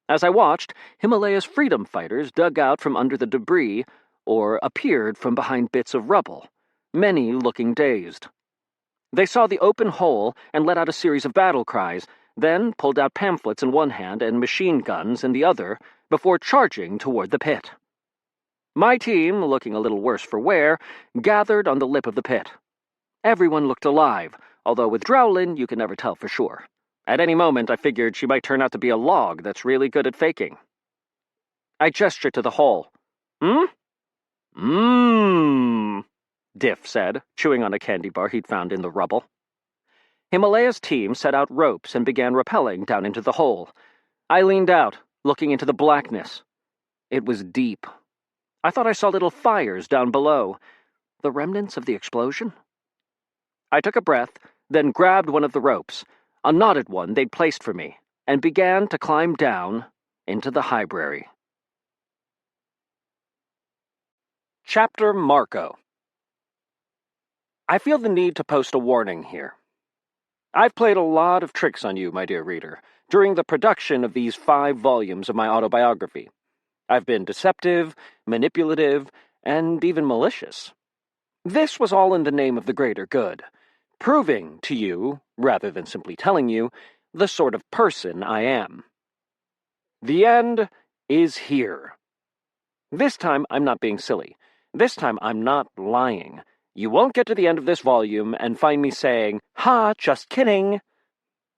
As I watched, Himalaya's freedom fighters dug out from under the debris or appeared from behind bits of rubble, many looking dazed. They saw the open hole and let out a series of battle cries, then pulled out pamphlets in one hand and machine guns in the other before charging toward the pit. My team, looking a little worse for wear, gathered on the lip of the pit. Everyone looked alive, although with Drowlin you can never tell for sure. At any moment I figured she might turn out to be a log that's really good at faking. I gestured to the hole. Hmm? Mmm, Diff said, chewing on a candy bar he'd found in the rubble. Himalaya's team set out ropes and began rappelling down into the hole. I leaned out, looking into the blackness. It was deep. I thought I saw little fires down below. The remnants of the explosion? I took a breath, then grabbed one of the ropes, a knotted one they'd placed for me, and began to climb down into the library. Chapter Marco. I feel the need to post a warning here. I've played a lot of tricks on you, my dear reader, during the production of these 5 volumes of my autobiography. I've been deceptive, manipulative, and even malicious. This was all in the name of the greater good, proving to you, rather than simply telling you, the sort of person I am. The end is here. This time, I'm not being silly. This time, I'm not lying. You won't get to the end of this volume and find me saying, "Ha, just kidding."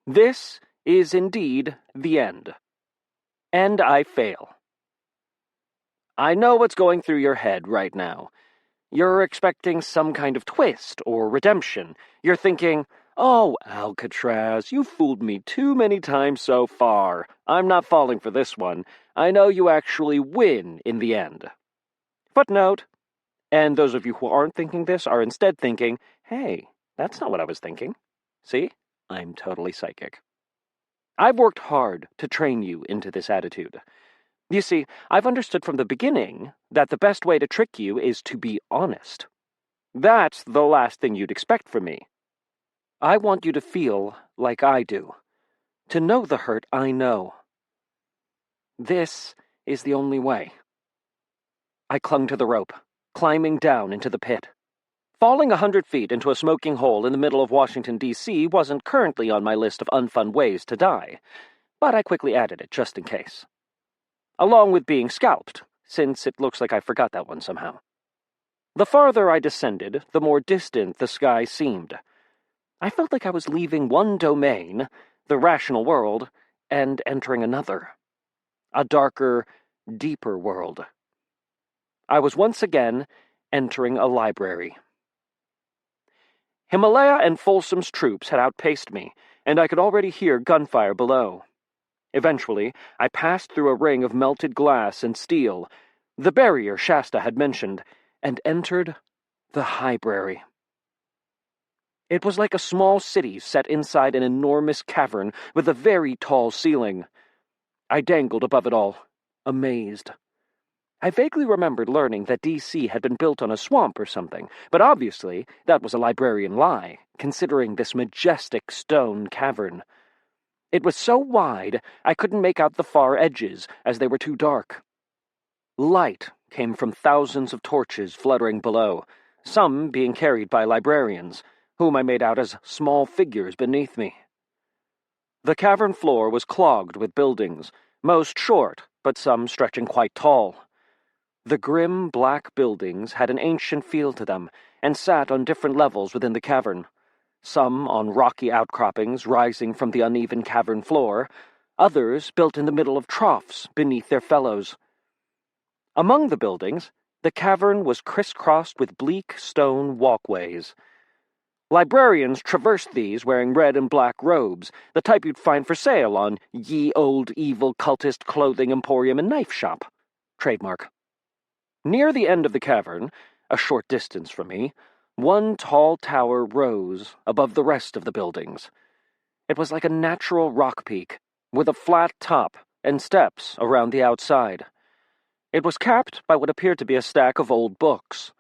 This is indeed the end. And I fail. I know what's going through your head right now. You're expecting some kind of twist or redemption. You're thinking, "Oh, Alcatraz, you fooled me too many times so far. I'm not falling for this one. I know you actually win in the end." Footnote. And those of you who aren't thinking this are instead thinking, "Hey, that's not what I was thinking." See? I'm totally psychic. I've worked hard to train you into this attitude. You see, I've understood from the beginning that the best way to trick you is to be honest. That's the last thing you'd expect from me. I want you to feel like I do, to know the hurt I know. This is the only way. I clung to the rope, climbing down into the pit. Falling 100 feet into a smoking hole in the middle of Washington, D.C. wasn't currently on my list of unfun ways to die, but I quickly added it just in case. Along with being scalped, since it looks like I forgot that one somehow. The farther I descended, the more distant the sky seemed. I felt like I was leaving one domain, the rational world, and entering another. A darker, deeper world. I was once again entering a library. Himalaya and Folsom's troops had outpaced me, and I could already hear gunfire below. Eventually, I passed through a ring of melted glass and steel, the barrier Shasta had mentioned, and entered the library. It was like a small city set inside an enormous cavern with a very tall ceiling. I dangled above it all, amazed. I vaguely remembered learning that D.C. had been built on a swamp or something, but obviously that was a librarian lie, considering this majestic stone cavern. It was so wide, I couldn't make out the far edges, as they were too dark. Light came from thousands of torches fluttering below, some being carried by librarians, whom I made out as small figures beneath me. The cavern floor was clogged with buildings, most short, but some stretching quite tall. The grim, black buildings had an ancient feel to them, and sat on different levels within the cavern. Some on rocky outcroppings rising from the uneven cavern floor, others built in the middle of troughs beneath their fellows. Among the buildings, the cavern was crisscrossed with bleak stone walkways. Librarians traversed these wearing red and black robes, the type you'd find for sale on Ye Old Evil Cultist Clothing Emporium and Knife Shop. Trademark. Near the end of the cavern, a short distance from me, one tall tower rose above the rest of the buildings. It was like a natural rock peak, with a flat top and steps around the outside. It was capped by what appeared to be a stack of old books.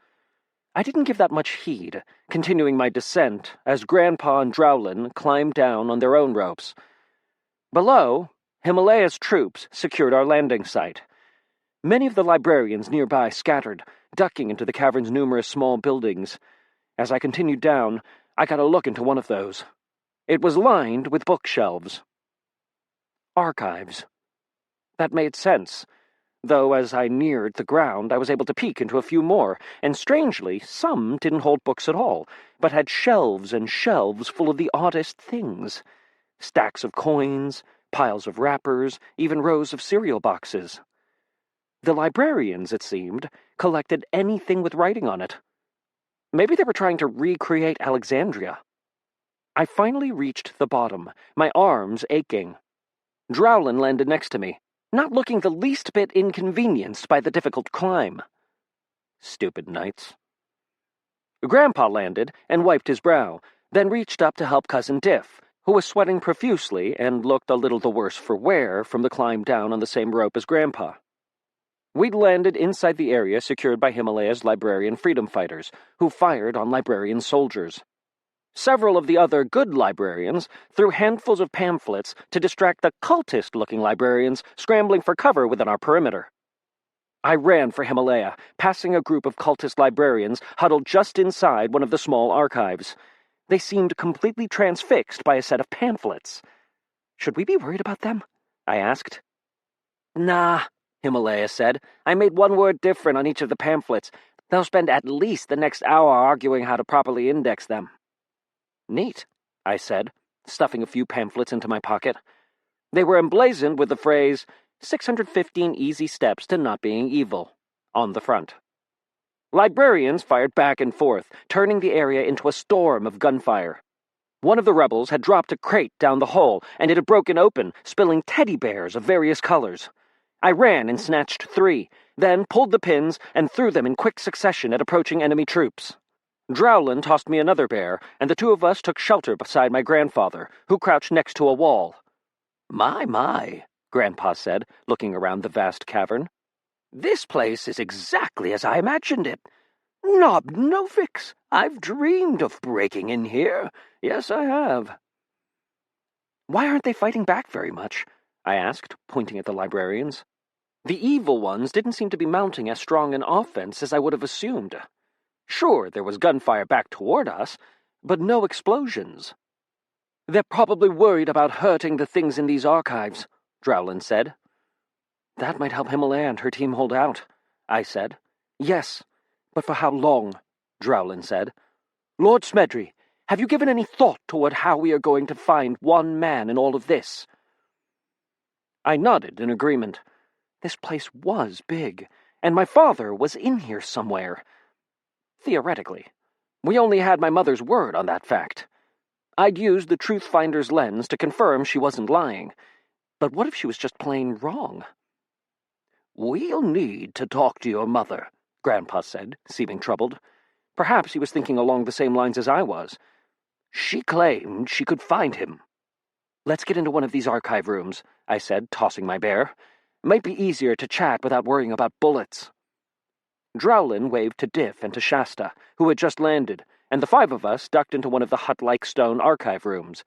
I didn't give that much heed, continuing my descent as Grandpa and Drowlin climbed down on their own ropes. Below, Himalaya's troops secured our landing site. Many of the librarians nearby scattered, ducking into the cavern's numerous small buildings. As I continued down, I got a look into one of those. It was lined with bookshelves. Archives. That made sense, though as I neared the ground I was able to peek into a few more, and strangely, some didn't hold books at all, but had shelves and shelves full of the oddest things. Stacks of coins, piles of wrappers, even rows of cereal boxes. The librarians, it seemed, collected anything with writing on it. Maybe they were trying to recreate Alexandria. I finally reached the bottom, my arms aching. Drowlin landed next to me, not looking the least bit inconvenienced by the difficult climb. Stupid knights. Grandpa landed and wiped his brow, then reached up to help Cousin Diff, who was sweating profusely and looked a little the worse for wear from the climb down on the same rope as Grandpa. We'd landed inside the area secured by Himalaya's Librarian freedom fighters, who fired on Librarian soldiers. Several of the other good librarians threw handfuls of pamphlets to distract the cultist-looking librarians scrambling for cover within our perimeter. I ran for Himalaya, passing a group of cultist librarians huddled just inside one of the small archives. They seemed completely transfixed by a set of pamphlets. Should we be worried about them? I asked. Nah, Himalaya said. I made one word different on each of the pamphlets. They'll spend at least the next hour arguing how to properly index them. Neat, I said, stuffing a few pamphlets into my pocket. They were emblazoned with the phrase, 615 Easy Steps to Not Being Evil, on the front. Librarians fired back and forth, turning the area into a storm of gunfire. One of the rebels had dropped a crate down the hole, and it had broken open, spilling teddy bears of various colors. I ran and snatched 3, then pulled the pins and threw them in quick succession at approaching enemy troops. Drowlin tossed me another bear, and the two of us took shelter beside my grandfather, who crouched next to a wall. My, Grandpa said, looking around the vast cavern. This place is exactly as I imagined it. Nob Novix, I've dreamed of breaking in here. Yes, I have. Why aren't they fighting back very much? I asked, pointing at the librarians. The evil ones didn't seem to be mounting as strong an offense as I would have assumed. Sure, there was gunfire back toward us, but no explosions. They're probably worried about hurting the things in these archives, Drowlin said. That might help Himalaya and her team hold out, I said. Yes, but for how long? Drowlin said. Lord Smedry, have you given any thought toward how we are going to find one man in all of this? I nodded in agreement. This place was big, and my father was in here somewhere. Theoretically. We only had my mother's word on that fact. I'd used the Truth Finder's lens to confirm she wasn't lying. But what if she was just plain wrong? We'll need to talk to your mother, Grandpa said, seeming troubled. Perhaps he was thinking along the same lines as I was. She claimed she could find him. Let's get into one of these archive rooms, I said, tossing my bear. Might be easier to chat without worrying about bullets. Drowlin waved to Diff and to Shasta, who had just landed, and the 5 of us ducked into one of the hut-like stone archive rooms.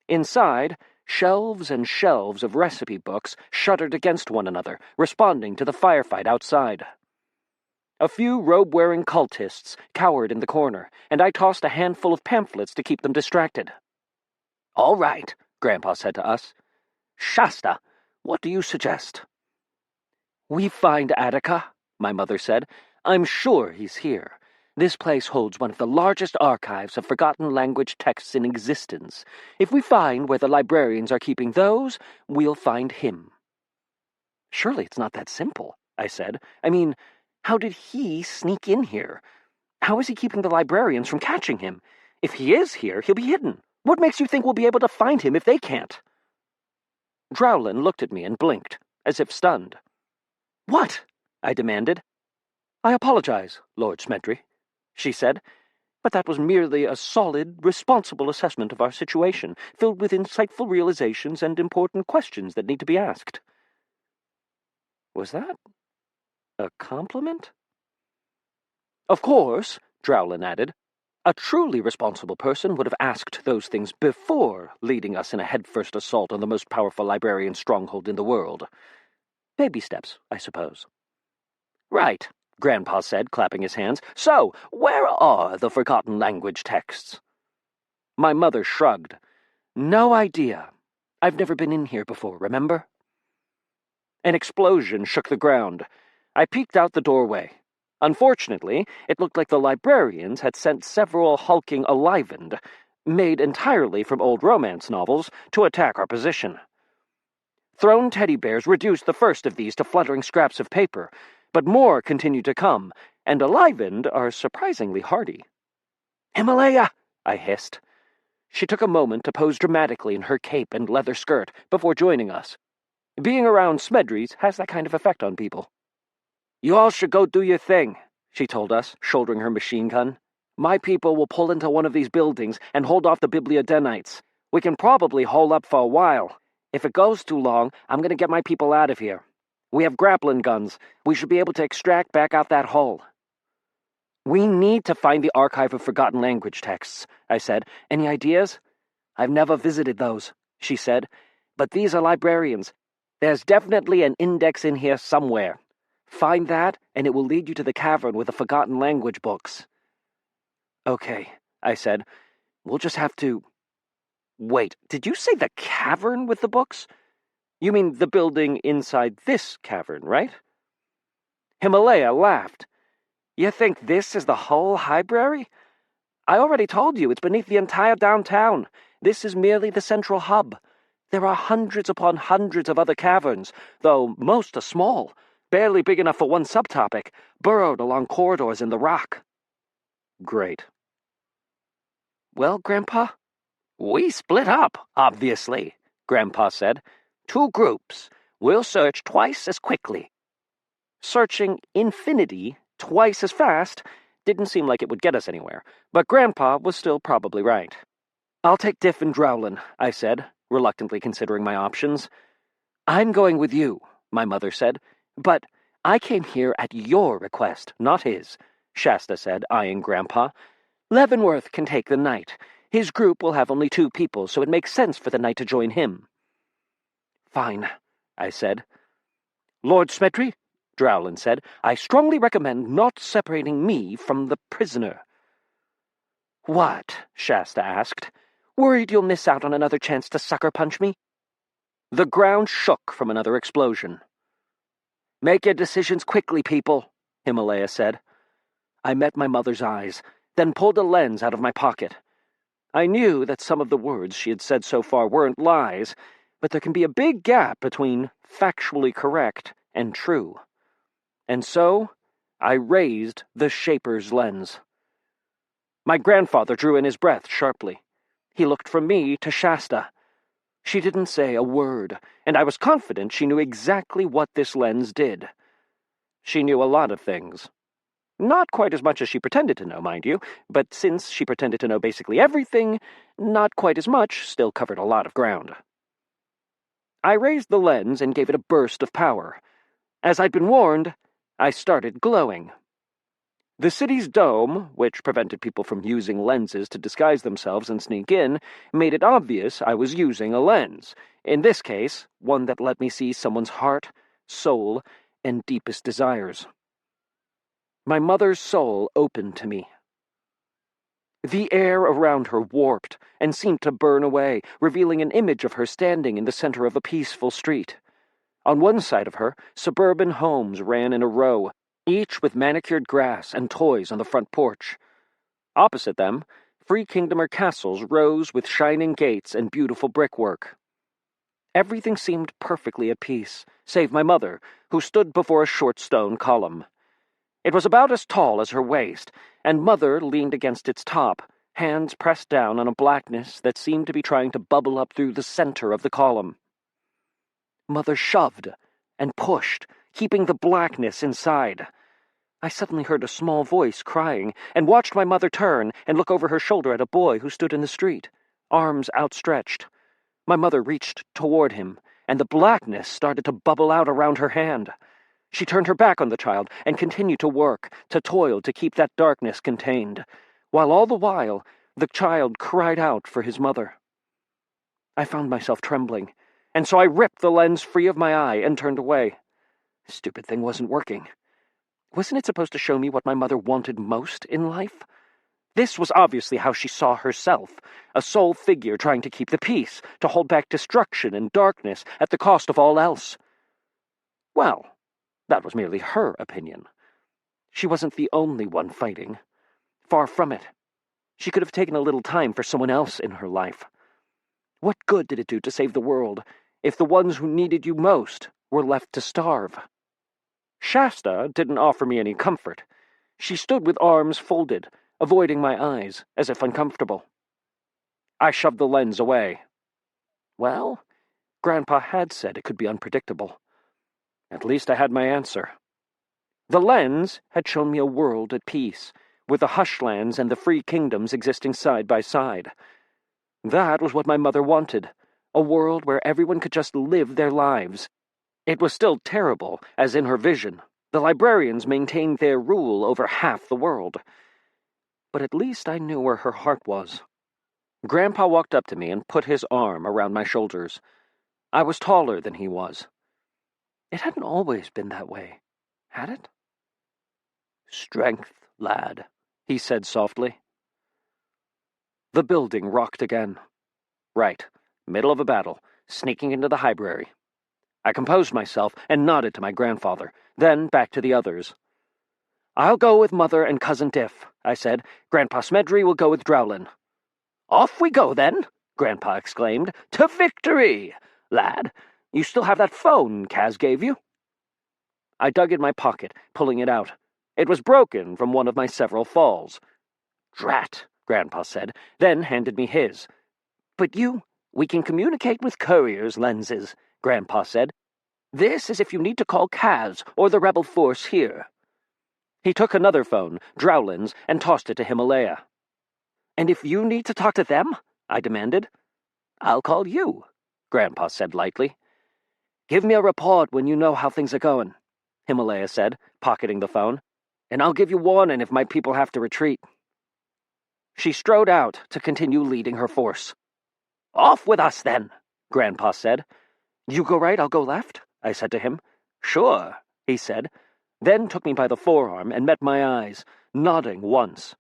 Inside, shelves and shelves of recipe books shuddered against one another, responding to the firefight outside. A few robe-wearing cultists cowered in the corner, and I tossed a handful of pamphlets to keep them distracted. All right, Grandpa said to us. Shasta, what do you suggest? We find Attica, my mother said. I'm sure he's here. This place holds one of the largest archives of forgotten language texts in existence. If we find where the librarians are keeping those, we'll find him. Surely it's not that simple, I said. I mean, how did he sneak in here? How is he keeping the librarians from catching him? If he is here, he'll be hidden. What makes you think we'll be able to find him if they can't? Drowlin looked at me and blinked, as if stunned. What? I demanded. I apologize, Lord Smedry, she said, but that was merely a solid, responsible assessment of our situation, filled with insightful realizations and important questions that need to be asked. Was that a compliment? Of course, Drowlin added, a truly responsible person would have asked those things before leading us in a headfirst assault on the most powerful librarian stronghold in the world. Baby steps, I suppose. Right, Grandpa said, clapping his hands. So, where are the forgotten language texts? My mother shrugged. No idea. I've never been in here before, remember? An explosion shook the ground. I peeked out the doorway. Unfortunately, it looked like the librarians had sent several hulking alivened, made entirely from old romance novels, to attack our position. Thrown teddy bears reduced the first of these to fluttering scraps of paper, but more continued to come, and alivened are surprisingly hardy. Himalaya! I hissed. She took a moment to pose dramatically in her cape and leather skirt before joining us. Being around Smedry's has that kind of effect on people. You all should go do your thing, she told us, shouldering her machine gun. My people will pull into one of these buildings and hold off the Bibliodenites. We can probably hole up for a while. If it goes too long, I'm going to get my people out of here. We have grappling guns. We should be able to extract back out that hole. We need to find the archive of forgotten language texts, I said. Any ideas? I've never visited those, she said. But these are librarians. There's definitely an index in here somewhere. Find that, and it will lead you to the cavern with the forgotten language books. Okay, I said. We'll just have to... Wait, did you say the cavern with the books? You mean the building inside this cavern, right? Himalaya laughed. You think this is the whole library? I already told you it's beneath the entire downtown. This is merely the central hub. There are hundreds upon hundreds of other caverns, though most are small, barely big enough for one subtopic, burrowed along corridors in the rock. Great. Well, Grandpa? We split up, obviously, Grandpa said. 2 groups. We'll search twice as quickly. Searching infinity twice as fast didn't seem like it would get us anywhere, but Grandpa was still probably right. I'll take Diff and Drowlin, I said, reluctantly considering my options. I'm going with you, my mother said, but I came here at your request, not his, Shasta said, eyeing Grandpa. Leavenworth can take the knight. His group will have only 2 people, so it makes sense for the knight to join him. Fine, I said. Lord Smedry, Drowlin said, I strongly recommend not separating me from the prisoner. What? Shasta asked. Worried you'll miss out on another chance to sucker punch me? The ground shook from another explosion. Make your decisions quickly, people, Himalaya said. I met my mother's eyes, then pulled a lens out of my pocket. I knew that some of the words she had said so far weren't lies, but there can be a big gap between factually correct and true. And so, I raised the Shaper's lens. My grandfather drew in his breath sharply. He looked from me to Shasta. She didn't say a word, and I was confident she knew exactly what this lens did. She knew a lot of things. Not quite as much as she pretended to know, mind you, but since she pretended to know basically everything, not quite as much still covered a lot of ground. I raised the lens and gave it a burst of power. As I'd been warned, I started glowing. The city's dome, which prevented people from using lenses to disguise themselves and sneak in, made it obvious I was using a lens, in this case, one that let me see someone's heart, soul, and deepest desires. My mother's soul opened to me. The air around her warped and seemed to burn away, revealing an image of her standing in the center of a peaceful street. On one side of her, suburban homes ran in a row, each with manicured grass and toys on the front porch. Opposite them, Free Kingdomer castles rose with shining gates and beautiful brickwork. Everything seemed perfectly at peace, save my mother, who stood before a short stone column. It was about as tall as her waist, and Mother leaned against its top, hands pressed down on a blackness that seemed to be trying to bubble up through the center of the column. Mother shoved and pushed, keeping the blackness inside. I suddenly heard a small voice crying, and watched my mother turn and look over her shoulder at a boy who stood in the street, arms outstretched. My mother reached toward him, and the blackness started to bubble out around her hand. She turned her back on the child and continued to work, to toil to keep that darkness contained, while all the while the child cried out for his mother. I found myself trembling, and so I ripped the lens free of my eye and turned away. Stupid thing wasn't working. Wasn't it supposed to show me what my mother wanted most in life? This was obviously how she saw herself, a sole figure trying to keep the peace, to hold back destruction and darkness at the cost of all else. Well, that was merely her opinion. She wasn't the only one fighting. Far from it. She could have taken a little time for someone else in her life. What good did it do to save the world if the ones who needed you most were left to starve? Shasta didn't offer me any comfort. She stood with arms folded, avoiding my eyes, as if uncomfortable. I shoved the lens away. Well, Grandpa had said it could be unpredictable. At least I had my answer. The lens had shown me a world at peace, with the Hushlands and the Free Kingdoms existing side by side. That was what my mother wanted, a world where everyone could just live their lives. It was still terrible, as in her vision. The Librarians maintained their rule over half the world. But at least I knew where her heart was. Grandpa walked up to me and put his arm around my shoulders. I was taller than he was. It hadn't always been that way, had it? "Strength, lad," he said softly. The building rocked again. Right, middle of a battle, sneaking into the library. I composed myself and nodded to my grandfather, then back to the others. "I'll go with Mother and Cousin Diff," I said. "Grandpa Smedry will go with Drowlin." "Off we go, then!" Grandpa exclaimed. "To victory! Lad, you still have that phone Kaz gave you?" I dug in my pocket, pulling it out. It was broken from one of my several falls. "Drat," Grandpa said, then handed me his. "But we can communicate with couriers' lenses," Grandpa said. "This is if you need to call Kaz or the rebel force here." He took another phone, Drowlin's, and tossed it to Himalaya. "And if you need to talk to them?" I demanded. "I'll call you," Grandpa said lightly. "Give me a report when you know how things are going," Himalaya said, pocketing the phone, "and I'll give you warning if my people have to retreat." She strode out to continue leading her force. "Off with us, then," Grandpa said. "You go right, I'll go left," I said to him. "Sure," he said, then took me by the forearm and met my eyes, nodding once.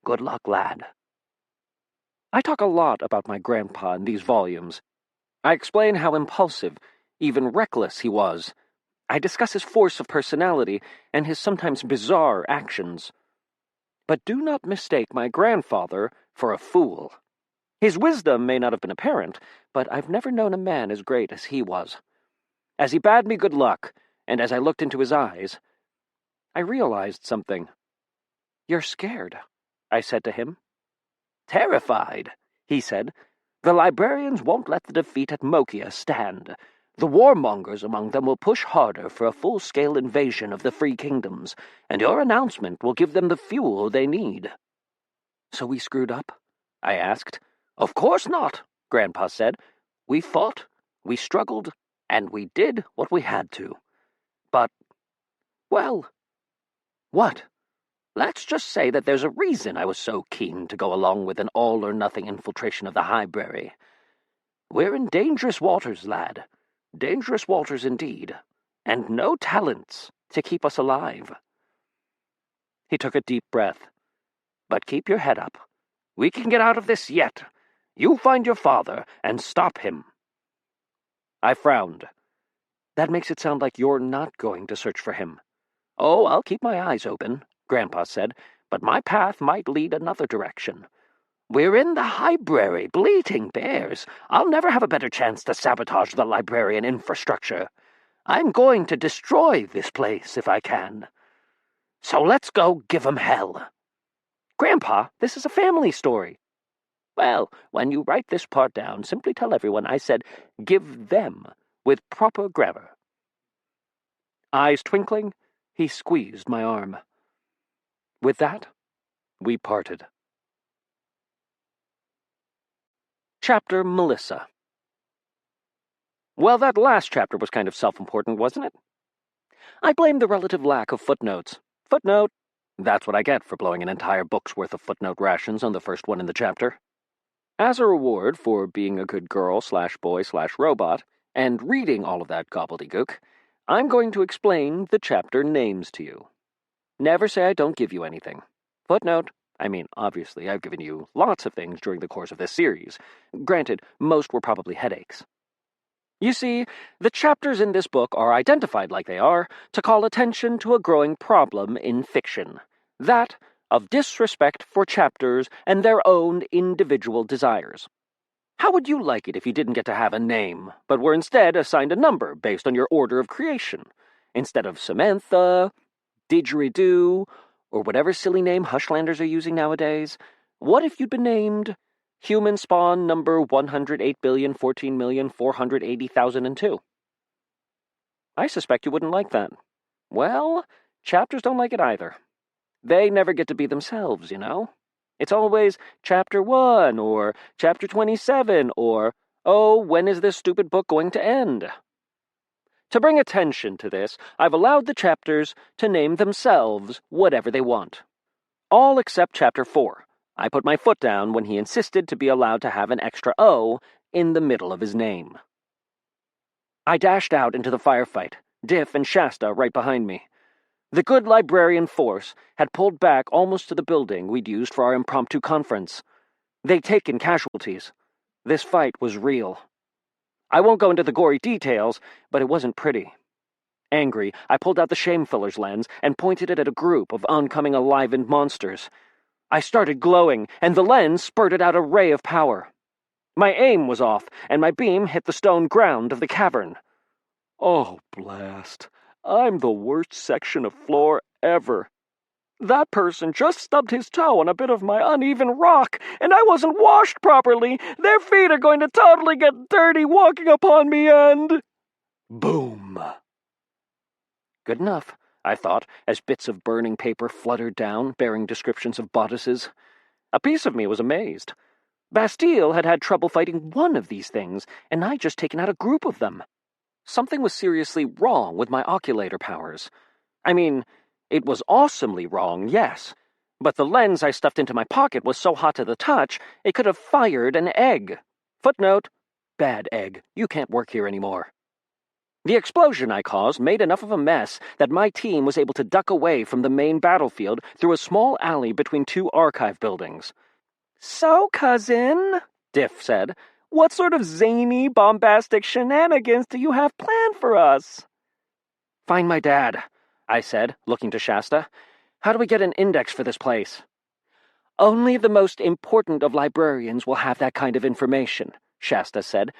"Good luck, lad." I talk a lot about my grandpa in these volumes. I explain how impulsive, even reckless he was. I discuss his force of personality and his sometimes bizarre actions. But do not mistake my grandfather for a fool. His wisdom may not have been apparent, but I've never known a man as great as he was. As he bade me good luck, and as I looked into his eyes, I realized something. "You're scared," I said to him. "Terrified," he said. "The Librarians won't let the defeat at Mokia stand. The warmongers among them will push harder for a full-scale invasion of the Free Kingdoms, and your announcement will give them the fuel they need." "So we screwed up?" I asked. "Of course not," Grandpa said. "We fought, we struggled, and we did what we had to. But, well, what? Let's just say that there's a reason I was so keen to go along with an all-or-nothing infiltration of the library. We're in dangerous waters, lad. Dangerous waters indeed. And no talents to keep us alive." He took a deep breath. "But keep your head up. We can get out of this yet. You find your father and stop him." I frowned. "That makes it sound like you're not going to search for him." "Oh, I'll keep my eyes open," Grandpa said, "but my path might lead another direction. We're in the library, bleating bears. I'll never have a better chance to sabotage the Librarian infrastructure. I'm going to destroy this place if I can. So let's go give 'em hell." "Grandpa, this is a family story." "Well, when you write this part down, simply tell everyone I said give them with proper grammar." Eyes twinkling, he squeezed my arm. With that, we parted. Chapter Melissa. Well, that last chapter was kind of self-important, wasn't it? I blame the relative lack of footnotes. Footnote. That's what I get for blowing an entire book's worth of footnote rations on the first one in the chapter. As a reward for being a good girl/boy/robot and reading all of that gobbledygook, I'm going to explain the chapter names to you. Never say I don't give you anything. Footnote. I mean, obviously, I've given you lots of things during the course of this series. Granted, most were probably headaches. You see, the chapters in this book are identified like they are to call attention to a growing problem in fiction. That of disrespect for chapters and their own individual desires. How would you like it if you didn't get to have a name, but were instead assigned a number based on your order of creation? Instead of Samantha, Didgeridoo, or whatever silly name Hushlanders are using nowadays, what if you'd been named Human Spawn number 108,014,480,002? I suspect you wouldn't like that. Well, chapters don't like it either. They never get to be themselves, you know? It's always Chapter 1, or Chapter 27, or, oh, when is this stupid book going to end? To bring attention to this, I've allowed the chapters to name themselves whatever they want. All except Chapter 4. I put my foot down when he insisted to be allowed to have an extra O in the middle of his name. I dashed out into the firefight, Diff and Shasta right behind me. The good librarian force had pulled back almost to the building we'd used for our impromptu conference. They'd taken casualties. This fight was real. I won't go into the gory details, but it wasn't pretty. Angry, I pulled out the Shamefiller's lens and pointed it at a group of oncoming alivened monsters. I started glowing, and the lens spurted out a ray of power. My aim was off, and my beam hit the stone ground of the cavern. Oh, blast. I'm the worst section of floor ever. That person just stubbed his toe on a bit of my uneven rock, and I wasn't washed properly. Their feet are going to totally get dirty walking upon me, and... boom. Good enough, I thought, as bits of burning paper fluttered down, bearing descriptions of bodices. A piece of me was amazed. Bastille had had trouble fighting one of these things, and I'd just taken out a group of them. Something was seriously wrong with my oculator powers. I mean, it was awesomely wrong, yes, but the lens I stuffed into my pocket was so hot to the touch, it could have fired an egg. Footnote, bad egg. You can't work here anymore. The explosion I caused made enough of a mess that my team was able to duck away from the main battlefield through a small alley between two archive buildings. So, cousin, Diff said, what sort of zany, bombastic shenanigans do you have planned for us? Find my dad, I said, looking to Shasta. How do we get an index for this place? Only the most important of librarians will have that kind of information, Shasta said.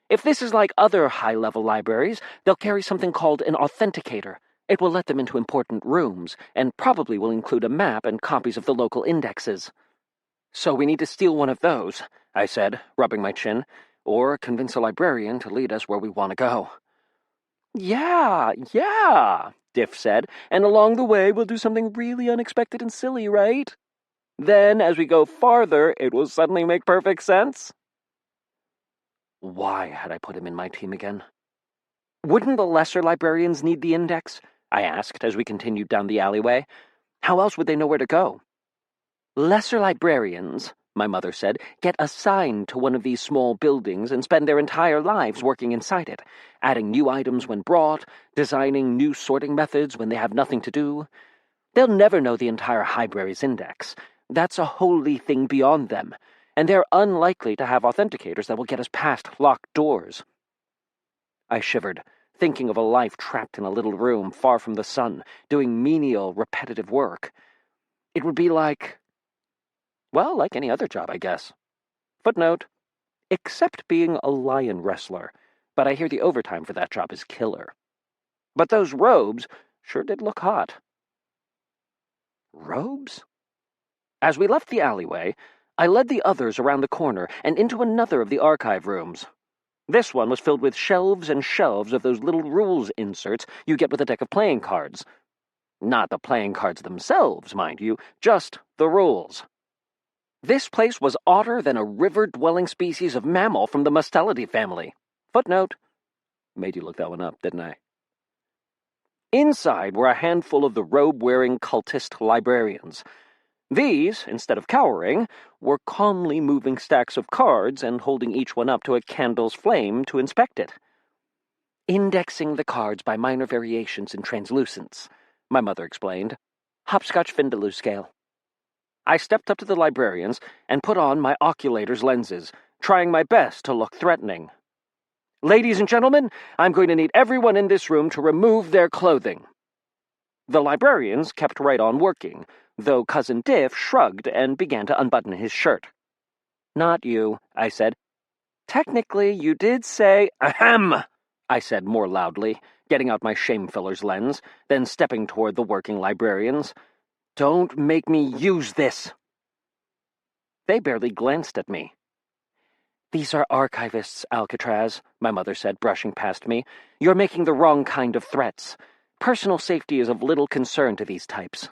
If this is like other high-level libraries, they'll carry something called an authenticator. It will let them into important rooms, and probably will include a map and copies of the local indexes. So we need to steal one of those, I said, rubbing my chin, or convince a librarian to lead us where we want to go. Yeah, Diff said, and along the way we'll do something really unexpected and silly, right? Then, as we go farther, it will suddenly make perfect sense. Why had I put him in my team again? Wouldn't the lesser librarians need the index? I asked as we continued down the alleyway. How else would they know where to go? Lesser librarians, my mother said, get assigned to one of these small buildings and spend their entire lives working inside it, adding new items when brought, designing new sorting methods when they have nothing to do. They'll never know the entire library's index. That's a wholly thing beyond them, and they're unlikely to have authenticators that will get us past locked doors. I shivered, thinking of a life trapped in a little room far from the sun, doing menial, repetitive work. It would be like any other job, I guess. Footnote, except being a lion wrestler, but I hear the overtime for that job is killer. But those robes sure did look hot. Robes? As we left the alleyway, I led the others around the corner and into another of the archive rooms. This one was filled with shelves and shelves of those little rules inserts you get with a deck of playing cards. Not the playing cards themselves, mind you, just the rules. This place was odder than a river-dwelling species of mammal from the Mustelidae family. Footnote. Made you look that one up, didn't I? Inside were a handful of the robe-wearing cultist librarians. These, instead of cowering, were calmly moving stacks of cards and holding each one up to a candle's flame to inspect it. Indexing the cards by minor variations in translucence, my mother explained. Hopscotch Vindaloo scale. I stepped up to the librarians and put on my oculator's lenses, trying my best to look threatening. Ladies and gentlemen, I'm going to need everyone in this room to remove their clothing. The librarians kept right on working, though Cousin Diff shrugged and began to unbutton his shirt. Not you, I said. Technically, you did say, ahem, I said more loudly, getting out my Shamefiller's lens, then stepping toward the working librarians. Don't make me use this. They barely glanced at me. These are archivists, Alcatraz, my mother said, brushing past me. You're making the wrong kind of threats. Personal safety is of little concern to these types.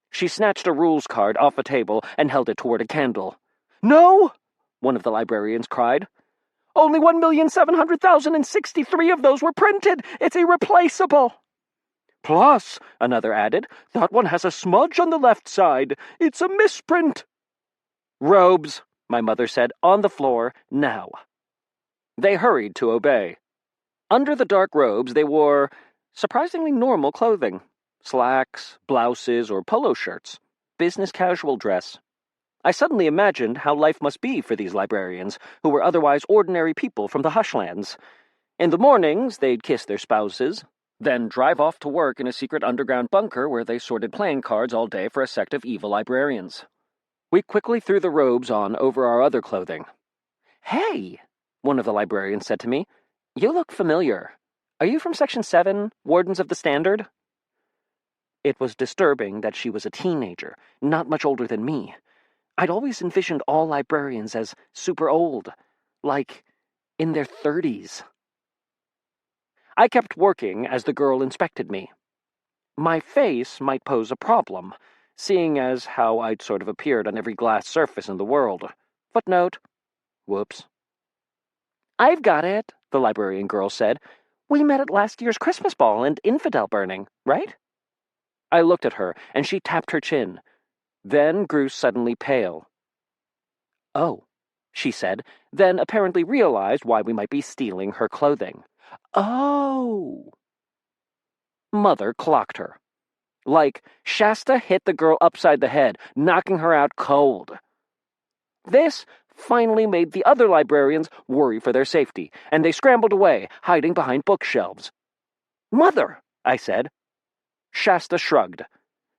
She snatched a rules card off a table and held it toward a candle. "No!" one of the librarians cried. "Only 1,700,063 of those were printed! It's irreplaceable!" "Plus," another added, "that one has a smudge on the left side. It's a misprint." "Robes," my mother said, "on the floor, now." They hurried to obey. Under the dark robes they wore surprisingly normal clothing. Slacks, blouses, or polo shirts. Business casual dress. I suddenly imagined how life must be for these librarians, who were otherwise ordinary people from the Hushlands. In the mornings, they'd kiss their spouses, then drive off to work in a secret underground bunker where they sorted playing cards all day for a sect of evil librarians. We quickly threw the robes on over our other clothing. "Hey," one of the librarians said to me, "you look familiar. Are you from Section 7, Wardens of the Standard?" It was disturbing that she was a teenager, not much older than me. I'd always envisioned all librarians as super old, like in their 30s. I kept working as the girl inspected me. My face might pose a problem, seeing as how I'd sort of appeared on every glass surface in the world. Footnote. Whoops. "I've got it," the librarian girl said. "We met at last year's Christmas ball and infidel burning, right?" I looked at her, and she tapped her chin, then grew suddenly pale. "Oh," she said, then apparently realized why we might be stealing her clothing. "Oh." Mother clocked her. Like Shasta hit the girl upside the head, knocking her out cold. This finally made the other librarians worry for their safety, and they scrambled away, hiding behind bookshelves. "Mother," I said. Shasta shrugged.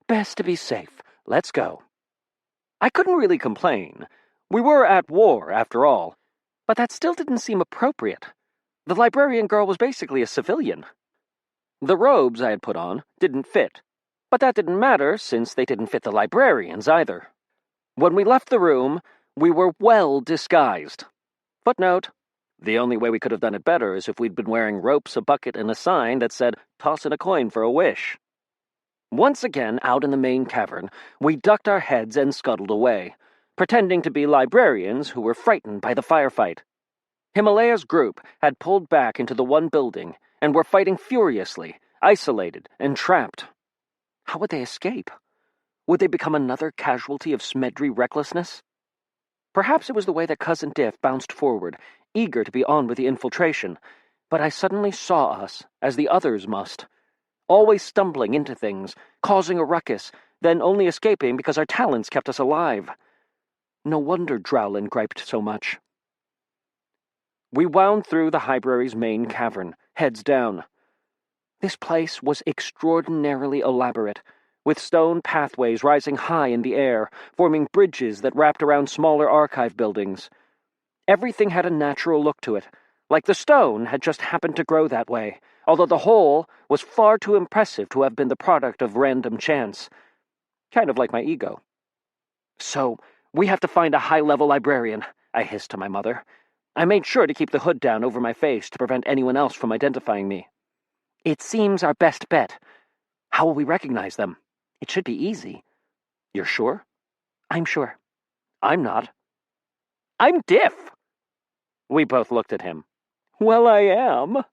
"Best to be safe. Let's go." I couldn't really complain. We were at war, after all, but that still didn't seem appropriate. The librarian girl was basically a civilian. The robes I had put on didn't fit, but that didn't matter since they didn't fit the librarians either. When we left the room, we were well disguised. Footnote. The only way we could have done it better is if we'd been wearing ropes, a bucket, and a sign that said, "Toss in a coin for a wish." Once again, out in the main cavern, we ducked our heads and scuttled away, pretending to be librarians who were frightened by the firefight. Himalaya's group had pulled back into the one building and were fighting furiously, isolated and trapped. How would they escape? Would they become another casualty of Smedry recklessness? Perhaps it was the way that Cousin Diff bounced forward, eager to be on with the infiltration, but I suddenly saw us as the others must. Always stumbling into things, causing a ruckus, then only escaping because our talents kept us alive. No wonder Drowlin griped so much. We wound through the library's main cavern, heads down. This place was extraordinarily elaborate, with stone pathways rising high in the air, forming bridges that wrapped around smaller archive buildings. Everything had a natural look to it, like the stone had just happened to grow that way, although the whole was far too impressive to have been the product of random chance. Kind of like my ego. "So, we have to find a high-level librarian," I hissed to my mother. I made sure to keep the hood down over my face to prevent anyone else from identifying me. "It seems our best bet. How will we recognize them? It should be easy." "You're sure?" "I'm sure." "I'm not." "I'm Diff." We both looked at him. "Well, I am,"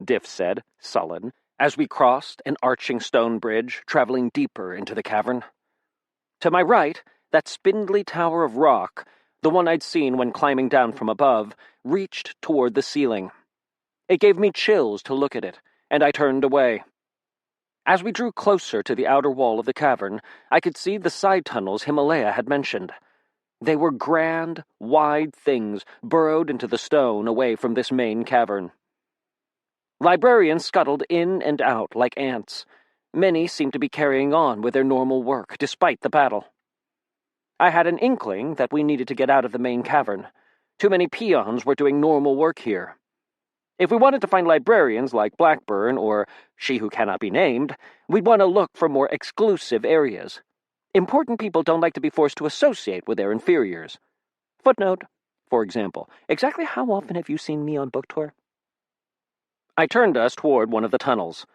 Diff said, sullen, as we crossed an arching stone bridge, traveling deeper into the cavern. To my right, that spindly tower of rock, the one I'd seen when climbing down from above, reached toward the ceiling. It gave me chills to look at it, and I turned away. As we drew closer to the outer wall of the cavern, I could see the side tunnels Himalaya had mentioned. They were grand, wide things burrowed into the stone away from this main cavern. Librarians scuttled in and out like ants. Many seemed to be carrying on with their normal work, despite the battle. I had an inkling that we needed to get out of the main cavern. Too many peons were doing normal work here. If we wanted to find librarians like Blackburn or She Who Cannot Be Named, we'd want to look for more exclusive areas. Important people don't like to be forced to associate with their inferiors. Footnote, for example, exactly how often have you seen me on book tour? I turned us toward one of the tunnels.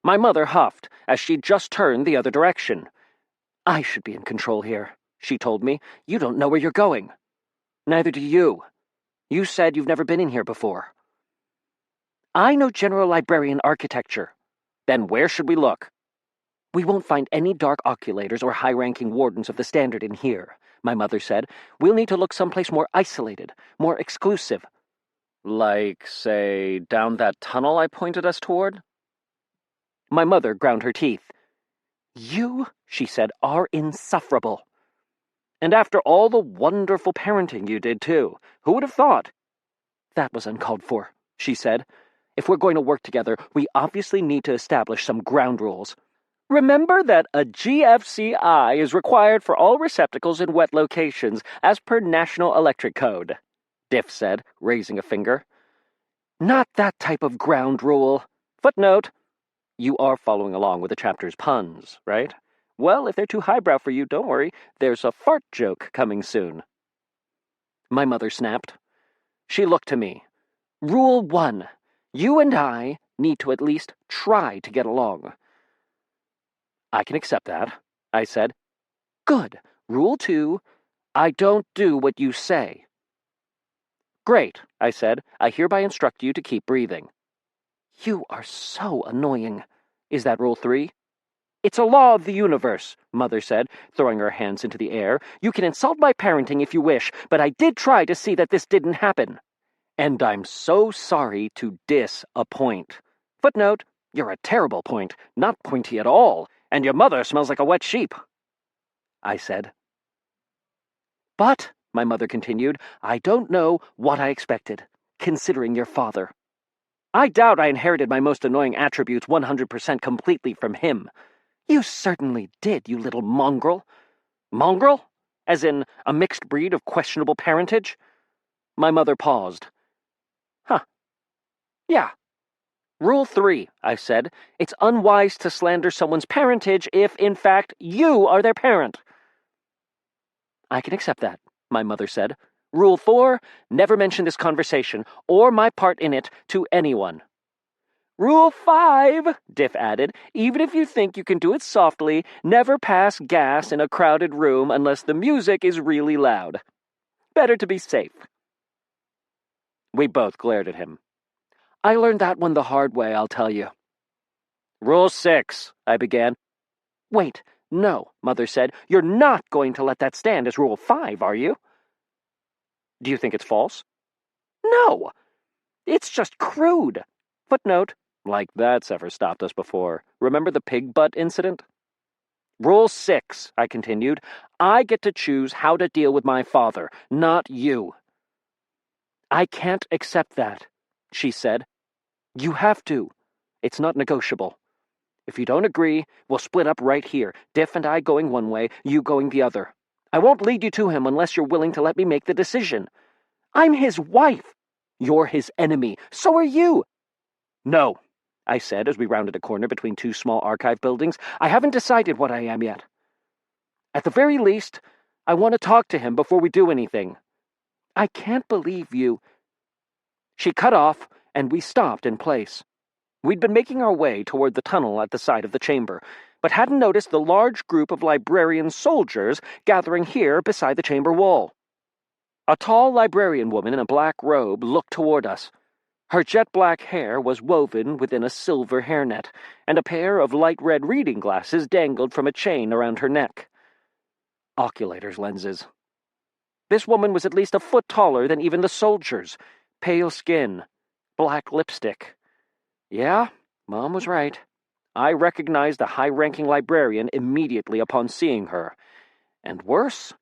My mother huffed as she just turned the other direction. I should be in control here, she told me. You don't know where you're going. Neither do you. You said you've never been in here before. I know general librarian architecture. Then where should we look? We won't find any dark oculators or high-ranking wardens of the Standard in here, my mother said. We'll need to look someplace more isolated, more exclusive. Like, say, down that tunnel I pointed us toward? My mother ground her teeth. You, she said, are insufferable. And after all the wonderful parenting you did, too. Who would have thought? That was uncalled for, she said. If we're going to work together, we obviously need to establish some ground rules. Remember that a GFCI is required for all receptacles in wet locations, as per National Electric Code, Diff said, raising a finger. Not that type of ground rule. Footnote. You are following along with the chapter's puns, right? Well, if they're too highbrow for you, don't worry. There's a fart joke coming soon. My mother snapped. She looked to me. Rule 1. You and I need to at least try to get along. I can accept that, I said. Good. Rule 2. I don't do what you say. Great, I said. I hereby instruct you to keep breathing. You are so annoying. Is that Rule 3? It's a law of the universe, Mother said, throwing her hands into the air. You can insult my parenting if you wish, but I did try to see that this didn't happen. And I'm so sorry to disappoint. Footnote, you're a terrible point, not pointy at all, and your mother smells like a wet sheep, I said. But, my mother continued, I don't know what I expected, considering your father. I doubt I inherited my most annoying attributes 100% completely from him. You certainly did, you little mongrel. Mongrel? As in a mixed breed of questionable parentage? My mother paused. Huh. Yeah. Rule 3, I said. It's unwise to slander someone's parentage if, in fact, you are their parent. I can accept that, my mother said. Rule 4, never mention this conversation, or my part in it, to anyone. Rule 5, Diff added, even if you think you can do it softly, never pass gas in a crowded room unless the music is really loud. Better to be safe. We both glared at him. I learned that one the hard way, I'll tell you. Rule 6, I began. Wait, no, Mother said. You're not going to let that stand as Rule 5, are you? Do you think it's false? No, it's just crude. Footnote, like that's ever stopped us before. Remember the pig butt incident? Rule 6, I continued. I get to choose how to deal with my father, not you. I can't accept that, she said. You have to. It's not negotiable. If you don't agree, we'll split up right here, Diff and I going one way, you going the other. I won't lead you to him unless you're willing to let me make the decision. I'm his wife. You're his enemy. So are you. No, I said as we rounded a corner between two small archive buildings. I haven't decided what I am yet. At the very least, I want to talk to him before we do anything. I can't believe you. She cut off, and we stopped in place. We'd been making our way toward the tunnel at the side of the chamber, but hadn't noticed the large group of librarian soldiers gathering here beside the chamber wall. A tall librarian woman in a black robe looked toward us. Her jet-black hair was woven within a silver hairnet, and a pair of light red reading glasses dangled from a chain around her neck. Oculators lenses. This woman was at least a foot taller than even the soldiers. Pale skin. Black lipstick. Yeah, Mom was right. I recognized a high-ranking librarian immediately upon seeing her. And worse,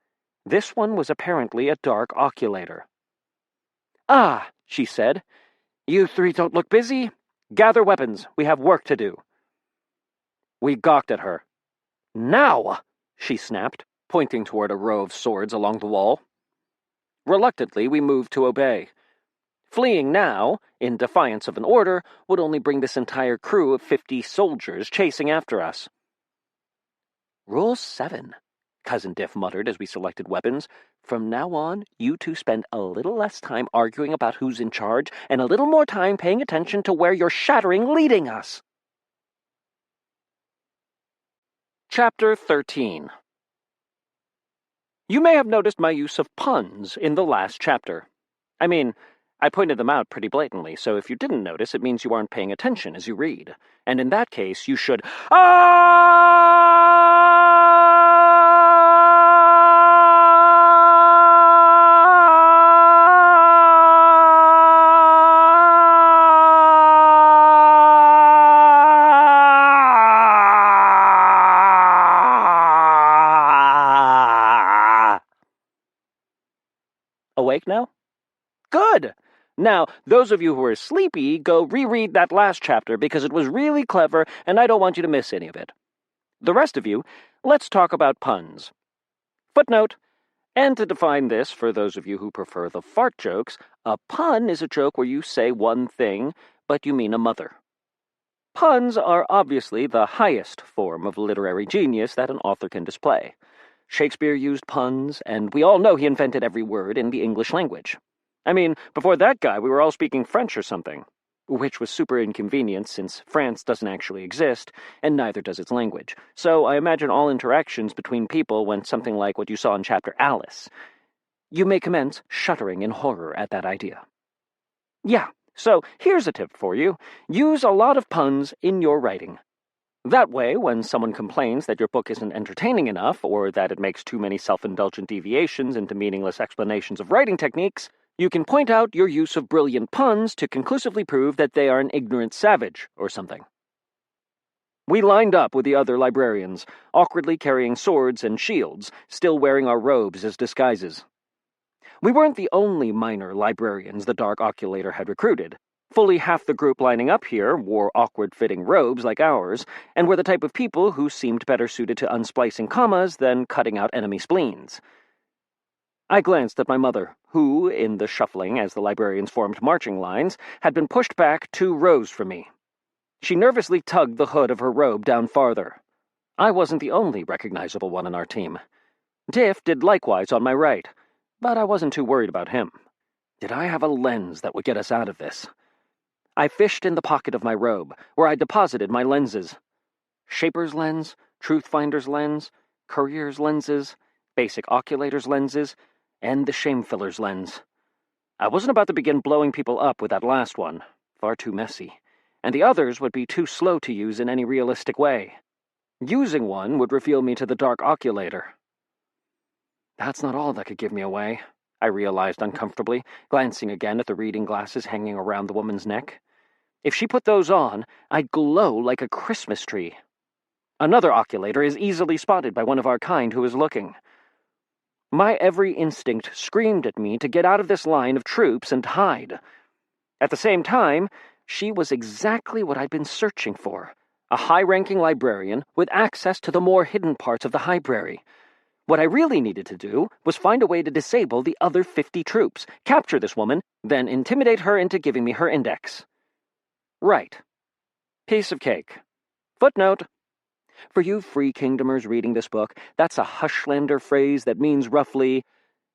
this one was apparently a dark oculator. Ah, she said. You three don't look busy. Gather weapons. We have work to do. We gawked at her. Now, she snapped, pointing toward a row of swords along the wall. Reluctantly, we moved to obey. Fleeing now, in defiance of an order, would only bring this entire crew of 50 soldiers chasing after us. Rule 7, Cousin Diff muttered as we selected weapons. From now on, you two spend a little less time arguing about who's in charge and a little more time paying attention to where you're shattering leading us. Chapter 13. You may have noticed my use of puns in the last chapter. I mean, I pointed them out pretty blatantly, so if you didn't notice, it means you aren't paying attention as you read. And in that case, you should... Awake now? Good! Now, those of you who are sleepy, go reread that last chapter because it was really clever and I don't want you to miss any of it. The rest of you, let's talk about puns. Footnote, and to define this for those of you who prefer the fart jokes, a pun is a joke where you say one thing, but you mean a mother. Puns are obviously the highest form of literary genius that an author can display. Shakespeare used puns, and we all know he invented every word in the English language. I mean, before that guy, we were all speaking French or something, which was super inconvenient since France doesn't actually exist, and neither does its language. So I imagine all interactions between people went something like what you saw in chapter Alice. You may commence shuddering in horror at that idea. Yeah, so here's a tip for you. Use a lot of puns in your writing. That way, when someone complains that your book isn't entertaining enough, or that it makes too many self-indulgent deviations into meaningless explanations of writing techniques, you can point out your use of brilliant puns to conclusively prove that they are an ignorant savage, or something. We lined up with the other librarians, awkwardly carrying swords and shields, still wearing our robes as disguises. We weren't the only minor librarians the Dark Oculator had recruited. Fully half the group lining up here wore awkward-fitting robes like ours, and were the type of people who seemed better suited to unsplicing commas than cutting out enemy spleens. I glanced at my mother, who, in the shuffling as the librarians formed marching lines, had been pushed back 2 rows from me. She nervously tugged the hood of her robe down farther. I wasn't the only recognizable one on our team. Diff did likewise on my right, but I wasn't too worried about him. Did I have a lens that would get us out of this? I fished in the pocket of my robe, where I deposited my lenses. Shaper's lens, Truthfinder's lens, Courier's lenses, Basic Oculator's lenses, and the Shamefiller's lens. I wasn't about to begin blowing people up with that last one, far too messy, and the others would be too slow to use in any realistic way. Using one would reveal me to the Dark Oculator. That's not all that could give me away, I realized uncomfortably, glancing again at the reading glasses hanging around the woman's neck. If she put those on, I'd glow like a Christmas tree. Another oculator is easily spotted by one of our kind who is looking. My every instinct screamed at me to get out of this line of troops and hide. At the same time, she was exactly what I'd been searching for, a high-ranking librarian with access to the more hidden parts of the library. What I really needed to do was find a way to disable the other 50 troops, capture this woman, then intimidate her into giving me her index. Right. Piece of cake. Footnote. For you free kingdomers reading this book, that's a Hushlander phrase that means roughly,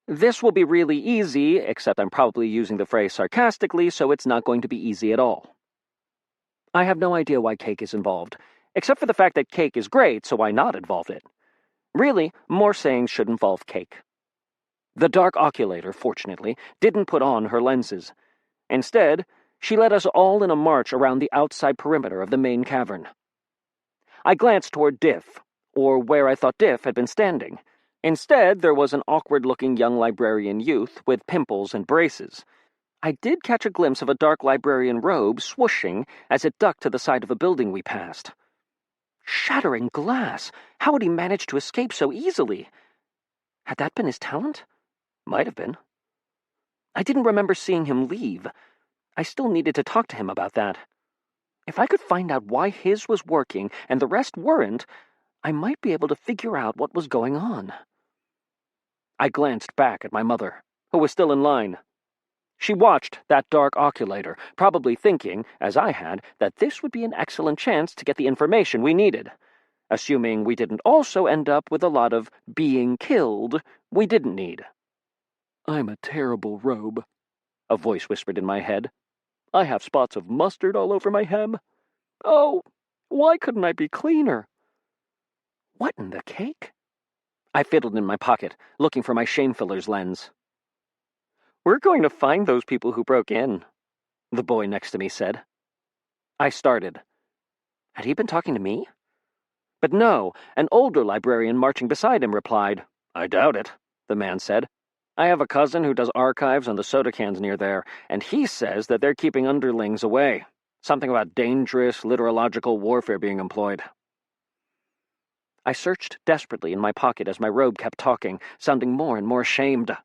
this will be really easy, except I'm probably using the phrase sarcastically, so it's not going to be easy at all. I have no idea why cake is involved, except for the fact that cake is great, so why not involve it? Really, more sayings should involve cake. The Dark Oculator, fortunately, didn't put on her lenses. Instead, she led us all in a march around the outside perimeter of the main cavern. I glanced toward Diff, or where I thought Diff had been standing. Instead, there was an awkward-looking young librarian youth with pimples and braces. I did catch a glimpse of a dark librarian robe swooshing as it ducked to the side of a building we passed. Shattering glass! How had he managed to escape so easily? Had that been his talent? Might have been. I didn't remember seeing him leave. I still needed to talk to him about that. If I could find out why his was working and the rest weren't, I might be able to figure out what was going on. I glanced back at my mother, who was still in line. She watched that Dark Oculator, probably thinking, as I had, that this would be an excellent chance to get the information we needed, assuming we didn't also end up with a lot of being killed we didn't need. I'm a terrible robe, a voice whispered in my head. I have spots of mustard all over my hem. Oh, why couldn't I be cleaner? What in the cake? I fiddled in my pocket, looking for my shame-filler's lens. "We're going to find those people who broke in," the boy next to me said. I started. Had he been talking to me? But no, an older librarian marching beside him replied. "I doubt it," the man said. "I have a cousin who does archives on the soda cans near there, and he says that they're keeping underlings away. Something about dangerous literological warfare being employed." I searched desperately in my pocket as my robe kept talking, sounding more and more ashamed.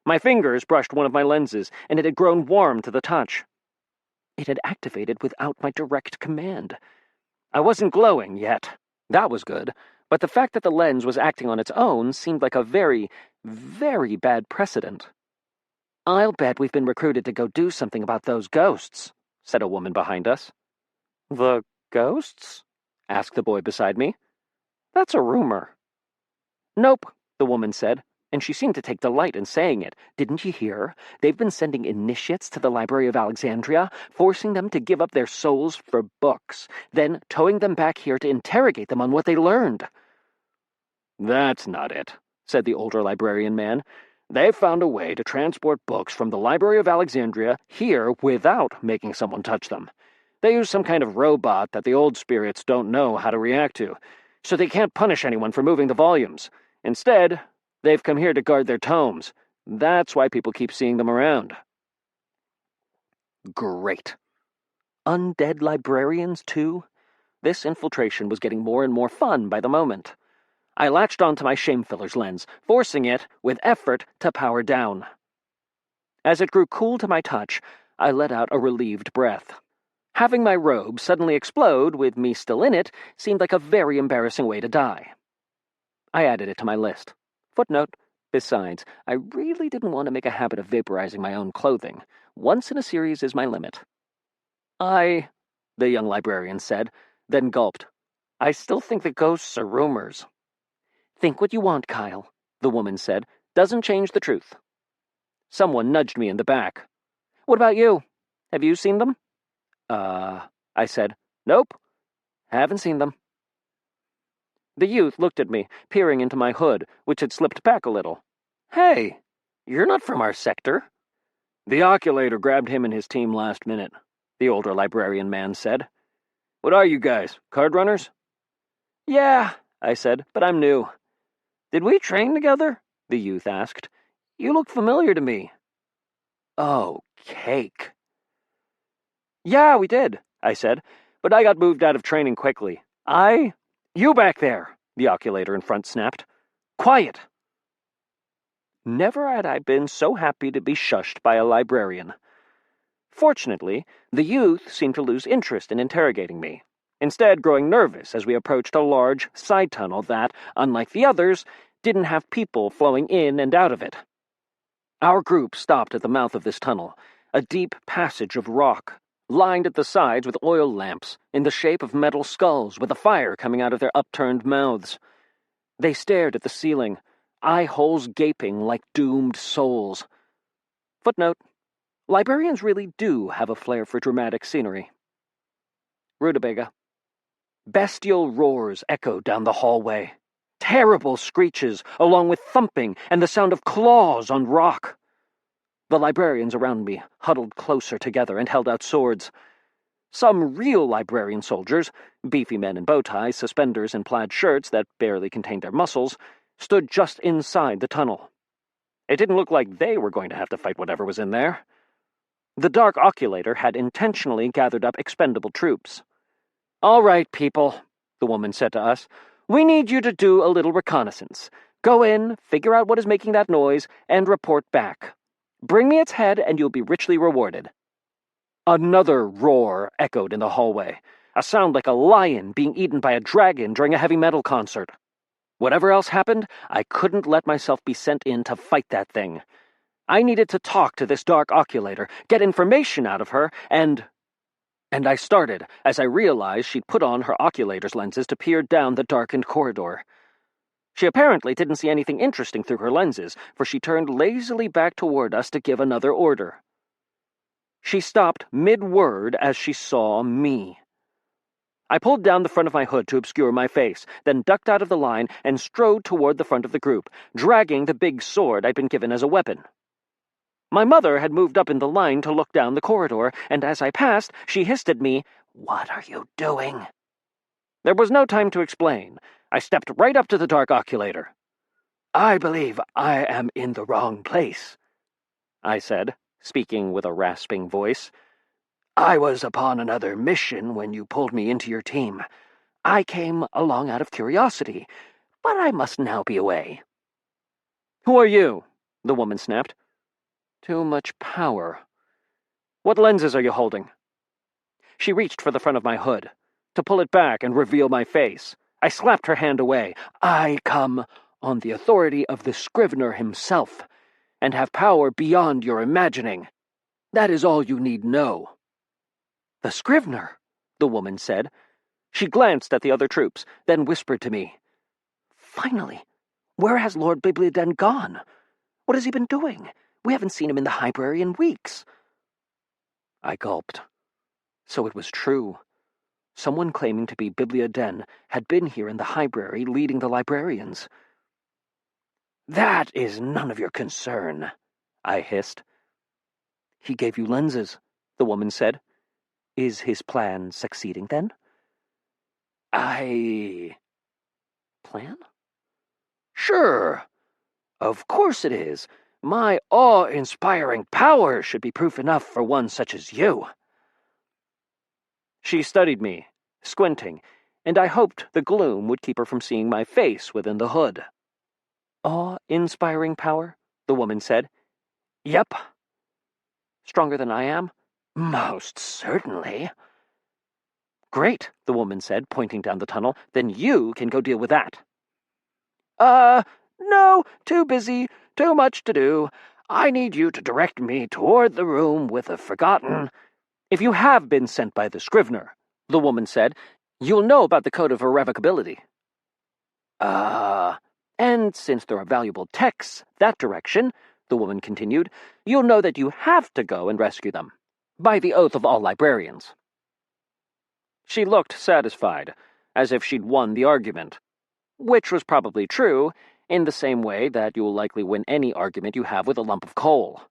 My fingers brushed one of my lenses, and it had grown warm to the touch. It had activated without my direct command. I wasn't glowing yet. That was good, but the fact that the lens was acting on its own seemed like a very, very bad precedent. "I'll bet we've been recruited to go do something about those ghosts," said a woman behind us. "The ghosts?" asked the boy beside me. "That's a rumor." "Nope," the woman said, and she seemed to take delight in saying it. "Didn't you hear? They've been sending initiates to the Library of Alexandria, forcing them to give up their souls for books, then towing them back here to interrogate them on what they learned." "That's not it," said the older librarian man. "They've found a way to transport books from the Library of Alexandria here without making someone touch them. They use some kind of robot that the old spirits don't know how to react to, so they can't punish anyone for moving the volumes. Instead, they've come here to guard their tomes. That's why people keep seeing them around." Great. Undead librarians, too? This infiltration was getting more and more fun by the moment. I latched onto my shame-filler's lens, forcing it, with effort, to power down. As it grew cool to my touch, I let out a relieved breath. Having my robe suddenly explode, with me still in it, seemed like a very embarrassing way to die. I added it to my list. Footnote: besides, I really didn't want to make a habit of vaporizing my own clothing. Once in a series is my limit. "The young librarian said, then gulped. "I still think the ghosts are rumors." "Think what you want, Kyle," the woman said. "Doesn't change the truth." Someone nudged me in the back. "What about you? Have you seen them?" I said. "Nope. Haven't seen them." The youth looked at me, peering into my hood, which had slipped back a little. "Hey, you're not from our sector." "The oculator grabbed him and his team last minute," the older librarian man said. "What are you guys, card runners?" "Yeah," I said, "but I'm new." "Did we train together?" the youth asked. "You look familiar to me." "Oh, cake." "Yeah, we did," I said, "but I got moved out of training quickly. You back there," the oculator in front snapped. "Quiet." Never had I been so happy to be shushed by a librarian. Fortunately, the youth seemed to lose interest in interrogating me, instead growing nervous as we approached a large side tunnel that, unlike the others, didn't have people flowing in and out of it. Our group stopped at the mouth of this tunnel, a deep passage of rock, lined at the sides with oil lamps in the shape of metal skulls with a fire coming out of their upturned mouths. They stared at the ceiling, eye holes gaping like doomed souls. Footnote: librarians really do have a flair for dramatic scenery. Rutabaga. Bestial roars echoed down the hallway. Terrible screeches, along with thumping and the sound of claws on rock. The librarians around me huddled closer together and held out swords. Some real librarian soldiers, beefy men in bow ties, suspenders, and plaid shirts that barely contained their muscles, stood just inside the tunnel. It didn't look like they were going to have to fight whatever was in there. The Dark Oculator had intentionally gathered up expendable troops. "All right, people," the woman said to us. "We need you to do a little reconnaissance. Go in, figure out what is making that noise, and report back. Bring me its head, and you'll be richly rewarded." Another roar echoed in the hallway, a sound like a lion being eaten by a dragon during a heavy metal concert. Whatever else happened, I couldn't let myself be sent in to fight that thing. I needed to talk to this Dark Oculator, get information out of her, and I started as I realized she'd put on her oculator's lenses to peer down the darkened corridor. She apparently didn't see anything interesting through her lenses, for she turned lazily back toward us to give another order. She stopped mid-word as she saw me. I pulled down the front of my hood to obscure my face, then ducked out of the line and strode toward the front of the group, dragging the big sword I'd been given as a weapon. My mother had moved up in the line to look down the corridor, and as I passed, she hissed at me, "What are you doing?" There was no time to explain. I stepped right up to the dark oculator. "I believe I am in the wrong place," I said, speaking with a rasping voice. "I was upon another mission when you pulled me into your team. I came along out of curiosity, but I must now be away." "Who are you?" the woman snapped. "Too much power. What lenses are you holding?" She reached for the front of my hood. To pull it back and reveal my face, I slapped her hand away. "I come on the authority of the Scrivener himself, and have power beyond your imagining. That is all you need know." "The Scrivener," the woman said. She glanced at the other troops, then whispered to me, "Finally, where has Lord Bibliaden gone? What has he been doing? We haven't seen him in the library in weeks." I gulped. So it was true. Someone claiming to be Bibliaden had been here in the library leading the librarians. "That is none of your concern," I hissed. "He gave you lenses," the woman said. "Is his plan succeeding, then?" Plan? "Sure. Of course it is. My awe-inspiring power should be proof enough for one such as you." She studied me, squinting, and I hoped the gloom would keep her from seeing my face within the hood. "Awe-inspiring power?" the woman said. "Yep." "Stronger than I am?" "Most certainly." "Great," the woman said, pointing down the tunnel. "Then you can go deal with that." No, too busy, too much to do. I need you to direct me toward the room with the forgotten—" "If you have been sent by the Scrivener," the woman said, "you'll know about the Code of Irrevocability." And since there are valuable texts that direction," the woman continued, "you'll know that you have to go and rescue them, by the oath of all librarians." She looked satisfied, as if she'd won the argument, which was probably true, in the same way that you'll likely win any argument you have with a lump of coal.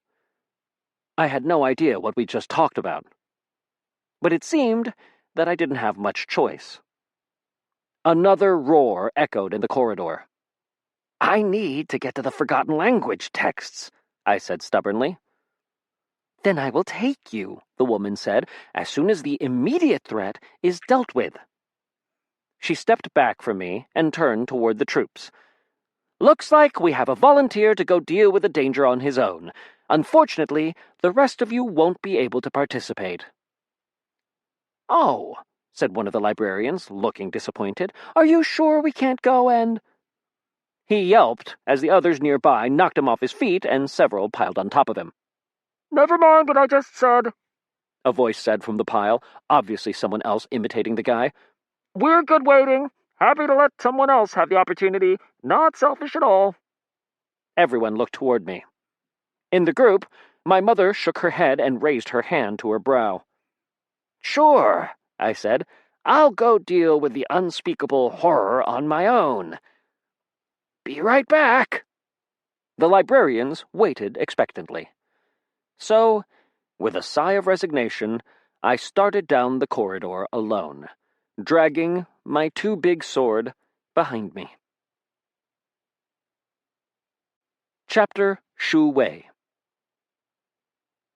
I had no idea what we just talked about, but it seemed that I didn't have much choice. Another roar echoed in the corridor. "I need to get to the forgotten language texts," I said stubbornly. "Then I will take you," the woman said, "as soon as the immediate threat is dealt with." She stepped back from me and turned toward the troops. "Looks like we have a volunteer to go deal with the danger on his own. Unfortunately, the rest of you won't be able to participate." "Oh," said one of the librarians, looking disappointed. "Are you sure we can't go and—" He yelped as the others nearby knocked him off his feet and several piled on top of him. "Never mind what I just said," a voice said from the pile, obviously someone else imitating the guy. "We're good waiting. Happy to let someone else have the opportunity. Not selfish at all." Everyone looked toward me. In the group, my mother shook her head and raised her hand to her brow. "Sure," I said. "I'll go deal with the unspeakable horror on my own. Be right back." The librarians waited expectantly. So, with a sigh of resignation, I started down the corridor alone, dragging my too big sword behind me. Chapter Shu Wei.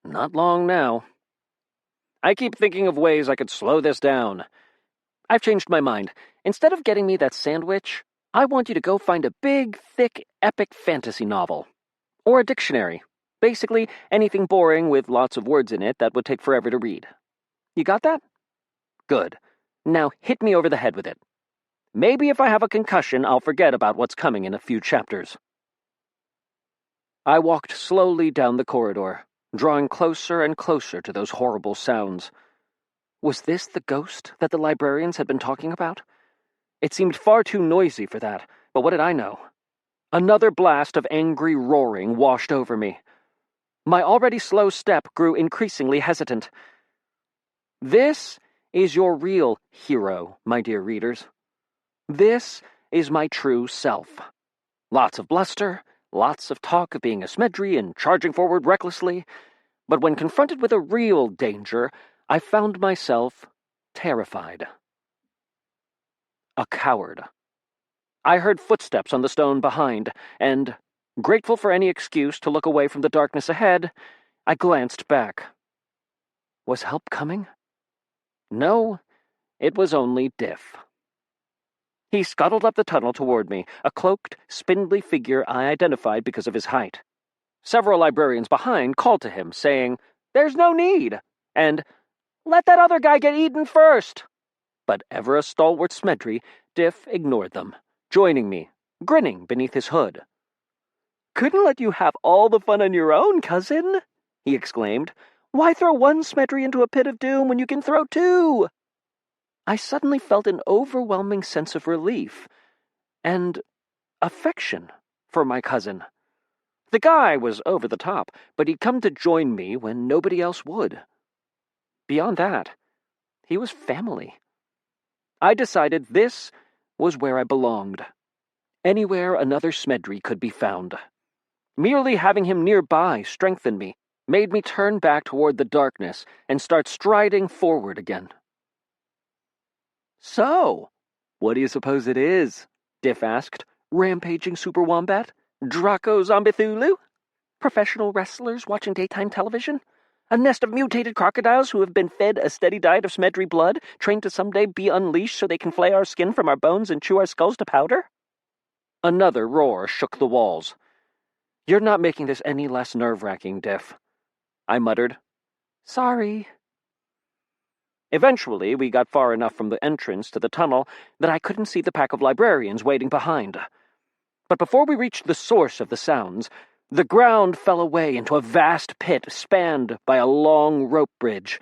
Not long now. I keep thinking of ways I could slow this down. I've changed my mind. Instead of getting me that sandwich, I want you to go find a big, thick, epic fantasy novel. Or a dictionary. Basically, anything boring with lots of words in it that would take forever to read. You got that? Good. Now hit me over the head with it. Maybe if I have a concussion, I'll forget about what's coming in a few chapters. I walked slowly down the corridor, drawing closer and closer to those horrible sounds. Was this the ghost that the librarians had been talking about? It seemed far too noisy for that, but what did I know? Another blast of angry roaring washed over me. My already slow step grew increasingly hesitant. This is your real hero, my dear readers. This is my true self. Lots of bluster, lots of talk of being a Smedry and charging forward recklessly, but when confronted with a real danger, I found myself terrified. A coward. I heard footsteps on the stone behind, and, grateful for any excuse to look away from the darkness ahead, I glanced back. Was help coming? No, it was only Diff. He scuttled up the tunnel toward me, a cloaked, spindly figure I identified because of his height. Several librarians behind called to him, saying, "There's no need," and "Let that other guy get eaten first." But ever a stalwart Smedry, Diff ignored them, joining me, grinning beneath his hood. "Couldn't let you have all the fun on your own, cousin," he exclaimed. "Why throw one Smedry into a pit of doom when you can throw two?" I suddenly felt an overwhelming sense of relief and affection for my cousin. The guy was over the top, but he'd come to join me when nobody else would. Beyond that, he was family. I decided this was where I belonged. Anywhere another Smedry could be found. Merely having him nearby strengthened me, made me turn back toward the darkness and start striding forward again. "So, what do you suppose it is?" Diff asked. "Rampaging super wombat? Draco Zombithulu? Professional wrestlers watching daytime television? A nest of mutated crocodiles who have been fed a steady diet of Smedry blood, trained to someday be unleashed so they can flay our skin from our bones and chew our skulls to powder?" Another roar shook the walls. "You're not making this any less nerve-wracking, Diff," I muttered. "Sorry." Eventually, we got far enough from the entrance to the tunnel that I couldn't see the pack of librarians waiting behind. But before we reached the source of the sounds, the ground fell away into a vast pit spanned by a long rope bridge.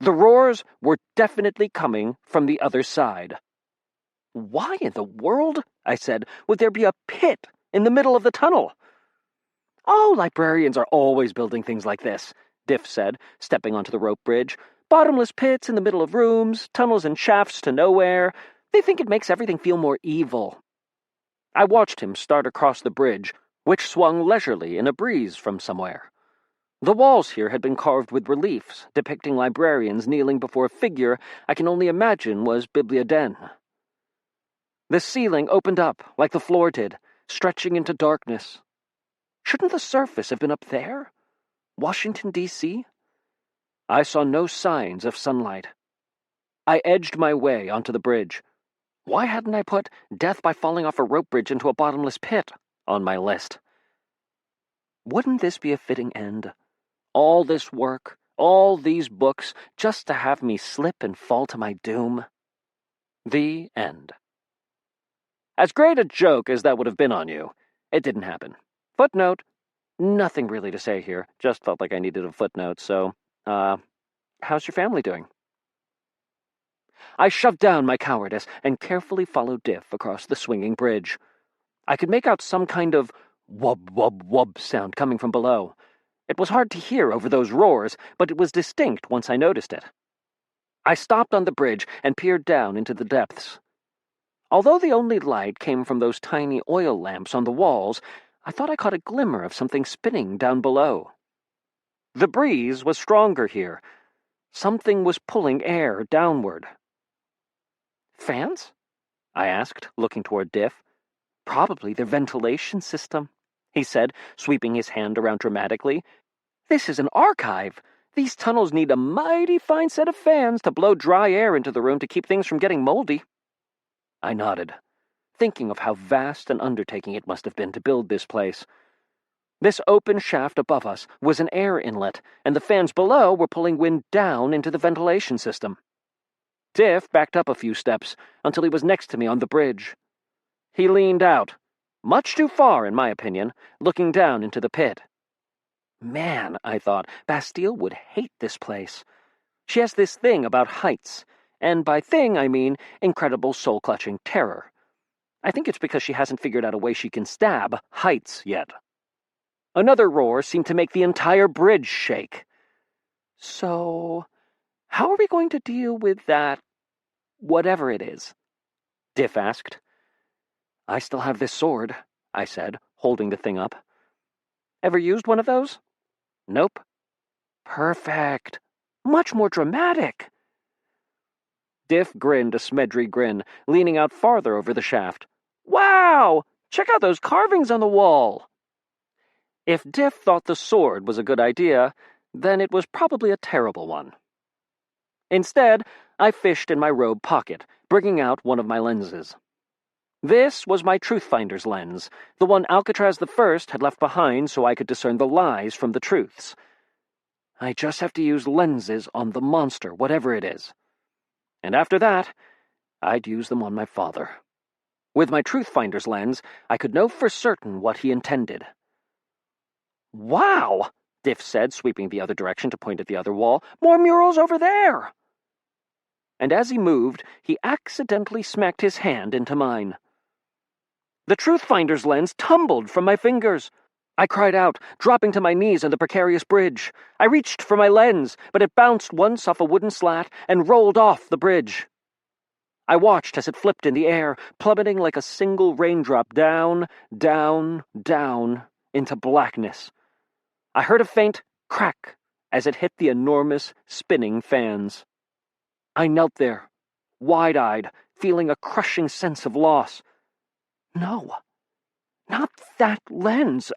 The roars were definitely coming from the other side. "Why in the world," I said, "would there be a pit in the middle of the tunnel?" "Oh, librarians are always building things like this," Diff said, stepping onto the rope bridge. "Bottomless pits in the middle of rooms, tunnels and shafts to nowhere. They think it makes everything feel more evil." I watched him start across the bridge, which swung leisurely in a breeze from somewhere. The walls here had been carved with reliefs, depicting librarians kneeling before a figure I can only imagine was Bibliaden. The ceiling opened up, like the floor did, stretching into darkness. Shouldn't the surface have been up there? Washington, D.C.? I saw no signs of sunlight. I edged my way onto the bridge. Why hadn't I put death by falling off a rope bridge into a bottomless pit on my list? Wouldn't this be a fitting end? All this work, all these books, just to have me slip and fall to my doom? The end. As great a joke as that would have been on you, it didn't happen. Footnote. Nothing really to say here. Just felt like I needed a footnote, so, how's your family doing? I shoved down my cowardice and carefully followed Diff across the swinging bridge. I could make out some kind of wub wub wub sound coming from below. It was hard to hear over those roars, but it was distinct once I noticed it. I stopped on the bridge and peered down into the depths. Although the only light came from those tiny oil lamps on the walls, I thought I caught a glimmer of something spinning down below. The breeze was stronger here. Something was pulling air downward. "Fans?" I asked, looking toward Diff. "Probably their ventilation system," he said, sweeping his hand around dramatically. "This is an archive. These tunnels need a mighty fine set of fans to blow dry air into the room to keep things from getting moldy." I nodded, thinking of how vast an undertaking it must have been to build this place. This open shaft above us was an air inlet, and the fans below were pulling wind down into the ventilation system. Diff backed up a few steps until he was next to me on the bridge. He leaned out, much too far in my opinion, looking down into the pit. Man, I thought, Bastille would hate this place. She has this thing about heights, and by thing I mean incredible soul-clutching terror. I think it's because she hasn't figured out a way she can stab heights yet. Another roar seemed to make the entire bridge shake. "So, How are we going to deal with that, whatever it is? Diff asked. I still have this sword, I said, holding the thing up. Ever used one of those? Nope. Perfect. Much more dramatic. Diff grinned a Smedry grin, leaning out farther over the shaft. Wow! Check out those carvings on the wall! If Diff thought the sword was a good idea, then it was probably a terrible one. Instead, I fished in my robe pocket, bringing out one of my lenses. This was my Truthfinder's lens, the one Alcatraz I had left behind so I could discern the lies from the truths. I just have to use lenses on the monster, whatever it is. And after that, I'd use them on my father. With my Truthfinder's lens, I could know for certain what he intended. Wow, Diff said, sweeping the other direction to point at the other wall. More murals over there! And as he moved, he accidentally smacked his hand into mine. The Truthfinder's lens tumbled from my fingers. I cried out, dropping to my knees on the precarious bridge. I reached for my lens, but it bounced once off a wooden slat and rolled off the bridge. I watched as it flipped in the air, plummeting like a single raindrop down, down, down, into blackness. I heard a faint crack as it hit the enormous, spinning fans. I knelt there, wide-eyed, feeling a crushing sense of loss. No, not that lens.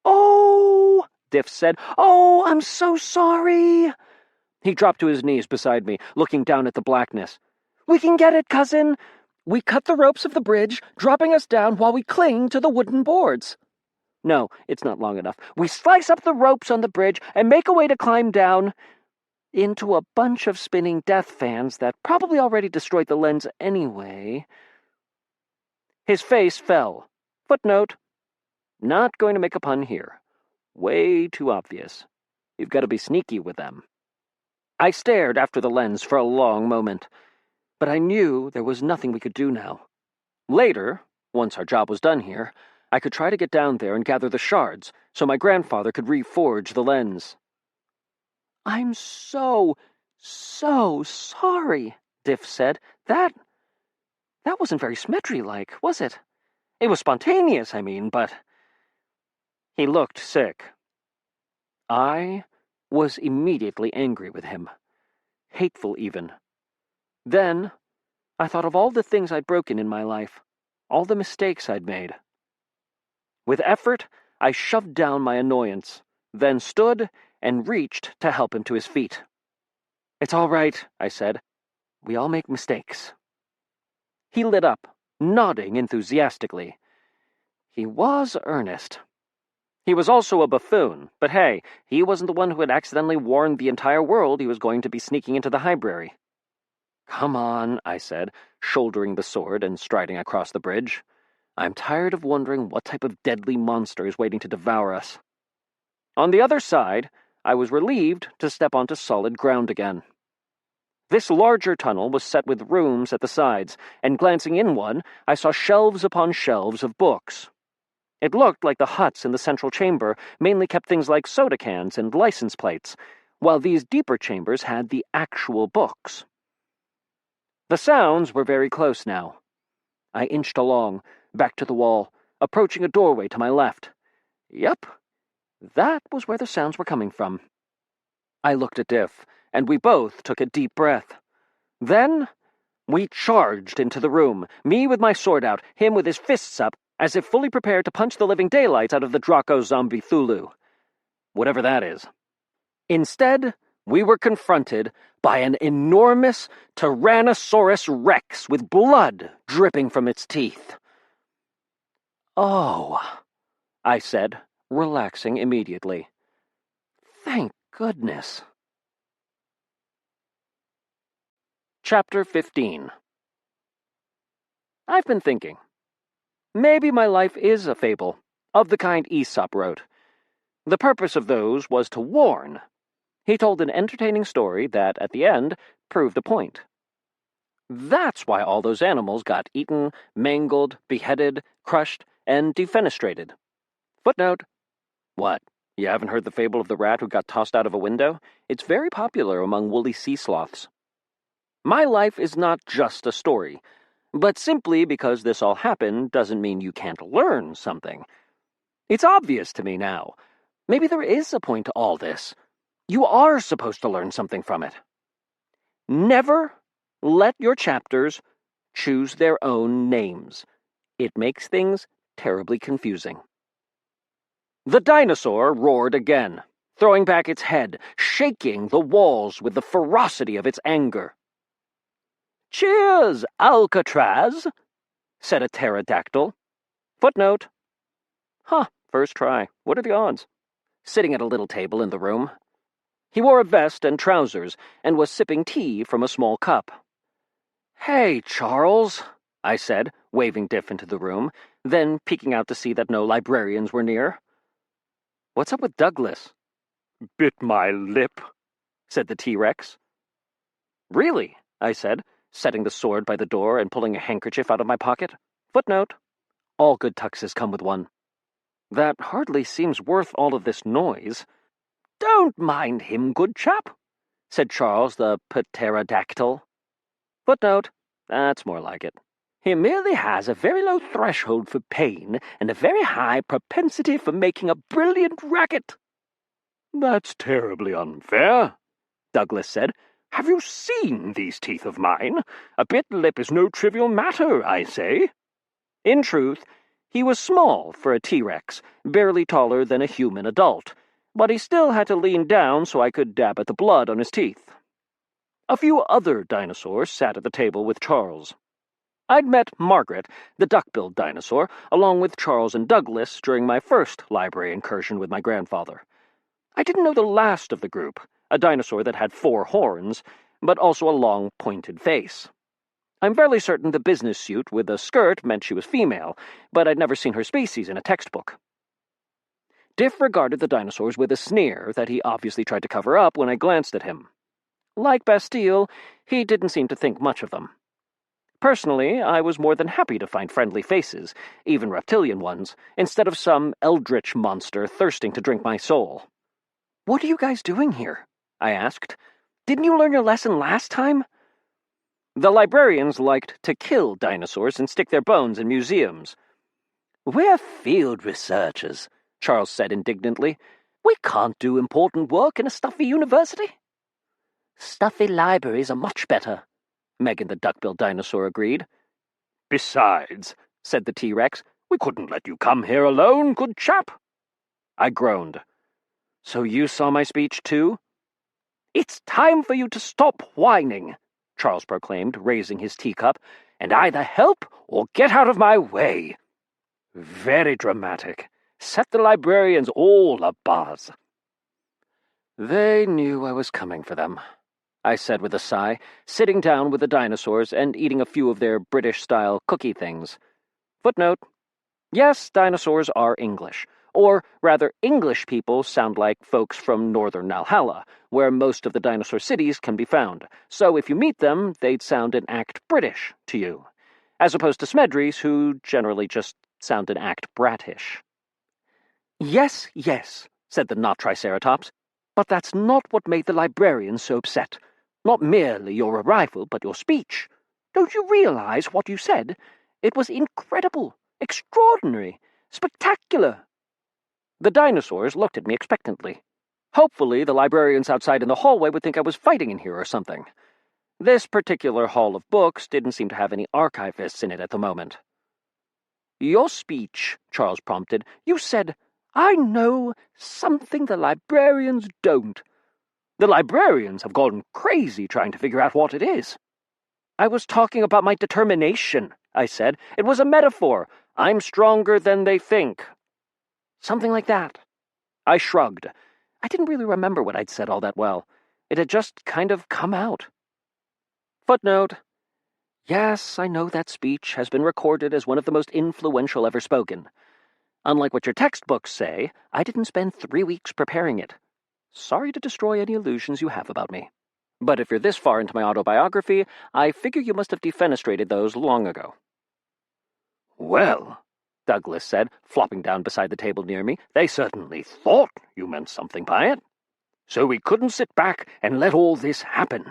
Oh, Diff said. Oh, I'm so sorry. He dropped to his knees beside me, looking down at the blackness. We can get it, cousin. We cut the ropes of the bridge, dropping us down while we cling to the wooden boards. No, it's not long enough. We slice up the ropes on the bridge and make a way to climb down into a bunch of spinning death fans that probably already destroyed the lens anyway. His face fell. Footnote. Not going to make a pun here. Way too obvious. You've got to be sneaky with them. I stared after the lens for a long moment, but I knew there was nothing we could do now. Later, once our job was done here, I could try to get down there and gather the shards so my grandfather could reforge the lens. I'm so sorry, Diff said. That wasn't very Smedry-like, was it? It was spontaneous, I mean, but... He looked sick. I was immediately angry with him. Hateful, even. Then, I thought of all the things I'd broken in my life, all the mistakes I'd made. With effort, I shoved down my annoyance, then stood and reached to help him to his feet. It's all right, I said. We all make mistakes. He lit up, nodding enthusiastically. He was earnest. He was also a buffoon, but hey, he wasn't the one who had accidentally warned the entire world he was going to be sneaking into the library. Come on, I said, shouldering the sword and striding across the bridge. I'm tired of wondering what type of deadly monster is waiting to devour us. On the other side, I was relieved to step onto solid ground again. This larger tunnel was set with rooms at the sides, and glancing in one, I saw shelves upon shelves of books. It looked like the huts in the central chamber mainly kept things like soda cans and license plates, while these deeper chambers had the actual books. The sounds were very close now. I inched along, back to the wall, approaching a doorway to my left. Yep, that was where the sounds were coming from. I looked at Diff, and we both took a deep breath. Then we charged into the room, me with my sword out, him with his fists up, as if fully prepared to punch the living daylights out of the Draco zombie Thulu. Whatever that is. Instead, we were confronted by an enormous Tyrannosaurus Rex with blood dripping from its teeth. Oh, I said, relaxing immediately. Thank goodness. Chapter 15. I've been thinking. Maybe my life is a fable, of the kind Aesop wrote. The purpose of those was to warn. He told an entertaining story that, at the end, proved a point. That's why all those animals got eaten, mangled, beheaded, crushed, and defenestrated. Footnote. What, You haven't heard the fable of the rat who got tossed out of a window? It's very popular among woolly sea sloths. My life is not just a story, but simply because this all happened doesn't mean you can't learn something. It's obvious to me now. Maybe there is a point to all this. You are supposed to learn something from it. Never let your chapters choose their own names. It makes things terribly confusing. The dinosaur roared again, throwing back its head, shaking the walls with the ferocity of its anger. "Cheers, Alcatraz," said a pterodactyl. Footnote. First try. What are the odds? Sitting at a little table in the room. He wore a vest and trousers, and was sipping tea from a small cup. "Hey, Charles," I said, waving Diff into the room, then peeking out to see that no librarians were near. "What's up with Douglas?" "Bit my lip," said the T-Rex. "Really?" I said, setting the sword by the door and pulling a handkerchief out of my pocket. Footnote. All good tuxes come with one. That hardly seems worth all of this noise. "Don't mind him, good chap," said Charles the pterodactyl. Footnote. That's more like it. "He merely has a very low threshold for pain and a very high propensity for making a brilliant racket." "That's terribly unfair," Douglas said. "Have you seen these teeth of mine? A bit lip is no trivial matter, I say." In truth, he was small for a T-Rex, barely taller than a human adult, but he still had to lean down so I could dab at the blood on his teeth. A few other dinosaurs sat at the table with Charles. I'd met Margaret, the duck-billed dinosaur, along with Charles and Douglas during my first library incursion with my grandfather. I didn't know the last of the group, a dinosaur that had 4 horns, but also a long, pointed face. I'm fairly certain the business suit with a skirt meant she was female, but I'd never seen her species in a textbook. Diff regarded the dinosaurs with a sneer that he obviously tried to cover up when I glanced at him. Like Bastille, he didn't seem to think much of them. Personally, I was more than happy to find friendly faces, even reptilian ones, instead of some eldritch monster thirsting to drink my soul. "What are you guys doing here?" I asked. "Didn't you learn your lesson last time?" The librarians liked to kill dinosaurs and stick their bones in museums. "We're field researchers," Charles said indignantly. "We can't do important work in a stuffy university." "Stuffy libraries are much better," Megan the duck-billed dinosaur agreed. "Besides," said the T-Rex, "we couldn't let you come here alone, good chap." I groaned. "So you saw my speech, too?" "It's time for you to stop whining," Charles proclaimed, raising his teacup, "and either help or get out of my way." Very dramatic. Set the librarians all abuzz. They knew I was coming for them, I said with a sigh, sitting down with the dinosaurs and eating a few of their British-style cookie things. Footnote. Yes, dinosaurs are English. Or, rather, English people sound like folks from northern Valhalla, where most of the dinosaur cities can be found. So if you meet them, they'd sound an act British to you, as opposed to Smedrys, who generally just sound an act bratish. Yes, said the not-triceratops, but that's not what made the librarians so upset. Not merely your arrival, but your speech. Don't you realize what you said? It was incredible, extraordinary, spectacular. The dinosaurs looked at me expectantly. Hopefully the librarians outside in the hallway would think I was fighting in here or something. This particular hall of books didn't seem to have any archivists in it at the moment. Your speech, Charles prompted. You said, I know something the librarians don't. The librarians have gone crazy trying to figure out what it is. I was talking about my determination, I said. It was a metaphor. I'm stronger than they think. Something like that. I shrugged. I didn't really remember what I'd said all that well. It had just kind of come out. Footnote. Yes, I know that speech has been recorded as one of the most influential ever spoken. Unlike what your textbooks say, I didn't spend 3 weeks preparing it. Sorry to destroy any illusions you have about me. But if you're this far into my autobiography, I figure you must have defenestrated those long ago. Well, Douglas said, flopping down beside the table near me. "They certainly thought you meant something by it. So we couldn't sit back and let all this happen."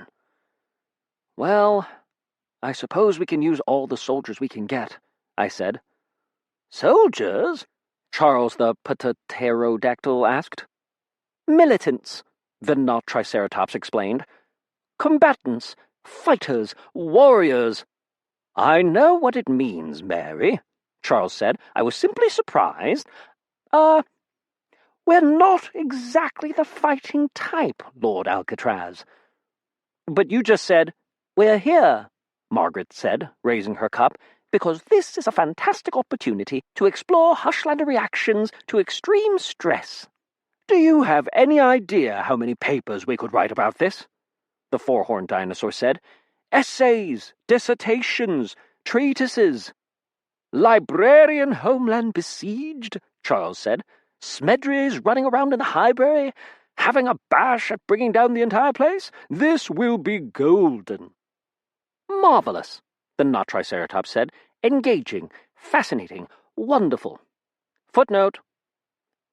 "Well, I suppose we can use all the soldiers we can get," I said. "Soldiers?" Charles the pterodactyl asked. "Militants," the not Triceratops explained. "Combatants, fighters, warriors." "I know what it means, Mary," Charles said. "I was simply surprised. We're not exactly the fighting type, Lord Alcatraz." "But you just said—" "We're here," Margaret said, raising her cup, "because this is a fantastic opportunity to explore Hushlander reactions to extreme stress." "Do you have any idea how many papers we could write about this?" the four-horned dinosaur said. "Essays, dissertations, treatises." "Librarian homeland besieged," Charles said. "Smedry's running around in the highbury, having a bash at bringing down the entire place. This will be golden." "Marvelous," the not Triceratops said. "Engaging, fascinating, wonderful. Footnote: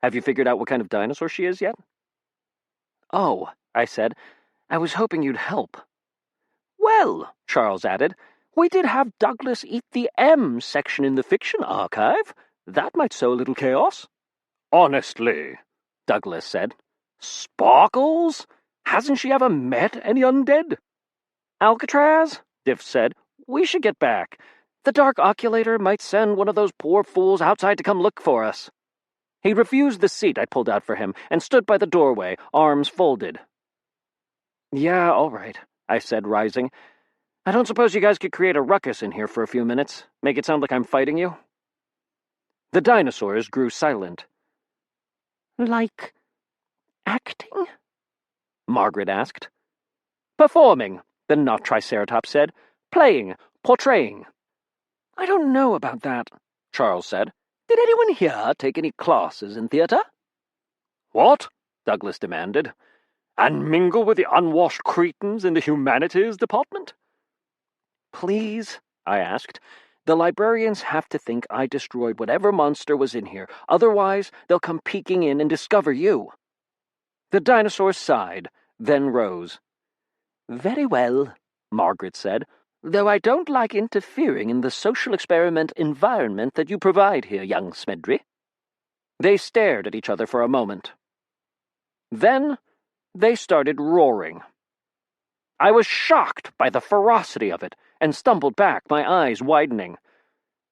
have you figured out what kind of dinosaur she is yet?" "Oh," I said, "I was hoping you'd help." "Well," Charles added, "we did have Douglas eat the M section in the fiction archive. That might sow a little chaos." "Honestly," Douglas said. "Sparkles? Hasn't she ever met any undead?" "Alcatraz," Diff said, "we should get back. The Dark Oculator might send one of those poor fools outside to come look for us." He refused the seat I pulled out for him and stood by the doorway, arms folded. "Yeah, all right," I said, rising. "I don't suppose you guys could create a ruckus in here for a few minutes, make it sound like I'm fighting you?" The dinosaurs grew silent. "Like acting?" Margaret asked. "Performing," the not Triceratops said. "Playing, portraying." "I don't know about that," Charles said. "Did anyone here take any classes in theater?" "What?" Douglas demanded. "And mingle with the unwashed cretins in the humanities department?" "Please," I asked. "The librarians have to think I destroyed whatever monster was in here. Otherwise, they'll come peeking in and discover you." The dinosaur sighed, then rose. "Very well," Margaret said, "though I don't like interfering in the social experiment environment that you provide here, young Smedry." They stared at each other for a moment. Then they started roaring. I was shocked by the ferocity of it and stumbled back, my eyes widening.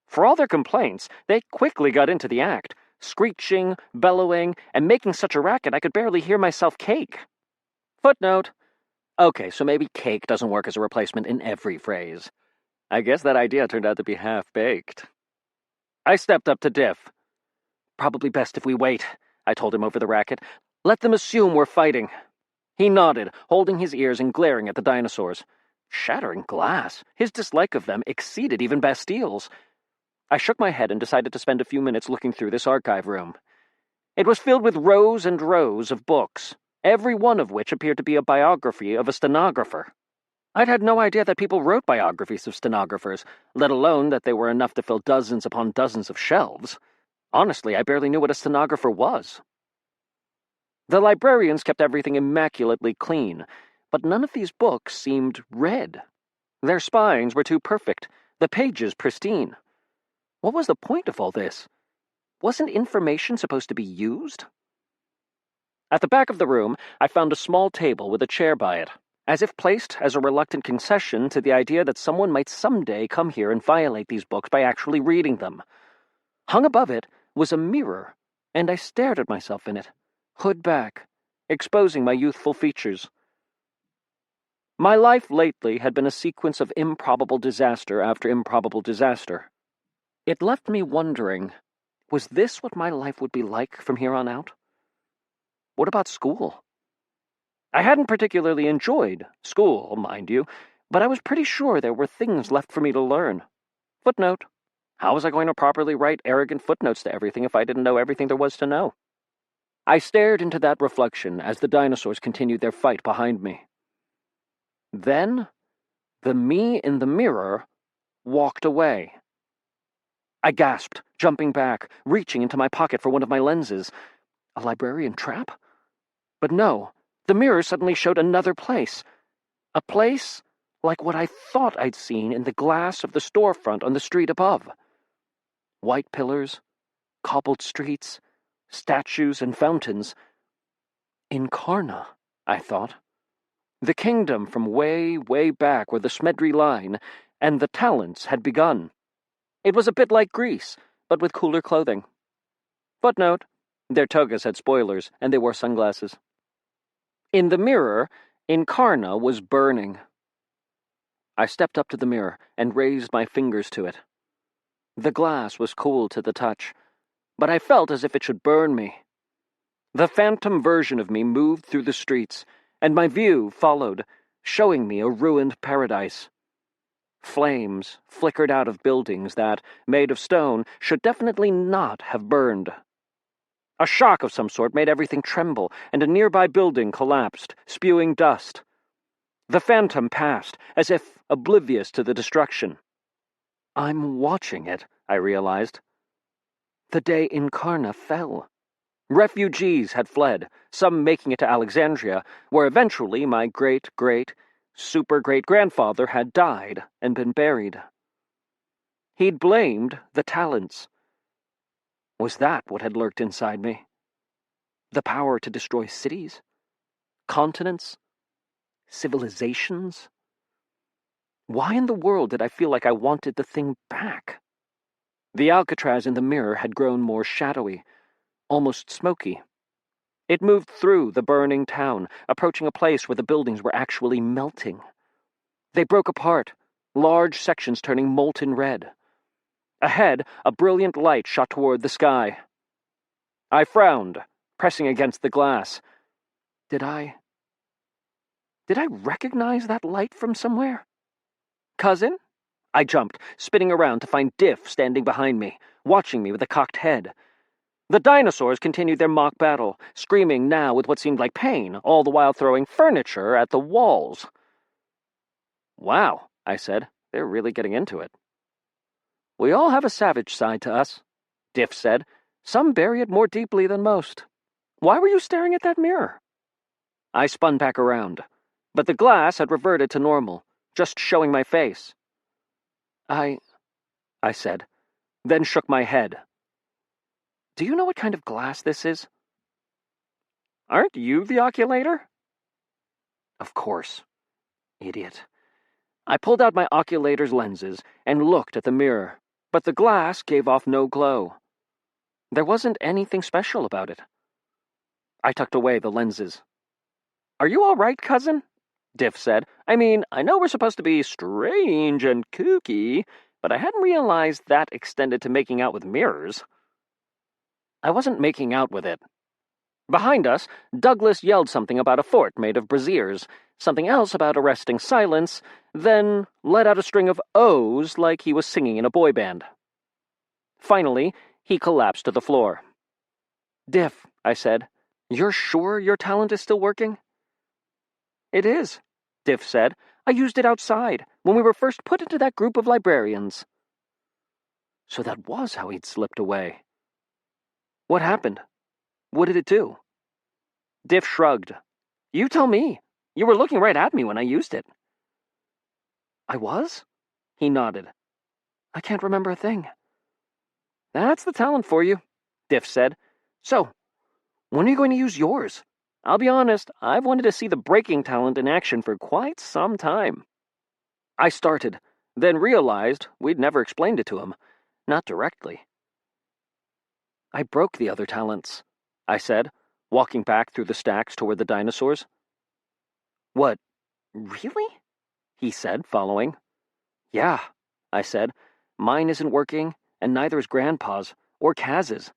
For all their complaints, they quickly got into the act, screeching, bellowing, and making such a racket I could barely hear myself cake. Footnote: okay, so maybe cake doesn't work as a replacement in every phrase. I guess that idea turned out to be half-baked. I stepped up to Diff. "Probably best if we wait," I told him over the racket. "Let them assume we're fighting." He nodded, holding his ears and glaring at the dinosaurs. Shattering glass. His dislike of them exceeded even Bastile's. I shook my head and decided to spend a few minutes looking through this archive room. It was filled with rows and rows of books, every one of which appeared to be a biography of a stenographer. I'd had no idea that people wrote biographies of stenographers, let alone that they were enough to fill dozens upon dozens of shelves. Honestly, I barely knew what a stenographer was. The librarians kept everything immaculately clean, but none of these books seemed read. Their spines were too perfect, the pages pristine. What was the point of all this? Wasn't information supposed to be used? At the back of the room, I found a small table with a chair by it, as if placed as a reluctant concession to the idea that someone might someday come here and violate these books by actually reading them. Hung above it was a mirror, and I stared at myself in it, hood back, exposing my youthful features. My life lately had been a sequence of improbable disaster after improbable disaster. It left me wondering, was this what my life would be like from here on out? What about school? I hadn't particularly enjoyed school, mind you, but I was pretty sure there were things left for me to learn. Footnote: how was I going to properly write arrogant footnotes to everything if I didn't know everything there was to know? I stared into that reflection as the dinosaurs continued their fight behind me. Then, the me in the mirror walked away. I gasped, jumping back, reaching into my pocket for one of my lenses. A librarian trap? But no, the mirror suddenly showed another place. A place like what I thought I'd seen in the glass of the storefront on the street above. White pillars, cobbled streets, statues and fountains. Incarna, I thought. The kingdom from way, way back where the Smedry line and the Talents had begun. It was a bit like Greece, but with cooler clothing. Footnote: their togas had spoilers, and they wore sunglasses. In the mirror, Incarna was burning. I stepped up to the mirror and raised my fingers to it. The glass was cool to the touch, but I felt as if it should burn me. The phantom version of me moved through the streets, and my view followed, showing me a ruined paradise. Flames flickered out of buildings that, made of stone, should definitely not have burned. A shock of some sort made everything tremble, and a nearby building collapsed, spewing dust. The phantom passed, as if oblivious to the destruction. I'm watching it, I realized. The day Incarna fell. Refugees had fled, some making it to Alexandria, where eventually my great-great-super-great-grandfather had died and been buried. He'd blamed the Talents. Was that what had lurked inside me? The power to destroy cities? Continents? Civilizations? Why in the world did I feel like I wanted the thing back? The Alcatraz in the mirror had grown more shadowy, almost smoky. It moved through the burning town, approaching a place where the buildings were actually melting. They broke apart, large sections turning molten red. Ahead, a brilliant light shot toward the sky. I frowned, pressing against the glass. Did I recognize that light from somewhere? Cousin? I jumped, spinning around to find Diff standing behind me, watching me with a cocked head. The dinosaurs continued their mock battle, screaming now with what seemed like pain, all the while throwing furniture at the walls. Wow, I said. They're really getting into it. We all have a savage side to us, Diff said. Some bury it more deeply than most. Why were you staring at that mirror? I spun back around, but the glass had reverted to normal, just showing my face. I said, then shook my head. Do you know what kind of glass this is? Aren't you the oculator? Of course. Idiot. I pulled out my oculator's lenses and looked at the mirror, but the glass gave off no glow. There wasn't anything special about it. I tucked away the lenses. Are you all right, cousin? Diff said. I mean, I know we're supposed to be strange and kooky, but I hadn't realized that extended to making out with mirrors. I wasn't making out with it. Behind us, Douglas yelled something about a fort made of braziers, something else about arresting silence, then let out a string of O's like he was singing in a boy band. Finally, he collapsed to the floor. Diff, I said, you're sure your talent is still working? It is, Diff said. I used it outside, when we were first put into that group of librarians. So that was how he'd slipped away. What happened? What did it do? Diff shrugged. You tell me. You were looking right at me when I used it. I was? He nodded. I can't remember a thing. That's the talent for you, Diff said. So, when are you going to use yours? I'll be honest, I've wanted to see the breaking talent in action for quite some time. I started, then realized we'd never explained it to him. Not directly. I broke the other talents, I said, walking back through the stacks toward the dinosaurs. What, really? He said, following. Yeah, I said. Mine isn't working, and neither is Grandpa's, or Kaz's.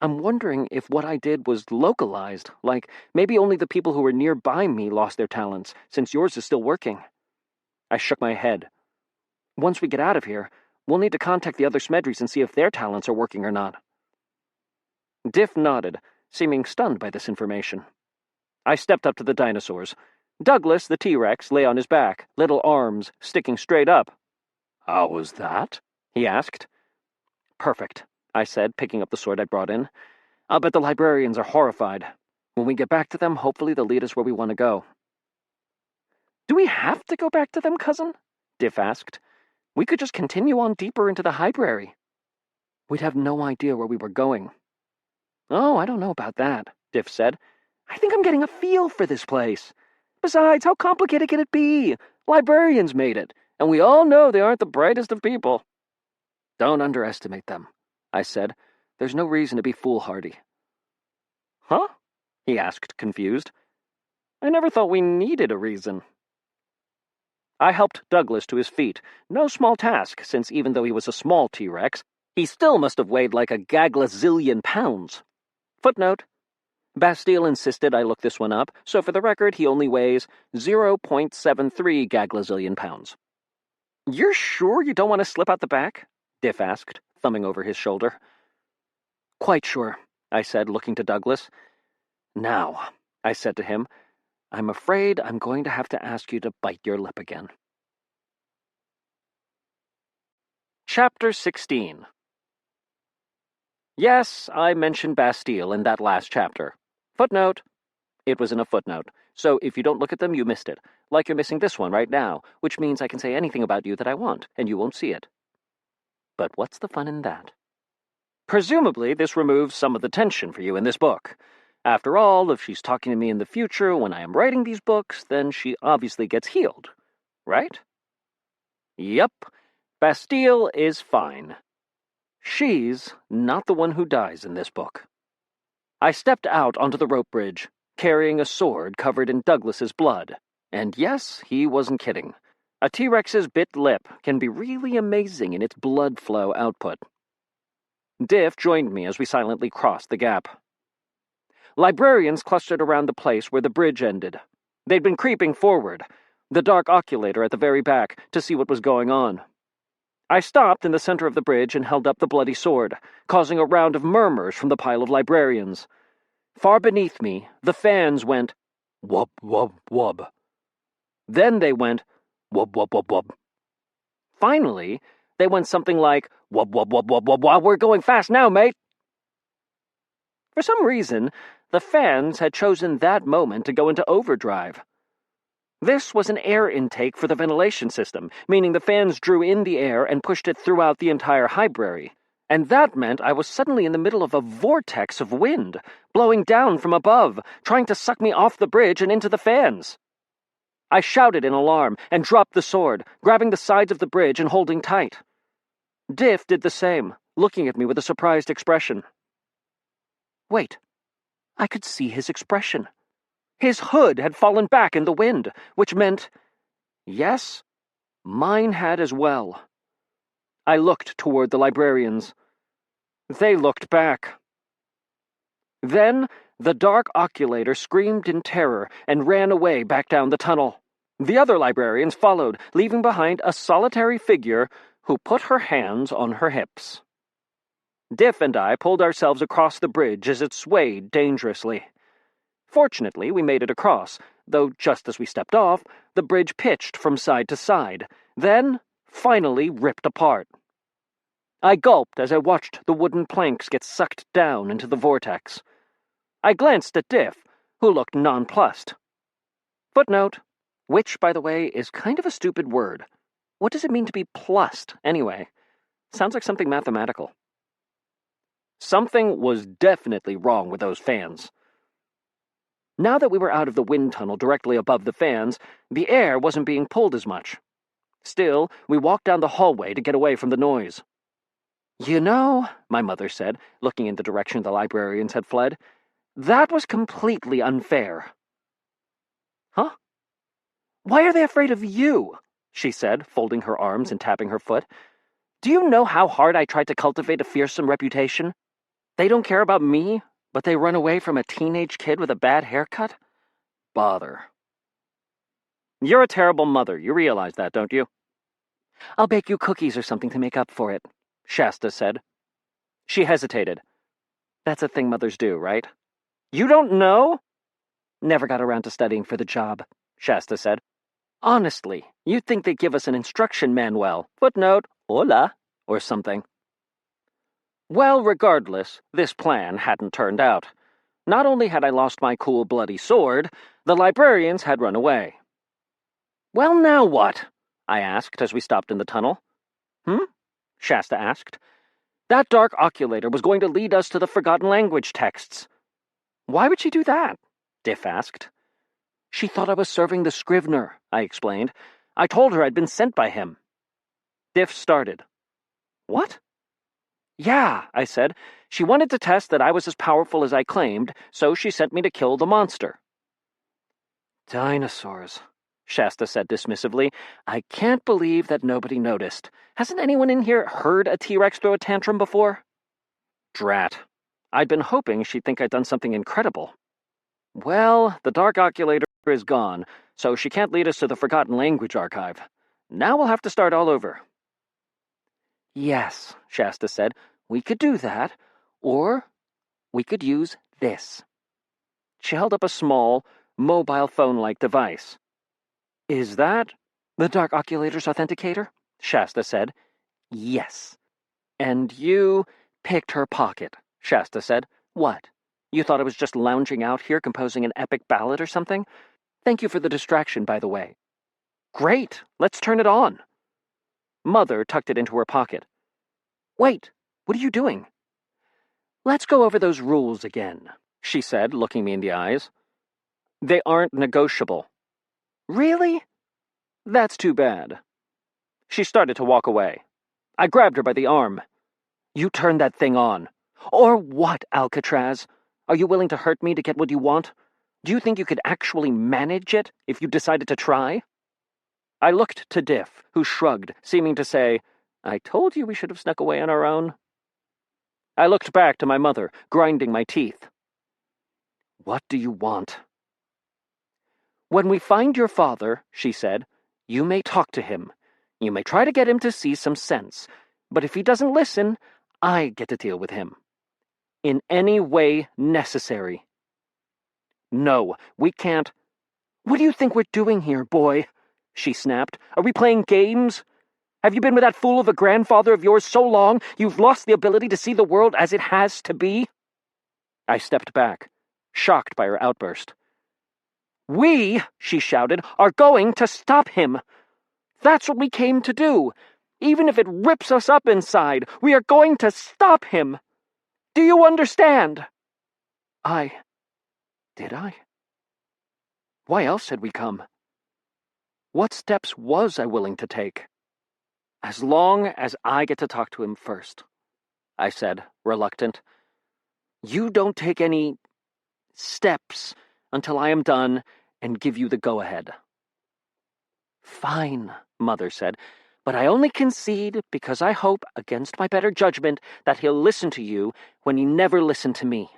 I'm wondering if what I did was localized, like maybe only the people who were nearby me lost their talents, since yours is still working. I shook my head. Once we get out of here, we'll need to contact the other Smedrys and see if their talents are working or not. Diff nodded, seeming stunned by this information. I stepped up to the dinosaurs. Douglas, the T-Rex, lay on his back, little arms sticking straight up. How was that? He asked. Perfect, I said, picking up the sword I'd brought in. I'll bet the librarians are horrified. When we get back to them, hopefully they'll lead us where we want to go. Do we have to go back to them, cousin? Diff asked. We could just continue on deeper into the library. We'd have no idea where we were going. Oh, I don't know about that, Diff said. I think I'm getting a feel for this place. Besides, how complicated can it be? Librarians made it, and we all know they aren't the brightest of people. Don't underestimate them, I said. There's no reason to be foolhardy. Huh? He asked, confused. I never thought we needed a reason. I helped Douglas to his feet, no small task, since even though he was a small T-Rex, he still must have weighed like a gaglazillion pounds. Footnote: Bastille insisted I look this one up, so for the record, he only weighs 0.73 gaglazillion pounds. You're sure you don't want to slip out the back? Diff asked, thumbing over his shoulder. Quite sure, I said, looking to Douglas. Now, I said to him, I'm afraid I'm going to have to ask you to bite your lip again. Chapter 16. Yes, I mentioned Bastille in that last chapter. Footnote. It was in a footnote, so if you don't look at them, you missed it, like you're missing this one right now, which means I can say anything about you that I want, and you won't see it. But what's the fun in that? Presumably, this removes some of the tension for you in this book. After all, if she's talking to me in the future when I am writing these books, then she obviously gets healed, right? Yep, Bastille is fine. She's not the one who dies in this book. I stepped out onto the rope bridge, carrying a sword covered in Douglas's blood. And yes, he wasn't kidding. A T-Rex's bit lip can be really amazing in its blood flow output. Diff joined me as we silently crossed the gap. Librarians clustered around the place where the bridge ended. They'd been creeping forward, the dark oculator at the very back, to see what was going on. I stopped in the center of the bridge and held up the bloody sword, causing a round of murmurs from the pile of librarians. Far beneath me, the fans went, wub, wub, wub. Then they went, wub, wub, wub, wub. Finally, they went something like, wub, wub, wub, wub, wub, wub, we're going fast now, mate. For some reason, the fans had chosen that moment to go into overdrive. This was an air intake for the ventilation system, meaning the fans drew in the air and pushed it throughout the entire library. And that meant I was suddenly in the middle of a vortex of wind, blowing down from above, trying to suck me off the bridge and into the fans. I shouted in alarm and dropped the sword, grabbing the sides of the bridge and holding tight. Diff did the same, looking at me with a surprised expression. Wait, I could see his expression. His hood had fallen back in the wind, which meant, yes, mine had as well. I looked toward the librarians. They looked back. Then the dark oculator screamed in terror and ran away back down the tunnel. The other librarians followed, leaving behind a solitary figure who put her hands on her hips. Diff and I pulled ourselves across the bridge as it swayed dangerously. Fortunately, we made it across, though just as we stepped off, the bridge pitched from side to side, then finally ripped apart. I gulped as I watched the wooden planks get sucked down into the vortex. I glanced at Diff, who looked nonplussed. Footnote, which, by the way, is kind of a stupid word. What does it mean to be plussed, anyway? Sounds like something mathematical. Something was definitely wrong with those fans. Now that we were out of the wind tunnel directly above the fans, the air wasn't being pulled as much. Still, we walked down the hallway to get away from the noise. You know, my mother said, looking in the direction the librarians had fled, that was completely unfair. Huh? Why are they afraid of you? She said, folding her arms and tapping her foot. Do you know how hard I tried to cultivate a fearsome reputation? They don't care about me, but they run away from a teenage kid with a bad haircut? Bother. You're a terrible mother. You realize that, don't you? I'll bake you cookies or something to make up for it, Shasta said. She hesitated. That's a thing mothers do, right? You don't know? Never got around to studying for the job, Shasta said. Honestly, you'd think they'd give us an instruction manual, footnote, hola, or something. Well, regardless, this plan hadn't turned out. Not only had I lost my cool bloody sword, the librarians had run away. "Well, now what?" I asked as we stopped in the tunnel. Shasta asked. "That dark oculator was going to lead us to the forgotten language texts." "Why would she do that?" Diff asked. "She thought I was serving the Scrivener," I explained. "I told her I'd been sent by him." Diff started. "What?" "Yeah," I said. "She wanted to test that I was as powerful as I claimed, so she sent me to kill the monster." "Dinosaurs," Shasta said dismissively. "I can't believe that nobody noticed. Hasn't anyone in here heard a T-Rex throw a tantrum before?" Drat. I'd been hoping she'd think I'd done something incredible. "Well, the dark oculator is gone, so she can't lead us to the Forgotten Language Archive. Now we'll have to start all over." "Yes," Shasta said, "we could do that, or we could use this." She held up a small, mobile phone-like device. "Is that the dark oculator's authenticator?" Shasta said. "Yes." "And you picked her pocket," Shasta said. "What? You thought I was just lounging out here composing an epic ballad or something? Thank you for the distraction, by the way." "Great! Let's turn it on." Mother tucked it into her pocket. "Wait, what are you doing?" "Let's go over those rules again," she said, looking me in the eyes. "They aren't negotiable." "Really? That's too bad." She started to walk away. I grabbed her by the arm. "You turn that thing on." "Or what, Alcatraz? Are you willing to hurt me to get what you want? Do you think you could actually manage it if you decided to try?" I looked to Diff, who shrugged, seeming to say, "I told you we should have snuck away on our own." I looked back to my mother, grinding my teeth. "What do you want?" "When we find your father," she said, "you may talk to him. You may try to get him to see some sense, but if he doesn't listen, I get to deal with him. In any way necessary." "No, we can't." "What do you think we're doing here, boy?" she snapped. "Are we playing games? Have you been with that fool of a grandfather of yours so long you've lost the ability to see the world as it has to be?" I stepped back, shocked by her outburst. "We," she shouted, "are going to stop him. That's what we came to do. Even if it rips us up inside, we are going to stop him. Do you understand?" Did I? Why else had we come? What steps was I willing to take? "As long as I get to talk to him first," I said, reluctant. "You don't take any steps until I am done and give you the go-ahead." "Fine," Mother said, "but I only concede because I hope, against my better judgment, that he'll listen to you when he never listened to me."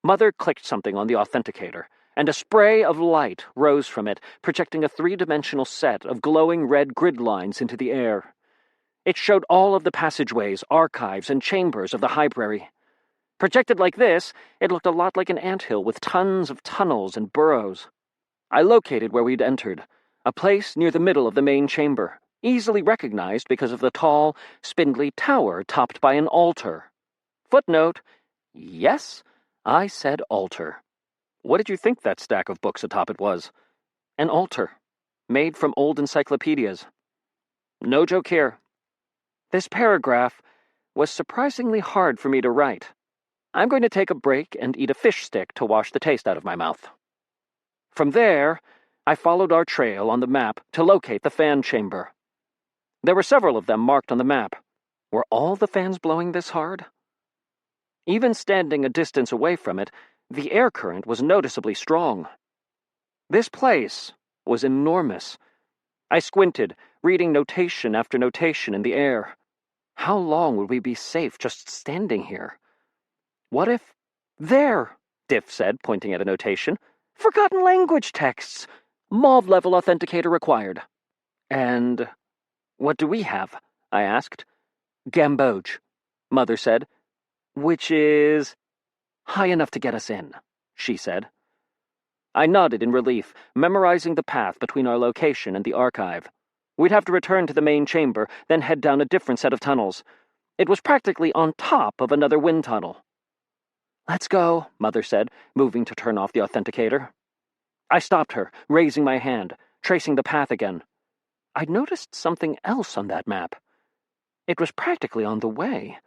Mother clicked something on the authenticator, and a spray of light rose from it, projecting a three-dimensional set of glowing red grid lines into the air. It showed all of the passageways, archives, and chambers of the library. Projected like this, it looked a lot like an anthill with tons of tunnels and burrows. I located where we'd entered, a place near the middle of the main chamber, easily recognized because of the tall, spindly tower topped by an altar. Footnote: yes, I said altar. What did you think that stack of books atop it was? An altar, made from old encyclopedias. No joke here. This paragraph was surprisingly hard for me to write. I'm going to take a break and eat a fish stick to wash the taste out of my mouth. From there, I followed our trail on the map to locate the fan chamber. There were several of them marked on the map. Were all the fans blowing this hard? Even standing a distance away from it, the air current was noticeably strong. This place was enormous. I squinted, reading notation after notation in the air. How long would we be safe just standing here? What if... There, Diff said, pointing at a notation. Forgotten language texts. Mauve-level authenticator required. And what do we have? I asked. Gamboge, Mother said. Which is... high enough to get us in, she said. I nodded in relief, memorizing the path between our location and the archive. We'd have to return to the main chamber, then head down a different set of tunnels. It was practically on top of another wind tunnel. "Let's go," Mother said, moving to turn off the authenticator. I stopped her, raising my hand, tracing the path again. I'd noticed something else on that map. It was practically on the way.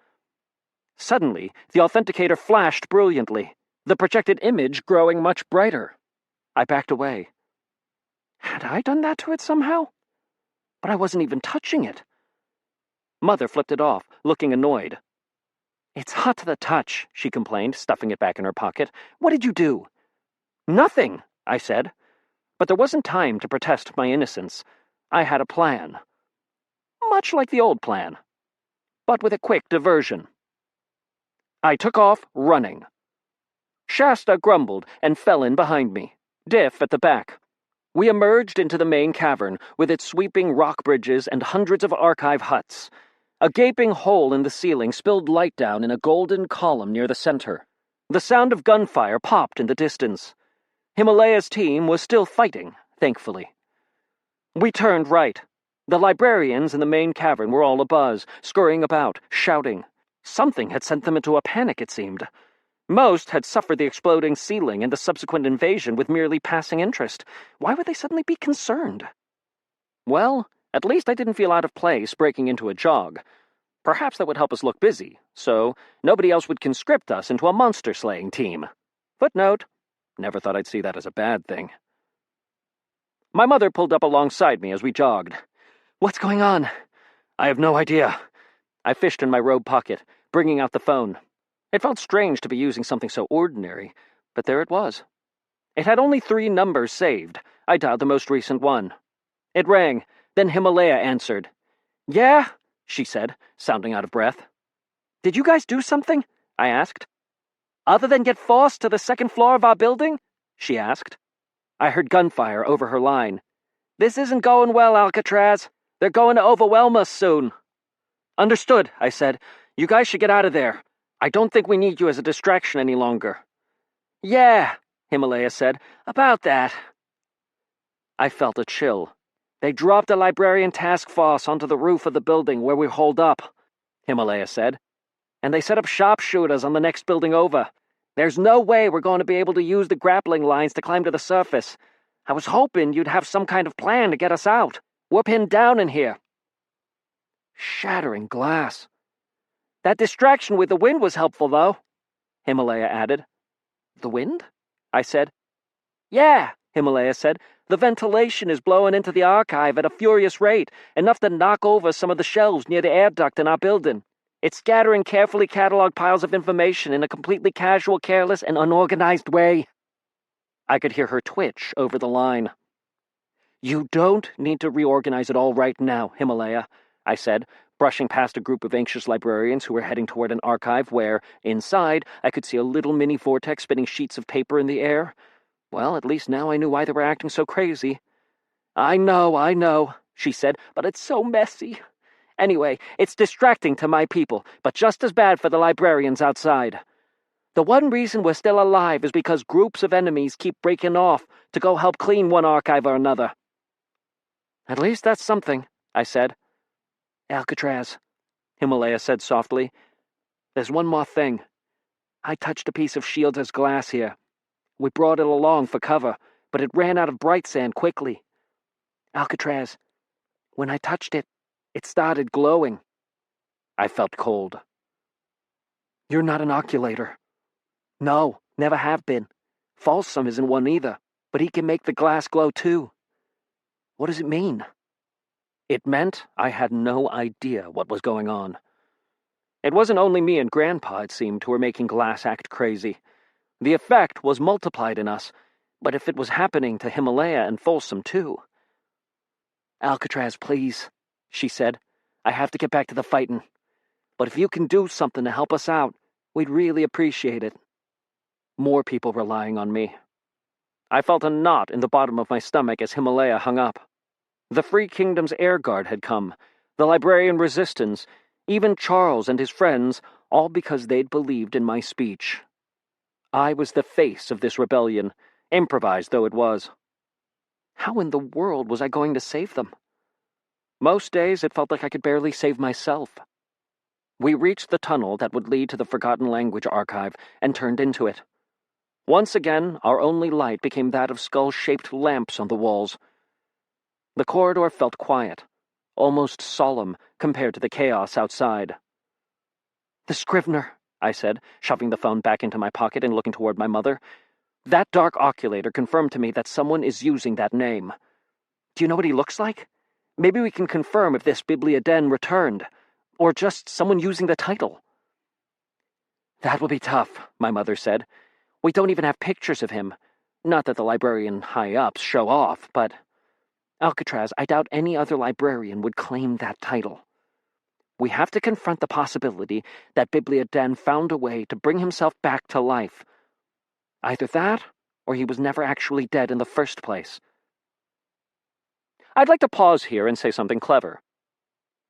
Suddenly, the authenticator flashed brilliantly, the projected image growing much brighter. I backed away. Had I done that to it somehow? But I wasn't even touching it. Mother flipped it off, looking annoyed. "It's hot to the touch," she complained, stuffing it back in her pocket. "What did you do?" "Nothing," I said. But there wasn't time to protest my innocence. I had a plan. Much like the old plan, but with a quick diversion. I took off running. Shasta grumbled and fell in behind me, Diff at the back. We emerged into the main cavern with its sweeping rock bridges and hundreds of archive huts. A gaping hole in the ceiling spilled light down in a golden column near the center. The sound of gunfire popped in the distance. Himalaya's team was still fighting, thankfully. We turned right. The librarians in the main cavern were all abuzz, scurrying about, shouting. Something had sent them into a panic, it seemed. Most had suffered the exploding ceiling and the subsequent invasion with merely passing interest. Why would they suddenly be concerned? Well, at least I didn't feel out of place breaking into a jog. Perhaps that would help us look busy, so nobody else would conscript us into a monster-slaying team. Footnote: never thought I'd see that as a bad thing. My mother pulled up alongside me as we jogged. "What's going on?" "I have no idea." I fished in my robe pocket, bringing out the phone. It felt strange to be using something so ordinary, but there it was. It had only 3 numbers saved. I dialed the most recent one. It rang, then Himalaya answered. "Yeah," she said, sounding out of breath. "Did you guys do something?" I asked. "Other than get forced to the 2nd floor of our building?" she asked. I heard gunfire over her line. "This isn't going well, Alcatraz. They're going to overwhelm us soon." "Understood," I said. "You guys should get out of there. I don't think we need you as a distraction any longer." "Yeah," Himalaya said. "About that." I felt a chill. "They dropped a Librarian task force onto the roof of the building where we're holed up," Himalaya said. "And they set up sharpshooters on the next building over. There's no way we're going to be able to use the grappling lines to climb to the surface. I was hoping you'd have some kind of plan to get us out. We're pinned down in here." Shattering glass. "That distraction with the wind was helpful, though," Himalaya added. "The wind?" I said. "Yeah," Himalaya said. "The ventilation is blowing into the archive at a furious rate, enough to knock over some of the shelves near the air duct in our building. It's scattering carefully cataloged piles of information in a completely casual, careless, and unorganized way." I could hear her twitch over the line. "You don't need to reorganize it all right now, Himalaya," I said, brushing past a group of anxious librarians who were heading toward an archive where, inside, I could see a little mini vortex spinning sheets of paper in the air. Well, at least now I knew why they were acting so crazy. I know, she said, "but it's so messy. Anyway, it's distracting to my people, but just as bad for the librarians outside. The one reason we're still alive is because groups of enemies keep breaking off to go help clean one archive or another." "At least that's something," I said. "Alcatraz," Himalaya said softly. "There's one more thing. I touched a piece of Shields' glass here. We brought it along for cover, but it ran out of bright sand quickly. Alcatraz, when I touched it, it started glowing." I felt cold. "You're not an oculator." "No, never have been. Folsom isn't one either, but he can make the glass glow too." "What does it mean?" It meant I had no idea what was going on. It wasn't only me and Grandpa, it seemed, who were making glass act crazy. The effect was multiplied in us, but if it was happening to Himalaya and Folsom too. "Alcatraz, please," she said. "I have to get back to the fighting. But if you can do something to help us out, we'd really appreciate it." More people relying on me. I felt a knot in the bottom of my stomach as Himalaya hung up. The Free Kingdom's Air Guard had come, the Librarian Resistance, even Charles and his friends, all because they'd believed in my speech. I was the face of this rebellion, improvised though it was. How in the world was I going to save them? Most days it felt like I could barely save myself. We reached the tunnel that would lead to the Forgotten Language Archive and turned into it. Once again, our only light became that of skull-shaped lamps on the walls. The corridor felt quiet, almost solemn compared to the chaos outside. "The Scrivener," I said, shoving the phone back into my pocket and looking toward my mother. "That dark oculator confirmed to me that someone is using that name. Do you know what he looks like? Maybe we can confirm if this Bibliaden returned, or just someone using the title." "That will be tough," my mother said. "We don't even have pictures of him. Not that the librarian high-ups show off, but Alcatraz, I doubt any other librarian would claim that title. We have to confront the possibility that Bibliaden found a way to bring himself back to life. Either that, or he was never actually dead in the first place." I'd like to pause here and say something clever.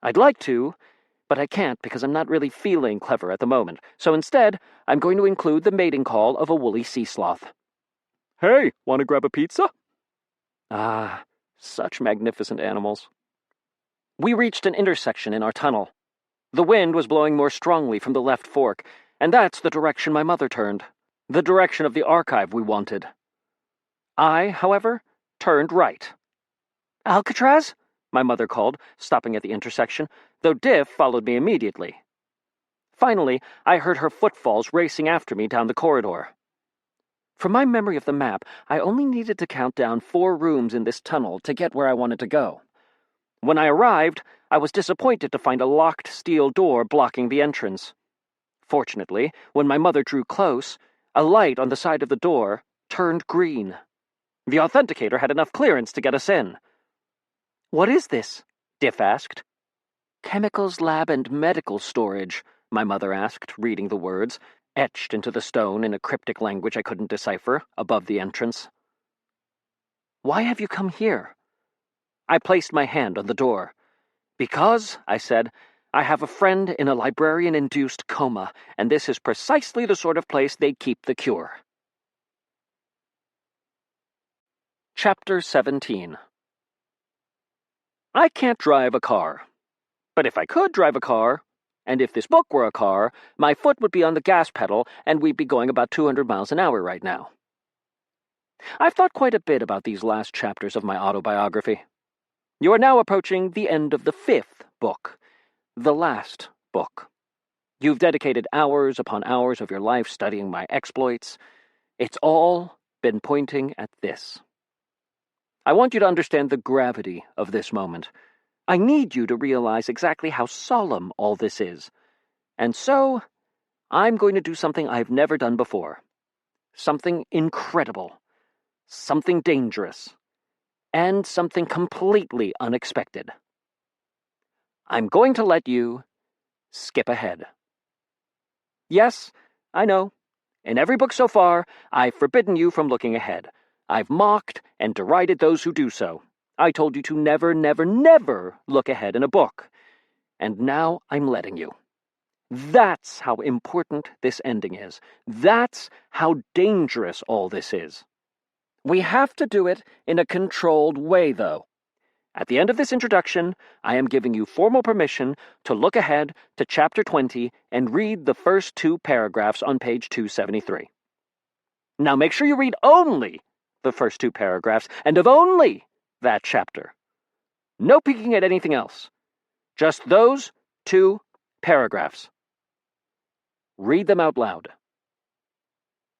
I'd like to, but I can't because I'm not really feeling clever at the moment, so instead, I'm going to include the mating call of a woolly sea sloth. "Hey, want to grab a pizza?" Ah, such magnificent animals. We reached an intersection in our tunnel. The wind was blowing more strongly from the left fork, and that's the direction my mother turned, the direction of the archive we wanted. I, however, turned right. "Alcatraz?" my mother called, stopping at the intersection, though Diff followed me immediately. Finally, I heard her footfalls racing after me down the corridor. From my memory of the map, I only needed to count down 4 rooms in this tunnel to get where I wanted to go. When I arrived, I was disappointed to find a locked steel door blocking the entrance. Fortunately, when my mother drew close, a light on the side of the door turned green. The authenticator had enough clearance to get us in. "What is this?" Diff asked. "Chemicals lab and medical storage," my mother asked, reading the words, etched into the stone in a cryptic language I couldn't decipher, above the entrance. "Why have you come here?" I placed my hand on the door. "Because," I said, "I have a friend in a librarian-induced coma, and this is precisely the sort of place they'd keep the cure." Chapter 17. I can't drive a car. But if I could drive a car, and if this book were a car, my foot would be on the gas pedal and we'd be going about 200 miles an hour right now. I've thought quite a bit about these last chapters of my autobiography. You are now approaching the end of the 5th book, the last book. You've dedicated hours upon hours of your life studying my exploits. It's all been pointing at this. I want you to understand the gravity of this moment. I need you to realize exactly how solemn all this is. And so, I'm going to do something I've never done before. Something incredible. Something dangerous. And something completely unexpected. I'm going to let you skip ahead. Yes, I know. In every book so far, I've forbidden you from looking ahead. I've mocked and derided those who do so. I told you to never, never, never look ahead in a book. And now I'm letting you. That's how important this ending is. That's how dangerous all this is. We have to do it in a controlled way, though. At the end of this introduction, I am giving you formal permission to look ahead to Chapter 20 and read the first 2 paragraphs on page 273. Now make sure you read only the first 2 paragraphs, and of only that chapter. No peeking at anything else. Just those 2 paragraphs. Read them out loud.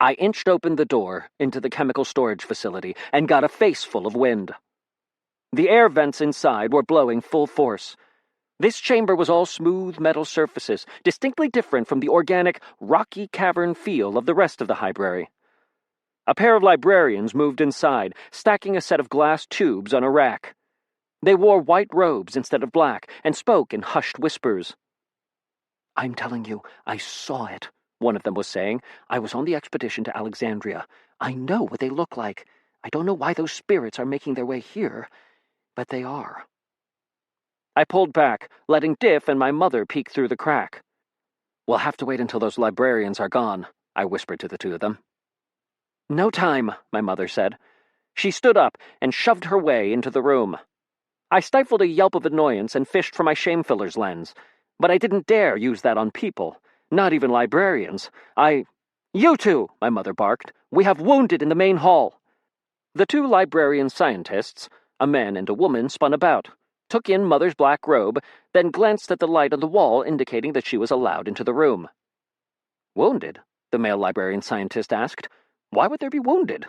I inched open the door into the chemical storage facility and got a face full of wind. The air vents inside were blowing full force. This chamber was all smooth metal surfaces, distinctly different from the organic, rocky cavern feel of the rest of the library. A pair of librarians moved inside, stacking a set of glass tubes on a rack. They wore white robes instead of black and spoke in hushed whispers. "I'm telling you, I saw it," one of them was saying. "I was on the expedition to Alexandria. I know what they look like. I don't know why those spirits are making their way here, but they are." I pulled back, letting Diff and my mother peek through the crack. "We'll have to wait until those librarians are gone," I whispered to the 2 of them. "No time," my mother said. She stood up and shoved her way into the room. I stifled a yelp of annoyance and fished for my shame-filler's lens. But I didn't dare use that on people, not even librarians. You two, my mother barked. We have wounded in the main hall. The two librarian scientists, a man and a woman, spun about, took in Mother's black robe, then glanced at the light on the wall indicating that she was allowed into the room. Wounded? The male librarian scientist asked. Why would there be wounded?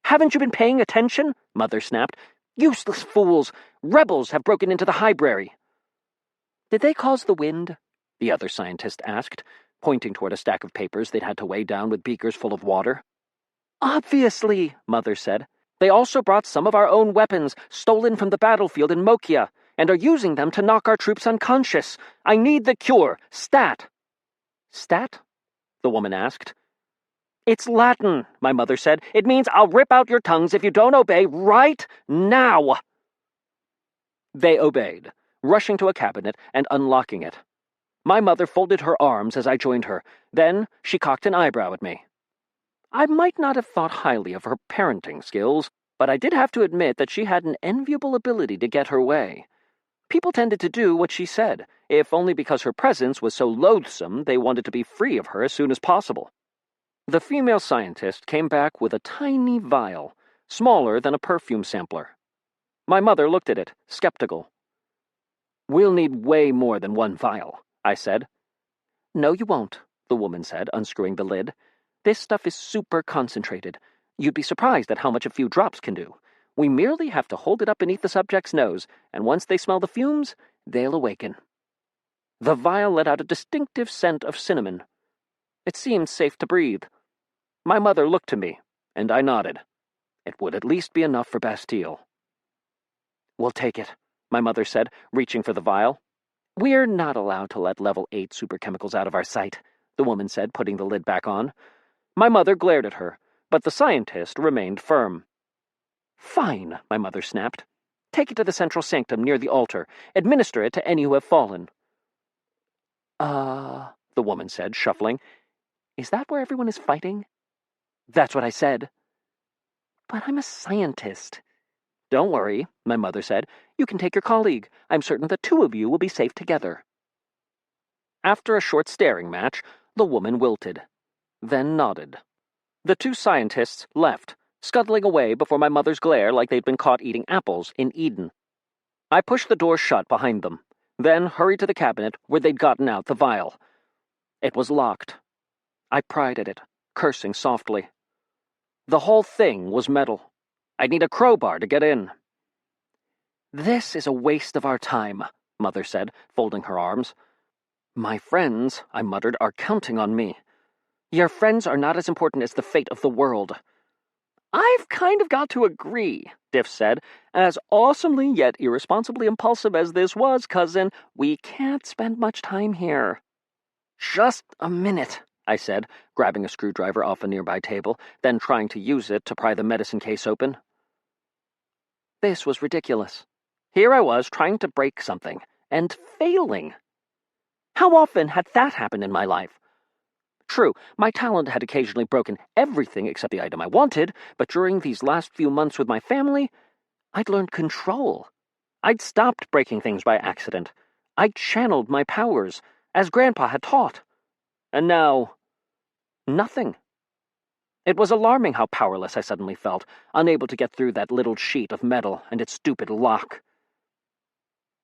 Haven't you been paying attention? Mother snapped. Useless fools! Rebels have broken into the library. Did they cause the wind? The other scientist asked, pointing toward a stack of papers they'd had to weigh down with beakers full of water. Obviously, Mother said. They also brought some of our own weapons, stolen from the battlefield in Mokia, and are using them to knock our troops unconscious. I need the cure. Stat. Stat? The woman asked. It's Latin, my mother said. It means I'll rip out your tongues if you don't obey right now. They obeyed, rushing to a cabinet and unlocking it. My mother folded her arms as I joined her. Then she cocked an eyebrow at me. I might not have thought highly of her parenting skills, but I did have to admit that she had an enviable ability to get her way. People tended to do what she said, if only because her presence was so loathsome they wanted to be free of her as soon as possible. The female scientist came back with a tiny vial, smaller than a perfume sampler. My mother looked at it, skeptical. We'll need way more than one vial, I said. No, you won't, the woman said, unscrewing the lid. This stuff is super concentrated. You'd be surprised at how much a few drops can do. We merely have to hold it up beneath the subject's nose, and once they smell the fumes, they'll awaken. The vial let out a distinctive scent of cinnamon. It seemed safe to breathe. My mother looked to me, and I nodded. It would at least be enough for Bastille. We'll take it, my mother said, reaching for the vial. We're not allowed to let level 8 superchemicals out of our sight, the woman said, putting the lid back on. My mother glared at her, but the scientist remained firm. Fine, my mother snapped. Take it to the central sanctum near the altar. Administer it to any who have fallen. The woman said, shuffling. Is that where everyone is fighting? That's what I said. But I'm a scientist. Don't worry, my mother said. You can take your colleague. I'm certain the two of you will be safe together. After a short staring match, the woman wilted, then nodded. The two scientists left, scuttling away before my mother's glare like they'd been caught eating apples in Eden. I pushed the door shut behind them, then hurried to the cabinet where they'd gotten out the vial. It was locked. I pried at it, cursing softly. The whole thing was metal. I'd need a crowbar to get in. This is a waste of our time, Mother said, folding her arms. My friends, I muttered, are counting on me. Your friends are not as important as the fate of the world. I've kind of got to agree, Diff said. As awesomely yet irresponsibly impulsive as this was, cousin, we can't spend much time here. Just a minute, I said, grabbing a screwdriver off a nearby table, then trying to use it to pry the medicine case open. This was ridiculous. Here I was trying to break something, and failing. How often had that happened in my life? True, my talent had occasionally broken everything except the item I wanted, but during these last few months with my family, I'd learned control. I'd stopped breaking things by accident. I'd channeled my powers, as Grandpa had taught. And now, nothing. It was alarming how powerless I suddenly felt, unable to get through that little sheet of metal and its stupid lock.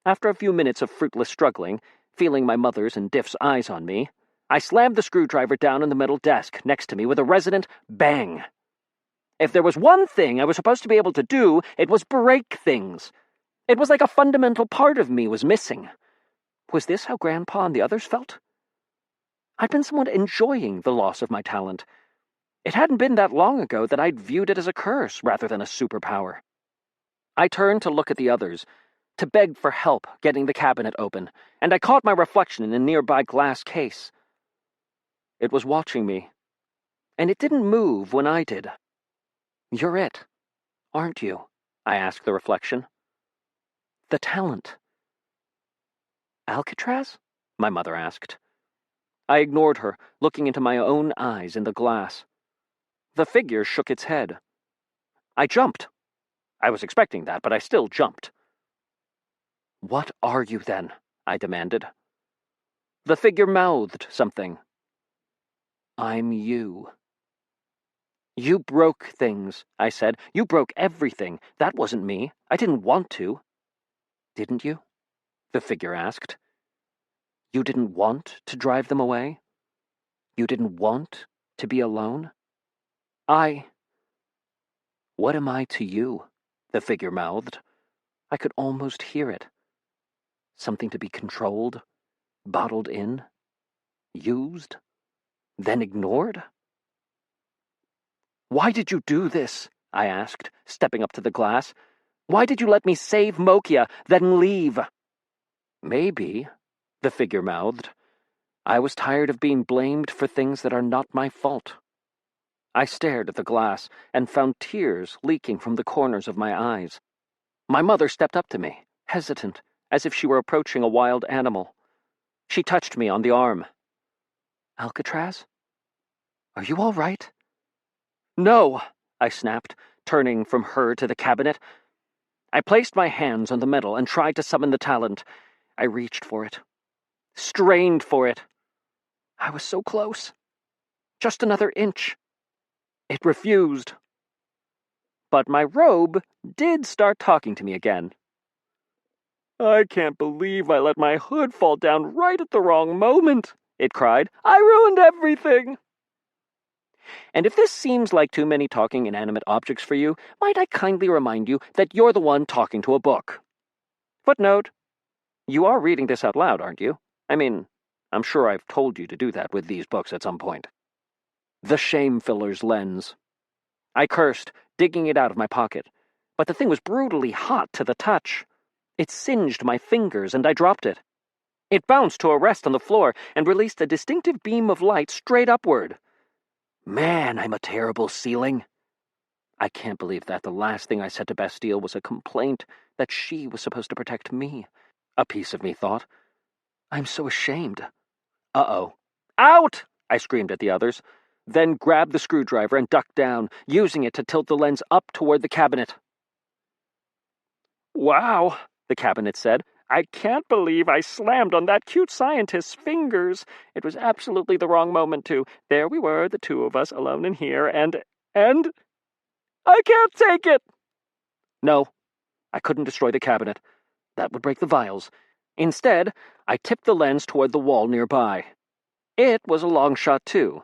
After a few minutes of fruitless struggling, feeling my mother's and Diff's eyes on me, I slammed the screwdriver down on the metal desk next to me with a resonant bang. If there was one thing I was supposed to be able to do, it was break things. It was like a fundamental part of me was missing. Was this how Grandpa and the others felt? I'd been somewhat enjoying the loss of my talent. It hadn't been that long ago that I'd viewed it as a curse rather than a superpower. I turned to look at the others, to beg for help getting the cabinet open, and I caught my reflection in a nearby glass case. It was watching me, and it didn't move when I did. You're it, aren't you? I asked the reflection. The talent. Alcatraz? My mother asked. I ignored her, looking into my own eyes in the glass. The figure shook its head. I jumped. I was expecting that, but I still jumped. What are you, then? I demanded. The figure mouthed something. I'm you. You broke things, I said. You broke everything. That wasn't me. I didn't want to. Didn't you? The figure asked. You didn't want to drive them away? You didn't want to be alone? What am I to you? The figure mouthed. I could almost hear it. Something to be controlled, bottled in, used, then ignored? Why did you do this? I asked, stepping up to the glass. Why did you let me save Mokia, then leave? Maybe, the figure mouthed. I was tired of being blamed for things that are not my fault. I stared at the glass and found tears leaking from the corners of my eyes. My mother stepped up to me, hesitant, as if she were approaching a wild animal. She touched me on the arm. Alcatraz? Are you all right? No, I snapped, turning from her to the cabinet. I placed my hands on the metal and tried to summon the talent. I reached for it. Strained for it. I was so close. Just another inch. It refused. But my robe did start talking to me again. I can't believe I let my hood fall down right at the wrong moment, it cried. I ruined everything. And if this seems like too many talking inanimate objects for you, might I kindly remind you that you're the one talking to a book. Footnote: you are reading this out loud, aren't you? I mean, I'm sure I've told you to do that with these books at some point. The shame filler's lens. I cursed, digging it out of my pocket. But the thing was brutally hot to the touch. It singed my fingers, and I dropped it. It bounced to a rest on the floor and released a distinctive beam of light straight upward. Man, I'm a terrible ceiling. I can't believe that the last thing I said to Bastille was a complaint that she was supposed to protect me. A piece of me thought. I'm so ashamed. Uh-oh. Out! I screamed at the others, then grabbed the screwdriver and ducked down, using it to tilt the lens up toward the cabinet. Wow, the cabinet said. I can't believe I slammed on that cute scientist's fingers. It was absolutely the wrong moment, too. There we were, the two of us, alone in here, and... I can't take it! No, I couldn't destroy the cabinet. That would break the vials. Instead, I tipped the lens toward the wall nearby. It was a long shot, too,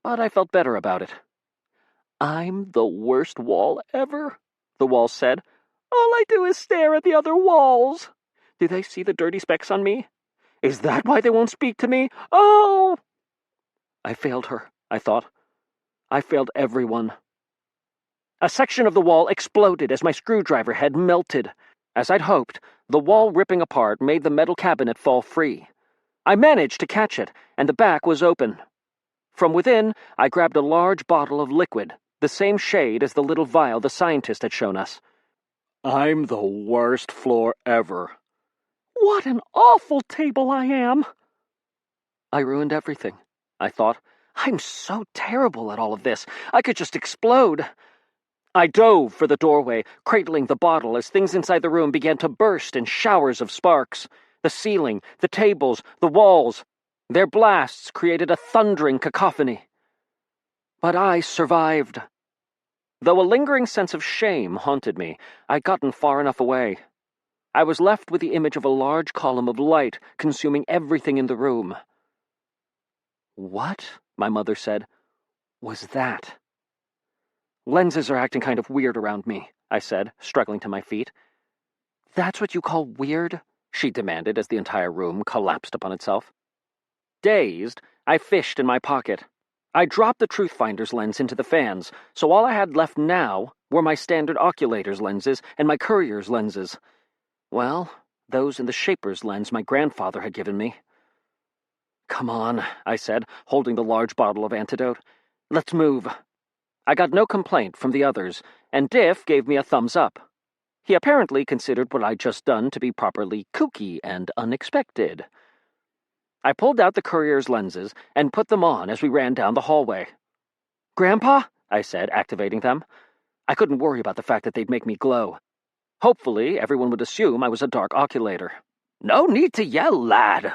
but I felt better about it. I'm the worst wall ever, the wall said. All I do is stare at the other walls. Do they see the dirty specks on me? Is that why they won't speak to me? Oh! I failed her, I thought. I failed everyone. A section of the wall exploded as my screwdriver head melted. As I'd hoped, the wall ripping apart made the metal cabinet fall free. I managed to catch it, and the back was open. From within, I grabbed a large bottle of liquid, the same shade as the little vial the scientist had shown us. I'm the worst floor ever. What an awful table I am! I ruined everything, I thought. I'm so terrible at all of this. I could just explode. I dove for the doorway, cradling the bottle as things inside the room began to burst in showers of sparks. The ceiling, the tables, the walls. Their blasts created a thundering cacophony. But I survived. Though a lingering sense of shame haunted me, I'd gotten far enough away. I was left with the image of a large column of light consuming everything in the room. What, my mother said, was that? Lenses are acting kind of weird around me, I said, struggling to my feet. That's what you call weird? She demanded as the entire room collapsed upon itself. Dazed, I fished in my pocket. I dropped the Truthfinder's lens into the fans, so all I had left now were my standard oculators lenses and my courier's lenses. Well, those and the shaper's lens my grandfather had given me. Come on, I said, holding the large bottle of antidote. Let's move. I got no complaint from the others, and Diff gave me a thumbs up. He apparently considered what I'd just done to be properly kooky and unexpected. I pulled out the courier's lenses and put them on as we ran down the hallway. Grandpa, I said, activating them. I couldn't worry about the fact that they'd make me glow. Hopefully, everyone would assume I was a dark oculator. No need to yell, lad.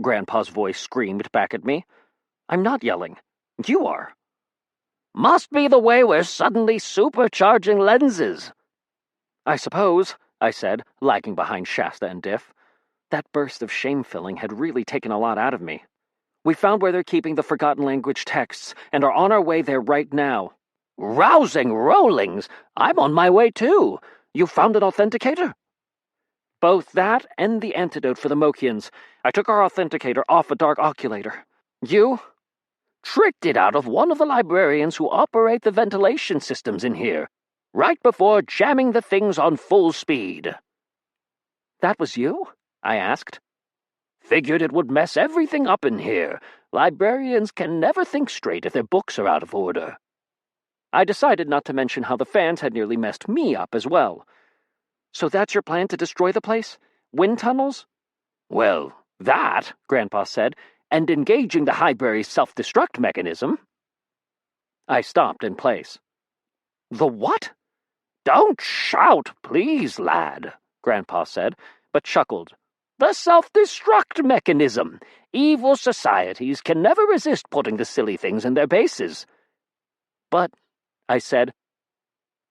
Grandpa's voice screamed back at me. I'm not yelling. You are. Must be the way we're suddenly supercharging lenses. I suppose, I said, lagging behind Shasta and Diff. That burst of shame-filling had really taken a lot out of me. We found where they're keeping the forgotten language texts, and are on our way there right now. Rousing rollings! I'm on my way too. You found an authenticator? Both that and the antidote for the Mokians. I took our authenticator off a dark oculator. You? Tricked it out of one of the librarians who operate the ventilation systems in here, right before jamming the things on full speed. That was you? I asked. Figured it would mess everything up in here. Librarians can never think straight if their books are out of order. I decided not to mention how the fans had nearly messed me up as well. So that's your plan to destroy the place? Wind tunnels? Well, that, Grandpa said, and engaging the Highbury self-destruct mechanism. I stopped in place. The what? Don't shout, please, lad, Grandpa said, but chuckled. The self-destruct mechanism. Evil societies can never resist putting the silly things in their bases. But, I said.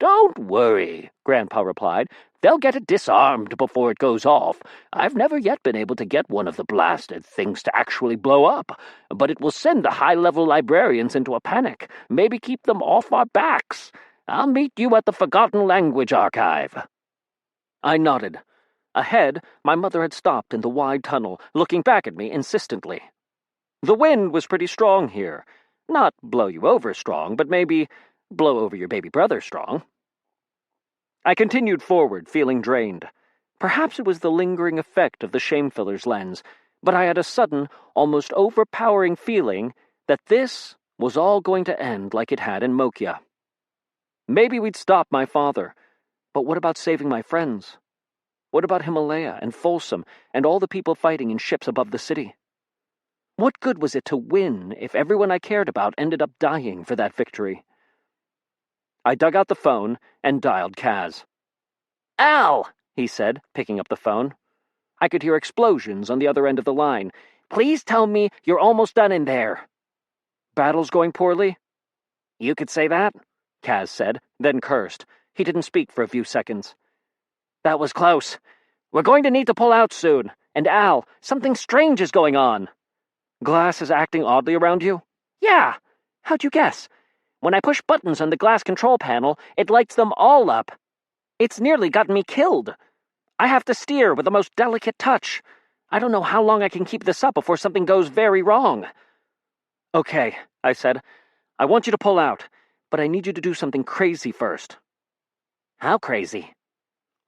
Don't worry, Grandpa replied. They'll get it disarmed before it goes off. I've never yet been able to get one of the blasted things to actually blow up, but it will send the high-level librarians into a panic, maybe keep them off our backs. I'll meet you at the Forgotten Language Archive. I nodded. Ahead, my mother had stopped in the wide tunnel, looking back at me insistently. The wind was pretty strong here. Not blow you over strong, but maybe blow over your baby brother strong. I continued forward, feeling drained. Perhaps it was the lingering effect of the shame-filler's lens, but I had a sudden, almost overpowering feeling that this was all going to end like it had in Mokia. Maybe we'd stop my father, but what about saving my friends? What about Himalaya and Folsom and all the people fighting in ships above the city? What good was it to win if everyone I cared about ended up dying for that victory? I dug out the phone and dialed Kaz. Al, he said, picking up the phone. I could hear explosions on the other end of the line. Please tell me you're almost done in there. Battle's going poorly? You could say that, Kaz said, then cursed. He didn't speak for a few seconds. That was close. We're going to need to pull out soon. And Al, something strange is going on. Glass is acting oddly around you? Yeah. How'd you guess? When I push buttons on the glass control panel, it lights them all up. It's nearly gotten me killed. I have to steer with the most delicate touch. I don't know how long I can keep this up before something goes very wrong. Okay, I said. I want you to pull out, but I need you to do something crazy first. How crazy?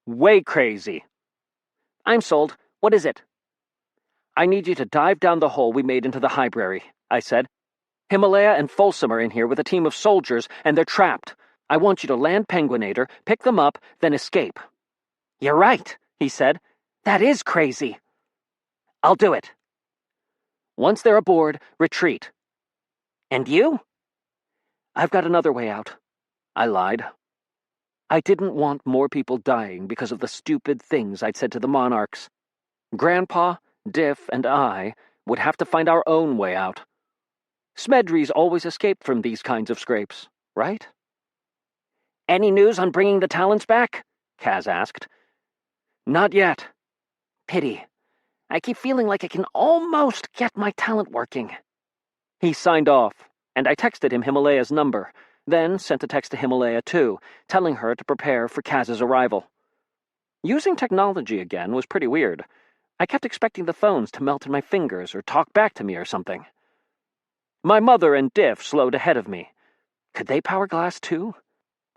Way crazy. I'm sold. What is it? I need you to dive down the hole we made into the Highbury, I said. Himalaya and Folsom are in here with a team of soldiers, and they're trapped. I want you to land Penguinator, pick them up, then escape. You're right, he said. That is crazy. I'll do it. Once they're aboard, retreat. And you? I've got another way out. I lied. I didn't want more people dying because of the stupid things I'd said to the monarchs. Grandpa, Diff, and I would have to find our own way out. Smedry's always escaped from these kinds of scrapes, right? Any news on bringing the talents back? Kaz asked. Not yet. Pity. I keep feeling like I can almost get my talent working. He signed off, and I texted him Himalaya's number, then sent a text to Himalaya too, telling her to prepare for Kaz's arrival. Using technology again was pretty weird. I kept expecting the phones to melt in my fingers or talk back to me or something. My mother and Diff slowed ahead of me. Could they power glass too?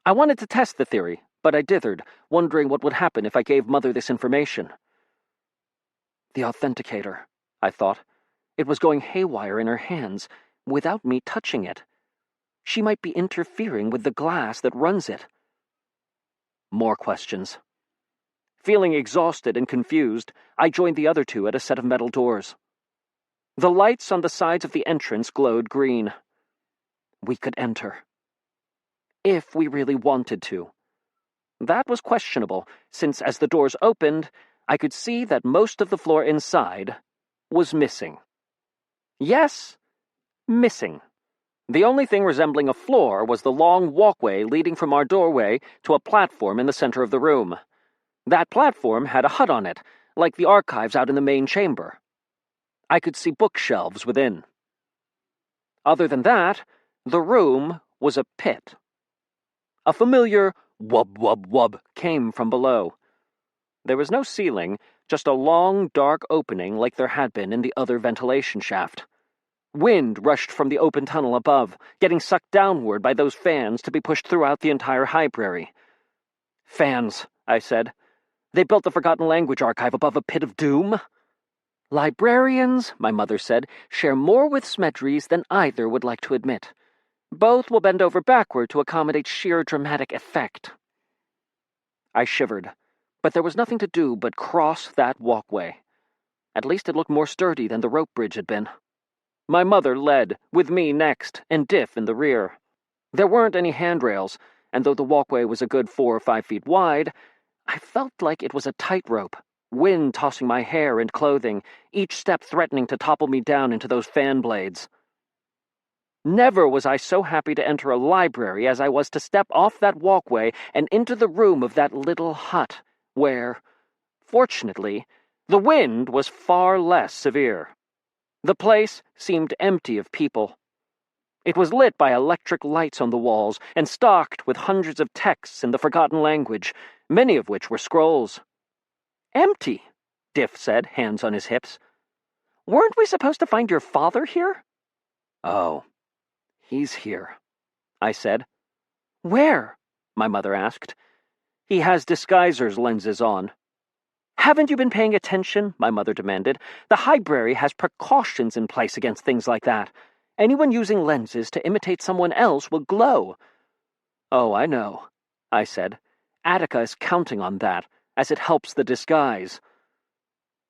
I wanted to test the theory, but I dithered, wondering what would happen if I gave Mother this information. The authenticator, I thought. It was going haywire in her hands, without me touching it. She might be interfering with the glass that runs it. More questions. Feeling exhausted and confused, I joined the other two at a set of metal doors. The lights on the sides of the entrance glowed green. We could enter. If we really wanted to. That was questionable, since as the doors opened, I could see that most of the floor inside was missing. Yes, missing. The only thing resembling a floor was the long walkway leading from our doorway to a platform in the center of the room. That platform had a hut on it, like the archives out in the main chamber. I could see bookshelves within. Other than that, the room was a pit. A familiar wub wub wub came from below. There was no ceiling, just a long, dark opening like there had been in the other ventilation shaft. Wind rushed from the open tunnel above, getting sucked downward by those fans to be pushed throughout the entire library. Fans, I said. They built the Forgotten Language Archive above a pit of doom? Librarians, my mother said, share more with Smedrys than either would like to admit. Both will bend over backward to accommodate sheer dramatic effect. I shivered, but there was nothing to do but cross that walkway. At least it looked more sturdy than the rope bridge had been. My mother led, with me next, and Diff in the rear. There weren't any handrails, and though the walkway was a good 4 or 5 feet wide, I felt like it was a tightrope, wind tossing my hair and clothing, each step threatening to topple me down into those fan blades. Never was I so happy to enter a library as I was to step off that walkway and into the room of that little hut, where, fortunately, the wind was far less severe. The place seemed empty of people. It was lit by electric lights on the walls and stocked with hundreds of texts in the Forgotten Language, many of which were scrolls. Empty, Diff said, hands on his hips. Weren't we supposed to find your father here? Oh, he's here, I said. Where? My mother asked. He has disguiser's lenses on. Haven't you been paying attention? My mother demanded. The library has precautions in place against things like that. Anyone using lenses to imitate someone else will glow. Oh, I know, I said. Attica is counting on that, as it helps the disguise.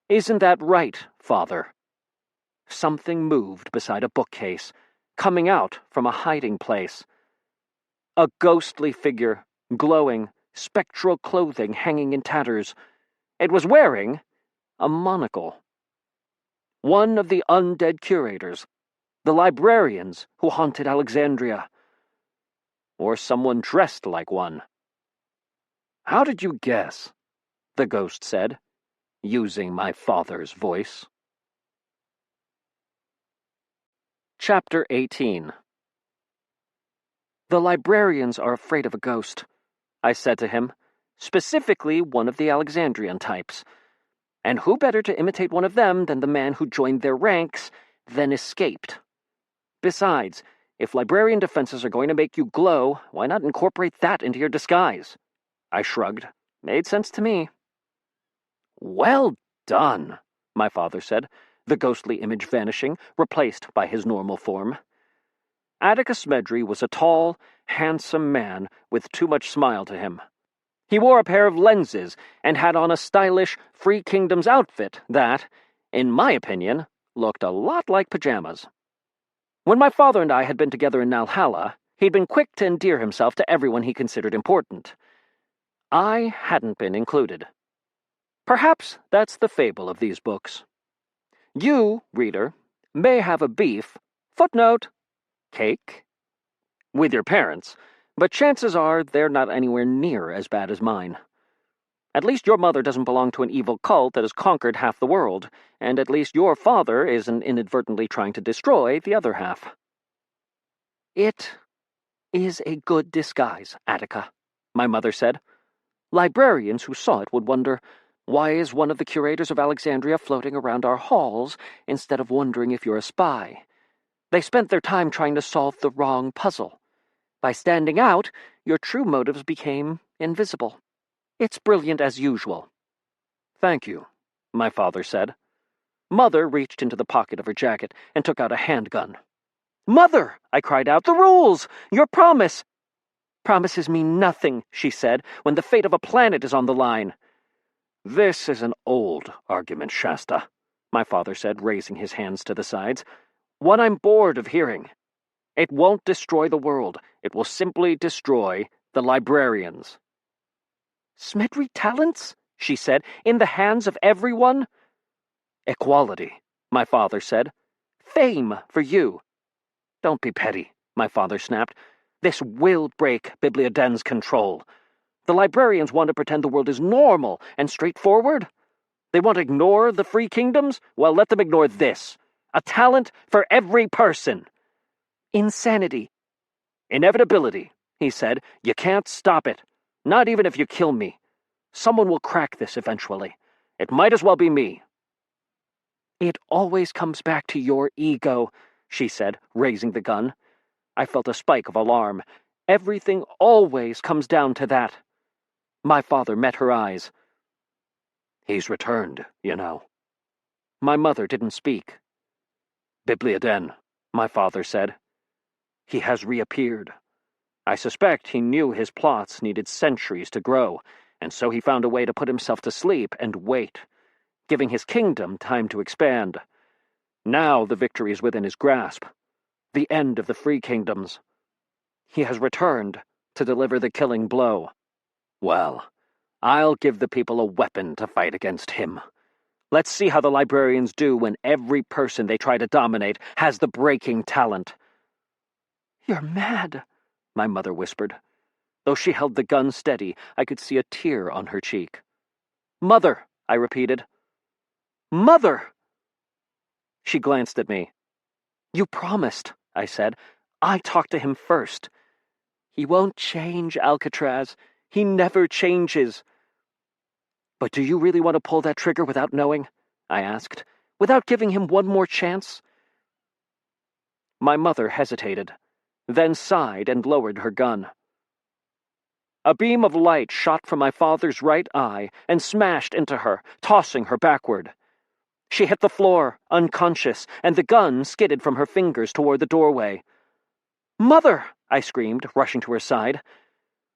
Isn't that right, Father? Something moved beside a bookcase, coming out from a hiding place. A ghostly figure, glowing, spectral clothing hanging in tatters. It was wearing a monocle. One of the undead curators, the librarians who haunted Alexandria. Or someone dressed like one. How did you guess? The ghost said, using my father's voice. Chapter 18. The librarians are afraid of a ghost, I said to him, specifically one of the Alexandrian types. And who better to imitate one of them than the man who joined their ranks, then escaped? Besides, if librarian defenses are going to make you glow, why not incorporate that into your disguise? I shrugged. Made sense to me. Well done, my father said, the ghostly image vanishing, replaced by his normal form. Atticus Smedry was a tall, handsome man with too much smile to him. He wore a pair of lenses and had on a stylish Free Kingdoms outfit that, in my opinion, looked a lot like pajamas. When my father and I had been together in Nalhalla, he'd been quick to endear himself to everyone he considered important. I hadn't been included. Perhaps that's the fable of these books. You, reader, may have a beef, footnote, cake, with your parents, but chances are they're not anywhere near as bad as mine. At least your mother doesn't belong to an evil cult that has conquered half the world, and at least your father isn't inadvertently trying to destroy the other half. It is a good disguise, Attica, my mother said. Librarians who saw it would wonder, why is one of the curators of Alexandria floating around our halls instead of wondering if you're a spy? They spent their time trying to solve the wrong puzzle. By standing out, your true motives became invisible. It's brilliant as usual. Thank you, my father said. Mother reached into the pocket of her jacket and took out a handgun. Mother, I cried out, the rules! Your promise! Promises mean nothing, she said, when the fate of a planet is on the line. This is an old argument, Shasta, my father said, raising his hands to the sides. One I'm bored of hearing. It won't destroy the world. It will simply destroy the librarians. Smedry Talents, she said, in the hands of everyone? Equality, my father said. Fame for you. Don't be petty, my father snapped. This will break Bibliaden's control. The librarians want to pretend the world is normal and straightforward. They want to ignore the free kingdoms? Well, let them ignore this. A talent for every person. Insanity. Inevitability, he said. You can't stop it. Not even if you kill me. Someone will crack this eventually. It might as well be me. It always comes back to your ego, she said, raising the gun. I felt a spike of alarm. Everything always comes down to that. My father met her eyes. He's returned, you know. My mother didn't speak. Bibliaden, my father said. He has reappeared. I suspect he knew his plots needed centuries to grow, and so he found a way to put himself to sleep and wait, giving his kingdom time to expand. Now the victory is within his grasp. The end of the free kingdoms. He has returned to deliver the killing blow. Well, I'll give the people a weapon to fight against him. Let's see how the librarians do when every person they try to dominate has the breaking talent. You're mad, my mother whispered. Though she held the gun steady, I could see a tear on her cheek. Mother, I repeated. Mother! She glanced at me. You promised, I said. I talked to him first. He won't change, Alcatraz. He never changes. But do you really want to pull that trigger without knowing? I asked. Without giving him one more chance? My mother hesitated, then sighed and lowered her gun. A beam of light shot from my father's right eye and smashed into her, tossing her backward. She hit the floor, unconscious, and the gun skidded from her fingers toward the doorway. Mother! I screamed, rushing to her side.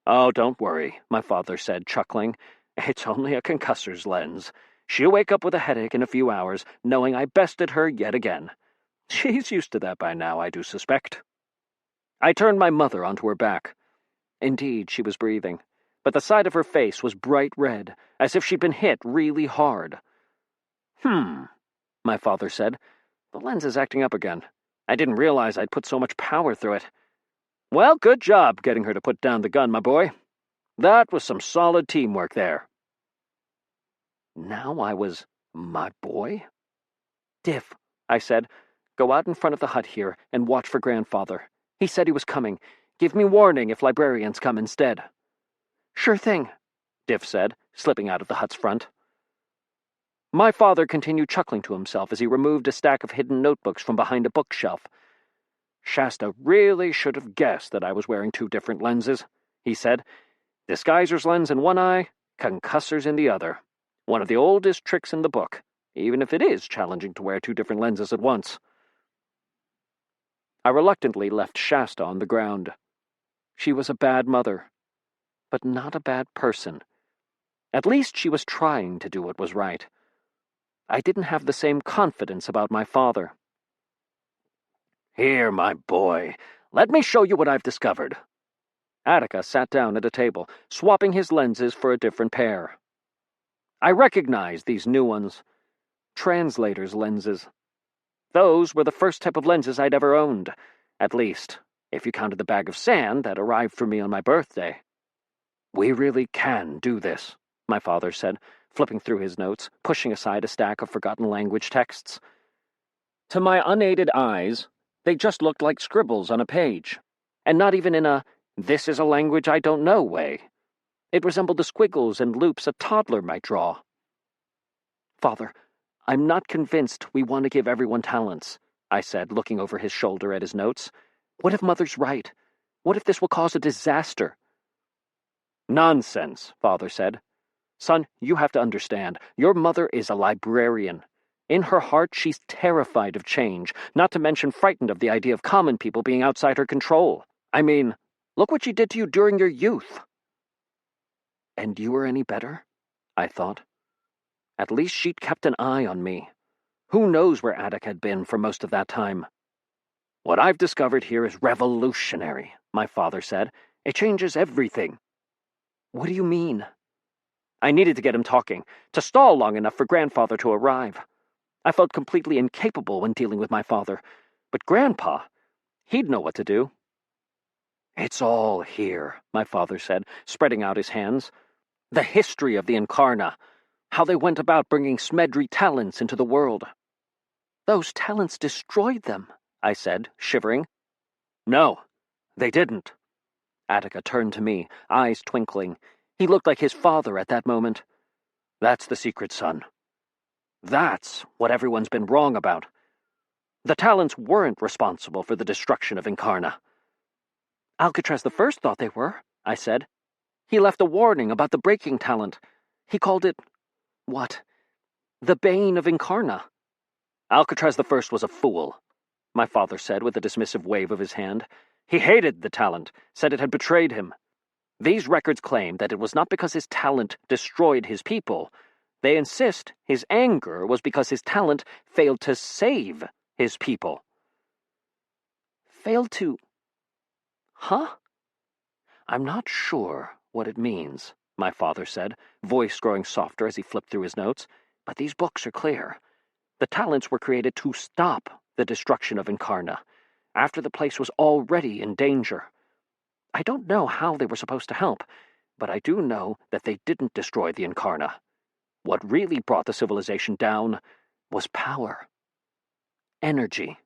Oh, don't worry, my father said, chuckling. It's only a concussor's lens. She'll wake up with a headache in a few hours, knowing I bested her yet again. She's used to that by now, I do suspect. I turned my mother onto her back. Indeed, she was breathing, but the side of her face was bright red, as if she'd been hit really hard. My father said. The lens is acting up again. I didn't realize I'd put so much power through it. Well, good job getting her to put down the gun, my boy. That was some solid teamwork there. Now I was my boy? Diff, I said, go out in front of the hut here and watch for Grandfather. He said he was coming. Give me warning if librarians come instead. Sure thing, Diff said, slipping out of the hut's front. My father continued chuckling to himself as he removed a stack of hidden notebooks from behind a bookshelf. Shasta really should have guessed that I was wearing 2 different lenses, he said. Disguiser's lens in one eye, concussor's in the other. One of the oldest tricks in the book, even if it is challenging to wear 2 different lenses at once. I reluctantly left Shasta on the ground. She was a bad mother, but not a bad person. At least she was trying to do what was right. I didn't have the same confidence about my father. Here, my boy, let me show you what I've discovered. Attica sat down at a table, swapping his lenses for a different pair. I recognized these new ones. Translator's lenses. Those were the first type of lenses I'd ever owned, at least, if you counted the bag of sand that arrived for me on my birthday. We really can do this, my father said, flipping through his notes, pushing aside a stack of forgotten language texts. To my unaided eyes, they just looked like scribbles on a page, and not even in a "this is a language I don't know" way. It resembled the squiggles and loops a toddler might draw. Father, I'm not convinced we want to give everyone talents, I said, looking over his shoulder at his notes. What if Mother's right? What if this will cause a disaster? Nonsense, Father said. Son, you have to understand, your mother is a librarian. In her heart, she's terrified of change, not to mention frightened of the idea of common people being outside her control. I mean, look what she did to you during your youth. And you were any better? I thought. At least she'd kept an eye on me. Who knows where Attic had been for most of that time? What I've discovered here is revolutionary, my father said. It changes everything. What do you mean? I needed to get him talking, to stall long enough for Grandfather to arrive. I felt completely incapable when dealing with my father, but Grandpa, he'd know what to do. "It's all here," my father said, spreading out his hands. "The history of the Incarna, how they went about bringing Smedry talents into the world." "Those talents destroyed them," I said, shivering. "No, they didn't." Attica turned to me, eyes twinkling. He looked like his father at that moment. "That's the secret, son. That's what everyone's been wrong about. The talents weren't responsible for the destruction of Incarna." "Alcatraz the First thought they were," I said. "He left a warning about the breaking talent. He called it, what? The Bane of Incarna." "Alcatraz the First was a fool," my father said with a dismissive wave of his hand. "He hated the talent, said it had betrayed him. These records claim that it was not because his talent destroyed his people. They insist his anger was because his talent failed to save his people." "Failed to... huh?" "I'm not sure what it means," my father said, voice growing softer as he flipped through his notes, "but these books are clear. The talents were created to stop the destruction of Incarna, after the place was already in danger. I don't know how they were supposed to help, but I do know that they didn't destroy the Incarna. What really brought the civilization down was power. Energy."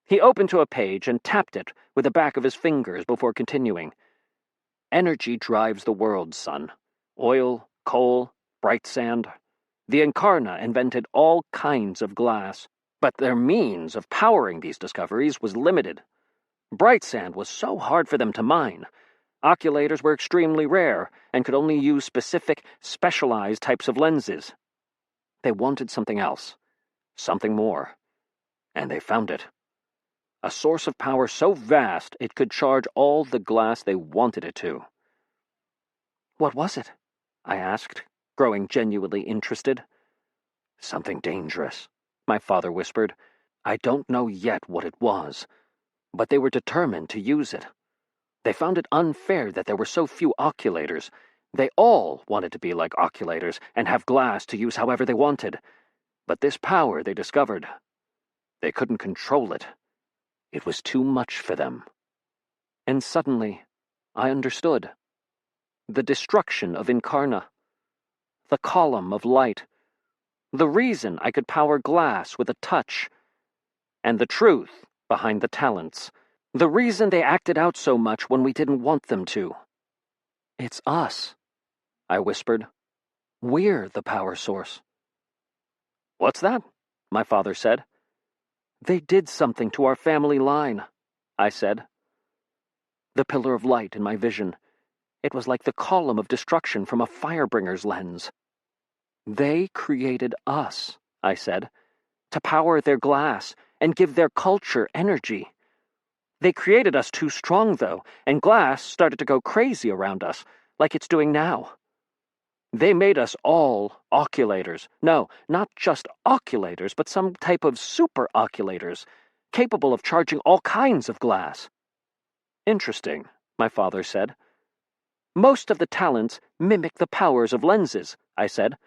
He opened to a page and tapped it with the back of his fingers before continuing. "Energy drives the world, son. Oil, coal, bright sand. The Incarna invented all kinds of glass, but their means of powering these discoveries was limited. Bright sand was so hard for them to mine. Oculators were extremely rare and could only use specific, specialized types of lenses. They wanted something else, something more, and they found it. A source of power so vast it could charge all the glass they wanted it to." "What was it?" I asked, growing genuinely interested. "Something dangerous," my father whispered. "I don't know yet what it was, but they were determined to use it. They found it unfair that there were so few oculators. They all wanted to be like oculators and have glass to use however they wanted. But this power they discovered, they couldn't control it. It was too much for them." And suddenly, I understood. The destruction of Incarna. The column of light. The reason I could power glass with a touch. And the truth behind the talents. The reason they acted out so much when we didn't want them to. "It's us," I whispered. "We're the power source." "What's that?" my father said. "They did something to our family line," I said. The pillar of light in my vision. It was like the column of destruction from a firebringer's lens. "They created us," I said, "to power their glass and give their culture energy. They created us too strong, though, and glass started to go crazy around us, like it's doing now. They made us all oculators. No, not just oculators, but some type of super oculators, capable of charging all kinds of glass." "Interesting," my father said. "Most of the talents mimic the powers of lenses," I said.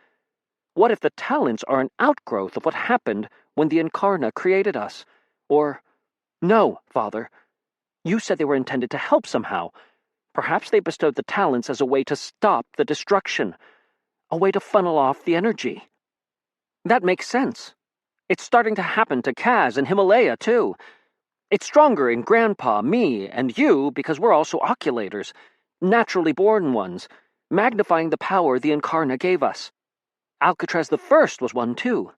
"What if the talents are an outgrowth of what happened when the Incarna created us? Or... no, Father. You said they were intended to help somehow. Perhaps they bestowed the talents as a way to stop the destruction, a way to funnel off the energy. That makes sense. It's starting to happen to Kaz and Himalaya, too. It's stronger in Grandpa, me, and you because we're also oculators, naturally born ones, magnifying the power the Incarna gave us. Alcatraz the First was one, too.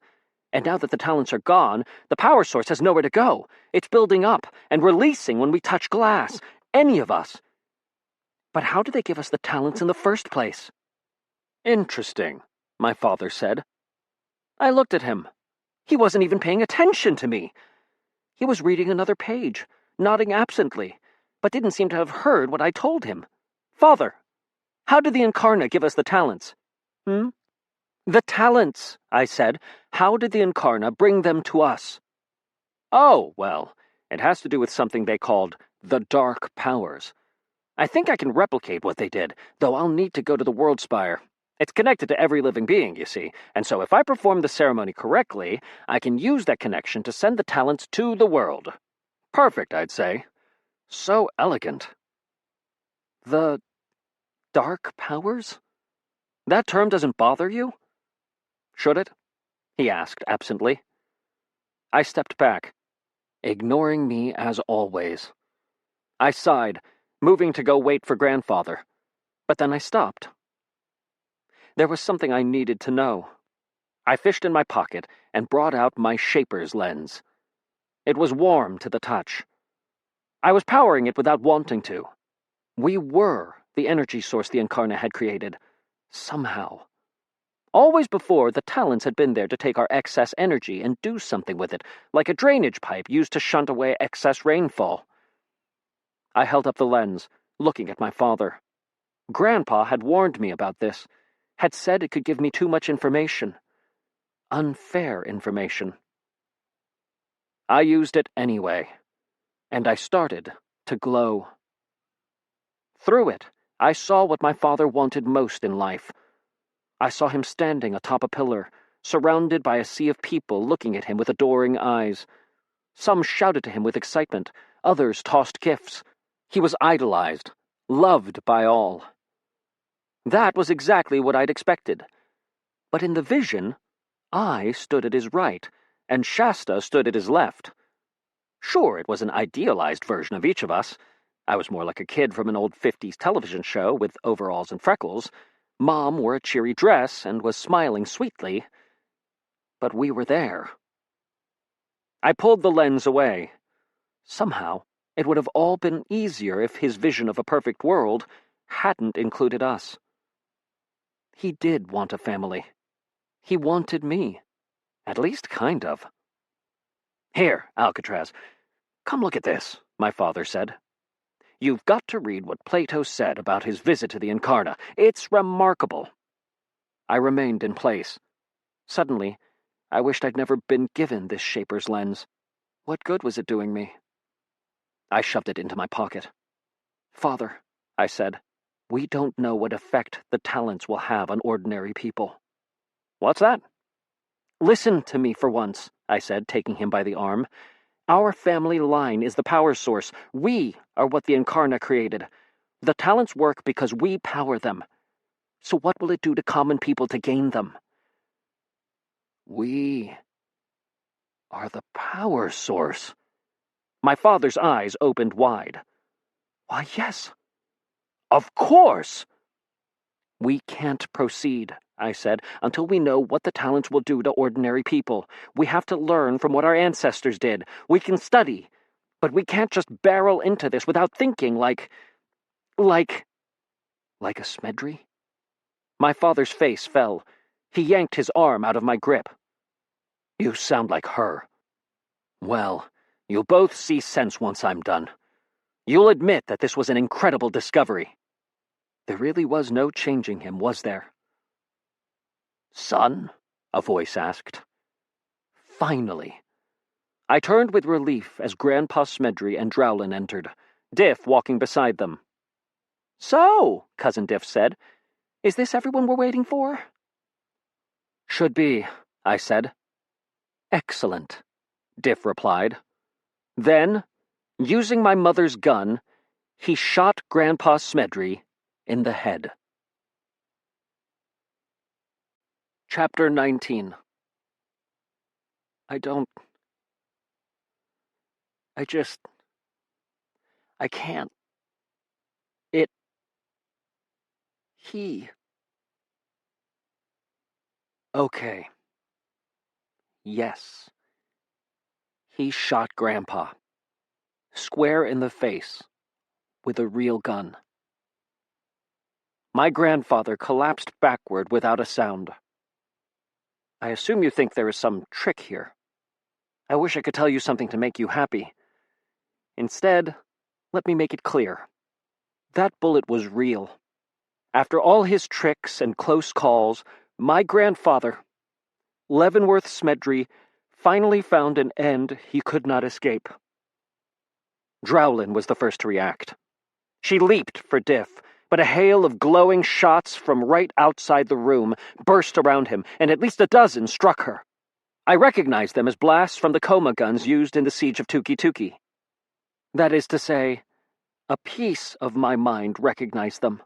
And now that the talents are gone, the power source has nowhere to go. It's building up and releasing when we touch glass, any of us. But how did they give us the talents in the first place?" "Interesting," my father said. I looked at him. He wasn't even paying attention to me. He was reading another page, nodding absently, but didn't seem to have heard what I told him. "Father, how did the Incarna give us the talents?" "The talents," I said. "How did the Incarna bring them to us?" "Oh, well, it has to do with something they called the Dark Powers. I think I can replicate what they did, though I'll need to go to the World Spire. It's connected to every living being, you see, and so if I perform the ceremony correctly, I can use that connection to send the talents to the world. Perfect, I'd say. So elegant. The dark powers? That term doesn't bother you? Should it? He asked absently. I stepped back, ignoring me as always. I sighed, moving to go wait for Grandfather, but then I stopped. There was something I needed to know. I fished in my pocket and brought out my Shaper's lens. It was warm to the touch. I was powering it without wanting to. We were the energy source the Incarna had created, somehow. Always before, the talents had been there to take our excess energy and do something with it, like a drainage pipe used to shunt away excess rainfall. I held up the lens, looking at my father. Grandpa had warned me about this, had said it could give me too much information. Unfair information. I used it anyway, and I started to glow. Through it, I saw what my father wanted most in life. I saw him standing atop a pillar, surrounded by a sea of people looking at him with adoring eyes. Some shouted to him with excitement, others tossed gifts. He was idolized, loved by all. That was exactly what I'd expected. But in the vision, I stood at his right, and Shasta stood at his left. Sure, it was an idealized version of each of us. I was more like a kid from an old 50s television show with overalls and freckles. Mom wore a cheery dress and was smiling sweetly. But we were there. I pulled the lens away. Somehow, it would have all been easier if his vision of a perfect world hadn't included us. He did want a family. He wanted me. At least kind of. Here, Alcatraz. Come look at this, my father said. You've got to read what Plato said about his visit to the Incarna. It's remarkable. I remained in place. Suddenly, I wished I'd never been given this Shaper's lens. What good was it doing me? I shoved it into my pocket. Father, I said, we don't know what effect the talents will have on ordinary people. What's that? Listen to me for once, I said, taking him by the arm. Our family line is the power source. We are what the Incarna created. The talents work because we power them. So what will it do to common people to gain them? We are the power source. My father's eyes opened wide. Why, yes. Of course! We can't proceed, I said, until we know what the talents will do to ordinary people. We have to learn from what our ancestors did. We can study, but we can't just barrel into this without thinking like a Smedry? My father's face fell. He yanked his arm out of my grip. You sound like her. Well, you'll both see sense once I'm done. You'll admit that this was an incredible discovery. There really was no changing him, was there? Son? A voice asked. Finally. I turned with relief as Grandpa Smedry and Drowlin entered, Diff walking beside them. So, Cousin Diff said, is this everyone we're waiting for? Should be, I said. Excellent, Diff replied. Then, using my mother's gun, he shot Grandpa Smedry in the head. Chapter 19. I can't. Okay. Yes. He shot Grandpa. Square in the face. With a real gun. My grandfather collapsed backward without a sound. I assume you think there is some trick here. I wish I could tell you something to make you happy. Instead, let me make it clear. That bullet was real. After all his tricks and close calls, my grandfather, Leavenworth Smedry, finally found an end he could not escape. Drowlin was the first to react. She leaped for Diff, but a hail of glowing shots from right outside the room burst around him, and at least a dozen struck her. I recognized them as blasts from the coma guns used in the siege of Tuki. That is to say, a piece of my mind recognized them.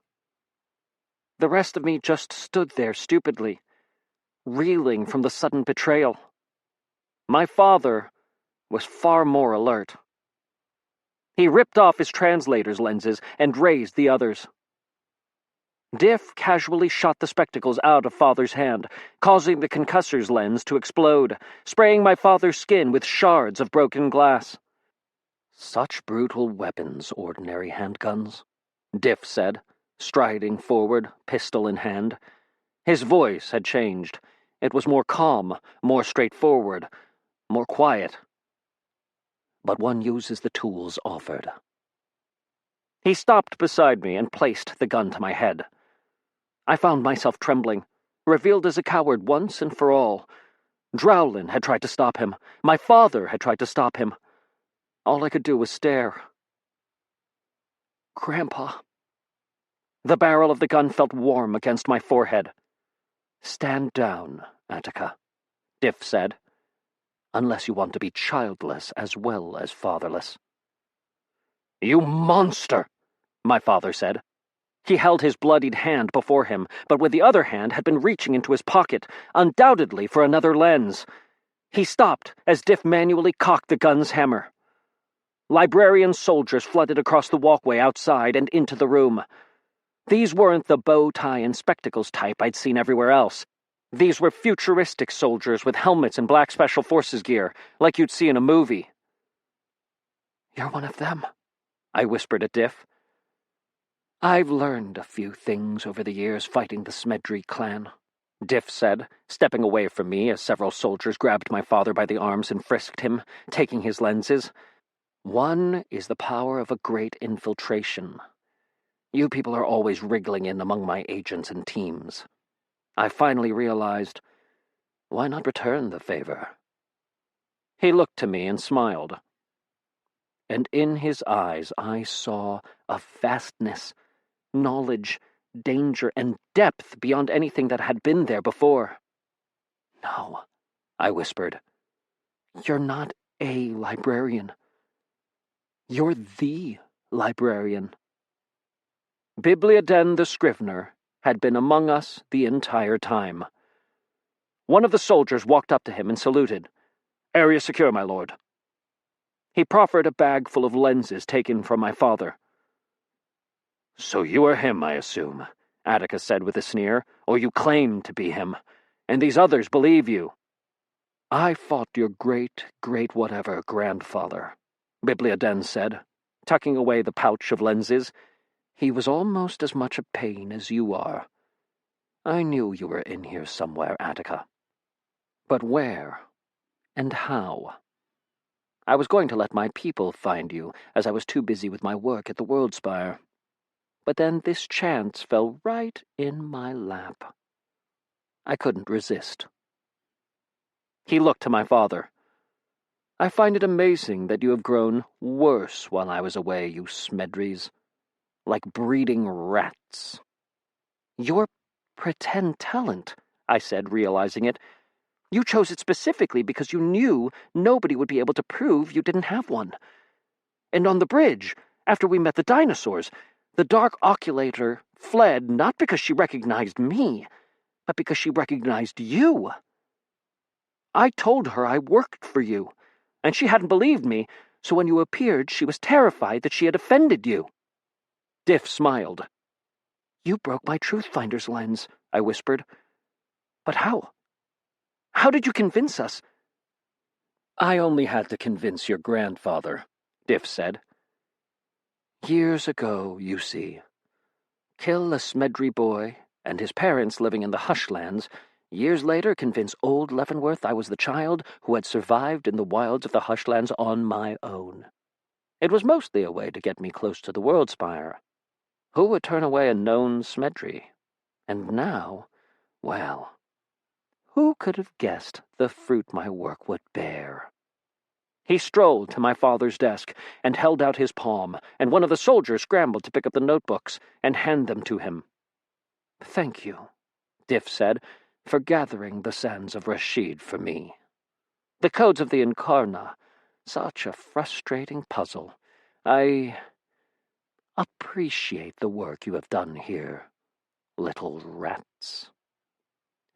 The rest of me just stood there stupidly, reeling from the sudden betrayal. My father was far more alert. He ripped off his translator's lenses and raised the others. Diff casually shot the spectacles out of Father's hand, causing the concussor's lens to explode, spraying my father's skin with shards of broken glass. "Such brutal weapons, ordinary handguns," Diff said, striding forward, pistol in hand. His voice had changed. It was more calm, more straightforward, more quiet. "But one uses the tools offered." He stopped beside me and placed the gun to my head. I found myself trembling, revealed as a coward once and for all. Drowlin had tried to stop him. My father had tried to stop him. All I could do was stare. "Grandpa." The barrel of the gun felt warm against my forehead. "Stand down, Attica," Diff said, "unless you want to be childless as well as fatherless." "You monster!" my father said. He held his bloodied hand before him, but with the other hand had been reaching into his pocket, undoubtedly for another lens. He stopped as Diff manually cocked the gun's hammer. Librarian soldiers flooded across the walkway outside and into the room. These weren't the bow tie and spectacles type I'd seen everywhere else. These were futuristic soldiers with helmets and black special forces gear, like you'd see in a movie. "You're one of them," I whispered at Diff. "I've learned a few things over the years fighting the Smedry clan," Diff said, stepping away from me as several soldiers grabbed my father by the arms and frisked him, taking his lenses. "One is the power of a great infiltration. You people are always wriggling in among my agents and teams. I finally realized, why not return the favor?" He looked to me and smiled. And in his eyes I saw a vastness, knowledge, danger, and depth beyond anything that had been there before. "No," I whispered. "You're not a librarian. You're the librarian." Bibliaden the Scrivener had been among us the entire time. One of the soldiers walked up to him and saluted. "Area secure, my lord." He proffered a bag full of lenses taken from my father. "So you are him, I assume," Attica said with a sneer, "or you claim to be him, and these others believe you." "I fought your great-whatever grandfather," Bibliaden said, tucking away the pouch of lenses. "He was almost as much a pain as you are. I knew you were in here somewhere, Attica. But where? And how? I was going to let my people find you, as I was too busy with my work at the Worldspire. But then this chance fell right in my lap. I couldn't resist." He looked to my father. "I find it amazing that you have grown worse while I was away, you Smedrys. Like breeding rats." "Your pretend talent," I said, realizing it. "You chose it specifically because you knew nobody would be able to prove you didn't have one. And on the bridge, after we met the dinosaurs, the Dark Oculator fled not because she recognized me, but because she recognized you. I told her I worked for you, and she hadn't believed me, so when you appeared, she was terrified that she had offended you." Diff smiled. "You broke my Truthfinder's lens," I whispered. "But how? How did you convince us?" "I only had to convince your grandfather," Diff said. "Years ago, you see. Kill a Smedry boy, and his parents living in the Hushlands, years later convince old Leavenworth I was the child who had survived in the wilds of the Hushlands on my own. It was mostly a way to get me close to the Worldspire. Who would turn away a known Smedry? And now, well, who could have guessed the fruit my work would bear?" He strolled to my father's desk and held out his palm, and one of the soldiers scrambled to pick up the notebooks and hand them to him. "Thank you," Diff said, "for gathering the sands of Rashid for me. The codes of the Incarna, such a frustrating puzzle. I appreciate the work you have done here, little rats.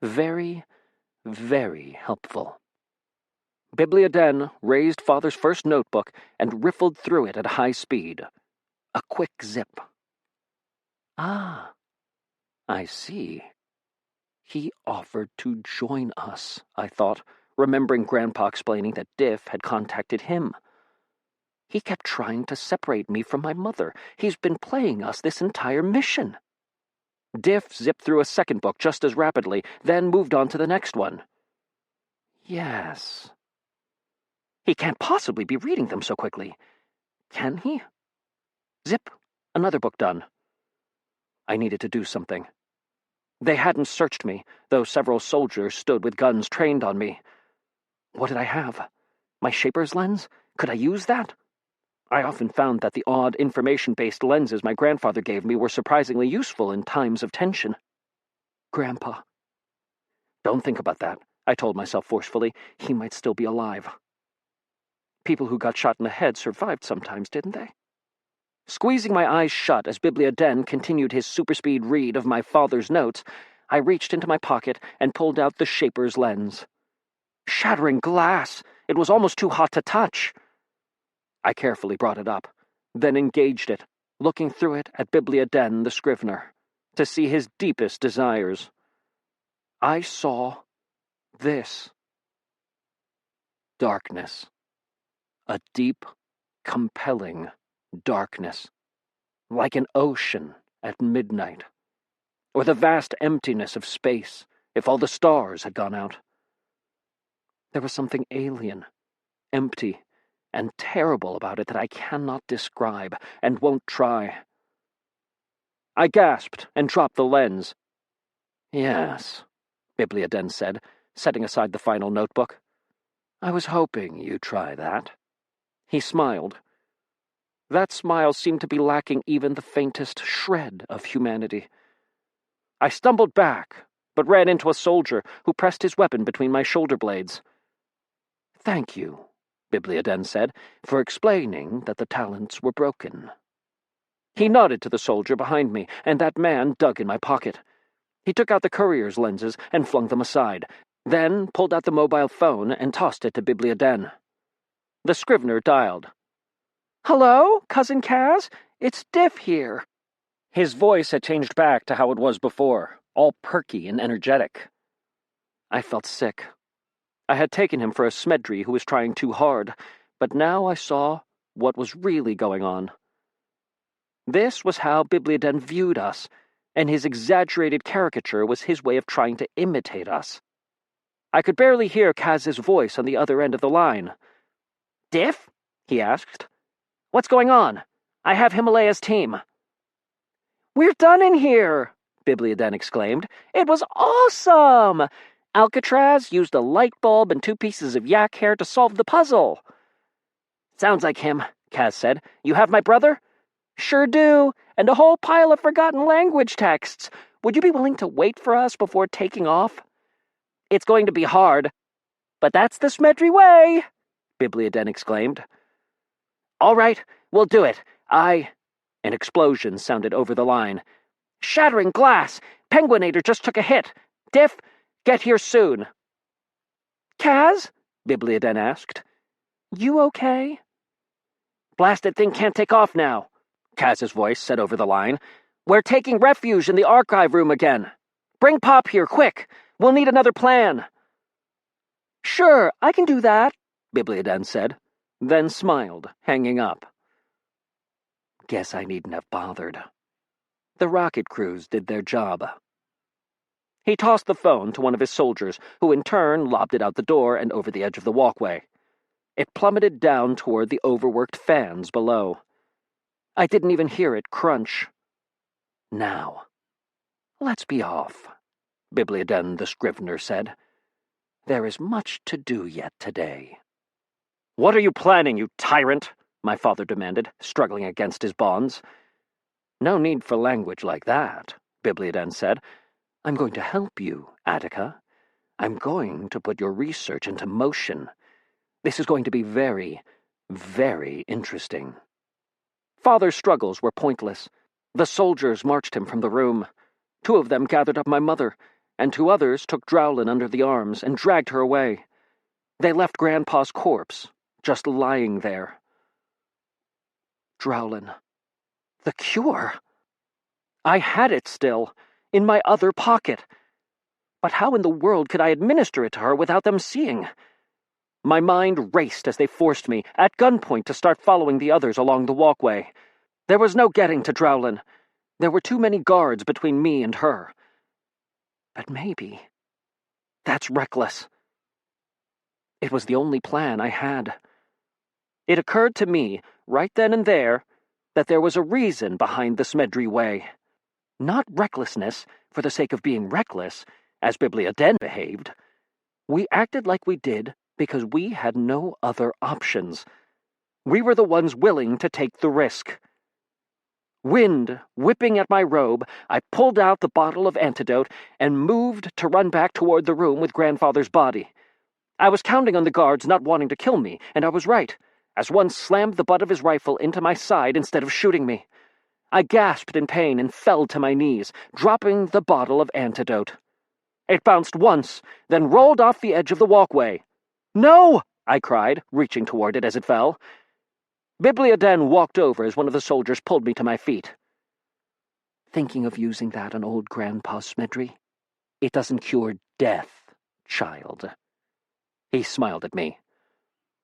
Very, very helpful." Bibliaden raised Father's first notebook and riffled through it at high speed. A quick zip. "Ah, I see. He offered to join us," I thought, remembering Grandpa explaining that Diff had contacted him. He kept trying to separate me from my mother. He's been playing us this entire mission. Diff zipped through a second book just as rapidly, then moved on to the next one. Yes. He can't possibly be reading them so quickly. Can he? Zip, another book done. I needed to do something. They hadn't searched me, though several soldiers stood with guns trained on me. What did I have? My Shaper's lens? Could I use that? I often found that the odd information-based lenses my grandfather gave me were surprisingly useful in times of tension. Grandpa. Don't think about that, I told myself forcefully. He might still be alive. People who got shot in the head survived sometimes, didn't they? Squeezing my eyes shut as Bibliaden continued his super-speed read of my father's notes, I reached into my pocket and pulled out the Shaper's lens. Shattering glass! It was almost too hot to touch. I carefully brought it up, then engaged it, looking through it at Bibliaden the Scrivener, to see his deepest desires. I saw this. Darkness. A deep, compelling darkness, like an ocean at midnight, or the vast emptiness of space if all the stars had gone out. There was something alien, empty, and terrible about it that I cannot describe and won't try. I gasped and dropped the lens. Yes, Bibliaden said, setting aside the final notebook. I was hoping you'd try that. He smiled. That smile seemed to be lacking even the faintest shred of humanity. I stumbled back, but ran into a soldier who pressed his weapon between my shoulder blades. Thank you, Bibliaden said, for explaining that the talents were broken. He nodded to the soldier behind me, and that man dug in my pocket. He took out the courier's lenses and flung them aside, then pulled out the mobile phone and tossed it to Bibliaden. The Scrivener dialed. Hello, Cousin Kaz? It's Diff here. His voice had changed back to how it was before, all perky and energetic. I felt sick. I had taken him for a Smedry who was trying too hard, but now I saw what was really going on. This was how Bibliaden viewed us, and his exaggerated caricature was his way of trying to imitate us. I could barely hear Kaz's voice on the other end of the line. Diff? He asked. What's going on? I have Himalaya's team. We're done in here, Bibliaden exclaimed. It was awesome! Alcatraz used a light bulb and 2 pieces of yak hair to solve the puzzle. Sounds like him, Kaz said. You have my brother? Sure do, and a whole pile of forgotten language texts. Would you be willing to wait for us before taking off? It's going to be hard. But that's the Smedry way, Bibliaden exclaimed. All right, we'll do it. An explosion sounded over the line. Shattering glass! Penguinator just took a hit. Diff, get here soon. Kaz? Bibliaden asked. You okay? Blasted thing can't take off now, Kaz's voice said over the line. We're taking refuge in the archive room again. Bring Pop here, quick. We'll need another plan. Sure, I can do that, Bibliaden said, then smiled, hanging up. Guess I needn't have bothered. The rocket crews did their job. He tossed the phone to one of his soldiers, who in turn lobbed it out the door and over the edge of the walkway. It plummeted down toward the overworked fans below. I didn't even hear it crunch. Now, let's be off, Bibliaden the Scrivener said. There is much to do yet today. "What are you planning, you tyrant?" my father demanded, struggling against his bonds. "No need for language like that," Bibliaden said. "I'm going to help you, Attica. I'm going to put your research into motion. This is going to be very, very interesting." Father's struggles were pointless. The soldiers marched him from the room. 2 of them gathered up my mother, and 2 others took Drowlin under the arms and dragged her away. They left Grandpa's corpse, just lying there. Drowlin. The cure! I had it still, in my other pocket. But how in the world could I administer it to her without them seeing? My mind raced as they forced me, at gunpoint, to start following the others along the walkway. There was no getting to Drowlin. There were too many guards between me and her. But maybe that's reckless. It was the only plan I had. It occurred to me, right then and there, that there was a reason behind the Smedry way. Not recklessness for the sake of being reckless, as Bibliaden behaved. We acted like we did because we had no other options. We were the ones willing to take the risk. Wind whipping at my robe, I pulled out the bottle of antidote and moved to run back toward the room with Grandfather's body. I was counting on the guards not wanting to kill me, and I was right, as one slammed the butt of his rifle into my side instead of shooting me. I gasped in pain and fell to my knees, dropping the bottle of antidote. It bounced once, then rolled off the edge of the walkway. "No!" I cried, reaching toward it as it fell. Bibliaden walked over as one of the soldiers pulled me to my feet. "Thinking of using that on old Grandpa Smedry? It doesn't cure death, child." He smiled at me.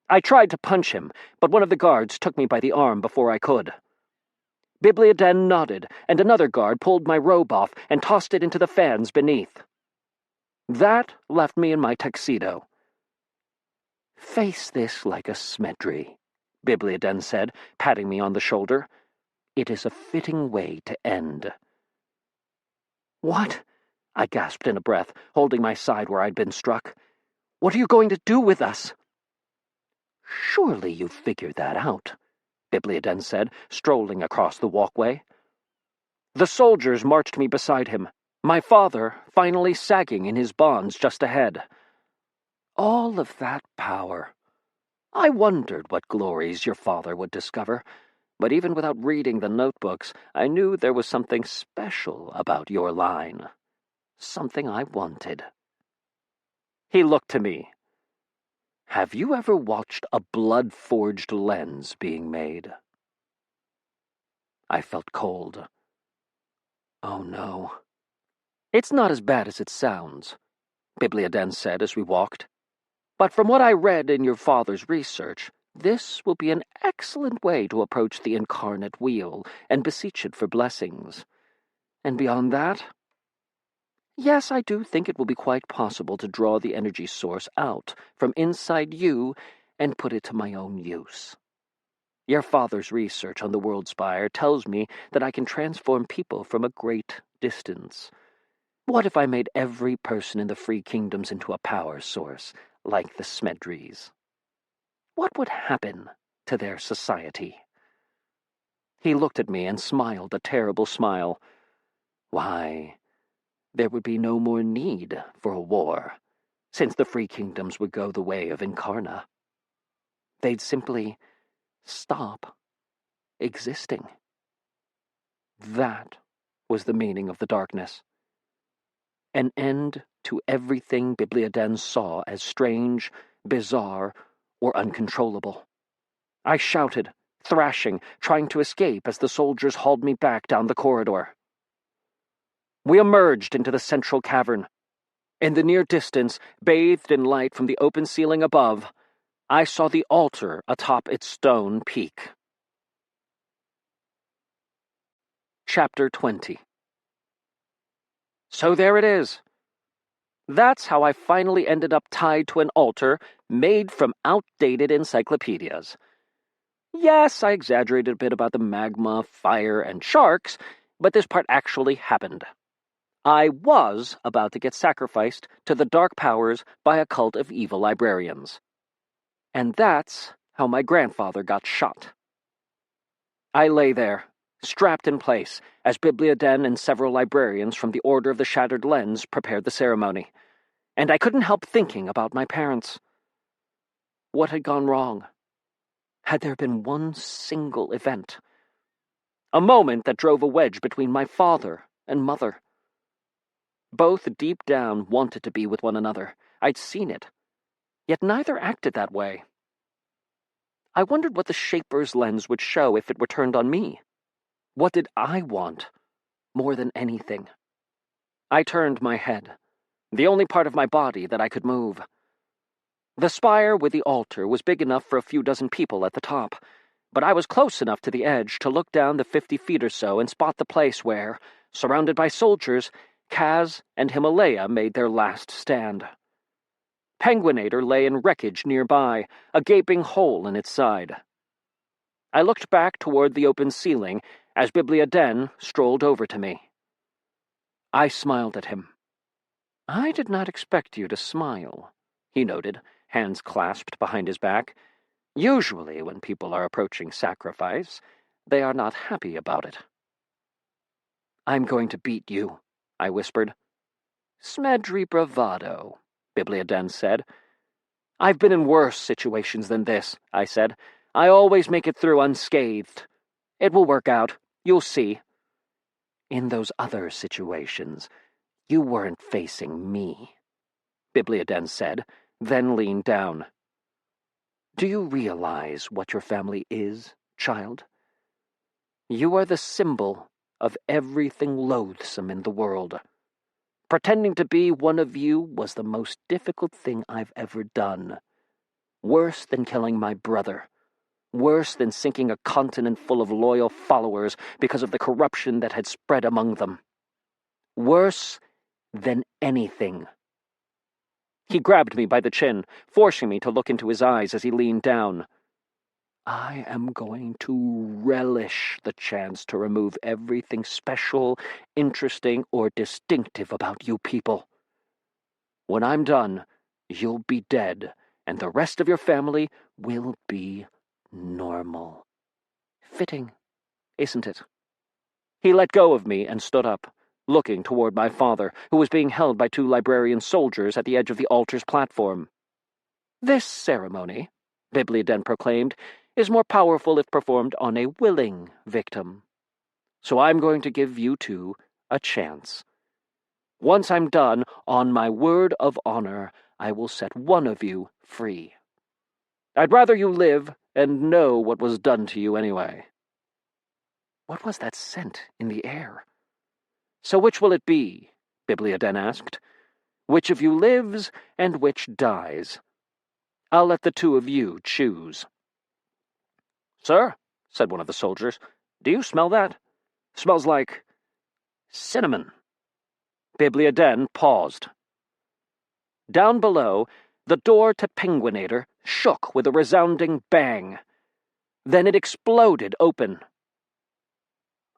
I tried to punch him, but one of the guards took me by the arm before I could. Bibliaden nodded, and another guard pulled my robe off and tossed it into the fans beneath. That left me in my tuxedo. "Face this like a Smedry," Bibliaden said, patting me on the shoulder. "It is a fitting way to end." "What?" I gasped in a breath, holding my side where I'd been struck. "What are you going to do with us?" "Surely you've figured that out," Bibliaden said, strolling across the walkway. The soldiers marched me beside him, my father finally sagging in his bonds just ahead. All of that power. I wondered what glories your father would discover, but even without reading the notebooks, I knew there was something special about your line. Something I wanted. He looked to me. "Have you ever watched a blood-forged lens being made?" I felt cold. Oh no. "It's not as bad as it sounds," Bibliaden said as we walked. "But from what I read in your father's research, this will be an excellent way to approach the incarnate wheel and beseech it for blessings. And beyond that, yes, I do think it will be quite possible to draw the energy source out from inside you and put it to my own use. Your father's research on the World Spire tells me that I can transform people from a great distance. What if I made every person in the Free Kingdoms into a power source, like the Smedrys? What would happen to their society?" He looked at me and smiled a terrible smile. "Why, there would be no more need for a war, since the Free Kingdoms would go the way of Incarna. They'd simply stop existing." That was the meaning of the darkness. An end to everything Bibliaden saw as strange, bizarre, or uncontrollable. I shouted, thrashing, trying to escape as the soldiers hauled me back down the corridor. We emerged into the central cavern. In the near distance, bathed in light from the open ceiling above, I saw the altar atop its stone peak. Chapter 20. So there it is. That's how I finally ended up tied to an altar made from outdated encyclopedias. Yes, I exaggerated a bit about the magma, fire, and sharks, but this part actually happened. I was about to get sacrificed to the dark powers by a cult of evil librarians. And that's how my grandfather got shot. I lay there, strapped in place, as Bibliaden and several librarians from the Order of the Shattered Lens prepared the ceremony, and I couldn't help thinking about my parents. What had gone wrong? Had there been one single event? A moment that drove a wedge between my father and mother. Both deep down wanted to be with one another. I'd seen it. Yet neither acted that way. I wondered what the Shaper's lens would show if it were turned on me. What did I want more than anything? I turned my head, the only part of my body that I could move. The spire with the altar was big enough for a few dozen people at the top, but I was close enough to the edge to look down the 50 feet or so and spot the place where, surrounded by soldiers, Kaz and Himalaya made their last stand. Penguinator lay in wreckage nearby, a gaping hole in its side. I looked back toward the open ceiling as Bibliaden strolled over to me. I smiled at him. "I did not expect you to smile," he noted, hands clasped behind his back. "Usually, when people are approaching sacrifice, they are not happy about it." "I'm going to beat you," I whispered. "Smedry bravado," Bibliaden said. "I've been in worse situations than this," I said. "I always make it through unscathed. It will work out. You'll see." "In those other situations, you weren't facing me," Bibliaden said, then leaned down. "Do you realize what your family is, child? You are the symbol of everything loathsome in the world. Pretending to be one of you was the most difficult thing I've ever done. Worse than killing my brother. Worse than sinking a continent full of loyal followers because of the corruption that had spread among them. Worse than anything." He grabbed me by the chin, forcing me to look into his eyes as he leaned down. "I am going to relish the chance to remove everything special, interesting, or distinctive about you people. When I'm done, you'll be dead, and the rest of your family will be normal. Fitting, isn't it?" He let go of me and stood up, looking toward my father, who was being held by 2 librarian soldiers at the edge of the altar's platform. "This ceremony," Bibliaden proclaimed, "is more powerful if performed on a willing victim. So I'm going to give you 2 a chance. Once I'm done, on my word of honor, I will set one of you free. I'd rather you live and know what was done to you anyway." What was that scent in the air? "So which will it be?" Bibliaden asked. "Which of you lives and which dies? I'll let the 2 of you choose." "Sir," said one of the soldiers, "do you smell that? Smells like cinnamon." Bibliaden paused. Down below, the door to Penguinator shook with a resounding bang. Then it exploded open.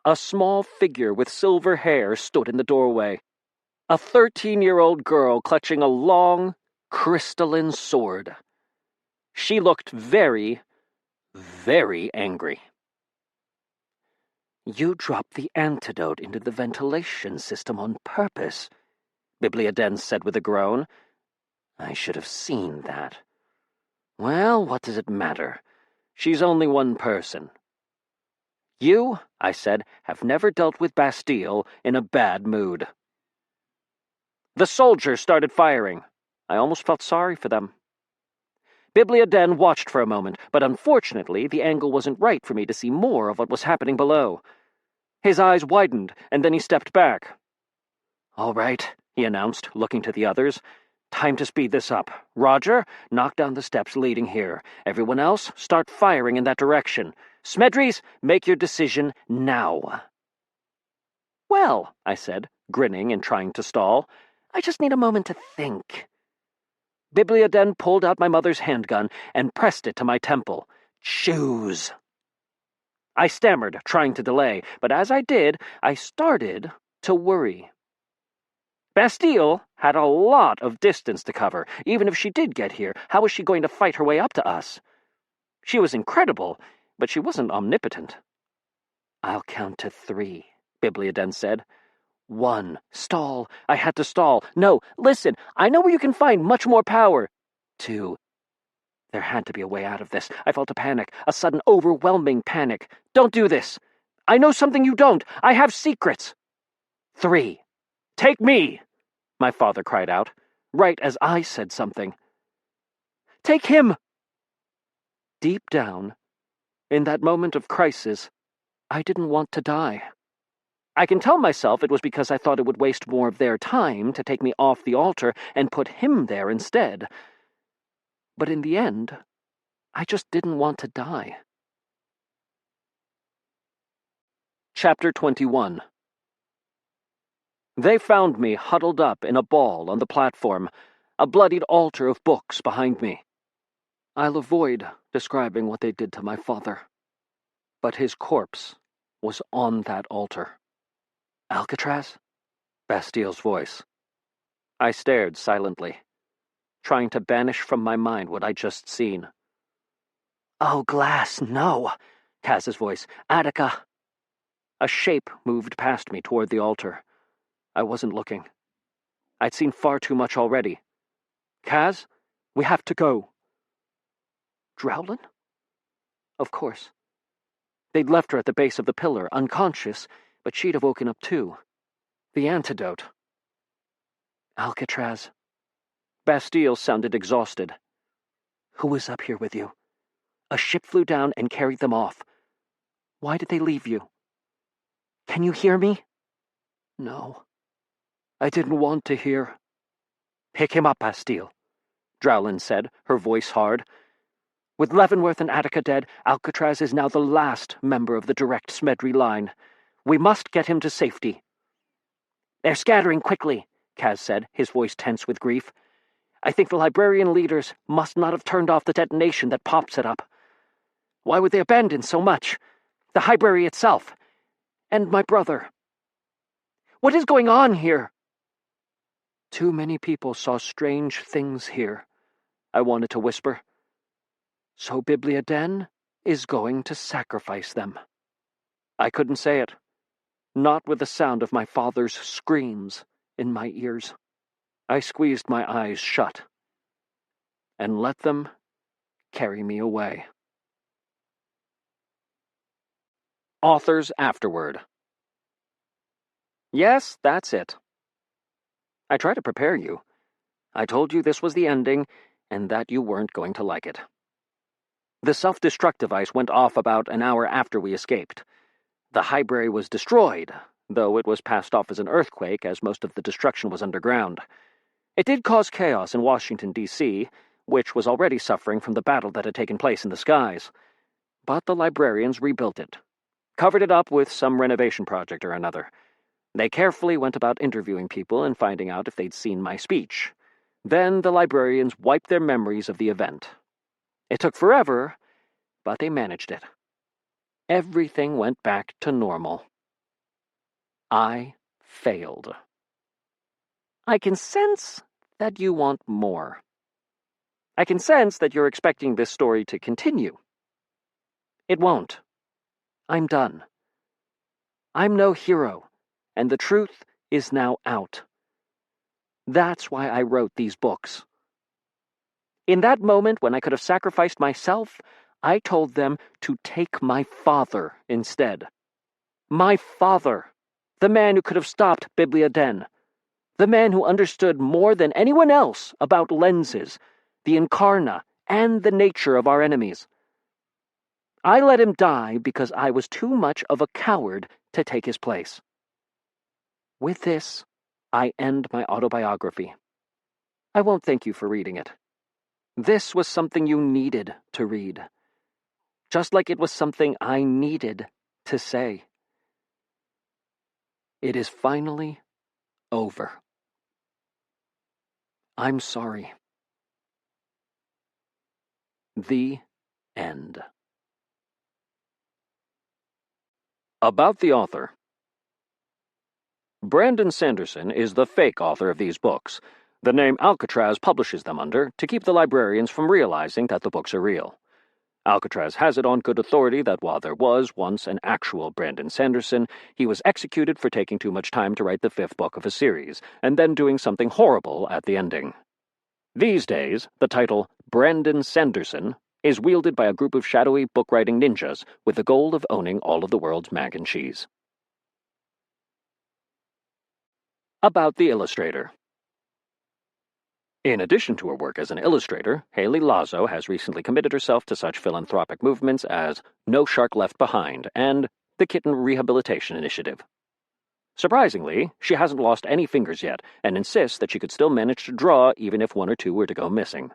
A small figure with silver hair stood in the doorway, a 13-year-old girl clutching a long, crystalline sword. She looked very, very angry. "You dropped the antidote into the ventilation system on purpose," Bibliaden said with a groan. "I should have seen that. Well, what does it matter? She's only one person. You," I said, "have never dealt with Bastille in a bad mood." The soldiers started firing. I almost felt sorry for them. Bibliaden watched for a moment, but unfortunately the angle wasn't right for me to see more of what was happening below. His eyes widened, and then he stepped back. "All right," he announced, looking to the others. "Time to speed this up. Roger, knock down the steps leading here. Everyone else, start firing in that direction. Smedrys, make your decision now." "Well," I said, grinning and trying to stall, "I just need a moment to think." Bibliaden pulled out my mother's handgun and pressed it to my temple. "Choose." I stammered, trying to delay, but as I did, I started to worry. Bastille had a lot of distance to cover. Even if she did get here, how was she going to fight her way up to us? She was incredible, but she wasn't omnipotent. "I'll count to 3, Bibliaden said. 1. Stall. I had to stall. No, listen, I know where you can find much more power. 2. There had to be a way out of this. I felt a panic, a sudden overwhelming panic. Don't do this. I know something you don't. I have secrets. 3. Take me, my father cried out, right as I said something. Take him. Deep down, in that moment of crisis, I didn't want to die. I can tell myself it was because I thought it would waste more of their time to take me off the altar and put him there instead. But in the end, I just didn't want to die. Chapter 21. They found me huddled up in a ball on the platform, a bloodied altar of books behind me. I'll avoid describing what they did to my father, but his corpse was on that altar. Alcatraz? Bastille's voice. I stared silently, trying to banish from my mind what I'd just seen. Oh, Glass, no! Kaz's voice. Attica! A shape moved past me toward the altar. I wasn't looking. I'd seen far too much already. Kaz, we have to go. Drowlin? Of course. They'd left her at the base of the pillar, unconscious, but she'd have woken up too. The antidote. Alcatraz. Bastille sounded exhausted. Who was up here with you? A ship flew down and carried them off. Why did they leave you? Can you hear me? No. I didn't want to hear. Pick him up, Bastille, Drowlin said, her voice hard. With Leavenworth and Attica dead, Alcatraz is now the last member of the direct Smedry line. We must get him to safety. They're scattering quickly, Kaz said, his voice tense with grief. I think the Librarian leaders must not have turned off the detonation that pops it up. Why would they abandon so much? The library itself. And my brother. What is going on here? Too many people saw strange things here, I wanted to whisper. So Bibliaden is going to sacrifice them. I couldn't say it, not with the sound of my father's screams in my ears. I squeezed my eyes shut and let them carry me away. Authors afterward. Yes, that's it. I tried to prepare you. I told you this was the ending and that you weren't going to like it. The self-destruct device went off about an hour after we escaped. The library was destroyed, though it was passed off as an earthquake as most of the destruction was underground. It did cause chaos in Washington, D.C., which was already suffering from the battle that had taken place in the skies. But the librarians rebuilt it, covered it up with some renovation project or another. They carefully went about interviewing people and finding out if they'd seen my speech. Then the librarians wiped their memories of the event. It took forever, but they managed it. Everything went back to normal. I failed. I can sense that you want more. I can sense that you're expecting this story to continue. It won't. I'm done. I'm no hero, and the truth is now out. That's why I wrote these books. In that moment when I could have sacrificed myself, I told them to take my father instead. My father, the man who could have stopped Bibliaden, the man who understood more than anyone else about lenses, the incarna, and the nature of our enemies. I let him die because I was too much of a coward to take his place. With this, I end my autobiography. I won't thank you for reading it. This was something you needed to read, just like it was something I needed to say. It is finally over. I'm sorry. The end. About the author. Brandon Sanderson is the fake author of these books. The name Alcatraz publishes them under to keep the librarians from realizing that the books are real. Alcatraz has it on good authority that while there was once an actual Brandon Sanderson, he was executed for taking too much time to write the 5th book of a series, and then doing something horrible at the ending. These days, the title Brandon Sanderson is wielded by a group of shadowy book-writing ninjas with the goal of owning all of the world's mac and cheese. About the illustrator. In addition to her work as an illustrator, Haley Lazo has recently committed herself to such philanthropic movements as No Shark Left Behind and the Kitten Rehabilitation Initiative. Surprisingly, she hasn't lost any fingers yet and insists that she could still manage to draw even if one or two were to go missing.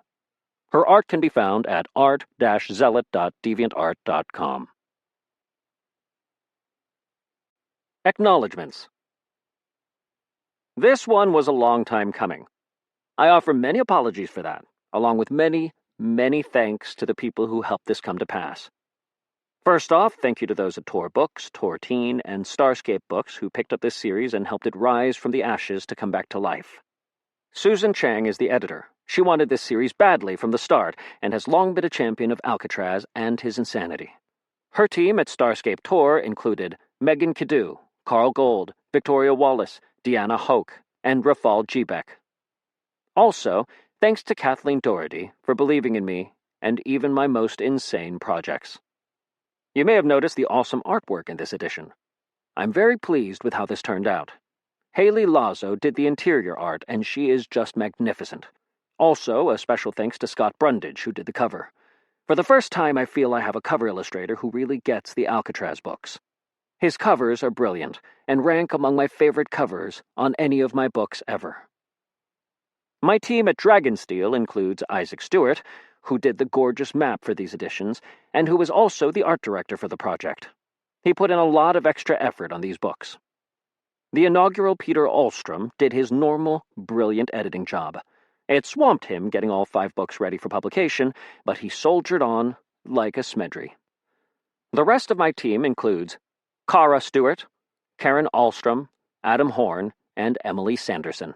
Her art can be found at art-zealot.deviantart.com. Acknowledgements. This one was a long time coming. I offer many apologies for that, along with many, many thanks to the people who helped this come to pass. First off, thank you to those at Tor Books, Tor Teen, and Starscape Books who picked up this series and helped it rise from the ashes to come back to life. Susan Chang is the editor. She wanted this series badly from the start and has long been a champion of Alcatraz and his insanity. Her team at Starscape Tor included Megan Kidu, Carl Gold, Victoria Wallace, Deanna Hoke, and Rafal Gbeck. Also, thanks to Kathleen Doherty for believing in me and even my most insane projects. You may have noticed the awesome artwork in this edition. I'm very pleased with how this turned out. Haley Lazo did the interior art, and she is just magnificent. Also, a special thanks to Scott Brundage, who did the cover. For the first time, I feel I have a cover illustrator who really gets the Alcatraz books. His covers are brilliant, and rank among my favorite covers on any of my books ever. My team at Dragonsteel includes Isaac Stewart, who did the gorgeous map for these editions, and who was also the art director for the project. He put in a lot of extra effort on these books. The inaugural Peter Ahlstrom did his normal, brilliant editing job. It swamped him getting all 5 books ready for publication, but he soldiered on like a Smedry. The rest of my team includes Cara Stewart, Karen Ahlstrom, Adam Horn, and Emily Sanderson.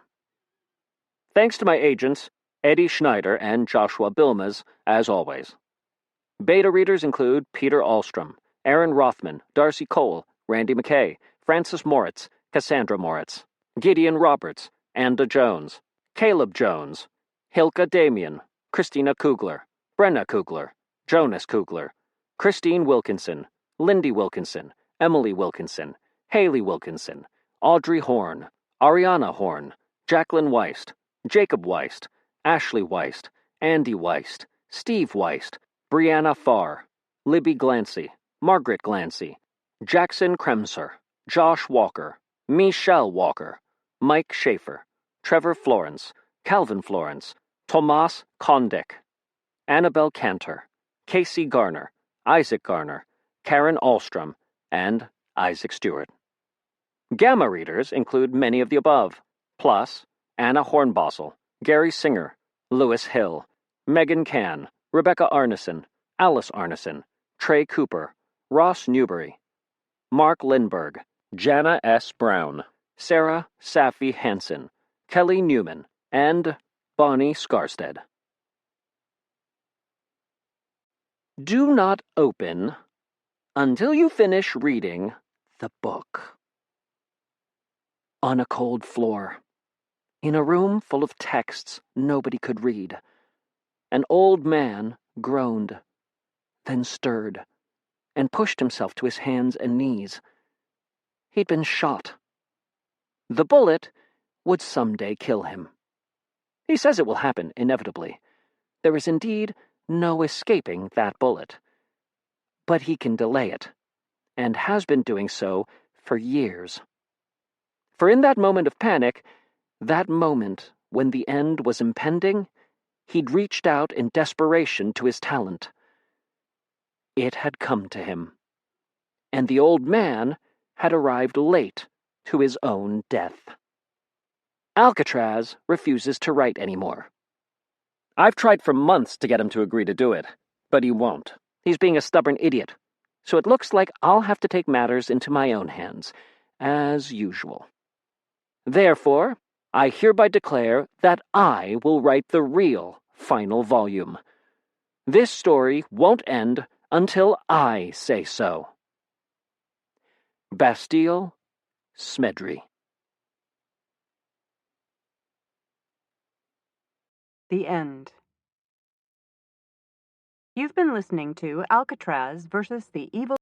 Thanks to my agents, Eddie Schneider and Joshua Bilmes, as always. Beta readers include Peter Ahlstrom, Aaron Rothman, Darcy Cole, Randy McKay, Francis Moritz, Cassandra Moritz, Gideon Roberts, Anda Jones, Caleb Jones, Hilka Damian, Christina Kugler, Brenna Kugler, Jonas Kugler, Christine Wilkinson, Lindy Wilkinson, Emily Wilkinson, Haley Wilkinson, Audrey Horn, Ariana Horn, Jacqueline Weist, Jacob Weist, Ashley Weist, Andy Weist, Steve Weist, Brianna Farr, Libby Glancy, Margaret Glancy, Jackson Kremser, Josh Walker, Michelle Walker, Mike Schaefer, Trevor Florence, Calvin Florence, Tomas Kondik, Annabelle Cantor, Casey Garner, Isaac Garner, Karen Ahlstrom, and Isaac Stewart. Gamma readers include many of the above, plus Anna Hornbossel, Gary Singer, Lewis Hill, Megan Cann, Rebecca Arneson, Alice Arneson, Trey Cooper, Ross Newberry, Mark Lindberg, Jana S. Brown, Sarah Safi Hansen, Kelly Newman, and Bonnie Skarstead. Do not open until you finish reading the book. On a cold floor, in a room full of texts nobody could read, an old man groaned, then stirred, and pushed himself to his hands and knees. He'd been shot. The bullet would someday kill him. He says it will happen inevitably. There is indeed no escaping that bullet. But he can delay it, and has been doing so for years. For in that moment of panic, that moment when the end was impending, he'd reached out in desperation to his talent. It had come to him, and the old man had arrived late to his own death. Alcatraz refuses to write anymore. I've tried for months to get him to agree to do it, but he won't. He's being a stubborn idiot, so it looks like I'll have to take matters into my own hands, as usual. Therefore, I hereby declare that I will write the real final volume. This story won't end until I say so. Bastille, Smedry. The end. You've been listening to Alcatraz versus the Evil